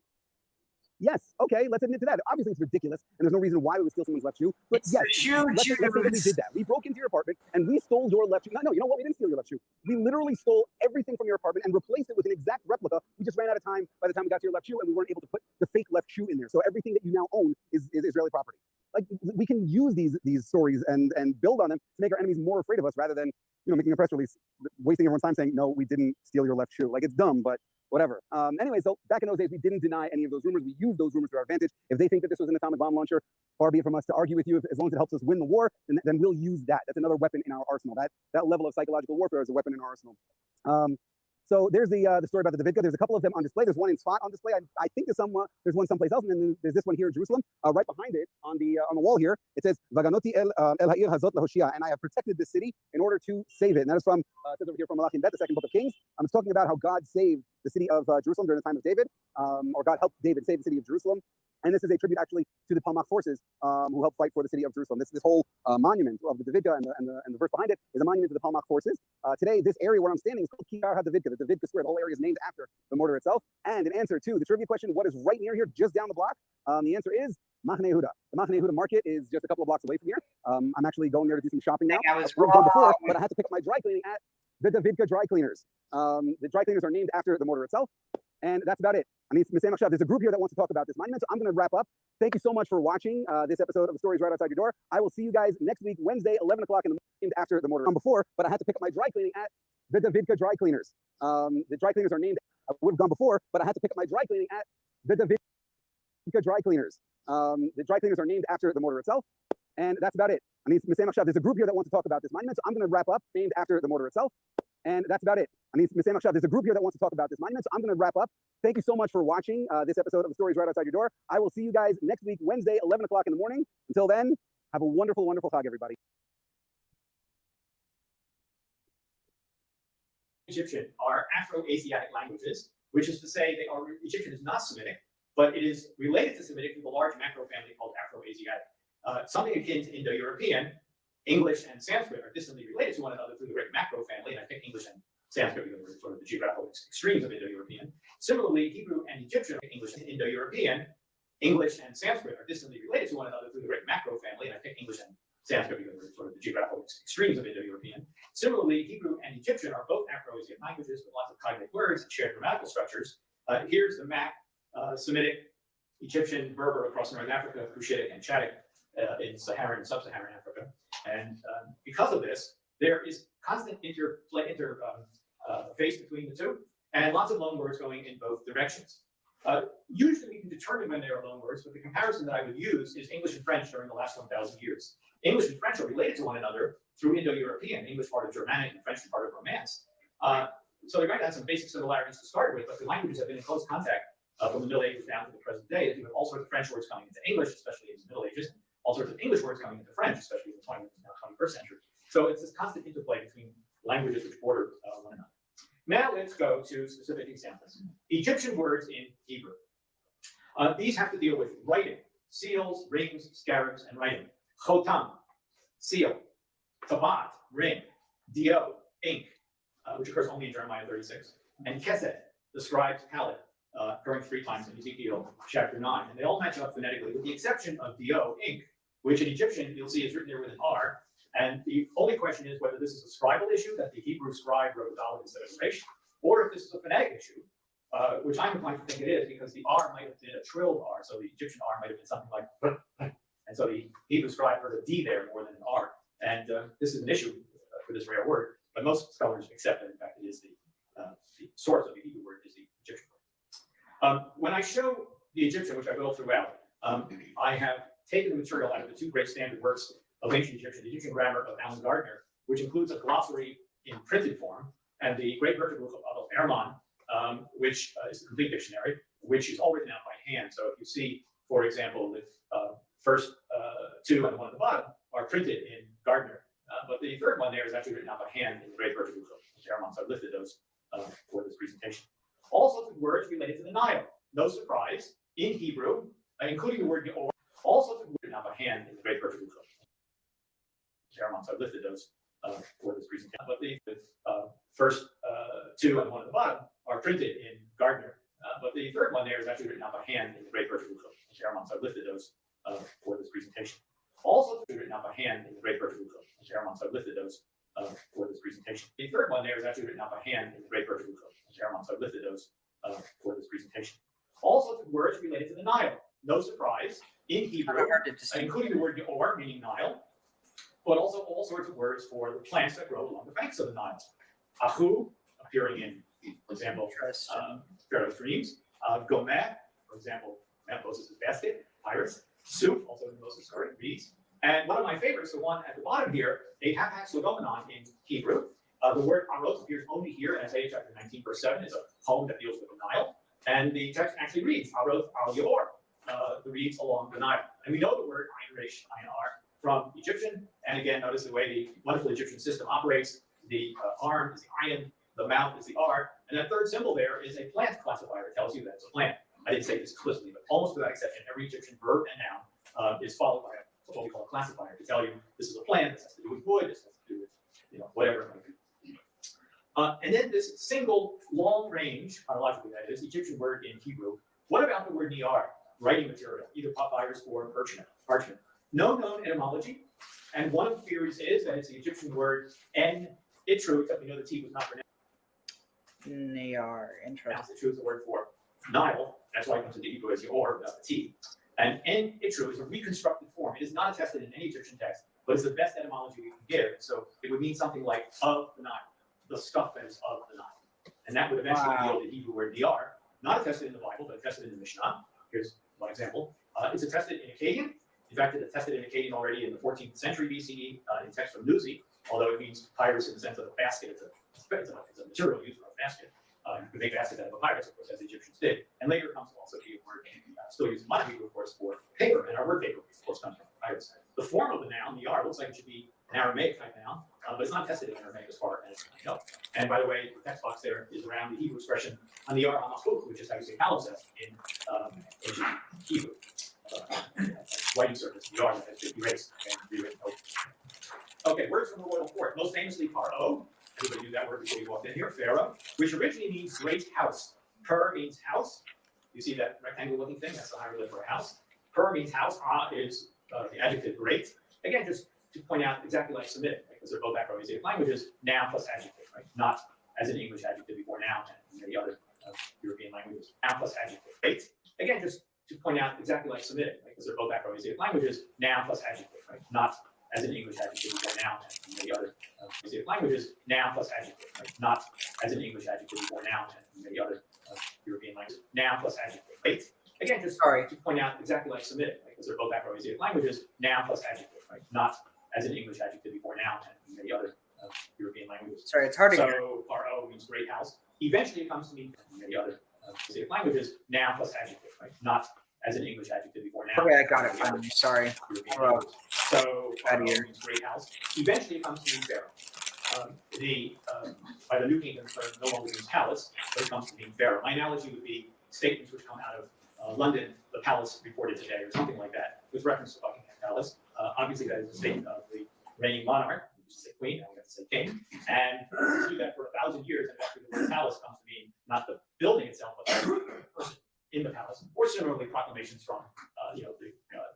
Yes, okay, let's admit to that. Obviously, it's ridiculous, and there's no reason why we would steal someone's left shoe. But yes, let's say that we did that. We broke into your apartment and we stole your left shoe. No, you know what? We didn't steal your left shoe. We literally stole everything from your apartment and replaced it with an exact replica. We just ran out of time by the time we got to your left shoe, and we weren't able to put the fake left shoe in there. So everything that you now own is Israeli property. Like, we can use these stories and build on them to make our enemies more afraid of us, rather than making a press release, wasting everyone's time saying, no, we didn't steal your left shoe. Like, it's dumb, but whatever. Anyway, so back in those days, we didn't deny any of those rumors. We used those rumors to our advantage. If they think that this was an atomic bomb launcher, far be it from us to argue with you. As long as it helps us win the war, then we'll use that. That's another weapon in our arsenal. That level of psychological warfare is a weapon in our arsenal. So there's the story about the Davidka. There's a couple of them on display. There's one in Sfat on display. I think there's one someplace else, and then there's this one here in Jerusalem. Right behind it on the wall here, it says "Vaganoti el ha'ir hazot lahoshia," and I have protected this city in order to save it. And that is from it says over here from Malachim Bet, the second book of Kings. It's talking about how God saved the city of Jerusalem during the time of David, or God helped David save the city of Jerusalem. And this is a tribute actually to the Palmach forces who helped fight for the city of Jerusalem. This whole monument of the Davidka and the verse behind it is a monument to the Palmach forces. Today, this area where I'm standing is called Kiar HaDavidka, the Davidka Square. The whole area is named after the mortar itself. And in answer to the trivia question, what is right near here, just down the block? The answer is Machne Yehuda. The Machne Yehuda market is just a couple of blocks away from here. I'm actually going there to do some shopping now.
I was
wrong before, but I had to pick up my dry cleaning at the Davidka dry cleaners. The dry cleaners are named after the mortar itself. And that's about it. I mean, there's a group here that wants to talk about this monument, so I'm going to wrap up. Thank you so much for watching this episode of Stories Right Outside Your Door. I will see you guys next week, Wednesday, 11 o'clock in the morning after the mortar. Before, but I had to pick up my dry cleaning at the Davidka dry cleaners. The dry cleaners are named, I would have gone before, but I had to pick up my dry cleaning at the Davidka dry cleaners. The dry cleaners are named after the mortar itself. And that's about it. I mean, there's a group here that wants to talk about this monument, so I'm going to wrap up, named after the mortar itself. And that's about it. I mean, there's a group here that wants to talk about this monument, so I'm going to wrap up. Thank you so much for watching this episode of Stories Right Outside Your Door. I will see you guys next week, Wednesday, 11 o'clock in the morning. Until then, have a wonderful, wonderful Chag, everybody.
Egyptian are Afro-Asiatic languages, which is to say Egyptian is not Semitic, but it is related to Semitic through the large macro family called Afro-Asiatic. Something akin to Indo-European. English and Sanskrit are distantly related to one another through the great macro family, and I think English and Sanskrit because we're sort of the geographical extremes of Indo-European. Similarly, Hebrew and Egyptian, English and Indo-European, English and Sanskrit are distantly related to one another through the great macro family, and I think English and Sanskrit because we're sort of the geographical extremes of Indo-European. Similarly, Hebrew and Egyptian are both Afro-Asiatic languages with lots of cognate words and shared grammatical structures. Here's the map: Semitic, Egyptian, Berber across Northern Africa, Cushitic, and Chadic in Saharan and Sub-Saharan Africa. And because of this, there is constant interface between the two, and lots of loan words going in both directions. Usually we can determine when they are loanwords, but the comparison that I would use is English and French during the last 1,000 years. English and French are related to one another through Indo-European, English part of Germanic and French part of Romance. So they're going to have some basic similarities to start with, but the languages have been in close contact from the Middle Ages down to the present day. You have all sorts of French words coming into English, especially in the Middle Ages, all sorts of English words coming into French, especially in the 21st century. So it's this constant interplay between languages which border one another. Now let's go to specific examples. Egyptian words in Hebrew. These have to deal with writing, seals, rings, scarabs, and writing. Chotam, seal. Tabat, ring. Dio, ink, which occurs only in Jeremiah 36. And Kesed, the scribe's palette, occurring 3 times in Ezekiel chapter 9. And they all match up phonetically, with the exception of Dio, ink, which in Egyptian you'll see is written there with an R. And the only question is whether this is a scribal issue, that the Hebrew scribe wrote Dalet instead of Resh, or if this is a phonetic issue, which I'm inclined to think it is, because the R might have been a trilled R, so the Egyptian R might have been something like, and so the Hebrew scribe heard a D there more than an R. And this is an issue for this rare word, but most scholars accept that, in fact, it is the source of the Hebrew word is the Egyptian word. When I show the Egyptian, which I will throughout, I have taken the material out of the 2 great standard works of ancient Egyptian, the Egyptian grammar of Alan Gardner, which includes a glossary in printed form, and the great Virtual Book of Erman, which is the complete dictionary, which is all written out by hand. So if you see, for example, the first 2 and the one at the bottom are printed in Gardner, but the third one there is actually written out by hand in the great Virtual Book of Erman. So I've lifted those for this presentation. All sorts of words related to the Nile. No surprise, in Hebrew, including the word Geor, all sorts of words written out by hand in the great Virtual Book of Erman. So I've lifted those for this presentation. But the first 2 and the one at the bottom are printed in Gardner, but the third one there is actually written out by hand in the great Virtual Book of Erman. So I've lifted those for this presentation. All sorts of written out by hand in the great Virtual Book of Erman. So I've lifted those for this presentation. The third one there is actually written out by hand in the great Virtual Book of Erman. So I've lifted those for this presentation. All sorts of words related to the Nile. No surprise, in Hebrew, including the word Geor, meaning Nile, but also all sorts of words for the plants that grow along the banks of the Nile. Ahu, appearing in, for example, Pharaoh's dreams. Gomer, for example, Moses' basket, pirates. Soup, also in Moses' story, reeds. And one of my favorites, the one at the bottom here, a hapax legomenon in Hebrew. The word aros appears only here in Isaiah chapter 19, verse 7. It's a poem that deals with the Nile. And the text actually reads, aros al yor, the reeds along the Nile. And we know the word ayin resh, ayin ar, from Egyptian. And again, notice the way the wonderful Egyptian system operates. The arm is the ayin, the mouth is the r, and that third symbol there is a plant classifier. It tells you that it's a plant. I didn't say this explicitly, but almost without exception, every Egyptian verb and noun is followed by what we call a classifier to tell you this is a plant, this has to do with wood, this has to do with whatever it might be. And then this single long range, chronologically that is, Egyptian word in Hebrew. What about the word niyar, writing material, either papyrus or parchment? No known etymology, and one of the theories is that it's the Egyptian word en itru, except we know the T was not pronounced.
Niyar, interesting.
Itru is the word for Nile. That's why it comes into Hebrew as Yor without the T. And en itru is a reconstructed form. It is not attested in any Egyptian text, but it's the best etymology we can give. So it would mean something like of the Nile, the stuff that is of the Nile. And that would eventually yield the Hebrew word Niyar, not attested in the Bible, but attested in the Mishnah. Here's one example. It's attested in Akkadian. In fact, it's attested in Akkadian already in the 14th century BCE in text from Nuzi, although it means papyrus in the sense of a basket. It's a material used for a basket. You could make baskets out of papyrus, of course, as the Egyptians did. And later comes also to a word still used in modern Hebrew, of course, for paper. And our word paper, of course, comes from papyrus. The form of the noun, niyar, looks like it should be an Aramaic type noun, but it's not tested in Aramaic as far as I know. And by the way, the text box there is around the Hebrew expression niyar hamachuk, which is how you say palimpsest in ancient Hebrew. Writing surface, niyar, that has been erased and rewritten over. Okay, words from the royal court. Most famously, paro. Everybody knew that word before you walked in here. Pharaoh, which originally means great house. Per means house. You see that rectangle looking thing? That's the hieroglyph for a house. Per means house. Is the adjective great. Again, just to point out exactly like Semitic, right? Because they're both Afro-Asiatic languages, noun plus adjective, right? Not as in English adjective before noun and many other European languages. Noun plus adjective. Great. Again, just to point out exactly like Semitic, right? Because they're both Afro-Asiatic languages, noun plus adjective, right? Not as in English adjective before noun and many other Asiatic languages, noun plus adjective, right? Not as in English adjective before noun and many other European languages, noun plus adjective, right? Again, just to point out exactly like Semitic, right? Because they're both Afro-Asiatic languages, noun plus adjective, right? Not as an English adjective before noun and many other European languages.
Sorry, it's hard to hear.
So RO means great house. Eventually it comes to mean many other Asiatic languages, noun plus adjective, right? Not as an English adjective before noun.
Okay, I got it finally. Sorry.
So RO means great house. Eventually it comes to mean pharaoh. By the New Kingdom term, no longer means palace, but it comes to mean pharaoh. My analogy would be statements which come out of London, the palace reported today, or something like that, with reference to Buckingham Palace. Obviously, that is a statement of the reigning monarch, we used to say queen, now we have to say king, and to do that for 1,000 years, and actually the word palace comes to mean not the building itself, but the person in the palace. Or similarly, proclamations from the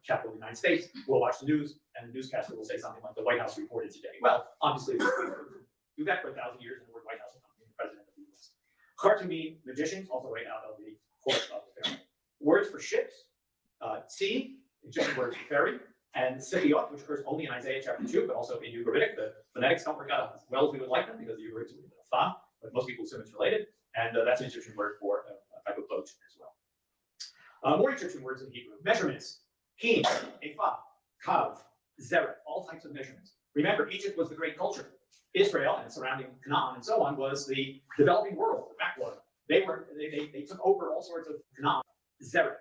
capital of the United States. We'll watch the news, and the newscaster will say something like the White House reported today. Well, obviously, do that for 1,000 years, and the word White House will come from the president of the U.S. Khartoumi magicians, also right out of the court of the pharaoh. Words for ships, sea, Egyptian words for ferry, and Sibiot, which occurs only in Isaiah chapter 2, but also in Ugaritic. The phonetics don't work out as well as we would like them because the Ugaritic is a fa, but most people assume it's related, and that's an Egyptian word for a type of boat as well. More Egyptian words in Hebrew. Measurements, hin, ephah, kav, zeret, all types of measurements. Remember, Egypt was the great culture. Israel and surrounding Canaan and so on was the developing world, the backwater. They took over all sorts of Canaan, zeret.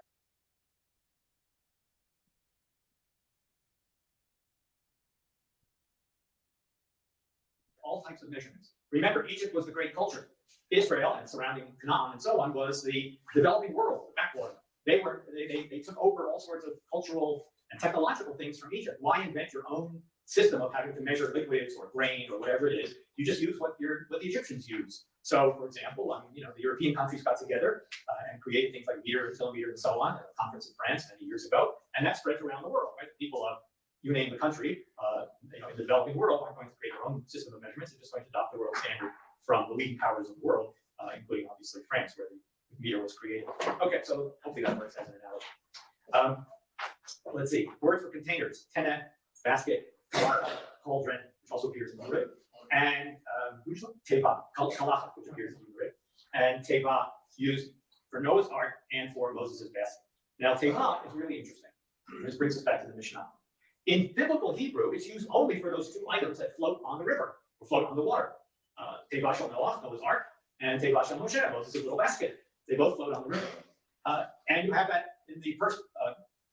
All types of measurements. Remember, Egypt was the great culture. Israel and surrounding Canaan and so on was the developing world, the backwater. They took over all sorts of cultural and technological things from Egypt. Why invent your own system of having to measure liquids or grain or whatever it is? You just use what the Egyptians use. So, for example, the European countries got together and created things like meter, kilometer, and so on at a conference in France many years ago, and that spread around the world. Right? People of you name the country, in the developing world, aren't going to create their own system of measurements. They're just going to adopt the world standard from the leading powers of the world, including obviously France, where the meter was created. Okay, so hopefully that works as an analogy. Let's see. Words for containers: tena, basket, cauldron, which also appears in the rib, and teva, kalach, which appears in the rib, and teva used for Noah's Ark and for Moses' basket. Now, teva is really interesting. This brings us back to the Mishnah. In biblical Hebrew, it's used only for those two items that float on the river or float on the water. Teva shel Noah, Noah's Ark, and teva shel Moshe, Moses' little basket. They both float on the river. And you have that in the first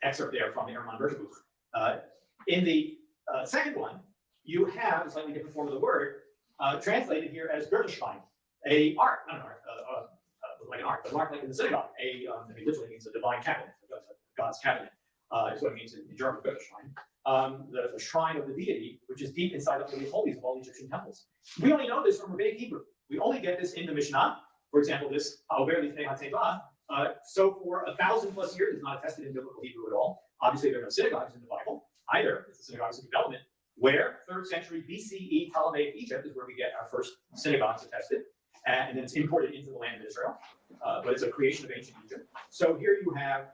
excerpt there from the Erman Version book. In the second one, you have a slightly different form of the word translated here as Gerdenstein, a ark, not an ark, like an ark, but an ark like in the synagogue. It literally means a divine cabinet, God's cabinet, is what it means in German, Gerdenstein. The shrine of the deity, which is deep inside the Holy of Holies of all Egyptian temples. We only know this from Rabbinic Hebrew. We only get this in the Mishnah. For example, this Haover Lifnei HaTeva. So for 1,000+ years, it's not attested in biblical Hebrew at all. Obviously, there are no synagogues in the Bible either. It's the synagogues of development, where 3rd century BCE Ptolemaic Egypt is where we get our first synagogues attested, and then it's imported into the land of Israel. But it's a creation of ancient Egypt. So here you have.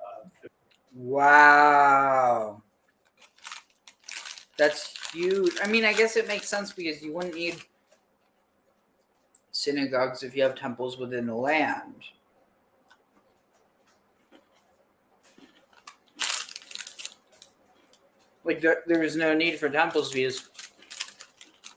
Wow. That's huge. I mean, I guess it makes sense because you wouldn't need synagogues if you have temples within the land. Like, there is no need for temples because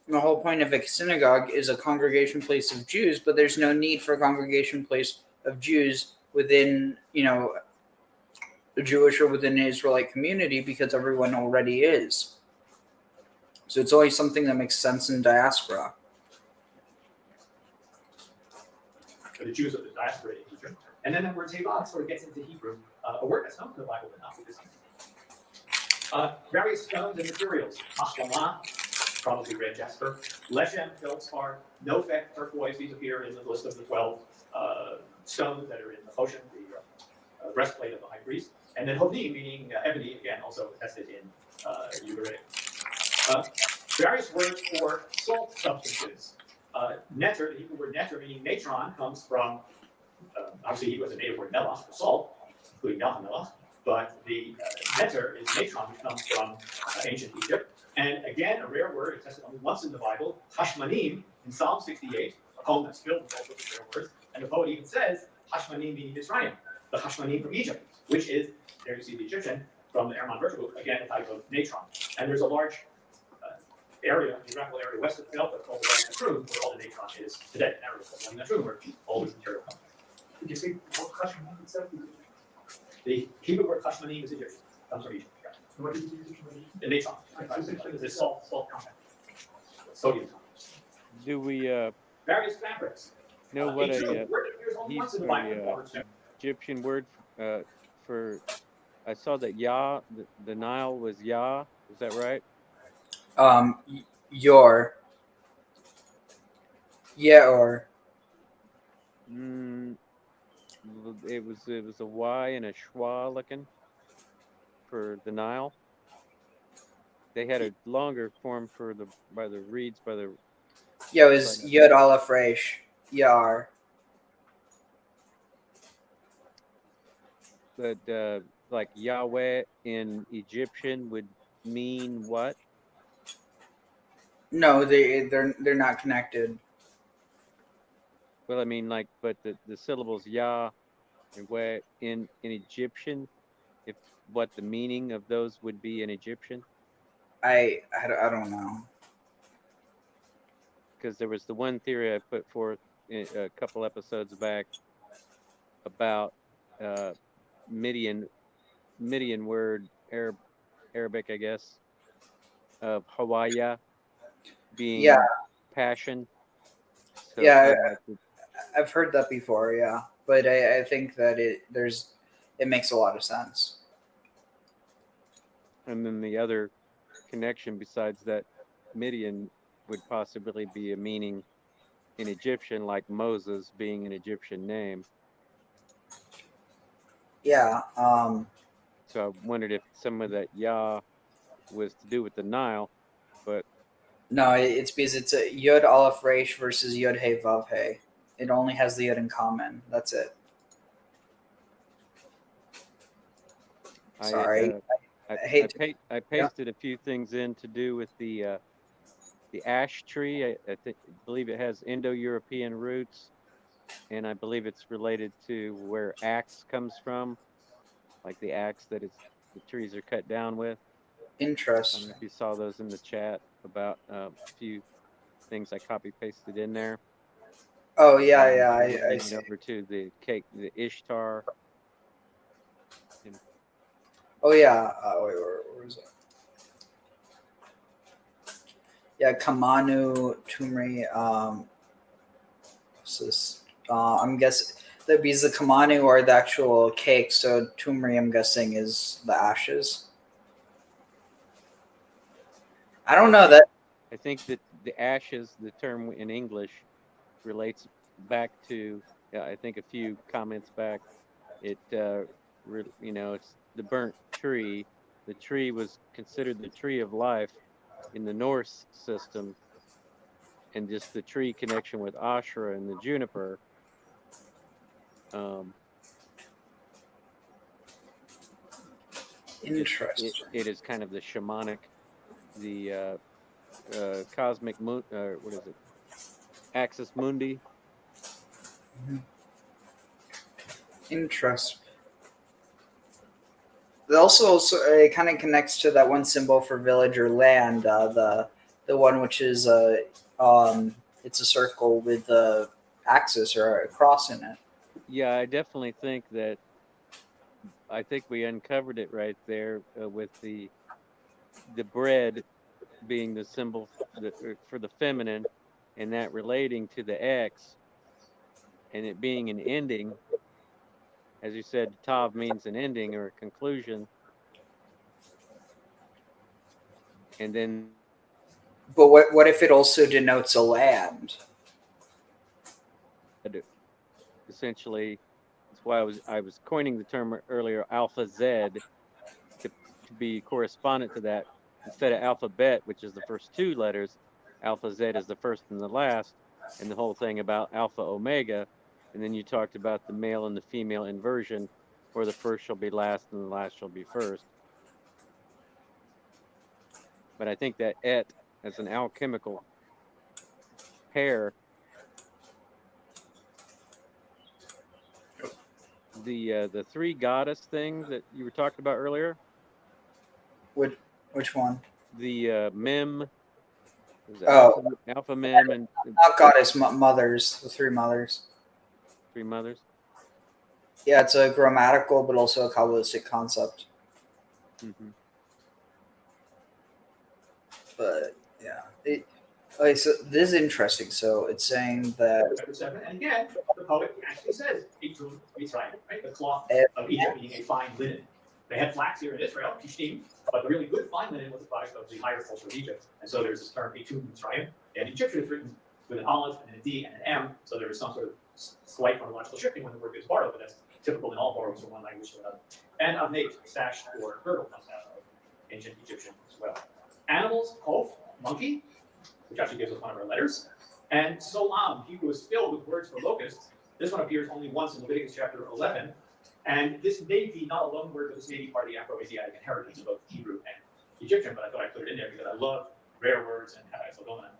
the whole point of a synagogue is a congregation place of Jews, but there's no need for a congregation place of Jews within, a Jewish or within an Israelite community because everyone already is. So it's always something that makes sense in diaspora.
The Jews of the diaspora in Egypt. And then that word teva sort of gets into Hebrew, a word that's not in the Bible, but not with this. Various stones and materials. Mashkama, probably red jasper. Leshem, feldspar. Nofek, turquoise. These appear in the list of the 12 stones that are in the Choshen, the breastplate of the high priest. And then hovni, meaning ebony, again, also attested in Ugaritic. Various words for salt substances. Neter, the Hebrew word neter, meaning natron, comes from, obviously he was a native word melach for salt, including melach, but the neter is natron, which comes from ancient Egypt. And again, a rare word, attested only once in the Bible, hashmanim, in Psalm 68, a poem that's filled with all sorts of rare words. And the poet even says, Hashmonaim being Mitzrayim, the Hashmonaim from Egypt, which is, there you see the Egyptian from the Erman virtual book, again, a type of natron. And there's a large geographical area west of the Delta called the Natron, where all the natron is today. An area called the Natron, where all this material comes from. Did you see what Hashmonaim itself? The Hebrew word Hashmonaim is Egyptian, comes from Egypt. What is the natron? The salt content, sodium content.
Do we
Various fabrics.
know what
There's once in the Bible.
Egyptian word for? I saw that Yah, the Nile was Yah. Is that right?
Yor. Yeah, or.
It was a Y and a schwa looking for the Nile. They had a longer form for the reeds by the.
Yeah, it was Yod Aleph Resh. Yar.
But like Yahweh in Egyptian would mean what?
No, they're not connected.
Well, I mean, like, but the syllables Yah and Weh in Egyptian, if what the meaning of those would be in Egyptian?
I don't know.
Because there was the one theory I put forth a couple episodes back about Midian word Arabic, I guess, of Hawaya being passion. So
Yeah, I've heard that before. Yeah, but I think that it makes a lot of sense.
And then the other connection besides that, Midian would possibly be a meaning in Egyptian, like Moses being an Egyptian name.
Yeah.
So I wondered if some of that Yah was to do with the Nile, but
No, it's because it's a Yod Aleph Resh versus Yod Hey Vav Hey. It only has the Yod in common. That's it. Sorry.
I pasted a few things in to do with the ash tree. I believe it has Indo-European roots, and I believe it's related to where axe comes from, like the axe that the trees are cut down with.
Interesting.
I don't know if you saw those in the chat about a few things I copy pasted in there.
Oh yeah, I see.
Over to the cake, the Ishtar.
Oh yeah. Wait, where is it? Yeah, Kamanu, Tumri. What's this? I'm guessing that because the Kamanu are the actual cake, so Tumri, I'm guessing, is the ashes. I don't know that.
I think that the ashes, the term in English, relates back to, I think a few comments back. It's the burnt tree. The tree was considered the tree of life in the Norse system, and just the tree connection with Ashra and the juniper.
Interesting.
It is kind of the shamanic, the cosmic moon. What is it? Axis Mundi.
Interesting. Also, it kind of connects to that one symbol for village or land, the one which is it's a circle with the axis or a cross in it.
Yeah, I definitely think that. I think we uncovered it right there with the bread being the symbol for the feminine, and that relating to the X, and it being an ending. As you said, Tav means an ending or a conclusion. And then.
But what if it also denotes a land?
Essentially, that's why I was coining the term earlier, alpha Z, to be correspondent to that. Instead of alphabet, which is the first two letters, alpha Z is the first and the last, and the whole thing about alpha omega. And then you talked about the male and the female inversion, where the first shall be last and the last shall be first. But I think that et as an alchemical pair. the three goddess thing that you were talking about earlier.
Which one?
The mem. It was
Oh,
alpha mem and
not goddess, mothers. The three mothers.
three mothers.
Yeah, it's a grammatical but also a Kabbalistic concept.
Mm-hmm.
But yeah, okay. So this is interesting. So it's saying that
Chapter 7, and again, the poet actually says, Itun Mitzrayim, right? The cloth of Egypt being a fine linen. They had flax here in Israel, Kishtim, but the really good fine linen was a product of the higher culture of Egypt. And so there's this term, Itun Mitzrayim, and Egyptian is written with an aleph and a D and an M, so there is some sort of slight phonological shifting when the word gets borrowed, but that's typical in all borrowings from one language to another. And of Nate, sash or girdle comes out of ancient Egyptian as well. Animals, Kof, monkey, which actually gives us one of our letters. And Solam, Hebrew is filled with words for locusts. This one appears only once in Leviticus chapter 11. And this may be not a loan word, but this may be part of the Afro-Asiatic inheritance of both Hebrew and Egyptian. But I thought I'd put it in there because I love rare words and I'm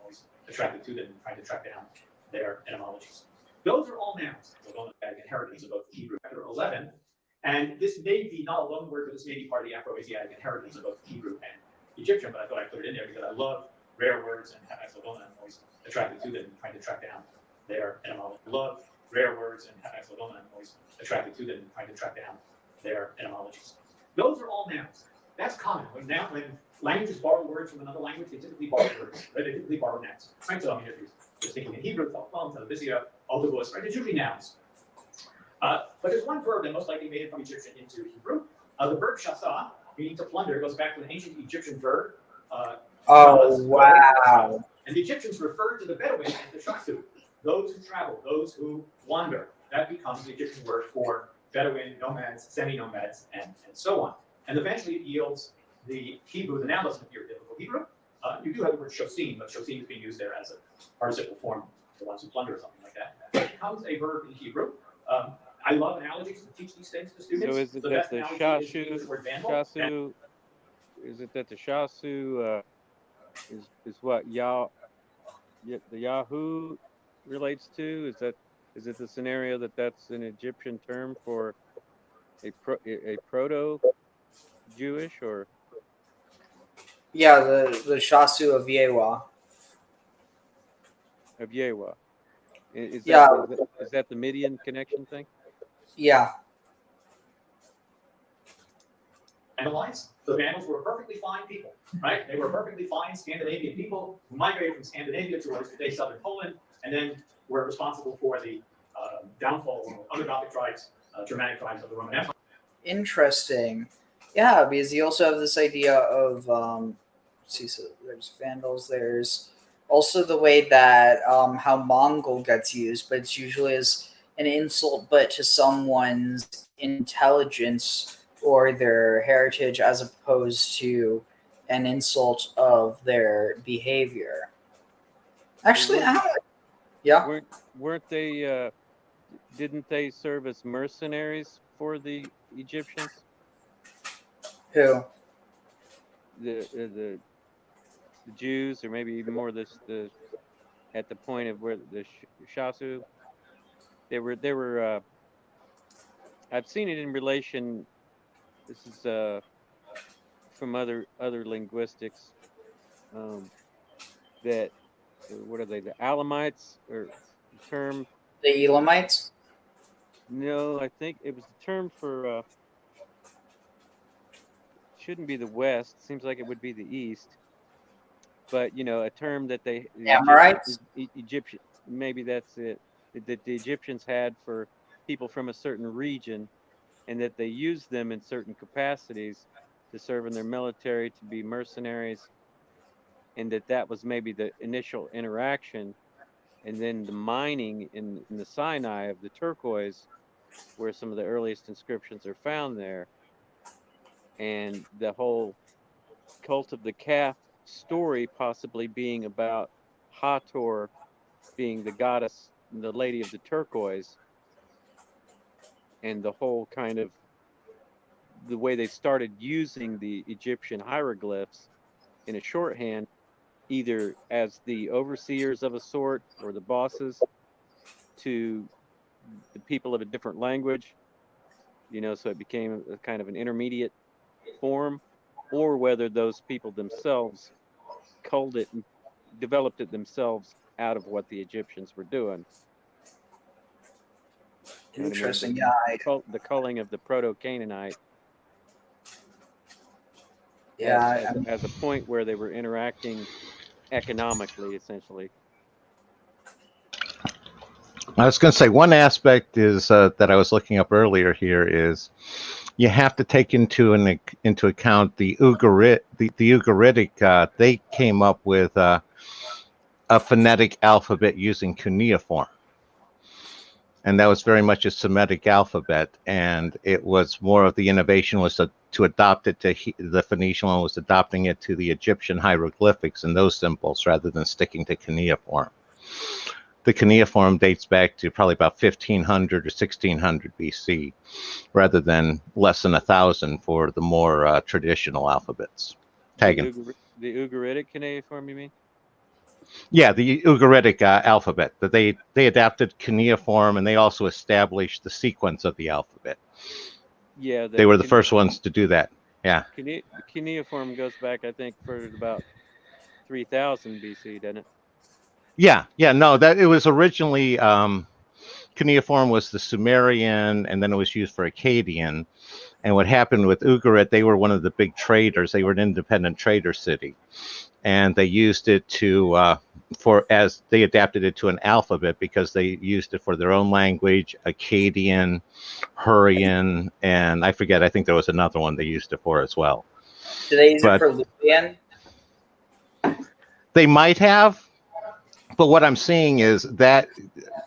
always attracted to them and trying to track down their etymologies. Those are all nouns. The inheritance of both Hebrew chapter 11. And this may be not a loan word, but this may be part of the Afro-Asiatic inheritance of both Hebrew and Egyptian. But I thought I'd put it in there because I love rare words and I'm always attracted to them and trying to track down their etymology. Love rare words and I'm always attracted to them and trying to track down their etymologies. Those are all nouns. That's common. When languages borrow words from another language, they typically borrow words, right? They typically borrow nouns. Right? So I mean, if you're just thinking in Hebrew, telephone, television, autobus, right? It's usually nouns. But there's one verb that most likely made it from Egyptian into Hebrew. The verb shasa, meaning to plunder, goes back to an ancient Egyptian verb.
Oh, wow.
And the Egyptians referred to the Bedouin as the shasu, those who travel, those who wander. That becomes the Egyptian word for Bedouin, nomads, semi-nomads, and so on. And eventually it yields the Hebrew, the noun doesn't appear in biblical Hebrew. You do have the word shosim, but shosim is being used there as a participle form, the ones who plunder or something like that. It becomes a verb in Hebrew. I love analogies to teach these things to students.
So is it that the shasu, is it that the shasu is what the Yahoo relates to? Is it the scenario that's an Egyptian term for a proto Jewish or?
Yeah, the shasu of Yewa.
Of Yewa. Is that the Midian connection thing?
Yeah.
Analyze. The Vandals were perfectly fine people, right? They were perfectly fine Scandinavian people who migrated from Scandinavia to what is today southern Poland, and then were responsible for the downfall of other Gothic tribes, Germanic tribes of the Roman Empire.
Interesting. Yeah, because you also have this idea of so there's Vandals, there's also the way that how Mongol gets used, but it's usually as an insult but to someone's intelligence or their heritage as opposed to an insult of their behavior. Actually, yeah.
Weren't they didn't they serve as mercenaries for the Egyptians?
Who?
The Jews, or maybe even more the at the point of where the shasu, they were I've seen it in relation. This is from other linguistics. That what are they? The Alamites, or the term?
The Elamites?
No, I think it was the term for. Shouldn't be the West. Seems like it would be the East. But a term that the
Amorites?
Egyptian, maybe that's it. That the Egyptians had for people from a certain region, and that they used them in certain capacities to serve in their military, to be mercenaries, and that was maybe the initial interaction. And then the mining in the Sinai of the turquoise, where some of the earliest inscriptions are found there, and the whole cult of the calf story possibly being about Hathor being the goddess, the lady of the turquoise, and the whole kind of the way they started using the Egyptian hieroglyphs in a shorthand, either as the overseers of a sort or the bosses to the people of a different language, you know, so it became a kind of an intermediate form, or whether those people themselves culled it and developed it themselves out of what the Egyptians were doing. You know what I mean?
Interesting.
The culling of the Proto-Canaanite.
Yeah,
As a point where they were interacting economically, essentially.
I was going to say one aspect is that I was looking up earlier here is you have to take into account the Ugaritic. They came up with a phonetic alphabet using cuneiform, and that was very much a Semitic alphabet. And it was more of the innovation was to adopt it to the Phoenician one was adopting it to the Egyptian hieroglyphics and those symbols rather than sticking to cuneiform. The cuneiform dates back to probably about 1500 or 1600 BC, rather than less than 1000 for the more traditional alphabets.
The Ugaritic cuneiform, you mean?
Yeah, the Ugaritic alphabet. That they adapted cuneiform, and they also established the sequence of the alphabet.
Yeah,
they were the first ones to do that. Yeah.
The cuneiform goes back, I think, for about 3000 BC, doesn't it?
Yeah, no, that it was originally cuneiform was the Sumerian, and then it was used for Akkadian. And what happened with Ugarit, they were one of the big traders. They were an independent trader city, and they used it as they adapted it to an alphabet because they used it for their own language, Akkadian, Hurrian, and I forget. I think there was another one they used it for as well.
Do they use it for Luwian?
They might have. But what I'm seeing is that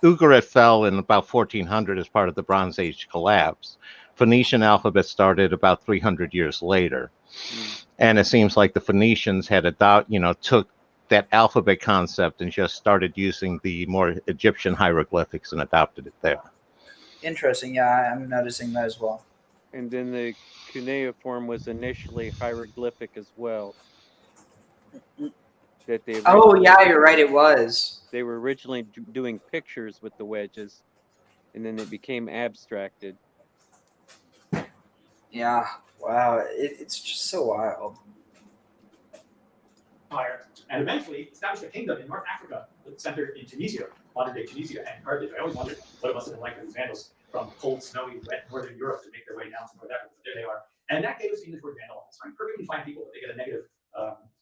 Ugarit fell in about 1400 as part of the Bronze Age collapse. Phoenician alphabet started about 300 years later. And it seems like the Phoenicians had took that alphabet concept and just started using the more Egyptian hieroglyphics and adopted it there.
Interesting. Yeah, I'm noticing that as well.
And then the cuneiform was initially hieroglyphic as well.
Oh, yeah, you're right, it was.
They were originally doing pictures with the wedges, and then it became abstracted.
Yeah, wow, it's just so wild.
And eventually established a kingdom in North Africa centered in Tunisia, modern-day Tunisia and Carthage. I always wondered what it must have been like for these Vandals from cold, snowy, wet northern Europe to make their way down to North Africa. But there they are. And that gave us the English word vandalize, right? Perfectly fine people, but they get a negative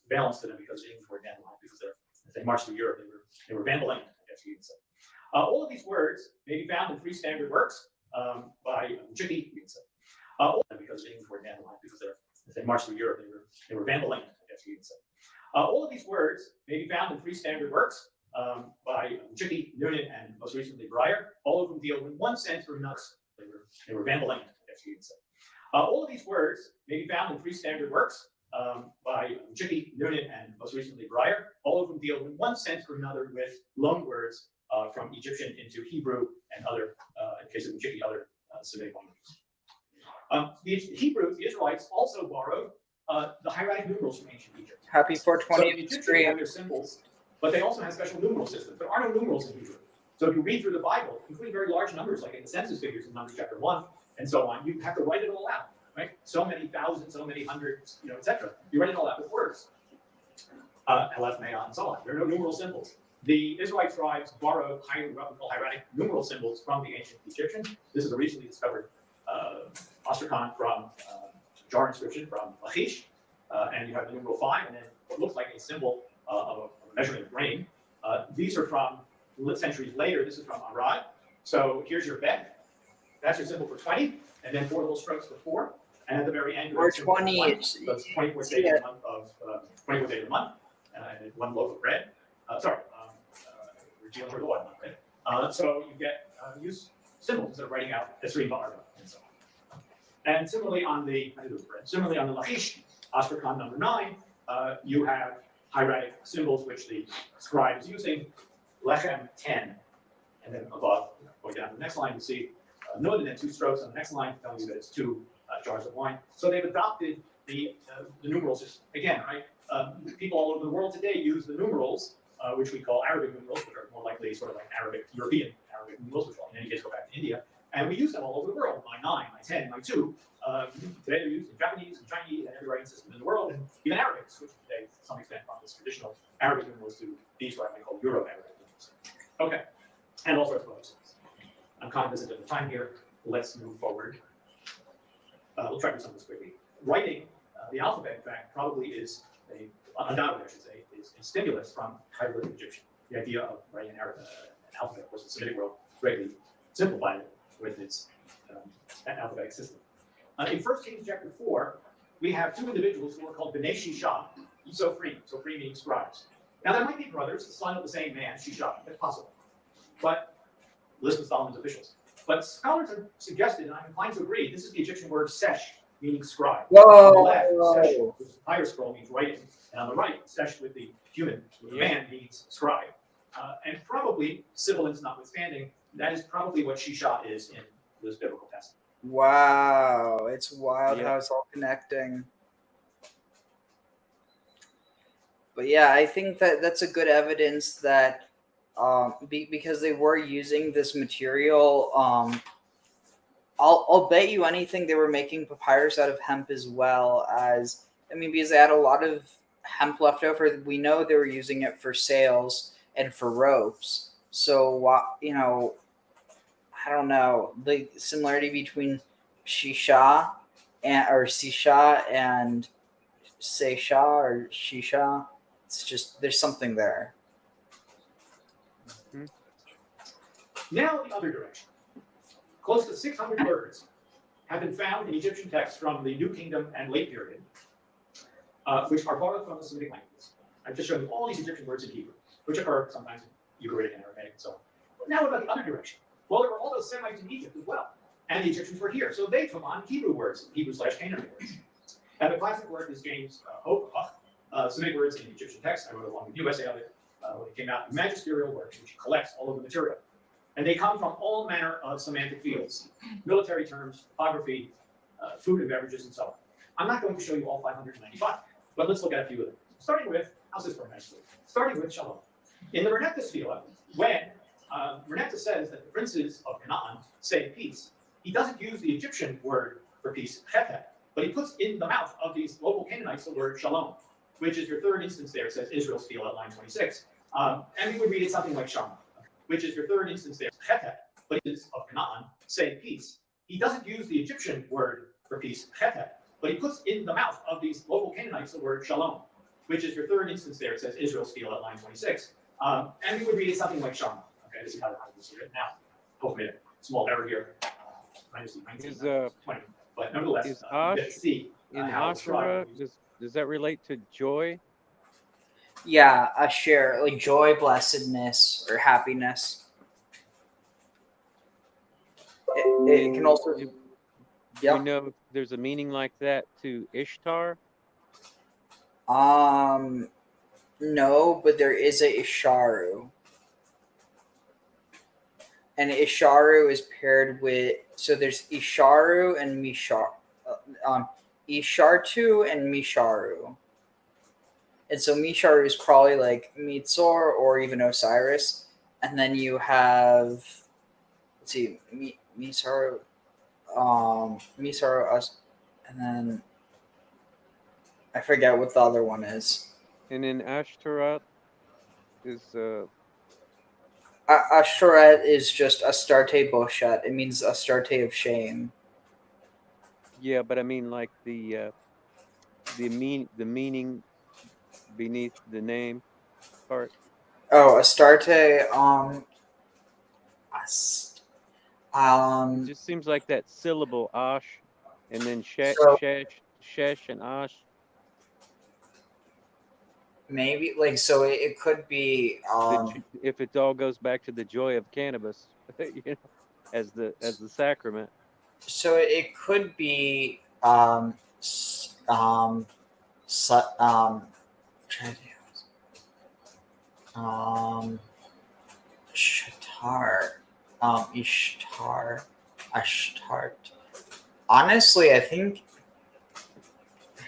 balance to them because the English word vandalize, because as they marched through Europe, they were vandalizing, I guess you could say. All of these words may be found in 3 standard works by Chippy, you can say. Because the English word vandalize, because as they marched through Europe, they were vandalizing, I guess you can say. All of these words may be found in 3 standard works by Chippy, Noonan, and most recently Breyer. All of them deal in one sense or another. They were vandalizing, I guess you can say. All of these words may be found in 3 standard works by Chippy, Noonan, and most recently Breyer. All of them deal in one sense or another with loan words from Egyptian into Hebrew and other, in case of Chippy, other Semitic languages. The Hebrew, the Israelites, also borrowed the hieratic numerals from ancient Egypt.
Happy 420
So the Egyptians have their symbols, but they also have special numeral systems. There are no numerals in Hebrew. So if you read through the Bible, including very large numbers, like in the census figures in Numbers chapter 1, and so on, you have to write it all out, right? So many thousands, so many hundreds, etc. You write it all out with words. Aleph, Mea, and so on. There are no numeral symbols. The Israelite tribes borrowed what we call hieratic numeral symbols from the ancient Egyptians. This is a recently discovered ostracon from jar inscription from Lachish, and you have the numeral 5, and then what looks like a symbol of a measurement of grain. These are from centuries later. This is from Arad. So here's your bet. That's your symbol for 20, and then 4 little strokes for 4. And at the very end,
or 20,
it's 24th day of the month of 24th day of the month, and 1 loaf of bread. We're dealing with the one month, right? So you get use symbols instead of writing out Esrim Ba'arba and so on. And similarly on the Lachish ostracon number 9, you have hieratic symbols which the scribe is using. Lechem 10, and then above, going down to the next line, you see Nun, and then 2 strokes on the next line, telling you that it's 2 jars of wine. So they've adopted the numerals. Just again, right? People all over the world today use the numerals, which we call Arabic numerals, which are more likely sort of like European Arabic numerals, which will in any case go back to India. And we use them all over the world. My 9, my 10, my 2. Today they're used in Japanese and Chinese and every writing system in the world, and even Arabic, switched today to some extent from this traditional Arabic numerals to these what I call Euro-Arabic numerals. Okay, and all sorts of other things. I'm cognizant of the time here. Let's move forward. We'll try to do some of this quickly. Writing the alphabet, in fact, probably is undoubtedly, I should say, is a stimulus from hieroglyphic Egyptian. The idea of writing an alphabet, of course, the Semitic world greatly simplified it with its alphabetic system. In 1 Kings chapter 4, we have 2 individuals who are called Bnei Shisha, Sofrim. Sofrim means scribes. Now, there might be brothers, the son of the same man, Shisha. That's possible. But list of Solomon's officials. But scholars have suggested, and I'm inclined to agree, this is the Egyptian word sesh, meaning scribe.
Whoa.
On the left, sesh with the higher scroll means writing, and on the right, sesh with the human, with the man means scribe. And probably, sibilance notwithstanding, that is probably what Shisha is in this biblical text.
Wow, it's wild how it's all connecting. But yeah, I think that that's a good evidence that because they were using this material, I'll bet you anything they were making papyrus out of hemp as well as, I mean, because they had a lot of hemp left over. We know they were using it for sails and for ropes. So, you know, I don't know, the similarity between Shisha or Sisha and Seisha or Shisha, it's just, there's something there.
Now the other direction. Close to 600 words have been found in Egyptian texts from the New Kingdom and late period, which are borrowed from the Semitic languages. I've just shown you all these Egyptian words in Hebrew, which occur sometimes in Ugaritic and Aramaic and so on. But now what about the other direction? Well, there were all those Semites in Egypt as well, and the Egyptians were here, so they took on Hebrew words, Hebrew/Canaanite words. And the classic work is James Hope, Semitic words in Egyptian text. I wrote along with you essay of it when it came out, a magisterial work which collects all of the material. And they come from all manner of semantic fields, military terms, topography, food and beverages, and so on. I'm not going to show you all 595, but let's look at a few of them. Starting with, how's this for nicely? Starting with Shalom. In the Renekta Sphila, when Renekta says that the princes of Canaan say peace, he doesn't use the Egyptian word for peace, chetet, but he puts in the mouth of these local Canaanites the word shalom, which is your third instance there. It says Israel Sphila at line 26. And we would read it something like Shama, which is your third instance there. Chetet, but it is of Canaan, saying peace. He doesn't use the Egyptian word for peace, chetet, but he puts in the mouth of these local Canaanites the word shalom, which is your third instance there. It says Israel Sphila at line 26. And we would read it something like Shama. Okay, this is how this is written now. Hopefully, a small error here. Minus 19, 20. But nevertheless,
is
you
Ash
get to see
in
how it's
Ashura,
described.
does that relate to joy?
Yeah, a share, like joy, blessedness, or happiness. It can also.
Do you know if there's a meaning like that to Ishtar?
No, but there is a Isharu. And Isharu is paired with, so there's Isharu and Mishar, Ishartu and Misharu. And so Misharu is probably like Mitzor or even Osiris. And then you have, let's see, Misaru, Misaru, and then I forget what the other one is.
And in Ashtaroth is
Ashtoreth is just Astarte Boshat. It means Astarte of shame.
yeah, but I mean like the meaning beneath the name part.
Oh, Astarte.
It just seems like that syllable Ash, and then Shesh and Ash.
Maybe like so. It could be.
If it all goes back to the joy of cannabis, you know, as the sacrament.
So it could be Shatar, Ishtar, Ashtart. Honestly, I think.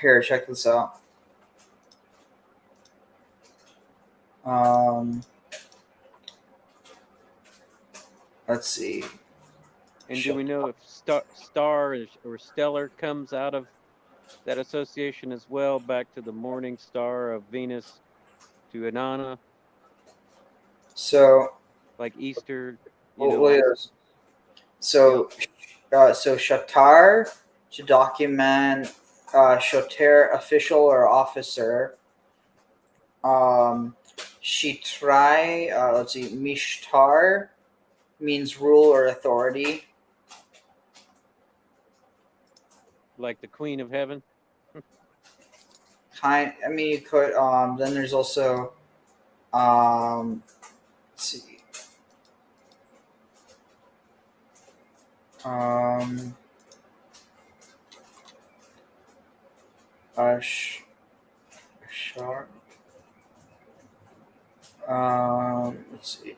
Here, check this out. Let's see.
And do we know if star or stellar comes out of that association as well, back to the morning star of Venus to Inanna?
So,
like Easter,
well, yes. So Shatar to document Shoter, official or officer. Shitrai, let's see, Mishtar means rule or authority.
Like the Queen of Heaven.
I mean, you could. Then there's also, let's see. Ashar. Let's see.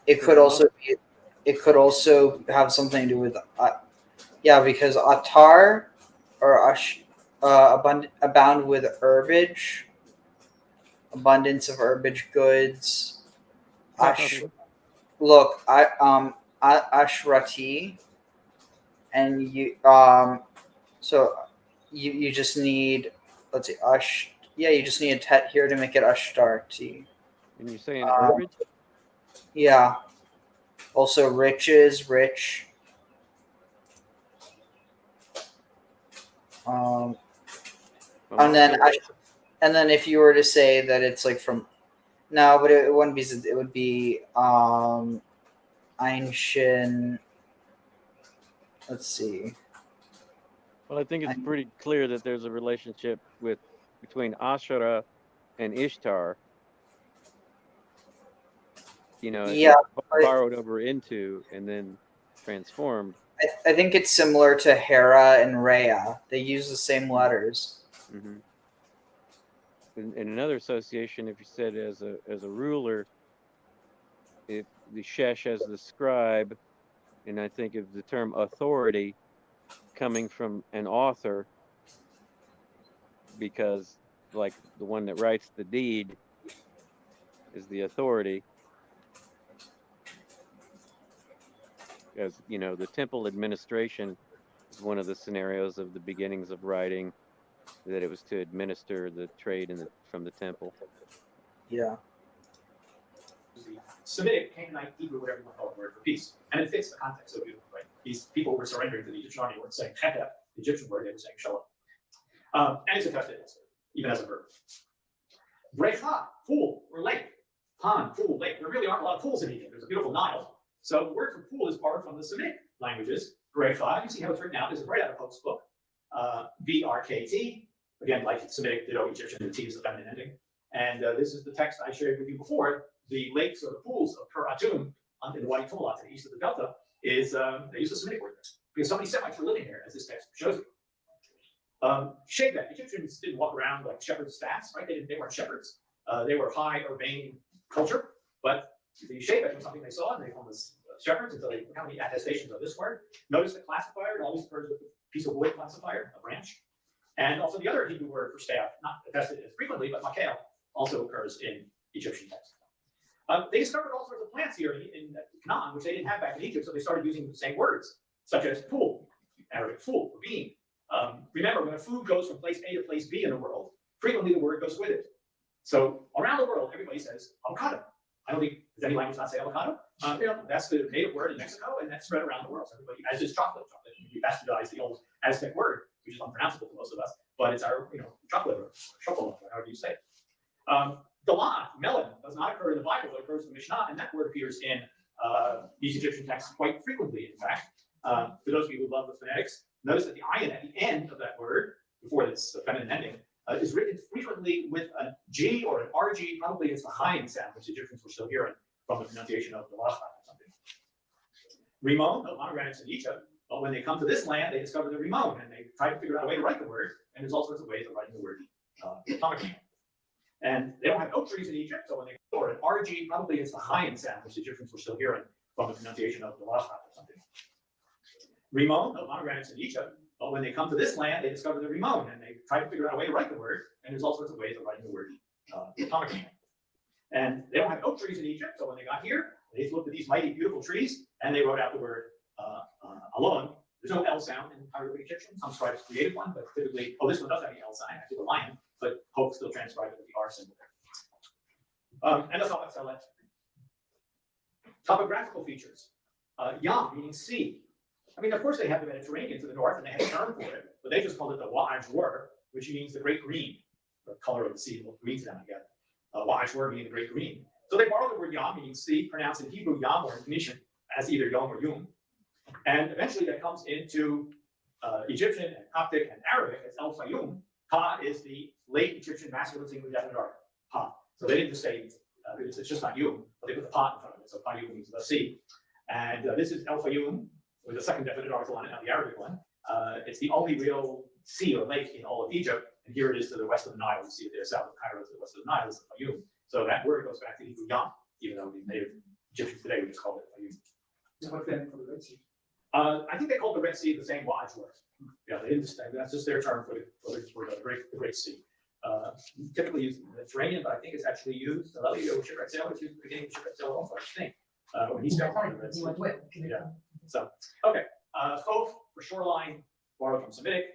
It could also be. It could also have something to do with, yeah, because Atar or abound with herbage, abundance of herbage goods. Look, Ashrati, and you so you just need, let's see, you just need a tet here to make it Ashtarti.
And you're saying herbage?
Yeah. Also riches, rich. And then if you were to say that it's like from, no, but it wouldn't be. It would be ancient. Let's see.
Well, I think it's pretty clear that there's a relationship between Ashera and Ishtar.
Yeah,
borrowed over into and then transformed.
I think it's similar to Hera and Rhea. They use the same letters.
Mm-hmm. In another association, if you said as a ruler, if the Shesh as the scribe, and I think of the term authority coming from an author, because like the one that writes the deed is the authority. As the temple administration is one of the scenarios of the beginnings of writing, that it was to administer the trade from the temple.
Yeah.
Semitic, Canaanite, Hebrew, whatever you want to call it, word for peace. And it fits the context so beautifully, right? These people were surrendering to the Egyptian army, weren't saying cheta, the Egyptian word, they were saying shalom. And it's attested, even as a verb. Brecha, pool, or lake. Pond, pool, lake. There really aren't a lot of pools in Egypt. There's a beautiful Nile. So the word for pool is borrowed from the Semitic languages. Brecha, you see how it's written out. This is right out of Pope's book. BRKT, again, like Semitic, ditto Egyptian, the T is the feminine ending. And this is the text I shared with you before. The lakes or the pools of Pur Atum in the Wadi Tumala to the east of the Delta is, they use the Semitic word there. Because so many Semites were living here, as this text shows you. Shevet, Egyptians didn't walk around like shepherd staffs, right? They weren't shepherds. They were high urbane culture, but the Shevet was something they saw, and they called us shepherds until they found the attestations of this word. Notice the classifier, it always occurs with a piece of wood classifier, a branch. And also the other Hebrew word for staff, not attested as frequently, but makel, also occurs in Egyptian texts. They discovered all sorts of plants here in Canaan, which they didn't have back in Egypt, so they started using the same words, such as pool, Arabic fool, or bean. Remember, when a food goes from place A to place B in the world, frequently the word goes with it. So around the world, everybody says avocado. I don't think, does any language not say avocado? That's the native word in Mexico, and that's spread around the world. So everybody, as is chocolate. We bastardized the old Aztec word, which is unpronounceable to most of us, but it's our, chocolate or chocolate, however you say it. Dalan, melon, does not occur in the Bible, but occurs in the Mishnah, and that word appears in these Egyptian texts quite frequently, in fact. For those of you who love the phonetics, notice that the ayin at the end of that word, before this feminine ending, is written frequently with a G or an RG. Probably it's the Hayin sound, which Egyptians were still hearing from the pronunciation of the Lachat or something. Rimon, no pomegranates in Egypt, but when they come to this land, they discover the Rimon, and they try to figure out a way to write the word, and there's all sorts of ways of writing the word pomegranate. And they don't have oak trees in Egypt, so when they or an RG, probably it's the Hayin sound, which Egyptians were still hearing from the pronunciation of the Lachat or something. Rimon, no pomegranates in Egypt, but when they come to this land, they discover the Rimon, and they try to figure out a way to write the word, and there's all sorts of ways of writing the word pomegranate. And they don't have oak trees in Egypt, so when they got here, they looked at these mighty, beautiful trees, and they wrote out the word alon. There's no L sound in hieroglyphic Egyptian. Some scribes created one, but typically, this one does have the L sign, actually the lion, but Pope still transcribed it with the R symbol there. And that's all that's left. Topographical features. Yam, meaning sea. I mean, of course, they have the Mediterranean to the north, and they have a term for it, but they just called it the Wa'ajwar, which means the great green, the color of the sea, will green to them together. Wa'ajwar meaning the great green. So they borrowed the word Yam, meaning sea, pronounced in Hebrew Yam or in Phoenician as either Yom or Yum. And eventually that comes into Egyptian and Coptic and Arabic as El Fayum. Pa is the late Egyptian masculine singular definite article. Pa. So they didn't just say it's just not Yum, but they put the pa in front of it. So Fayum means the sea. And this is El Fayum with a second definite article on it, not the Arabic one. It's the only real sea or lake in all of Egypt. And here it is to the west of the Nile. You see it there, south of Cairo to the west of the Nile is the Fayum. So that word goes back to Hebrew Yam, even though the native Egyptians today would just call it Fayum.
What's that for the Red Sea?
I think they called the Red Sea the same Wa'ajwar. Yeah, they didn't just, that's just their term for the Great Sea. Typically used in the Mediterranean, but I think it's actually used. Shipwreck sail, it's used at the beginning of shipwreck sail also, I think. When he's down the Red Sea. Yeah. So, okay. Chof for shoreline, borrowed from Semitic.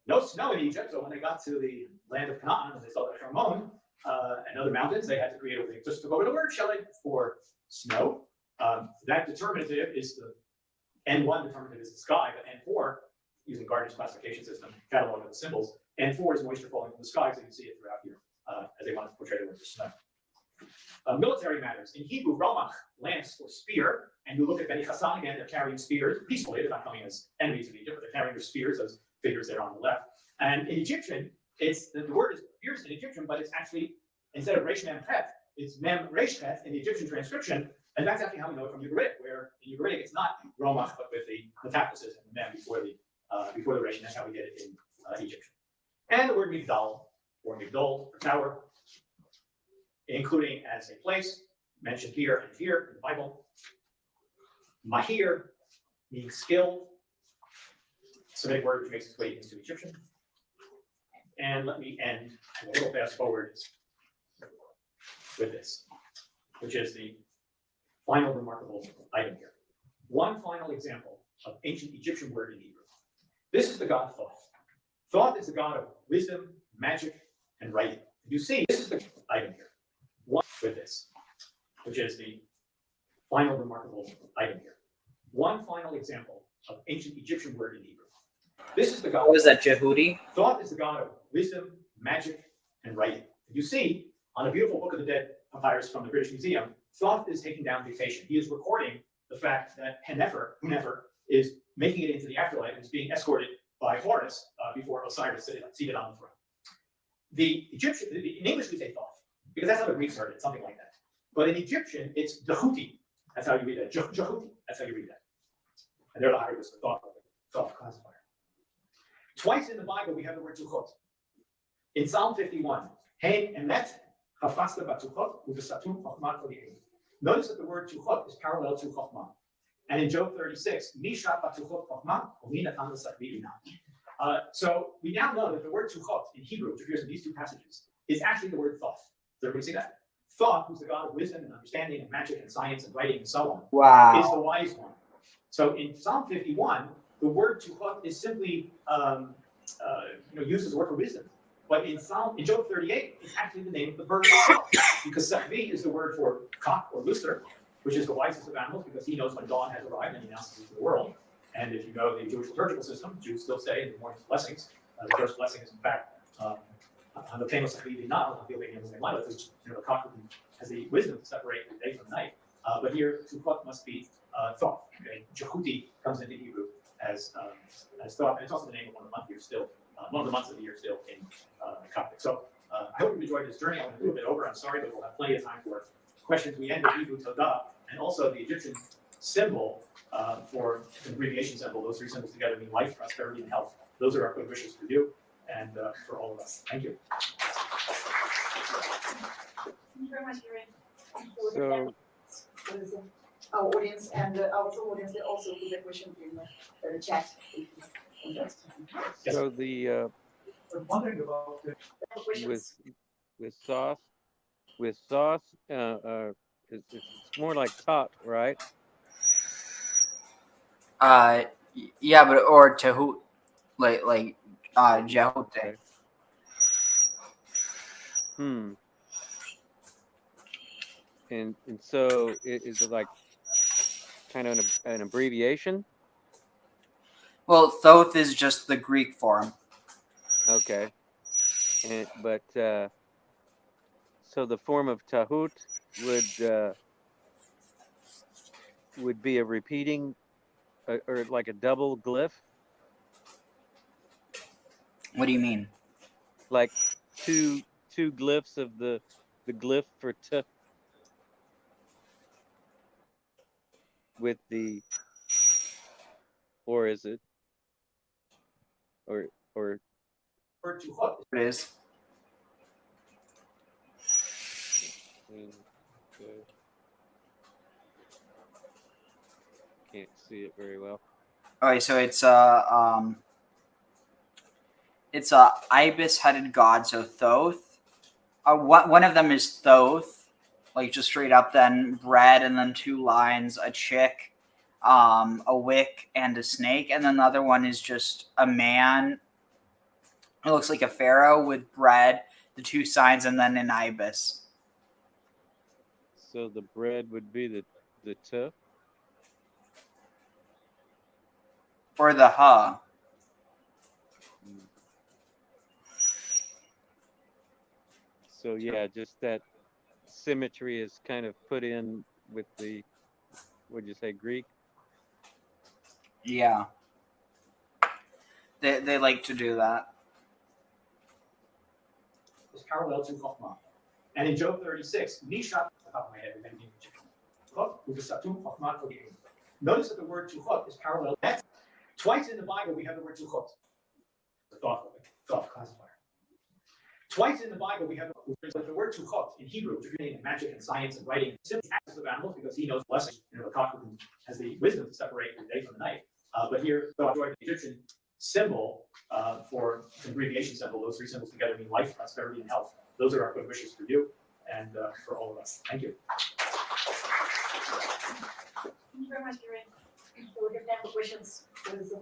No snow in Egypt, so when they got to the land of Canaan and they saw the Hermon and other mountains, they had to create they just took over the word, Shelley, for snow. That determinative is the N1 determinative is the sky, but N4, using Gardner's classification system, catalog of the symbols, N4 is moisture falling from the sky, so you can see it throughout here as they want to portray the word for snow. Military matters. In Hebrew, Ramach, lance or spear, and you look at Beni Hassan again, they're carrying spears peacefully, they're not coming as enemies of Egypt, but they're carrying their spears, those figures there on the left. And in Egyptian, it's the word is spears in Egyptian, but it's actually, instead of Resh Mem Chet, it's Mem Resh Chet in the Egyptian transcription. And that's actually how we know it from Ugaritic, where in Ugaritic it's not Romach, but with the metathesis and the mem before the Resh, and that's how we get it in Egyptian. And the word Migdal, or Migdol, for tower, including as a place, mentioned here and here in the Bible. Mahir, meaning skilled, Semitic word which makes its way into Egyptian. And let me end a little fast forward with this, which is the final remarkable item here. One final example of ancient Egyptian word in Hebrew. This is the god Thoth. Thoth is the god of wisdom, magic, and writing. You see, this is the item here. One with this, which is the final remarkable item here. One final example of ancient Egyptian word in Hebrew. This is the god.
What is that, Jehudi?
Thoth is the god of wisdom, magic, and writing. You see, on a beautiful Book of the Dead papyrus from the British Museum, Thoth is taking down dictation. He is recording the fact that Hunefer is making it into the afterlife and is being escorted by Horus before Osiris seated on the throne. The Egyptian, in English we say Thoth, because that's how the Greeks heard it, something like that. But in Egyptian, it's Jehuti. That's how you read that. Jehuti. That's how you read that. And they're the hieroglyphs for Thoth classifier. Twice in the Bible we have the word Tuchot. In Psalm 51, Hein emet chafasta batuchot uvesatum chochmat koli'im. Notice that the word Tuchot is parallel to Chochmah. And in Job 36, Misha batuchot chochmah uminatan l'sakvi inah. So we now know that the word Tuchot in Hebrew, which appears in these two passages, is actually the word Thoth. Does everybody see that? Thoth, who's the god of wisdom and understanding and magic and science and writing and so on,
Wow.
is the wise one. So in Psalm 51, the word Tuchot is simply used as a word for wisdom. But in Job 38, it's actually the name of the bird itself, because Sakvi is the word for cock or rooster, which is the wisest of animals, because he knows when dawn has arrived and he announces it to the world. And if you know the Jewish liturgical system, Jews still say in the morning's blessings, the first blessing is in fact, the famous Sakvi Vinal, the cock has the wisdom to separate the day from the night. But here, Tuchot must be Thoth. Okay? Jehuti comes into Hebrew as Thoth, and it's also the name of one of the months here still. One of the months of the year still in Coptic. So I hope you've enjoyed this journey. I went a little bit over. I'm sorry, but we'll have plenty of time for questions. We end with Hebrew Todah, and also the Egyptian symbol for an abbreviation symbol. Those three symbols together mean life, prosperity, and health. Those are our good wishes for you and for all of us. Thank you.
Thank you very much,
So,
our audience and our audience, they also put the question in the chat.
so the
I'm wondering about the
with Thoth, with sauce. It's more like tot, right?
Yeah, but or Tehu, like Jehote.
Okay. Hmm. And so is it like kind of an abbreviation?
Well, Thoth is just the Greek form.
Okay. But so the form of tahut would be a repeating or like a double glyph,
What do you mean?
like two glyphs of the glyph for t with the, or is it or
Word to hook.
It is.
Can't see it very well.
Okay, so it's ibis-headed god, so Thoth. One of them is Thoth, like just straight up. Then bread, and then two lines, a chick, a wick, and a snake. And then the other one is just a man. It looks like a pharaoh with bread, the two signs, and then an ibis.
So the bread would be the t.
Or the ha.
So yeah, just that symmetry is kind of put in with the, what'd you say, Greek?
Yeah. They like to do that.
Was parallel to Chokhmah. And in Job 36, Nisha, off the top of my head, notice that the word to hook is parallel. Twice in the Bible we have the word to hook. The thought classifier. Twice in the Bible we have the word to hook in Hebrew, which is in magic and science and writing. Simply acts of animals because he knows blessing. The cock has the wisdom to separate the day from the night. But here, though I enjoyed the Egyptian symbol for an abbreviation symbol, those three symbols together mean life, prosperity, and health. Those are our good wishes for you and for all of us. Thank you.
Thank you very much, Gary. So we have time for questions with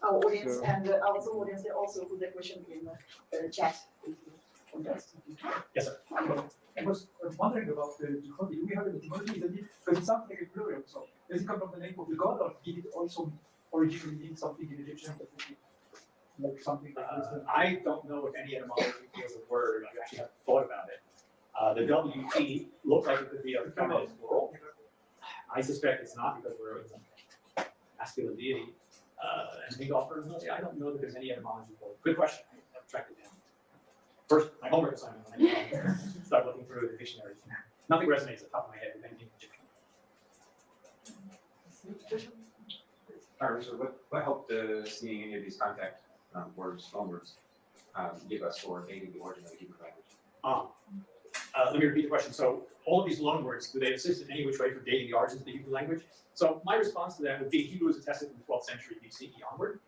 our audience
Sure.
and our Zoom audience. They also put their question in the chat.
Yes, sir.
I was wondering about the Jihadi. Do we have any etymology? Because it sounds like a plural. So does it come from the name of the god, or did it also originally mean something in Egyptian that would be like something like wisdom?
I don't know if any etymology feels a word. I actually haven't thought about it. The WT looks like it could be a feminine plural. I suspect it's not because we're a masculine deity. And big offer, I don't know that there's any etymology for it. Good question. I've tracked it down. First, my homework assignment, I start looking through the dictionaries. Nothing resonates at the top of my head with anything Egyptian.
All right, so what helped seeing any of these contact words, loan words, give us for dating the origin of the Hebrew language?
Let me repeat the question. So all of these loan words, do they assist in any which way for dating the origins of the Hebrew language? So my response to that would be Hebrew is attested from the 12th century BCE onward.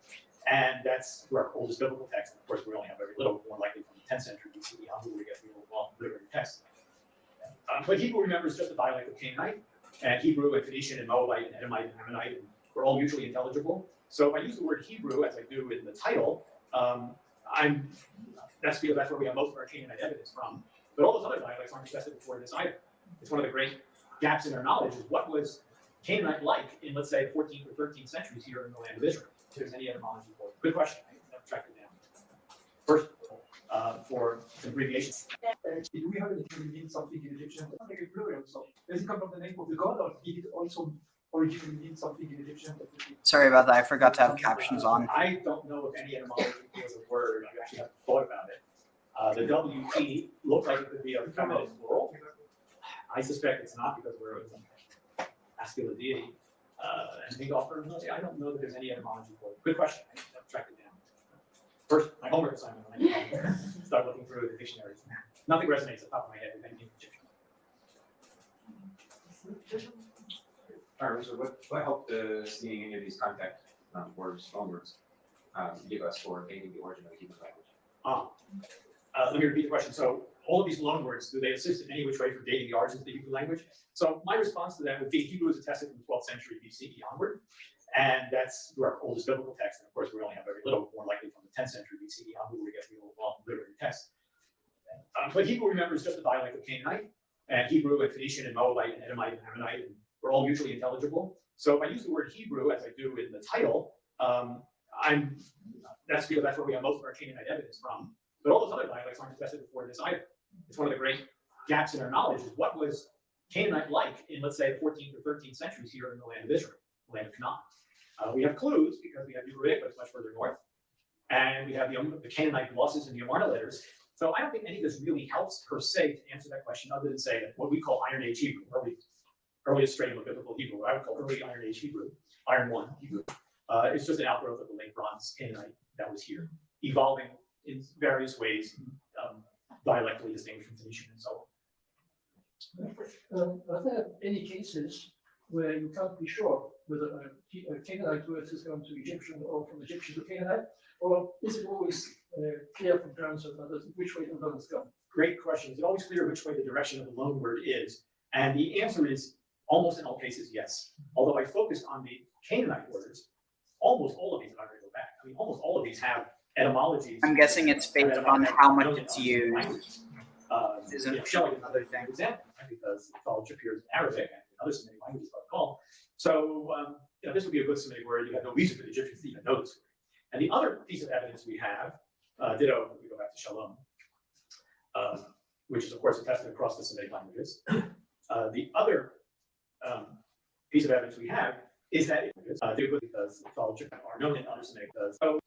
And that's our oldest biblical text. Of course, we only have very little, more likely from the 10th century BCE onward, we get the old literary text. But Hebrew, remember, is just a dialect of Canaanite. And Hebrew and Phoenician and Moabite and Edomite and Ammonite were all mutually intelligible. So if I use the word Hebrew, as I do in the title, that's because that's where we have most of our Canaanite evidence from. But all those other dialects aren't attested before this either. It's one of the great gaps in our knowledge is what was Canaanite like in, let's say, 14th or 13th centuries here in the land of Israel. If there's any etymology for it. Good question. I've tracked it down. First, for abbreviations.
Do we have any mean something in Egyptian? It sounds like a plural. So does it come from the name of the god, or did it also originally mean something in Egyptian?
Sorry about that. I forgot to have captions on.
I don't know if any etymology feels a word. I actually haven't thought about it. The WT looks like it could be a feminine plural. I suspect it's not because we're a masculine deity. And big offer, I don't know that there's any etymology for it. Good question. I've tracked it down. First, my homework assignment, I start looking through the dictionaries. Nothing resonates at the top of my head with anything Egyptian.
All right, so what helped seeing any of these contact words, loan words, give us for dating the origin of the Hebrew language?
Let me repeat the question. So all of these loanwords, do they assist in any which way for dating the origins of the Hebrew language? So my response to that would be Hebrew is attested from the 12th century BCE onward, and that's our oldest biblical text. And of course, we only have very little, more likely from the 10th century BCE onward, we get the old long literary text. But Hebrew, remember, is just a dialect of Canaanite, and Hebrew and Phoenician and Moabite and Edomite and Ammonite were all mutually intelligible. So if I use the word Hebrew as I do in the title, that's because that's where we have most of our Canaanite evidence from. But all those other dialects aren't attested before this either. It's one of the great gaps in our knowledge is what was Canaanite like in, let's say, 14th or 13th centuries here in the land of Israel, the land of Canaan. We have clues because we have Ugaritic, but it's much further north. And we have the Canaanite glosses and the Amarna letters. So I don't think any of this really helps per se to answer that question other than say that what we call Iron Age Hebrew, earliest strain of biblical Hebrew, what I would call early Iron Age Hebrew, Iron 1 Hebrew, it's just an outgrowth of the late Bronze Canaanite that was here, evolving in various ways, dialectically distinguished from Phoenician and so on.
Are there any cases where you can't be sure whether a Canaanite word has gone to Egyptian or from Egyptian to Canaanite, or is it always clear from terms of others which way the loan has gone?
Great question. Is it always clear which way the direction of the loan word is? And the answer is almost in all cases, yes. Although I focused on the Canaanite words, almost all of these, if I go back, I mean, almost all of these have etymologies.
I'm guessing it's based on how much it's used. Isn't
Showing
another thing.
Example, because college appears in Arabic and other Semitic languages are called. So this would be a good Semitic word. You have no reason for the Egyptians to even know this word. And the other piece of evidence we have, ditto, we go back to Shalom, which is of course attested across the Semitic languages. The other piece of evidence we have is that because college are known in other Semitic so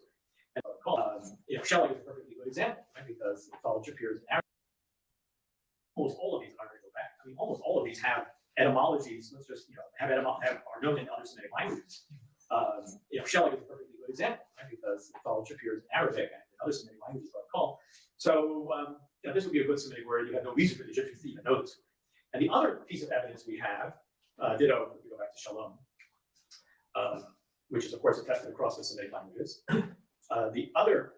Shelling is a perfectly good example, right? Because college appears in Arabic. Almost all of these, if I go back, I mean, almost all of these have etymologies. Let's just are known in other Semitic languages. Shelling is a perfectly good example, right? Because college appears in Arabic and in other Semitic languages are called. So this would be a good Semitic word. You have no reason for the Egyptians to even know this word. And the other piece of evidence we have, ditto, we go back to Shalom, which is of course attested across the Semitic languages. The other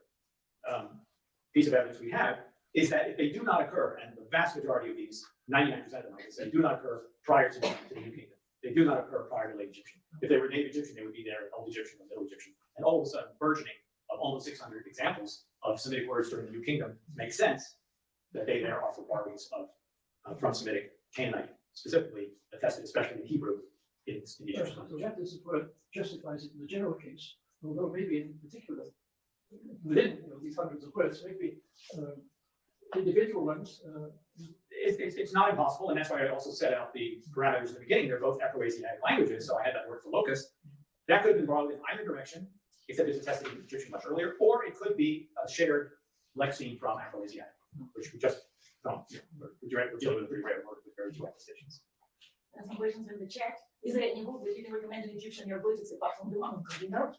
piece of evidence we have is that if they do not occur, and the vast majority of these, 99% of them, like I say, do not occur prior to the New Kingdom. They do not occur prior to late Egyptian. If they were native Egyptian, they would be there in Old Egyptian or Middle Egyptian. And all of a sudden, burgeoning of almost 600 examples of Semitic words during the New Kingdom makes sense that they there are for borrowings of from Semitic Canaanite, specifically attested, especially in Hebrew, in the Egyptian language.
So that is what justifies it in the general case, although maybe in particular, within these hundreds of words, maybe individual ones.
It's not impossible, and that's why I also set out the parameters in the beginning. They're both Afro-Asiatic languages, so I had that word for locust. That could have been borrowed in either direction, except it's attested in Egyptian much earlier, or it could be a shared lexeme from Afro-Asiatic, which we just don't. We're dealing with a pretty rare word with very few attestations.
Some questions in the chat. Is there any book that you can recommend in Egyptian hieroglyphics apart from the one on Cardinal?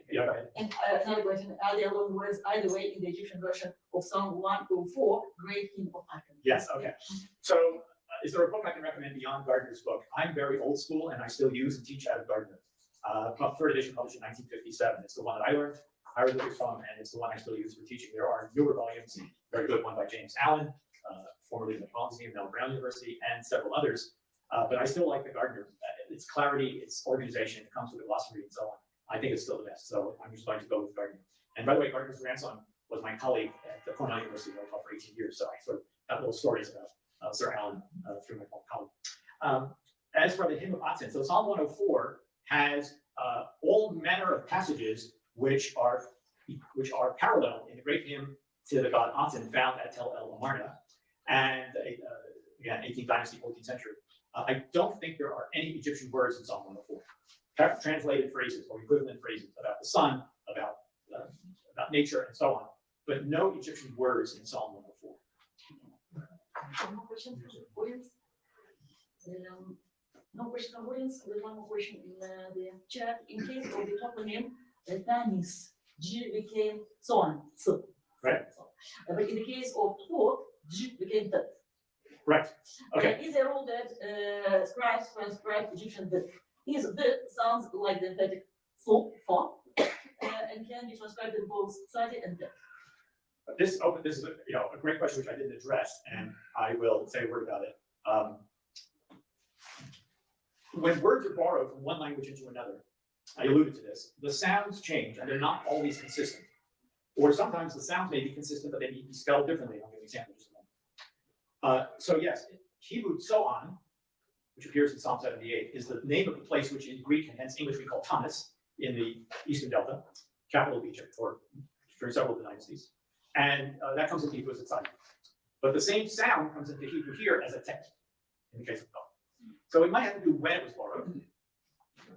Yeah, go ahead.
And another question, are there loan words either way in the Egyptian version of Psalm 104, Great King of Icon?
Yes, okay. So is there a book I can recommend beyond Gardner's book? I'm very old school and I still use and teach out of Gardner. Third edition published in 1957. It's the one that I learned hieroglyphics from, and it's the one I still use for teaching. There are newer volumes, very good one by James Allen, formerly of the Metropolitan Museum, now Brown University, and several others. But I still like the Gardner. Its clarity, its organization, it comes with a glossary and so on. I think it's still the best. So I'm just going to go with Gardner. And by the way, Gardner's grandson was my colleague at the Cornell University where I taught for 18 years. So I sort of got little stories about Sir Allen through my colleague. As for the hymn of Aten, so Psalm 104 has all manner of passages which are parallel in the great hymn to the god Aten found at Tel El Amarna, and again, 18th dynasty, 14th century. I don't think there are any Egyptian words in Psalm 104. Translated phrases or equivalent phrases about the sun, about nature, and so on, but no Egyptian words in Psalm 104.
No question from the audience? No question from the audience. There's one more question in the chat. In case of the toponym, Tanis, G became so on, so.
Right.
But in the case of Thor, G became Tet.
Right. Okay.
Is there all that scribes transcribe Egyptian that is the sounds like the emphatic so, and can be transcribed in both Sati and Tet?
This is a great question which I didn't address, and I will say a word about it. When words are borrowed from one language into another, I alluded to this, the sounds change and they're not always consistent. Or sometimes the sounds may be consistent, but they may be spelled differently. I'll give an example in just a moment. So yes, Hebrew Tzoan, which appears in Psalm 78, is the name of the place which in Greek and hence English we call Tanis in the Eastern Delta, capital of Egypt, or during several of the dynasties. And that comes into Hebrew as a tzad. But the same sound comes into Hebrew here as a tet, in the case of God. So it might have to do when it was borrowed.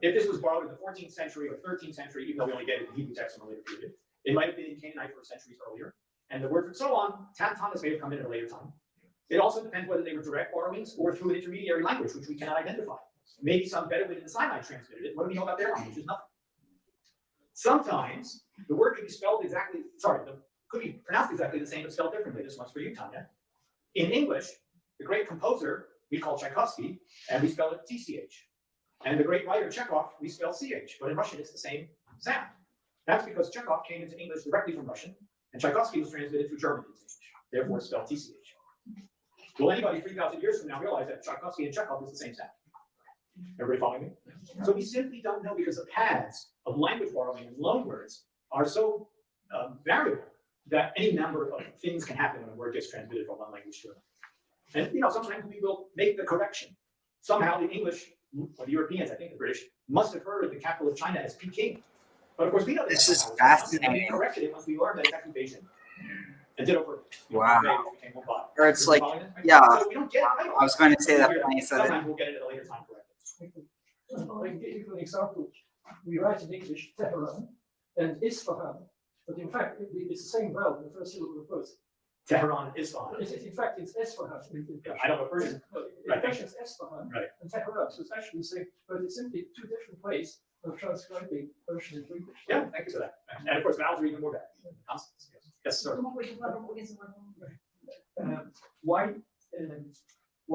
If this was borrowed in the 14th century or 13th century, even though we only get it in Hebrew text from a later period, it might have been in Canaanite for centuries earlier. And the word for so on, Tanis may have come in at a later time. It also depends whether they were direct borrowings or through an intermediary language, which we cannot identify. Maybe some Bedouin in the Sinai transmitted it. What do we know about their language? Is nothing. Sometimes the word could be spelled exactly, could be pronounced exactly the same, but spelled differently. This one's for you, Tanya. In English, the great composer we call Tchaikovsky, and we spell it TCH. And the great writer Chekhov, we spell CH, but in Russian it's the same sound. That's because Chekhov came into English directly from Russian, and Tchaikovsky was transmitted through German into English, therefore it's spelled TCH. Will anybody 3,000 years from now realize that Tchaikovsky and Chekhov is the same sound? Everybody following me? So we simply don't know because the paths of language borrowing and loanwords are so variable that any number of things can happen when a word gets transmitted from one language to another. And sometimes we will make the correction. Somehow the English, or the Europeans, I think the British, must have heard the capital of China as Peking. But of course we know
this is fascinating.
And we corrected it once we learned that it's actually Beijing. And did over.
Wow.
Became one body.
Or it's like,
yeah. So we don't get it right.
I was going to say that when you said it.
Sometimes we'll get it at a later time corrected.
I can give you an example. We write in English Tehran and Isfahan, but in fact it's the same vowel in the first syllable of both.
Tehran and Isfahan.
In fact, it's Esfahan.
I don't know Persian.
In Persian, it's Esfahan
and
Tehran. So it's actually the same, but it's simply two different ways of transcribing Persian and English.
Yeah, thank you for that. And of course, vowels are even more bad. Consonants. Yes, sir.
Why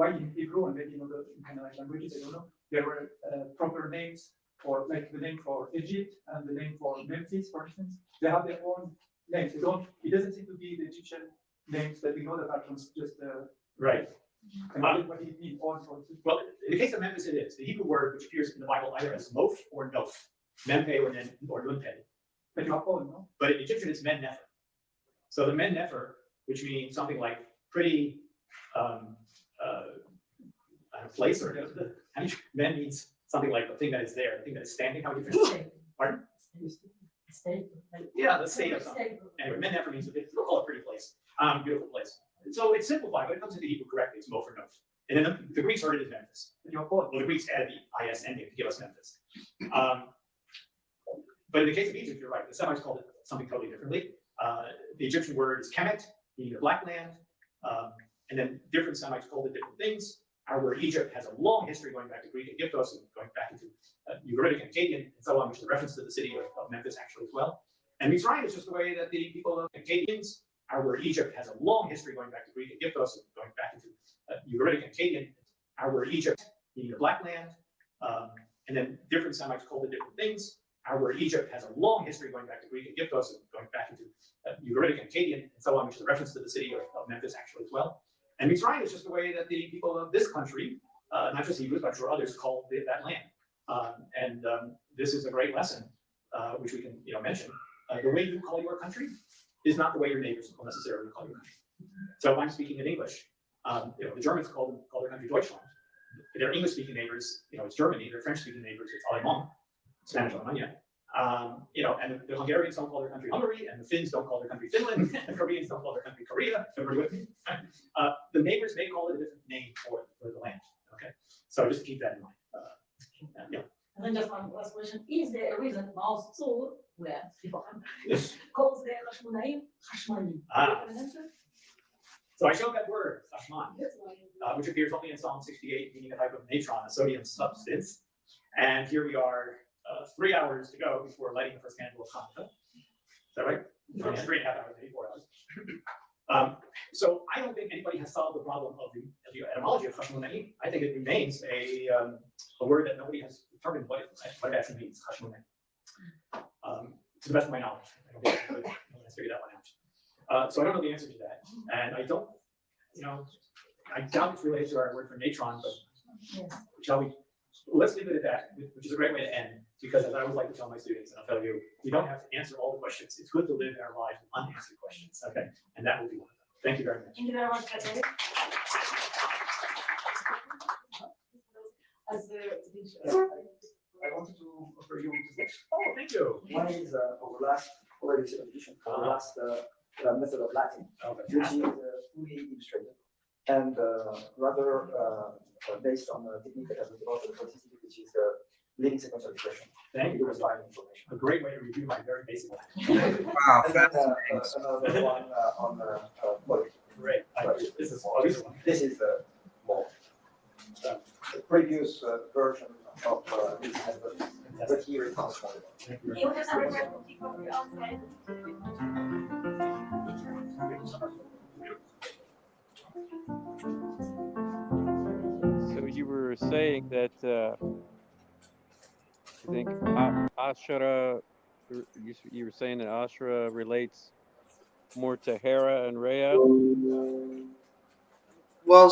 in Hebrew and maybe in other Canaanite languages, I don't know, there were proper names for, like the name for Egypt and the name for Memphis, for instance. They have their own names. It doesn't seem to be the Egyptian names that we know that are just
right.
And what do you mean on for?
Well, in the case of Memphis, it is the Hebrew word which appears in the Bible either as Moph or Noph, Mempe or Nunpe.
But you have all, no?
But in Egyptian, it's Men Nefer. So the Men Nefer, which means something like pretty place, or men means something like the thing that is there, the thing that is standing. How do you translate? Pardon? Yeah, the state of something. Anyway, Men Nefer means we'll call it pretty place, beautiful place. So it's simplified, but it comes into Hebrew correctly. It's Moph or Noph. And then the Greeks heard it as Memphis. Well, the Greeks added the IS ending to give us Memphis. But in the case of Egypt, you're right. The Semites called it something totally differently. The Egyptian word is Kemet, meaning the black land. And then different Semites called it different things. Our word Egypt has a long history going back to Greek Egyptos and going back into Ugaritic and Akkadian and so on, which is a reference to the city of Memphis actually as well. And Mizraim is just the way that the people of Akkadians, our word Egypt has a long history going back to Greek Egyptos and going back into Ugaritic and Akkadian. Our word Egypt, meaning the black land. And then different Semites called it different things. Our word Egypt has a long history going back to Greek Egyptos and going back into Ugaritic and Akkadian and so on, which is a reference to the city of Memphis actually as well. And Mizraim is just the way that the people of this country, not just Hebrews, but I'm sure others, called that land. This is a great lesson, which we can mention. The way you call your country is not the way your neighbors will necessarily call your country. So if I'm speaking in English, the Germans call their country Deutschland. Their English-speaking neighbors, it's Germany. Their French-speaking neighbors, it's Allemand, Spanish Alemania. And the Hungarians don't call their country Hungary, and the Finns don't call their country Finland, and the Koreans don't call their country Korea. Everybody with me? The neighbors may call it a different name for the land. Okay, so just keep that in mind. Yeah.
And then just one last question: is there a reason Mao's Tzur, where people calls the Hashmonaim Hashmonaim?
So I showed that word Hashman, which appears only in Psalm 68, meaning a type of natron, a sodium substance. And here we are. 3 hours to go before lighting the first candle of Hanukkah. Is that right? 3.5 hours, maybe 4 hours. So I don't think anybody has solved the problem of the etymology of Hashmonaim. I think it remains a word that nobody has determined what it actually means, Hashmonaim. To the best of my knowledge. I don't think anyone has figured that one So I don't know the answer to that, and I don't, I doubt it's related to our word for natron, but shall we? Let's leave it at that, which is a great way to end, because as I always like to tell my students, and I'll tell you, we don't have to answer all the questions. It's good to live in our lives with unanswered questions, okay? And that will be one of them. Thank you very much.
Thank you very much, Patrick. As the
I wanted to offer you two books.
Oh, thank you.
One is our last already second edition, our last method of Latin, which is fully illustrated and rather based on a technique that has been developed in the which is living sequential expression.
Thank you.
Information.
A great way to review my very basic one.
Wow,
and then another one on poetry.
Great. This is
the more the previous version of this method, but here it comes from.
You have some reference from your outside.
So you were saying that I think Ashura, you were saying that Ashura relates more to Hera and Rhea?
Well,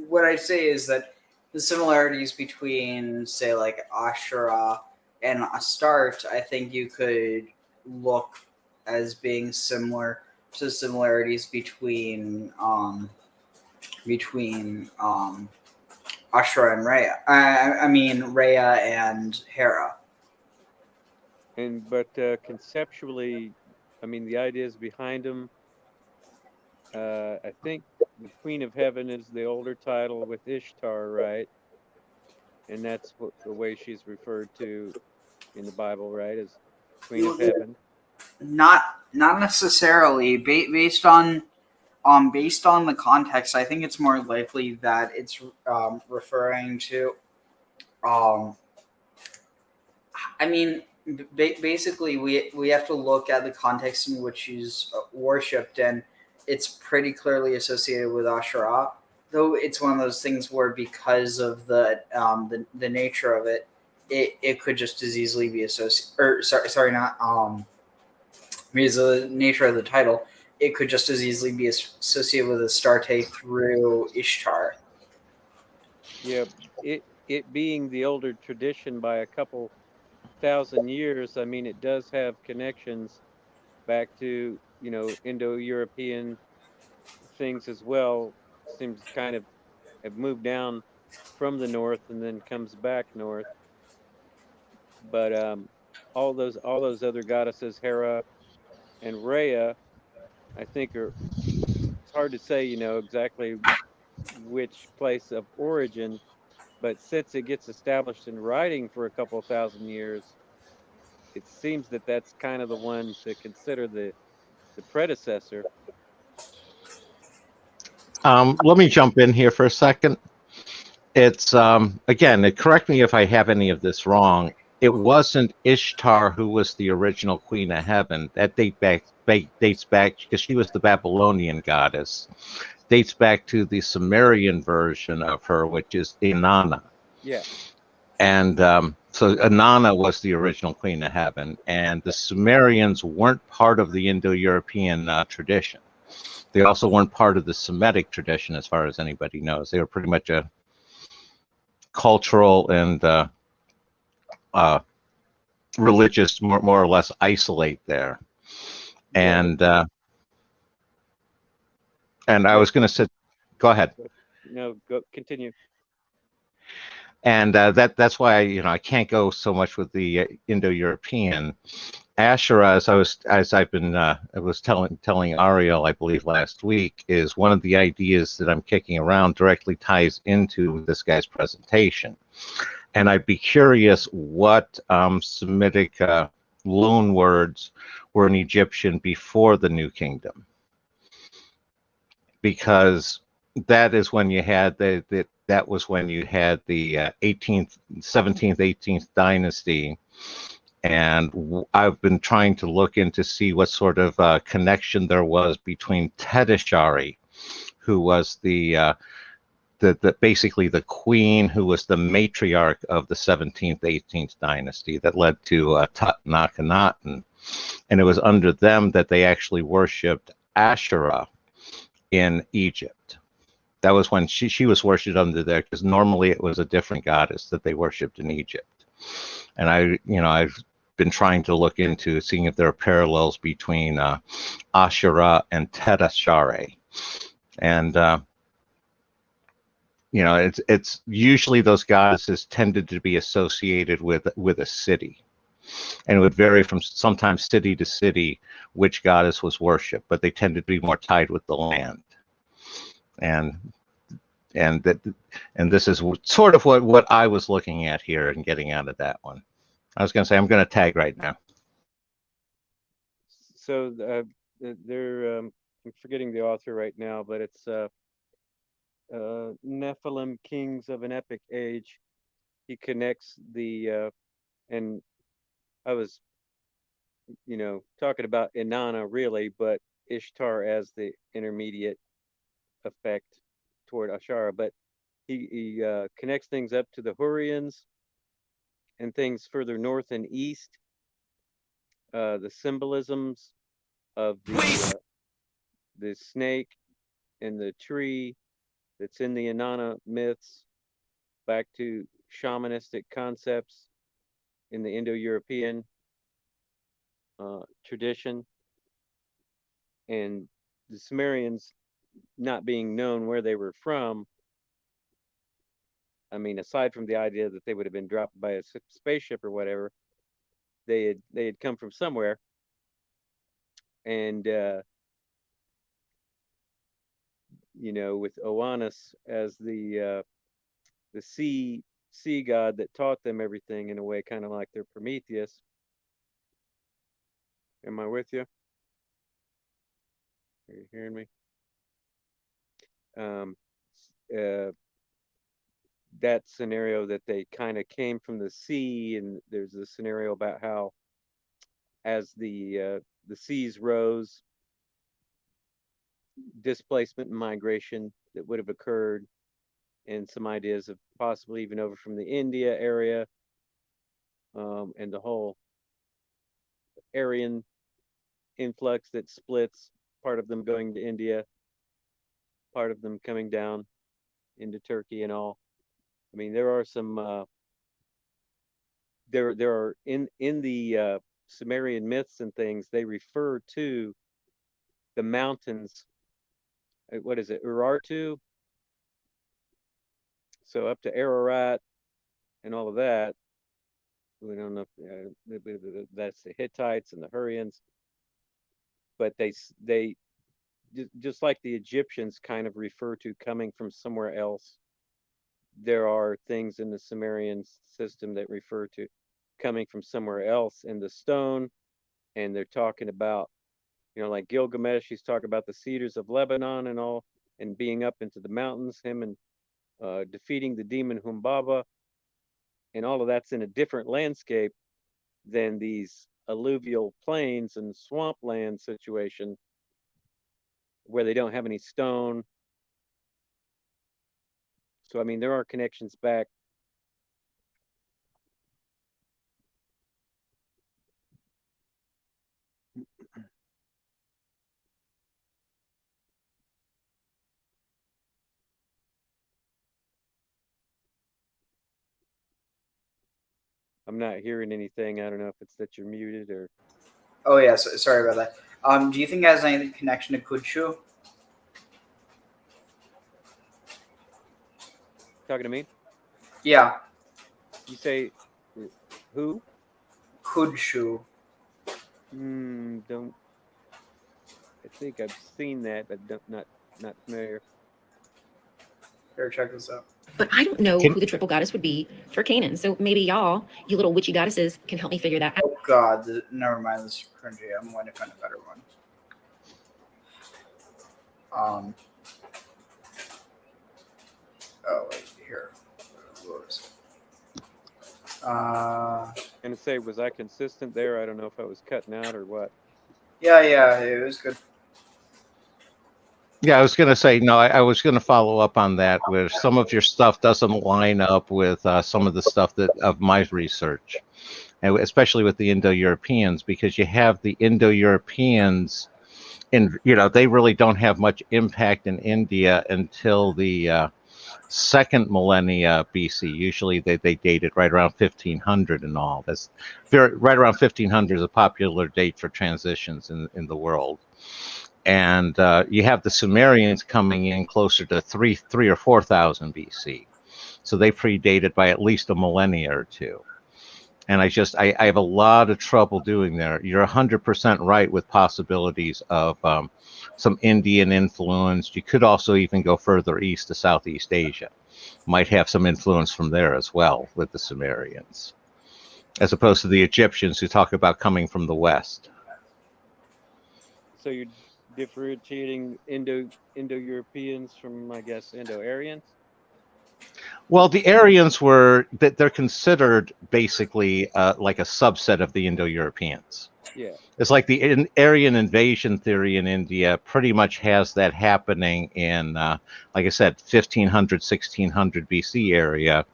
what I say is that the similarities between, say, like Ashura and Astarte, I think you could look as being similar to similarities between Ashura and Rhea. I mean Rhea and Hera.
But conceptually, I mean, the ideas behind them, I think the Queen of Heaven is the older title with Ishtar, right? And that's the way she's referred to in the Bible, right? As Queen of Heaven.
Not necessarily. Based on the context, I think it's more likely that it's referring to. Basically, we have to look at the context in which she's worshipped, and it's pretty clearly associated with Ashura. Though it's one of those things where, because of the nature of it, it could just as easily be associated. Because of the nature of the title, it could just as easily be associated with Astarte through Ishtar.
Yeah, it being the older tradition by a couple thousand years, I mean, it does have connections back to, Indo-European things as well. Seems kind of have moved down from the north and then comes back north. But all those other goddesses, Hera and Rhea, I think it's hard to say, exactly which place of origin, but since it gets established in writing for a couple thousand years, it seems that that's kind of the one to consider the predecessor.
Let me jump in here for a second. It's again, correct me if I have any of this wrong. It wasn't Ishtar who was the original Queen of Heaven. That dates back because she was the Babylonian goddess. Dates back to the Sumerian version of her, which is Inanna.
Yeah.
And so Inanna was the original Queen of Heaven, and the Sumerians weren't part of the Indo-European tradition. They also weren't part of the Semitic tradition, as far as anybody knows. They were pretty much a cultural and religious, more or less, isolate there. And I was going to say, go ahead.
No, continue.
And that's why I can't go so much with the Indo-European. Asherah, I was telling Ariel, I believe last week, is one of the ideas that I'm kicking around directly ties into this guy's presentation. And I'd be curious what Semitic loan words were in Egyptian before the New Kingdom, because that is when you had that was when you had the 17th, 18th dynasty. And I've been trying to look into see what sort of connection there was between Tedeshari, who was the that basically the queen who was the matriarch of the 17th, 18th dynasty that led to Tut and Akhenaten. And it was under them that they actually worshipped Asherah in Egypt. That was when she was worshipped under there, because normally it was a different goddess that they worshipped in Egypt. And I've been trying to look into seeing if there are parallels between Asherah and Tet Ashare. And it's usually those goddesses tended to be associated with a city, and it would vary from sometimes city to city which goddess was worshipped, but they tended to be more tied with the land. And this is sort of what I was looking at here and getting out of that one. I was going to say I'm going to tag right now.
So they're I'm forgetting the author right now, but it's Nephilim, kings of an epic age. He connects the and I was talking about Inanna really, but Ishtar as the intermediate effect toward Ashara. But he connects things up to the Hurrians and things further north and east. The symbolisms of the snake and the tree that's in the Inanna myths, back to shamanistic concepts in the Indo-European tradition, and the Sumerians not being known where they were from. I mean, aside from the idea that they would have been dropped by a spaceship or whatever, they had come from somewhere, and with Oannes as the sea god that taught them everything in a way, kind of like their Prometheus. Am I with you? Are you hearing me? That scenario that they kind of came from the sea, and there's a scenario about how as the seas rose, displacement and migration that would have occurred, and some ideas of possibly even over from the India area, and the whole Aryan influx that splits, part of them going to India, part of them coming down into Turkey and all. I mean, there are some there are in the Sumerian myths and things, they refer to the mountains. What is it, Urartu? So up to Ararat and all of that. We don't know if that's the Hittites and the Hurrians, but they just like the Egyptians kind of refer to coming from somewhere else. There are things in the Sumerian system that refer to coming from somewhere else in the stone, and they're talking about, like Gilgamesh, he's talking about the cedars of Lebanon and all, and being up into the mountains, him and defeating the demon Humbaba, and all of that's in a different landscape than these alluvial plains and swampland situation where they don't have any stone. So, I mean, there are connections back. I'm not hearing anything. I don't know if it's that you're muted or.
Oh yeah, sorry about that. Do you think it has any connection to Kudshu?
Talking to me?
Yeah.
You say who?
Kudshu.
Don't. I think I've seen that, but not familiar.
Here, check this out.
But I don't know who the triple goddess would be for Canaan. So maybe y'all, you little witchy goddesses, can help me figure that out.
Oh God, never mind. This is cringy. I'm going to find a better one. Oh wait, here.
And say, was I consistent there? I don't know if I was cutting out or what.
Yeah, it was good.
Yeah, I was going to say, no, I was going to follow up on that, where some of your stuff doesn't line up with some of the stuff that of my research, and especially with the Indo-Europeans, because you have the Indo-Europeans, they really don't have much impact in India until the second millennia BC. Usually they date it right around 1500 and all. That's right around 1500 is a popular date for transitions in the world. And you have the Sumerians coming in closer to 3 or 4,000 BC. So they predated by at least a millennia or two. And I have a lot of trouble doing there. You're 100% right with possibilities of some Indian influence. You could also even go further east to Southeast Asia. Might have some influence from there as well with the Sumerians, as opposed to the Egyptians who talk about coming from the west.
So you're differentiating Indo-Europeans from, I guess, Indo-Aryans?
Well, the Aryans they're considered basically like a subset of the Indo-Europeans.
Yeah.
It's like the Aryan invasion theory in India pretty much has that happening in, like I said, 1500, 1600 BC area.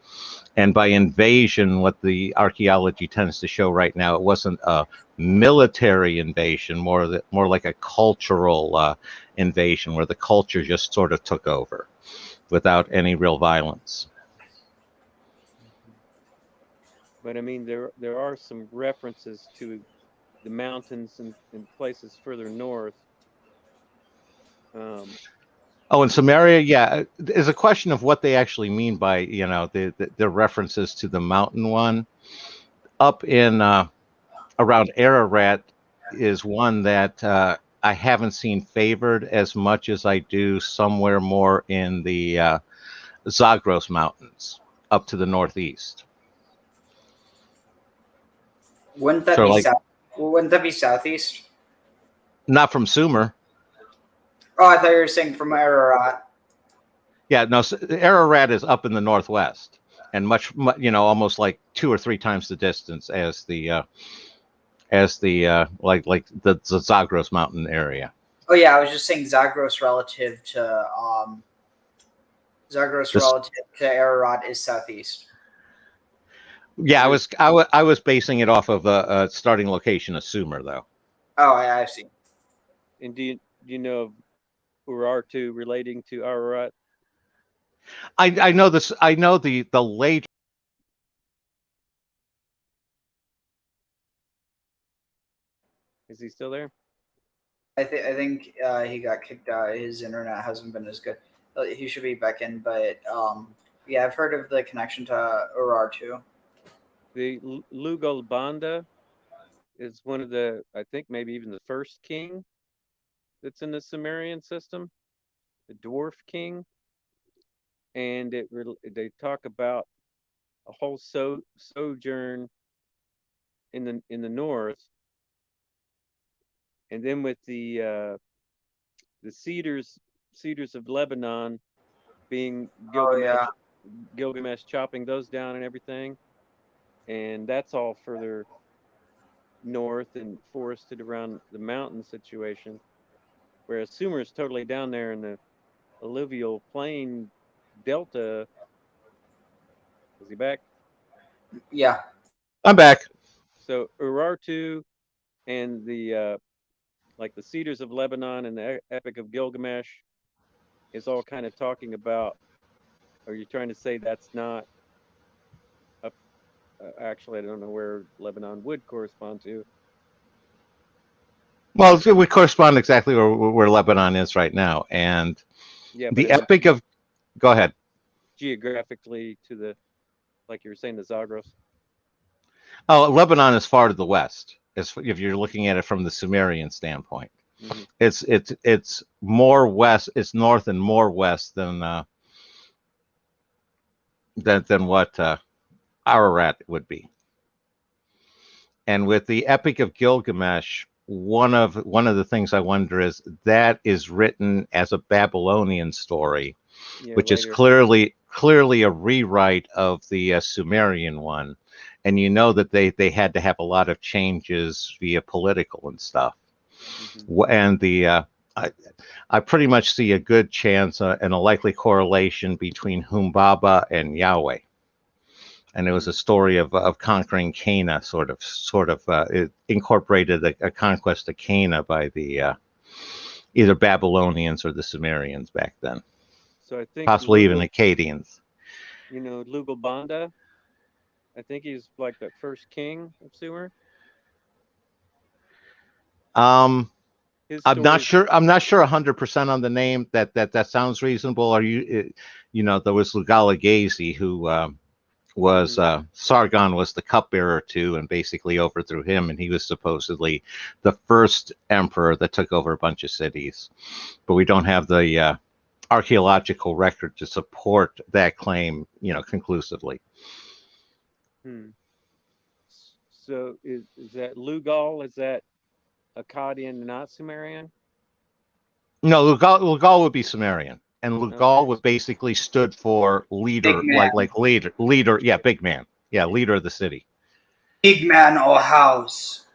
And by invasion, what the archaeology tends to show right now, it wasn't a military invasion, more like a cultural invasion where the culture just sort of took over without any real violence.
But I mean, there are some references to the mountains and places further north.
Oh, in Samaria, yeah, there's a question of what they actually mean by, the references to the mountain one. Up in around Ararat is one that I haven't seen favored as much as I do somewhere more in the Zagros Mountains up to the northeast.
Wouldn't that be southeast?
Not from Sumer.
Oh, I thought you were saying from Ararat.
Yeah, no, Ararat is up in the northwest and much, almost like 2 or 3 times the distance as the Zagros mountain area.
Oh yeah, I was just saying Zagros relative to Ararat is southeast.
Yeah, I was basing it off of a starting location of Sumer, though.
Oh, I see.
And do you know of Urartu relating to Ararat?
I know this. I know the late.
Is he still there?
I think he got kicked out. His internet hasn't been as good. He should be back in, but yeah, I've heard of the connection to Urartu.
The Lugalbanda is one of the, I think maybe even the first king that's in the Sumerian system, the dwarf king, and they talk about a whole sojourn in the north, and then with the cedars of Lebanon being Gilgamesh chopping those down and everything, and that's all further north and forested around the mountain situation, whereas Sumer is totally down there in the alluvial plain delta. Is he back?
Yeah,
I'm back.
So Urartu and the like the cedars of Lebanon and the Epic of Gilgamesh is all kind of talking about. Are you trying to say that's not? Actually, I don't know where Lebanon would correspond to.
Well, it would correspond exactly where Lebanon is right now, and
yeah,
the Epic of. Go ahead.
Geographically, to the, like you were saying, the Zagros.
Oh, Lebanon is far to the west. If you're looking at it from the Sumerian standpoint, it's more west. It's north and more west than what Ararat would be. And with the Epic of Gilgamesh, one of the things I wonder is that is written as a Babylonian story, which is clearly a rewrite of the Sumerian one. And you know that they had to have a lot of changes via political and stuff. And the I pretty much see a good chance and a likely correlation between Humbaba and Yahweh. And it was a story of conquering Cana, sort of it incorporated a conquest of Cana by the either Babylonians or the Sumerians back then,
So I think
possibly even Akkadians.
You know, Lugal Banda. I think he's like the first king of Sumer.
I'm not
stories-
sure. I'm not sure 100% on the name. That sounds reasonable. Are you? You know, there was Lugalagazi who was Sargon was the cupbearer to, and basically overthrew him, and he was supposedly the first emperor that took over a bunch of cities. But we don't have the archaeological record to support that claim, you know, conclusively.
So is that Lugal? Is that Akkadian, not Sumerian?
No, Lugal would be Sumerian, and Lugal would basically stood for leader, like leader. Yeah, big man. Yeah, leader of the city.
Big man or house.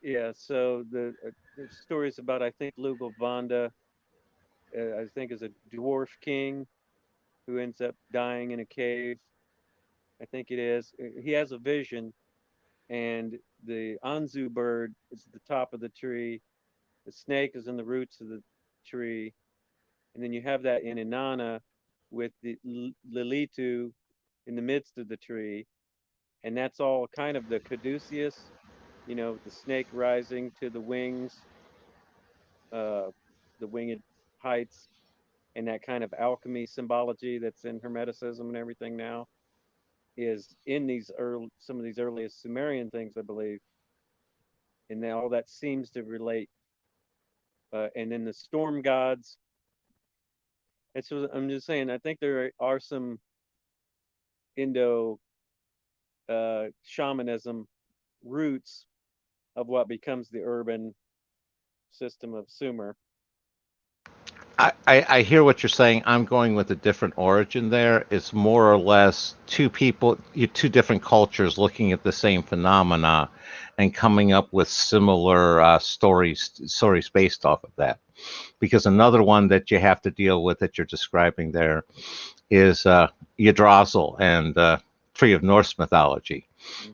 Yeah. So the stories about, I think, Lugal Banda, I think, is a dwarf king who ends up dying in a cave. I think it is. He has a vision, and the Anzu bird is at the top of the tree. The snake is in the roots of the tree. And then you have that in Inanna with the Lilitu in the midst of the tree. And that's all kind of the caduceus, you know, the snake rising to the wings, the winged heights, and that kind of alchemy symbology that's in Hermeticism and everything now is in these some of these earliest Sumerian things, I believe. And now all that seems to relate. And then the storm gods. And so I'm just saying, I think there are some Indo shamanism roots of what becomes the urban system of Sumer.
I hear what you're saying. I'm going with a different origin there. It's more or less two different cultures looking at the same phenomena and coming up with similar stories based off of that. Because another one that you have to deal with that you're describing there is Yggdrasil and Tree of Norse mythology,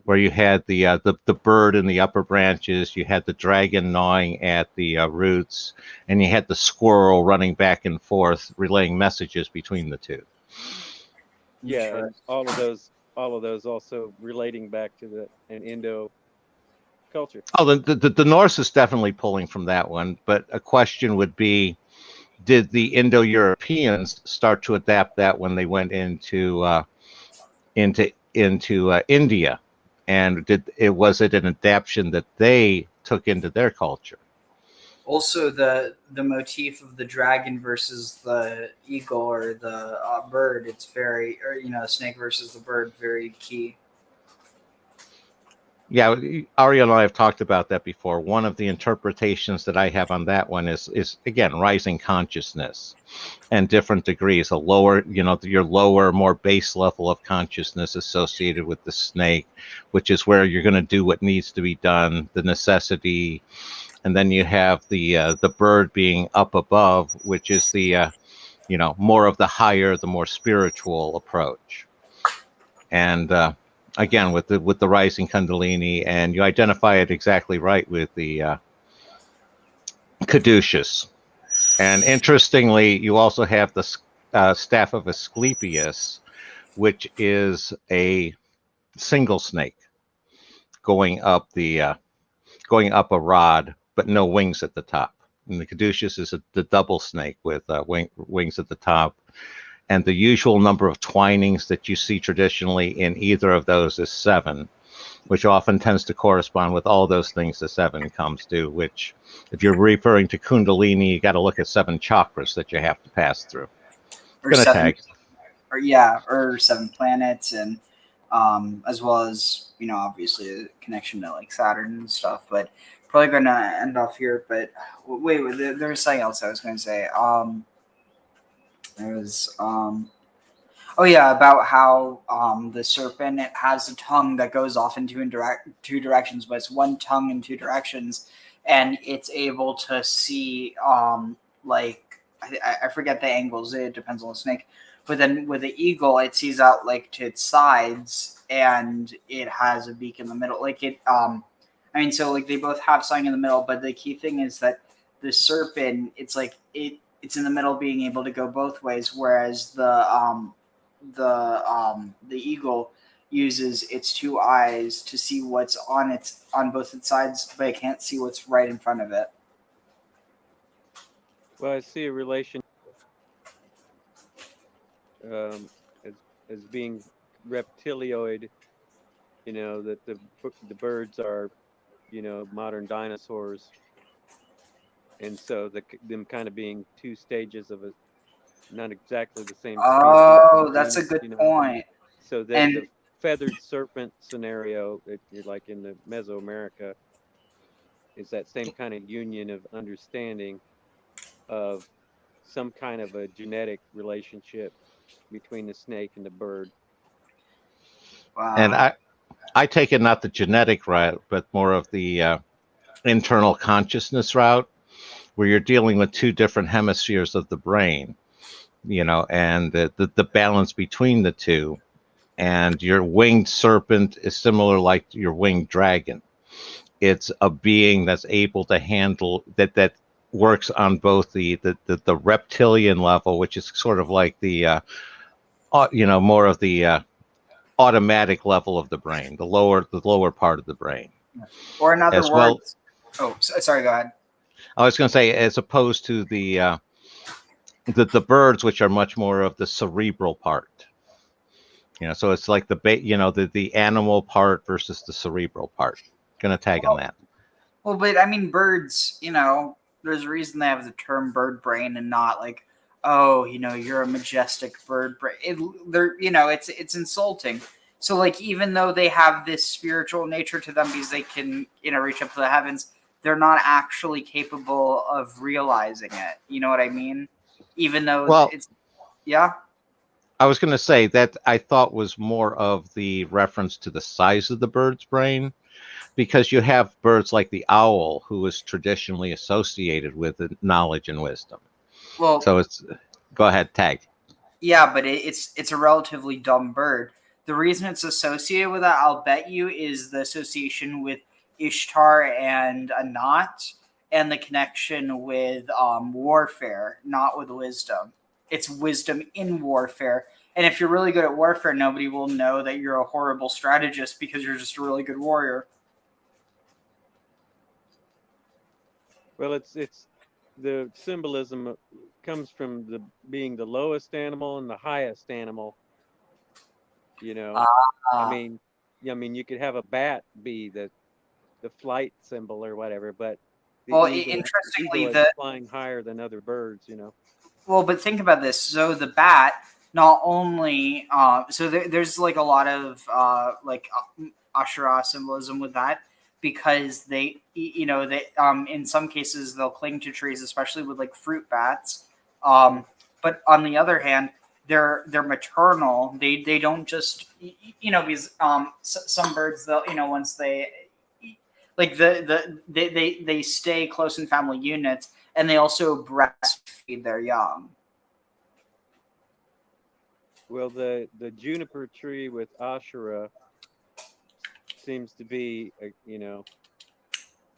where you had the bird in the upper branches, you had the dragon gnawing at the roots, and you had the squirrel running back and forth, relaying messages between the two.
Yeah, and all of those also relating back to an Indo culture.
Oh, the Norse is definitely pulling from that one, but a question would be, did the Indo-Europeans start to adapt that when they went into India, and was it an adaptation that they took into their culture?
Also, the motif of the dragon versus the eagle or the bird, it's very, or you know, snake versus the bird, very key.
Yeah, Ari and I have talked about that before. One of the interpretations that I have on that one is again, rising consciousness and different degrees. A lower, you know, your lower, more base level of consciousness associated with the snake, which is where you're going to do what needs to be done, the necessity. And then you have the bird being up above, which is the, you know, more of the higher, the more spiritual approach. And again, with the rising Kundalini, and you identify it exactly right with the caduceus. And interestingly, you also have the staff of Asclepius, which is a single snake going up a rod, but no wings at the top. And the caduceus is the double snake with wings at the top. And the usual number of twinings that you see traditionally in either of those is 7, which often tends to correspond with all those things the 7 comes to, which, if you're referring to Kundalini, you got to look at 7 chakras that you have to pass through.
Or 7, or 7 planets, and as well as, you know, obviously a connection to like Saturn and stuff. But probably going to end off here. But wait, there was something else I was going to say. There was oh yeah, about how the serpent, it has a tongue that goes off in two directions, but it's one tongue in 2 directions, and it's able to see like I forget the angles. It depends on the snake. But then with the eagle, it sees out like to its sides, and it has a beak in the middle. Like it, I mean, so like they both have something in the middle, but the key thing is that the serpent, it's like it's in the middle, being able to go both ways, whereas the eagle uses its two eyes to see what's on both its sides, but it can't see what's right in front of it.
Well, I see a relation as being reptilioid. You know that the birds are, you know, modern dinosaurs, and so them kind of being two stages of a not exactly the same species.
Oh, that's a
genus,
good
you know.
point.
So that
And
the feathered serpent scenario that you're like in the Mesoamerica is that same kind of union of understanding of some kind of a genetic relationship between the snake and the bird.
And
wow.
I take it not the genetic route, but more of the internal consciousness route, where you're dealing with two different hemispheres of the brain, you know, and the balance between the two. And your winged serpent is similar like your winged dragon. It's a being that's able to handle that works on both the reptilian level, which is sort of like the you know, more of the automatic level of the brain, the lower part of the brain,
Or in other
as well.
words, sorry, go ahead.
I was going to say, as opposed to the birds, which are much more of the cerebral part. You know, so it's like the animal part versus the cerebral part. Going to tag on that.
Well, but I mean, birds, you know, there's a reason they have the term bird brain and not like, oh, you know, you're a majestic bird brain. They're, you know, it's insulting. So, like, even though they have this spiritual nature to them because they can, you know, reach up to the heavens, they're not actually capable of realizing it. You know what I mean? Even though
Well,
yeah.
I was going to say that I thought was more of the reference to the size of the bird's brain, because you have birds like the owl, who is traditionally associated with knowledge and wisdom.
Well,
so it's go ahead, tag.
Yeah, but it's a relatively dumb bird. The reason it's associated with that, I'll bet you, is the association with Ishtar and Anat, and the connection with warfare, not with wisdom. It's wisdom in warfare. And if you're really good at warfare, nobody will know that you're a horrible strategist because you're just a really good warrior.
Well, it's the symbolism comes from being the lowest animal and the highest animal. You know, I mean, you could have a bat be the flight symbol or whatever, but the
Well,
eagle is flying higher than other birds. You know.
Well, but think about this. So the bat, not only there's like a lot of Ashura symbolism with that, because they, you know, they in some cases they'll cling to trees, especially with like fruit bats. But on the other hand, they're maternal. They don't just, you know, because some birds, they'll, you know, once they like they stay close in family units, and they also breastfeed their young.
Well, the juniper tree with Ashura seems to be, you know,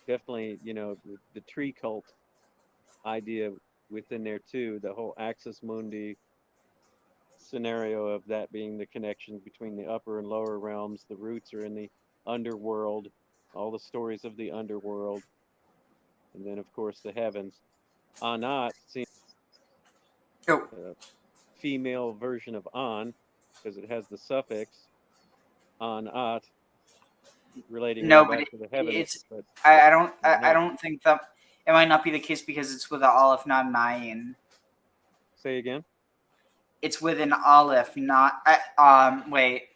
definitely, you know, the tree cult idea within there too. The whole Axis Mundi scenario of that being the connection between the upper and lower realms. The roots are in the underworld, all the stories of the underworld, and then of course the heavens. Anat seems a female version of An, because it has the suffix Anat, relating
No,
right
but
back to the heavens. But
I don't think that it might not be the case because it's with an aleph, not an ayin.
Say again.
It's with an aleph, not wait.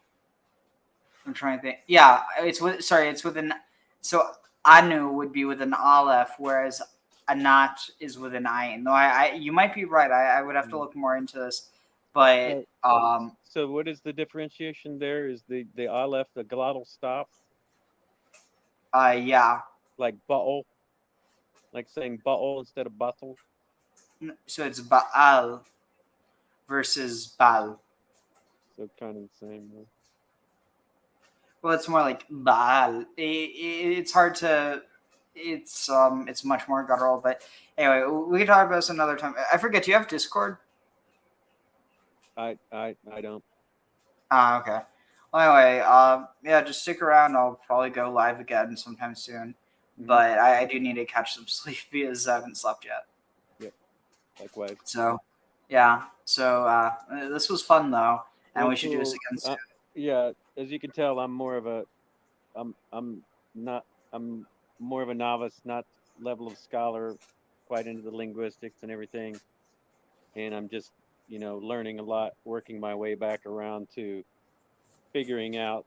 I'm trying to think. Yeah, it's with an, so Anu would be with an aleph, whereas Anat is with an ayin. No, you might be right. I would have to look more into this, but
So what is the differentiation there? Is the aleph the glottal stop?
Yeah.
Like ba'al? Like saying Baal instead of Baal.
So it's Baal versus Baal.
So kind of the same.
Well, it's more like Baal. It's hard to. It's much more guttural. But anyway, we can talk about this another time. I forget. Do you have Discord?
I don't.
Okay. Well, anyway, yeah, just stick around. I'll probably go live again sometime soon. But I do need to catch some sleep because I haven't slept yet.
Yep. Likewise.
So, yeah. So this was fun though, and
Well,
we should do this
cool.
again soon.
Yeah, as you can tell, I'm more of a I'm more of a novice, not level of scholar, quite into the linguistics and everything. And I'm just, learning a lot, working my way back around to figuring out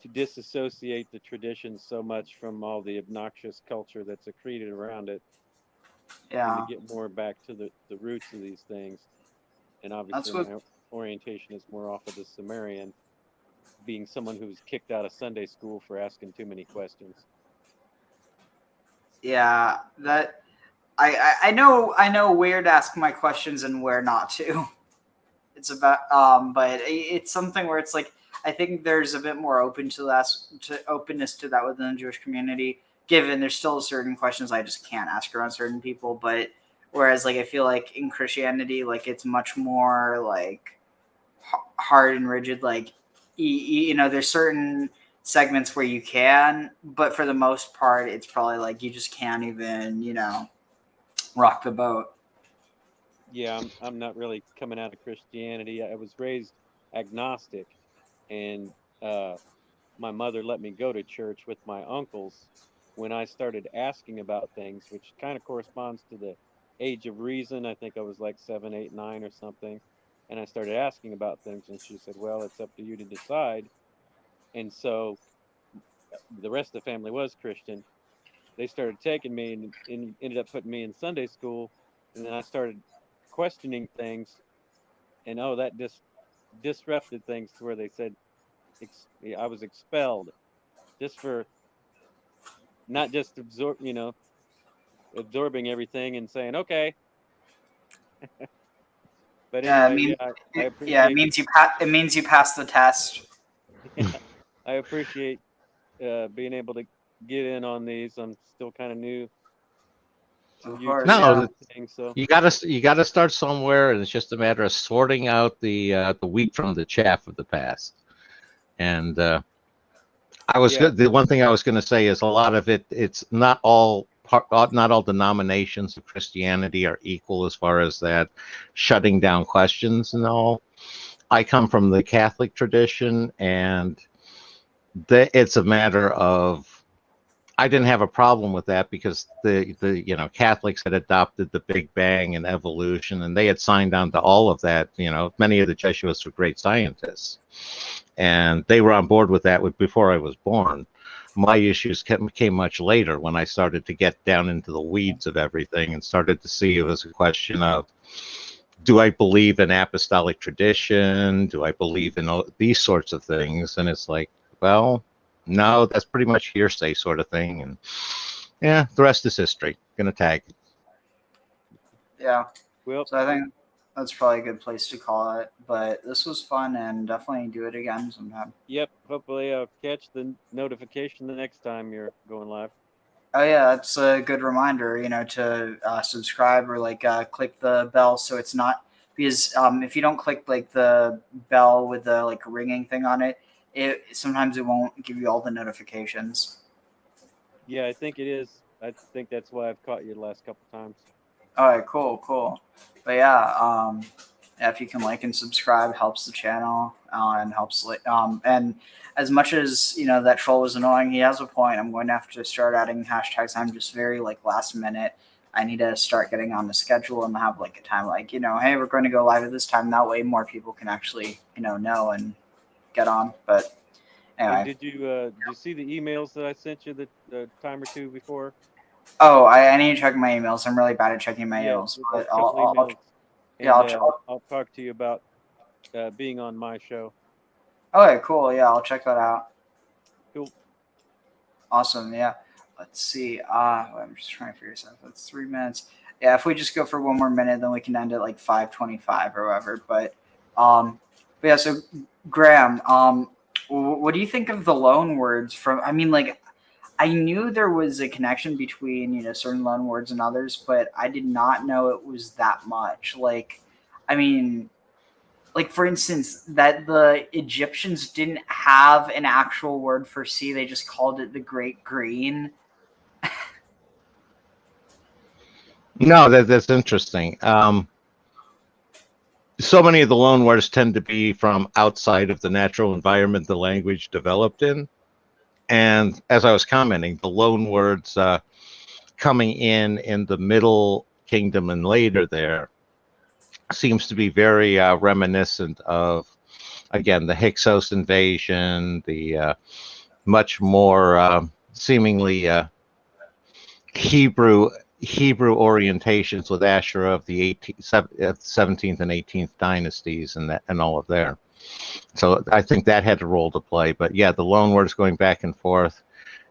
to disassociate the tradition so much from all the obnoxious culture that's accreted around it.
Yeah.
And to get more back to the roots of these things. And obviously
what-
my orientation is more off of the Sumerian, being someone who was kicked out of Sunday school for asking too many questions.
Yeah, that I know where to ask my questions and where not to. It's about but it's something where it's like I think there's a bit more openness to that within the Jewish community. Given there's still certain questions I just can't ask around certain people, but whereas like I feel like in Christianity, like it's much more like hard and rigid. Like there's certain segments where you can, but for the most part, it's probably like you just can't even rock the boat.
Yeah, I'm not really coming out of Christianity. I was raised agnostic, and my mother let me go to church with my uncles when I started asking about things, which kind of corresponds to the age of reason. I think I was like 7, 8, 9 or something. And I started asking about things, and she said, well, it's up to you to decide. And so the rest of the family was Christian. They started taking me and ended up putting me in Sunday school. And then I started questioning things, and that just disrupted things to where they said I was expelled just for not just absorbing everything and saying okay. But
Yeah,
anyway, I appreciate.
Yeah, it means you passed the test.
Yeah, I appreciate being able to get in on these. I'm still kind of new to YouTube
No,
thing, so
you gotta start somewhere, and it's just a matter of sorting out the wheat from the chaff of the past. And the one thing I was going to say is a lot of it's not all denominations of Christianity are equal as far as that shutting down questions and all. I come from the Catholic tradition, and it's a matter of I didn't have a problem with that because the Catholics had adopted the Big Bang and evolution, and they had signed on to all of that. Many of the Jesuits were great scientists, and they were on board with that before I was born. My issues came much later when I started to get down into the weeds of everything and started to see it was a question of, do I believe in apostolic tradition? Do I believe in these sorts of things? And it's like, well, no, that's pretty much hearsay sort of thing. And yeah, the rest is history. Gonna tag.
Yeah.
Well,
so I think that's probably a good place to call it. But this was fun, and definitely do it again sometime.
Yep. Hopefully, I'll catch the notification the next time you're going live.
Oh yeah, that's a good reminder. To subscribe or click the bell so it's not because if you don't click the bell with the ringing thing on it, sometimes it won't give you all the notifications.
Yeah, I think it is. I think that's why I've caught you the last couple times.
All right, cool. But yeah, if you can like and subscribe, helps the channel and helps and as much as that troll was annoying, he has a point. I'm going to have to start adding hashtags. I'm just very last minute. I need to start getting on the schedule and have a time hey, we're going to go live at this time. That way more people can actually know and get on. But anyway.
And did you see the emails that I sent you the time or two before?
Oh, I need to check my emails. I'm really bad at checking my emails. But
I'll talk to you about being on my show.
Okay, cool. Yeah, I'll check that out.
Cool.
Awesome. Yeah. let's see. I'm just trying to figure this out. That's 3 minutes. Yeah, if we just go for one more minute, then we can end at like 5:25 or whatever. But yeah. So Graham, what do you think of the loan words from? I mean, like, I knew there was a connection between certain loan words and others, but I did not know it was that much. Like, I mean, like for instance, that the Egyptians didn't have an actual word for sea; they just called it the Great Green.
No, that's interesting. So many of the loan words tend to be from outside of the natural environment the language developed in. And as I was commenting, the loan words coming in the Middle Kingdom and later there seems to be very reminiscent of, again, the Hyksos invasion, the much more seemingly Hebrew orientations with Asherah of the 17th and 18th dynasties and all of there. So I think that had a role to play. But yeah, the loan words going back and forth,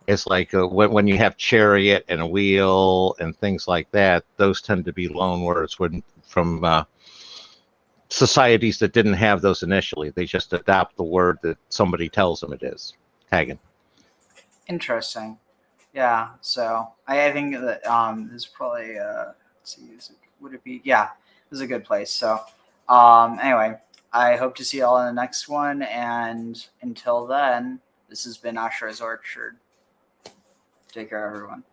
it's like when you have chariot and a wheel and things like that, those tend to be loan words from societies that didn't have those initially. They just adopt the word that somebody tells them it is. Hagen.
Interesting. Yeah, so I think that this is probably let's see, would it be? Yeah, this is a good place. So anyway, I hope to see you all in the next one, and until then, this has been Asher's Orchard. Take care, everyone.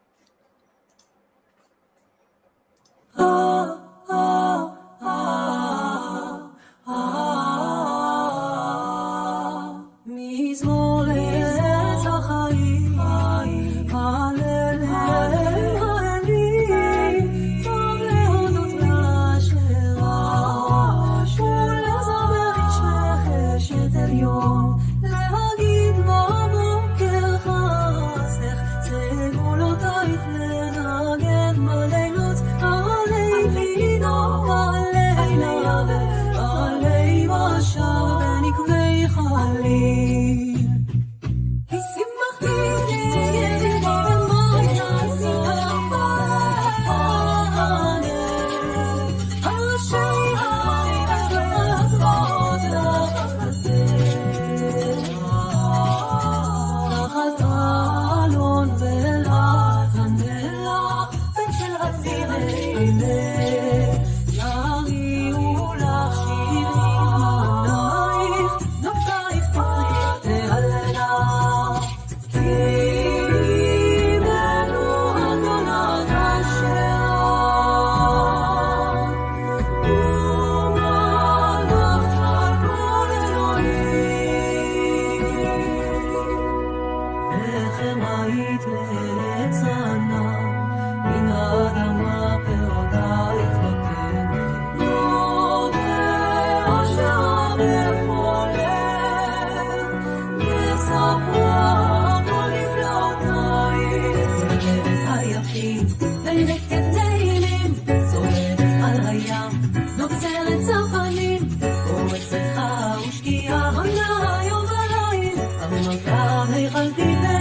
Hey,